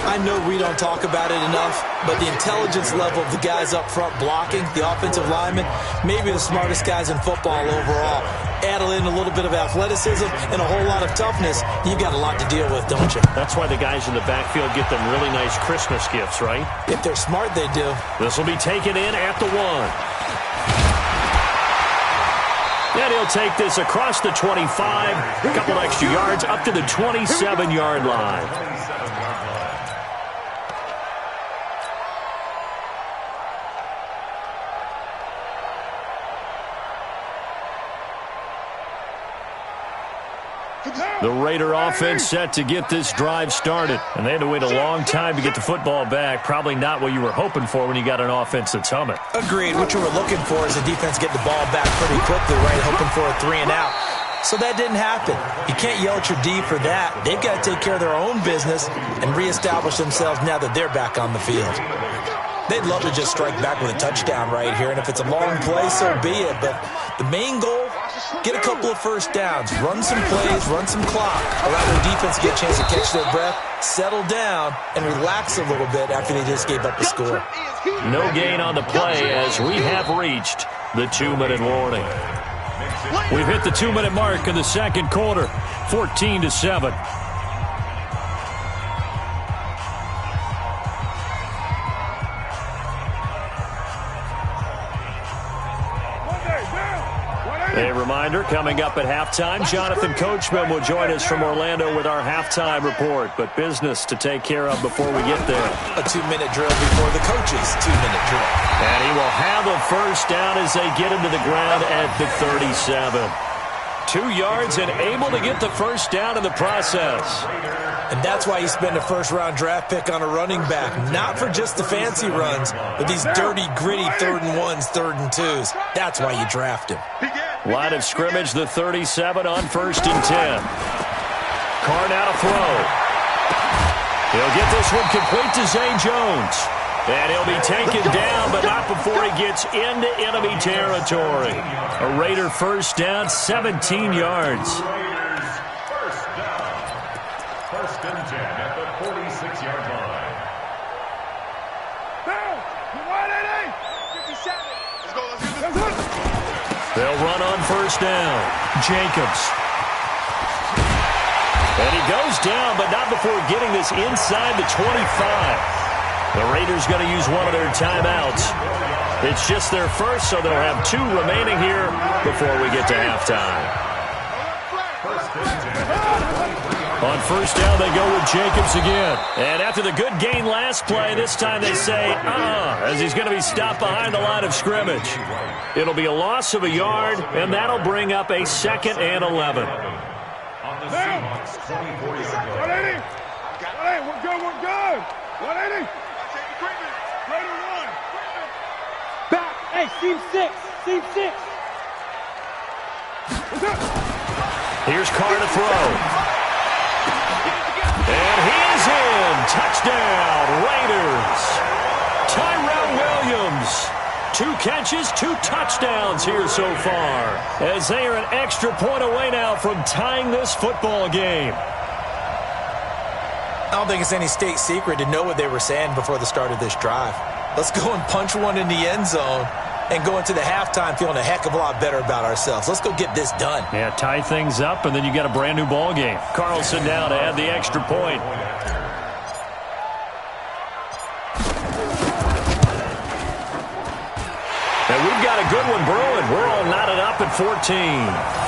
[SPEAKER 6] I know we don't talk about it enough, but the intelligence level of the guys up front blocking, the offensive linemen, maybe the smartest guys in football overall. Add in a little bit of athleticism and a whole lot of toughness, you've got a lot to deal with, don't you?
[SPEAKER 4] That's why the guys in the backfield get them really nice Christmas gifts, right?
[SPEAKER 6] If they're smart, they do.
[SPEAKER 4] This will be taken in at the 1. And he'll take this across the 25, a couple extra yards up to the 27-yard line. The Raider offense set to get this drive started, and they had to wait a long time to get the football back. Probably not what you were hoping for when you got an offense that's humming.
[SPEAKER 6] Agreed. What you were looking for is the defense get the ball back pretty quickly, right? Hoping for a 3 and out. So that didn't happen. You can't yell at your D for that. They've got to take care of their own business and reestablish themselves now that they're back on the field. They'd love to just strike back with a touchdown right here, and if it's a long play, so be it. But the main goal, get a couple of first downs, run some plays, run some clock, allow their defense to get a chance to catch their breath, settle down, and relax a little bit after they just gave up a score.
[SPEAKER 4] No gain on the play as we have reached the 2-minute warning. We've hit the 2-minute mark in the second quarter, 14-7. A reminder, coming up at halftime, Jonathan Coachman will join us from Orlando with our halftime report, but business to take care of before we get there.
[SPEAKER 6] A 2-minute drill before the coach's 2-minute drill.
[SPEAKER 4] And he will have a first down as they get into the ground at the 37. 2 yards and able to get the first down in the process.
[SPEAKER 6] And that's why you spend a first-round draft pick on a running back, not for just the fancy runs, but these dirty, gritty 3rd and 1s, 3rd and 2s. That's why you draft him.
[SPEAKER 4] Line of scrimmage, the 37 on 1st and 10. Carr now to throw. He'll get this one complete to Zay Jones. And he'll be taken down, but not before he gets into enemy territory. A Raider first down, 17 yards.
[SPEAKER 7] First down. 1st and 10 at the 46-yard line.
[SPEAKER 4] They'll run on first down. Jacobs. And he goes down, but not before getting this inside the 25. The Raiders going to use one of their timeouts. It's just their first, so they'll have 2 remaining here before we get to halftime. On first down, they go with Jacobs again. And after the good gain last play, this time they say, as he's going to be stopped behind the line of scrimmage. It'll be a loss of a yard, and that'll bring up a 2nd and 11.
[SPEAKER 7] On the Seahawks 24-yard line.
[SPEAKER 5] 180. We're good. 180. Raider 1. Back. Hey, seam 6.
[SPEAKER 4] Here's Carr to throw. And he is in. Touchdown, Raiders. Tyrell Williams. 2 catches, 2 touchdowns here so far, as they are an extra point away now from tying this football game.
[SPEAKER 6] I don't think it's any state secret to know what they were saying before the start of this drive. Let's go and punch one in the end zone and go into the halftime feeling a heck of a lot better about ourselves. Let's go get this done.
[SPEAKER 4] Yeah, tie things up, and then you got a brand new ball game. Carlson now to add the extra point. And we've got a good one brewing. We're all knotted up at 14.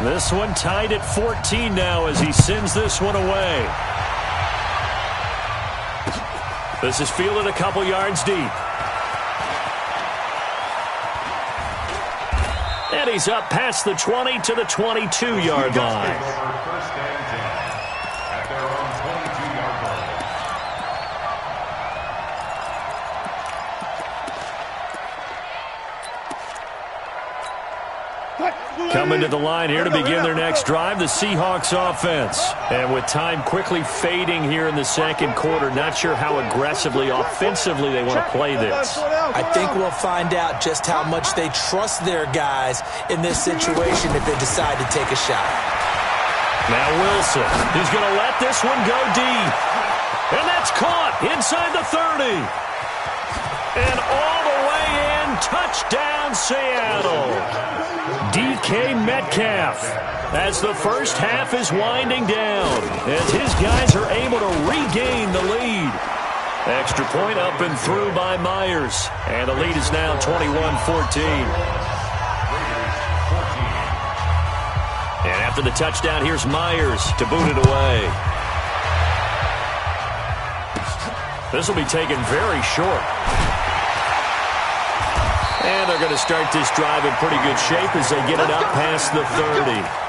[SPEAKER 4] This one tied at 14 now as he sends this one away. This is fielded a couple yards deep. And he's up past the 20 to the 22-yard line. Coming to the line here to begin their next drive, the Seahawks offense. And with time quickly fading here in the second quarter, not sure how aggressively, offensively they want to play this.
[SPEAKER 6] I think we'll find out just how much they trust their guys in this situation if they decide to take a shot.
[SPEAKER 4] Now Wilson, he's going to let this one go deep. And that's caught inside the 30. And all the way in, touchdown Seattle. DK Metcalf as the first half is winding down as his guys are able to regain the lead. Extra point up and through by Myers. And the lead is now 21-14. And after the touchdown, here's Myers to boot it away. This will be taken very short. And they're going to start this drive in pretty good shape as they get it up past the 30.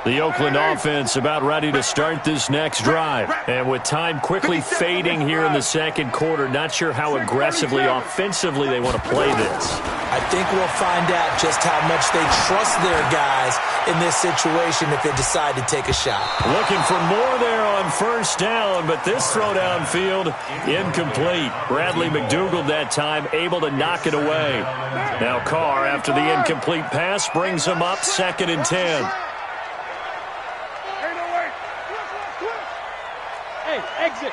[SPEAKER 4] The Oakland offense about ready to start this next drive. And with time quickly fading here in the second quarter, not sure how aggressively, offensively they want to play this.
[SPEAKER 6] I think we'll find out just how much they trust their guys in this situation if they decide to take a shot.
[SPEAKER 4] Looking for more there on first down, but this throw downfield incomplete. Bradley McDougald that time able to knock it away. Now Carr, after the incomplete pass, brings him up 2nd and 10.
[SPEAKER 2] Exit.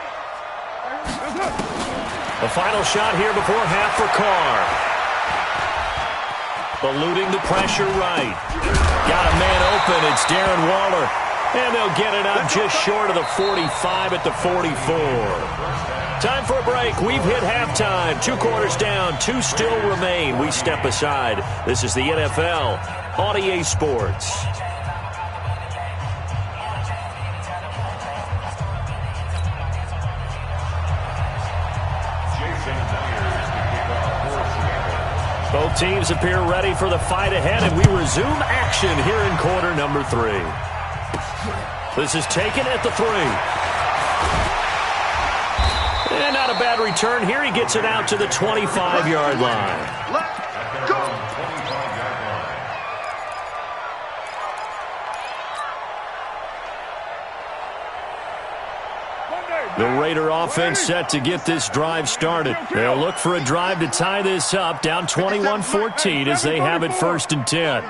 [SPEAKER 4] The final shot here before half for Carr. Eluding the pressure right. Got a man open. It's Darren Waller. And they'll get it up just short of the 45 at the 44. Time for a break. We've hit halftime. 2 quarters down. 2 still remain. We step aside. This is the NFL on EA Sports. Both teams appear ready for the fight ahead, and we resume action here in quarter number 3. This is taken at the 3. And not a bad return here. He gets it out to the 25-yard line.
[SPEAKER 2] Let's go.
[SPEAKER 4] The Raider offense set to get this drive started. They'll look for a drive to tie this up, down 21-14 as they have it 1st and 10.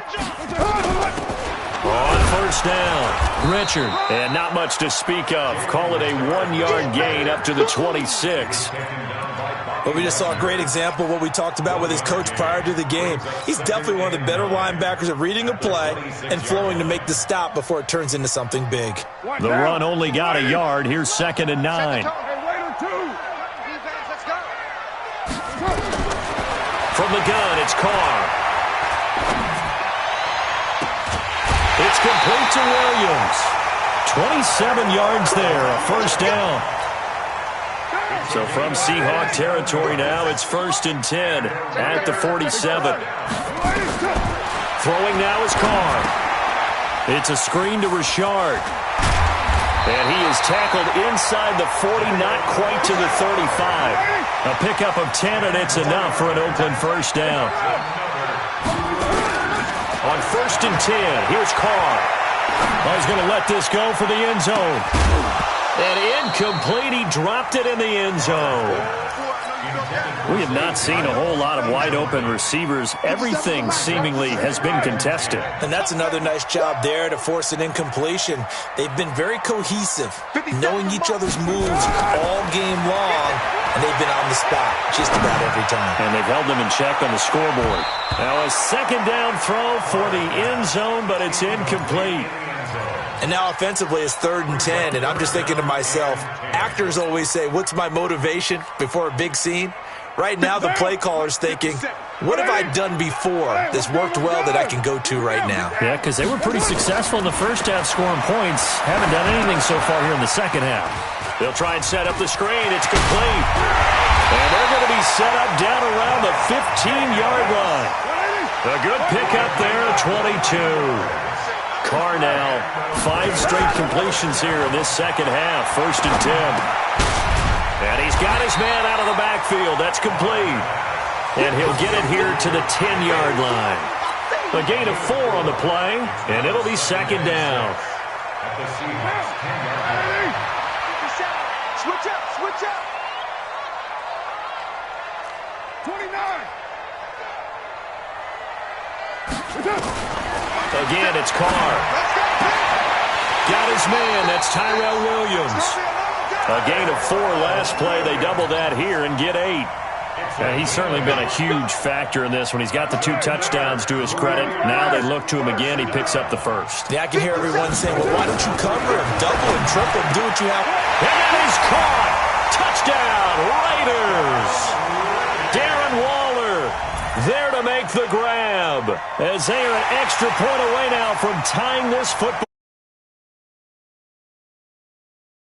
[SPEAKER 4] On first down, Richard, and not much to speak of. Call it a 1-yard gain up to the 26.
[SPEAKER 6] Well, we just saw a great example of what we talked about with his coach prior to the game. He's definitely one of the better linebackers at reading a play and flowing to make the stop before it turns into something big.
[SPEAKER 4] The run only got a yard. Here's 2nd and 9. From the gun, it's Carr. It's complete to Williams. 27 yards there, a first down. So from Seahawk territory now, it's 1st and 10 at the 47. Throwing now is Carr. It's a screen to Richard. And he is tackled inside the 40, not quite to the 35. A pickup of 10, and it's enough for an Oakland first down. On 1st and 10, here's Carr. Oh, he's going to let this go for the end zone. And incomplete, he dropped it in the end zone. We have not seen a whole lot of wide-open receivers. Everything seemingly has been contested.
[SPEAKER 6] And that's another nice job there to force an incompletion. They've been very cohesive, knowing each other's moves all game long, and they've been on the spot just about every time.
[SPEAKER 4] And they've held them in check on the scoreboard. Now a 2nd down throw for the end zone, but it's incomplete.
[SPEAKER 6] And now offensively it's 3rd and 10, and I'm just thinking to myself, actors always say, what's my motivation before a big scene? Right now the play caller's thinking, what have I done before that's worked well that I can go to right now?
[SPEAKER 4] Yeah, because they were pretty successful in the first half scoring points. Haven't done anything so far here in the second half. They'll try and set up the screen. It's complete. And they're going to be set up down around the 15-yard line. A good pickup there at 22. Carr now, 5 straight completions here in this second half. 1st and 10. And he's got his man out of the backfield. That's complete. And he'll get it here to the 10-yard line. A gain of 4 on the play, and it'll be 2nd down.
[SPEAKER 7] At the Seahawks 10-yard line.
[SPEAKER 2] Switch up, switch up. 29.
[SPEAKER 4] Again, it's Carr. Got his man. That's Tyrell Williams. A gain of 4 last play. They double that here and get 8. He's certainly been a huge factor in this when he's got the 2 touchdowns to his credit. Now they look to him again. He picks up the 1st.
[SPEAKER 6] Yeah, I can hear everyone saying, well, why don't you cover him? Double and triple him. Do what you have.
[SPEAKER 4] And he's caught. Touchdown, Raiders. Darren Waller there to make the grab as they are an extra point away now from tying this football